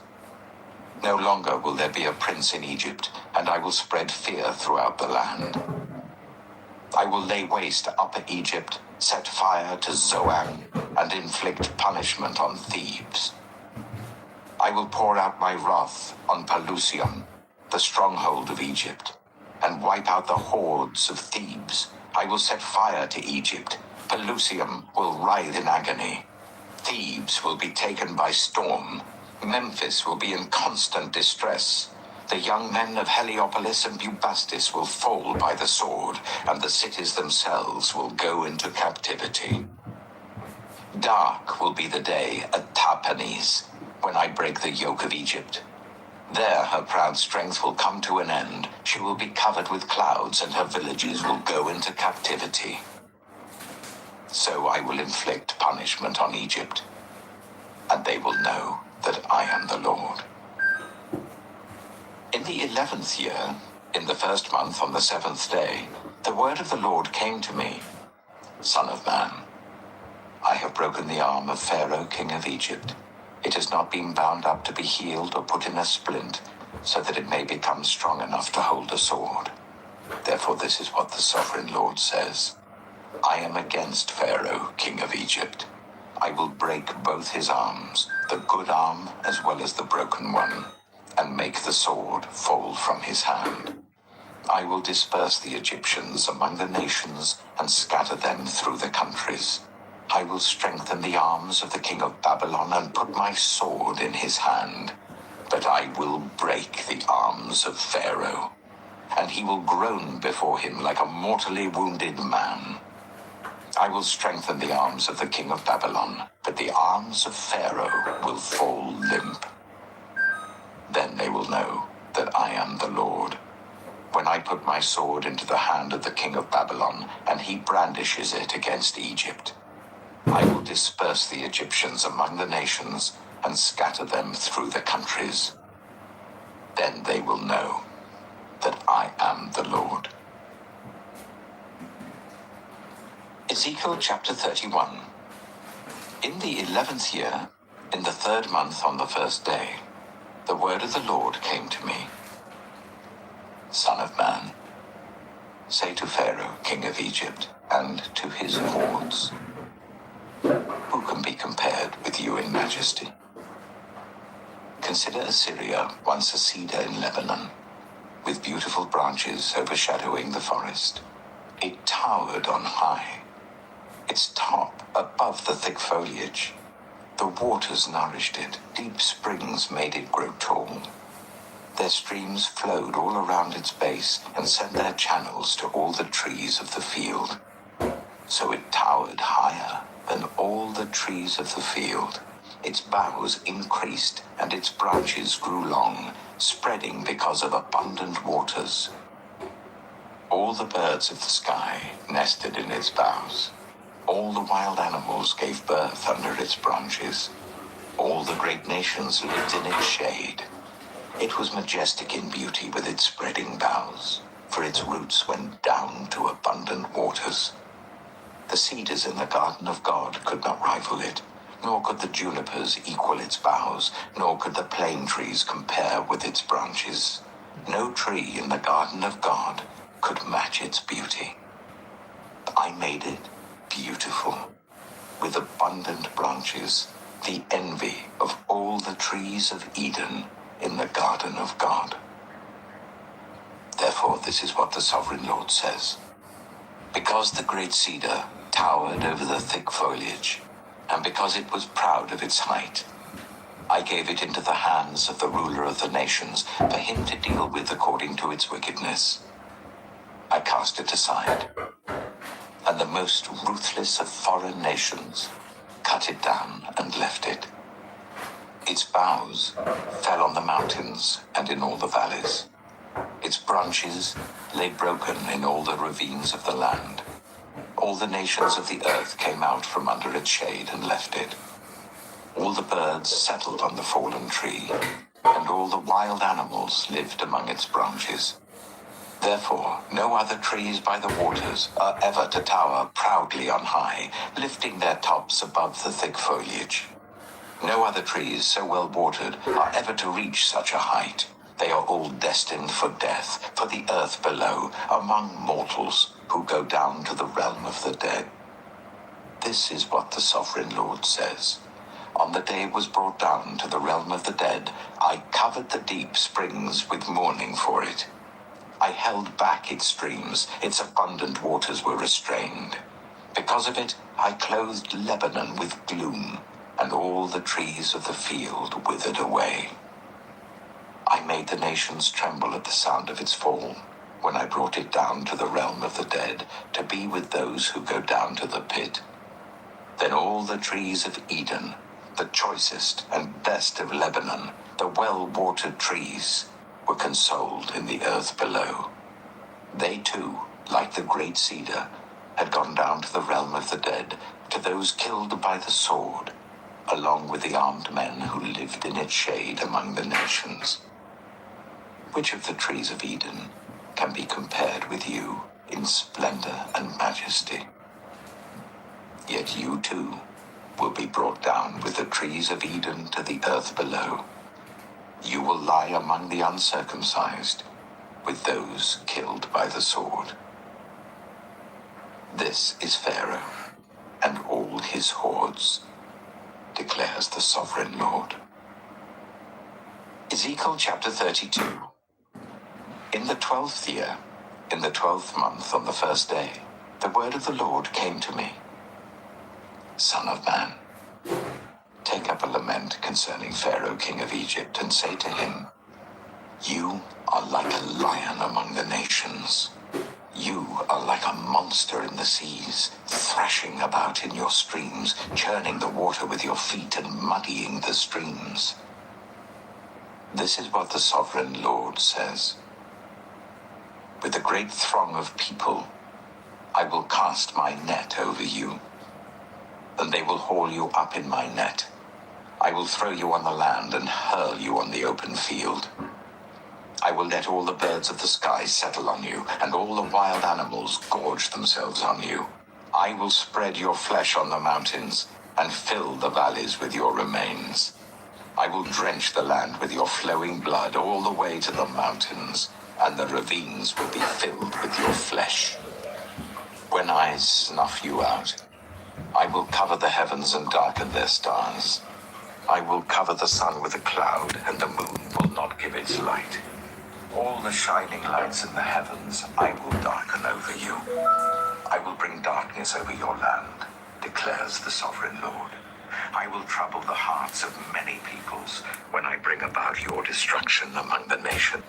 No longer will there be a prince in Egypt, and I will spread fear throughout the land. I will lay waste Upper Egypt, set fire to Zoan, and inflict punishment on Thebes. I will pour out my wrath on Pelusium, the stronghold of Egypt, and wipe out the hordes of Thebes. I will set fire to Egypt. Pelusium will writhe in agony. Thebes will be taken by storm. Memphis will be in constant distress. The young men of Heliopolis and Bubastis will fall by the sword, and the cities themselves will go into captivity. Dark will be the day at Tahpanhes, when I break the yoke of Egypt. There her proud strength will come to an end. She will be covered with clouds, and her villages will go into captivity. So I will inflict punishment on Egypt, and they will know that I am the Lord. In the 11th year, in the first month on the 7th day, the word of the Lord came to me. Son of man, I have broken the arm of Pharaoh, king of Egypt. It has not been bound up to be healed or put in a splint, so that it may become strong enough to hold a sword. Therefore this is what the sovereign Lord says. I am against Pharaoh, king of Egypt. I will break both his arms, the good arm as well as the broken one, and make the sword fall from his hand. I will disperse the Egyptians among the nations and scatter them through the countries. I will strengthen the arms of the king of Babylon and put my sword in his hand. But I will break the arms of Pharaoh, and he will groan before him like a mortally wounded man. I will strengthen the arms of the king of Babylon, but the arms of Pharaoh will fall limp. Then they will know that I am the Lord, when I put my sword into the hand of the king of Babylon, and he brandishes it against Egypt. I will disperse the Egyptians among the nations and scatter them through the countries. Then they will know that I am the Lord. Ezekiel chapter 31. In the 11th year, in the 3rd month on the 1st day, the word of the Lord came to me. Son of man, say to Pharaoh, king of Egypt, and to his hordes, who can be compared with you in majesty? Consider Assyria, once a cedar in Lebanon, with beautiful branches overshadowing the forest. It towered on high, its top above the thick foliage. The waters nourished it, deep springs made it grow tall. Their streams flowed all around its base and sent their channels to all the trees of the field. So it towered higher than all the trees of the field. Its boughs increased and its branches grew long, spreading because of abundant waters. All the birds of the sky nested in its boughs. All the wild animals gave birth under its branches. All the great nations lived in its shade. It was majestic in beauty with its spreading boughs, for its roots went down to abundant waters. The cedars in the garden of God could not rival it, nor could the junipers equal its boughs, nor could the plane trees compare with its branches. No tree in the garden of God could match its beauty. I made it beautiful, with abundant branches, the envy of all the trees of Eden in the garden of God. Therefore, this is what the sovereign Lord says. Because the great cedar towered over the thick foliage, and because it was proud of its height, I gave it into the hands of the ruler of the nations for him to deal with according to its wickedness. I cast it aside, and the most ruthless of foreign nations cut it down and left it. Its boughs fell on the mountains and in all the valleys. Its branches lay broken in all the ravines of the land. All the nations of the earth came out from under its shade and left it. All the birds settled on the fallen tree, and all the wild animals lived among its branches. Therefore, no other trees by the waters are ever to tower proudly on high, lifting their tops above the thick foliage. No other trees so well watered are ever to reach such a height. They are all destined for death, for the earth below, among mortals who go down to the realm of the dead. This is what the sovereign Lord says. On the day it was brought down to the realm of the dead, I covered the deep springs with mourning for it. I held back its streams, its abundant waters were restrained. Because of it, I clothed Lebanon with gloom, and all the trees of the field withered away. I made the nations tremble at the sound of its fall, when I brought it down to the realm of the dead, to be with those who go down to the pit. Then all the trees of Eden, the choicest and best of Lebanon, the well-watered trees, were consoled in the earth below. They too, like the great cedar, had gone down to the realm of the dead, to those killed by the sword, along with the armed men who lived in its shade among the nations. Which of the trees of Eden can be compared with you in splendor and majesty? Yet you too will be brought down with the trees of Eden to the earth below. You will lie among the uncircumcised, with those killed by the sword. This is Pharaoh and all his hordes, declares the sovereign Lord. Ezekiel chapter 32. In the 12th year, in the 12th month, on the first day, the word of the Lord came to me. Son of man, take up a lament concerning Pharaoh, king of Egypt, and say to him, you are like a lion among the nations. You are like a monster in the seas, thrashing about in your streams, churning the water with your feet and muddying the streams. This is what the sovereign Lord says. With a great throng of people, I will cast my net over you, and they will haul you up in my net. I will throw you on the land and hurl you on the open field. I will let all the birds of the sky settle on you, and all the wild animals gorge themselves on you. I will spread your flesh on the mountains, and fill the valleys with your remains. I will drench the land with your flowing blood all the way to the mountains, and the ravines will be filled with your flesh. When I snuff you out, I will cover the heavens and darken their stars. I will cover the sun with a cloud, and the moon will not give its light. All the shining lights in the heavens I will darken over you. I will bring darkness over your land, declares the sovereign Lord. I will trouble the hearts of many peoples when I bring about your destruction among the nations.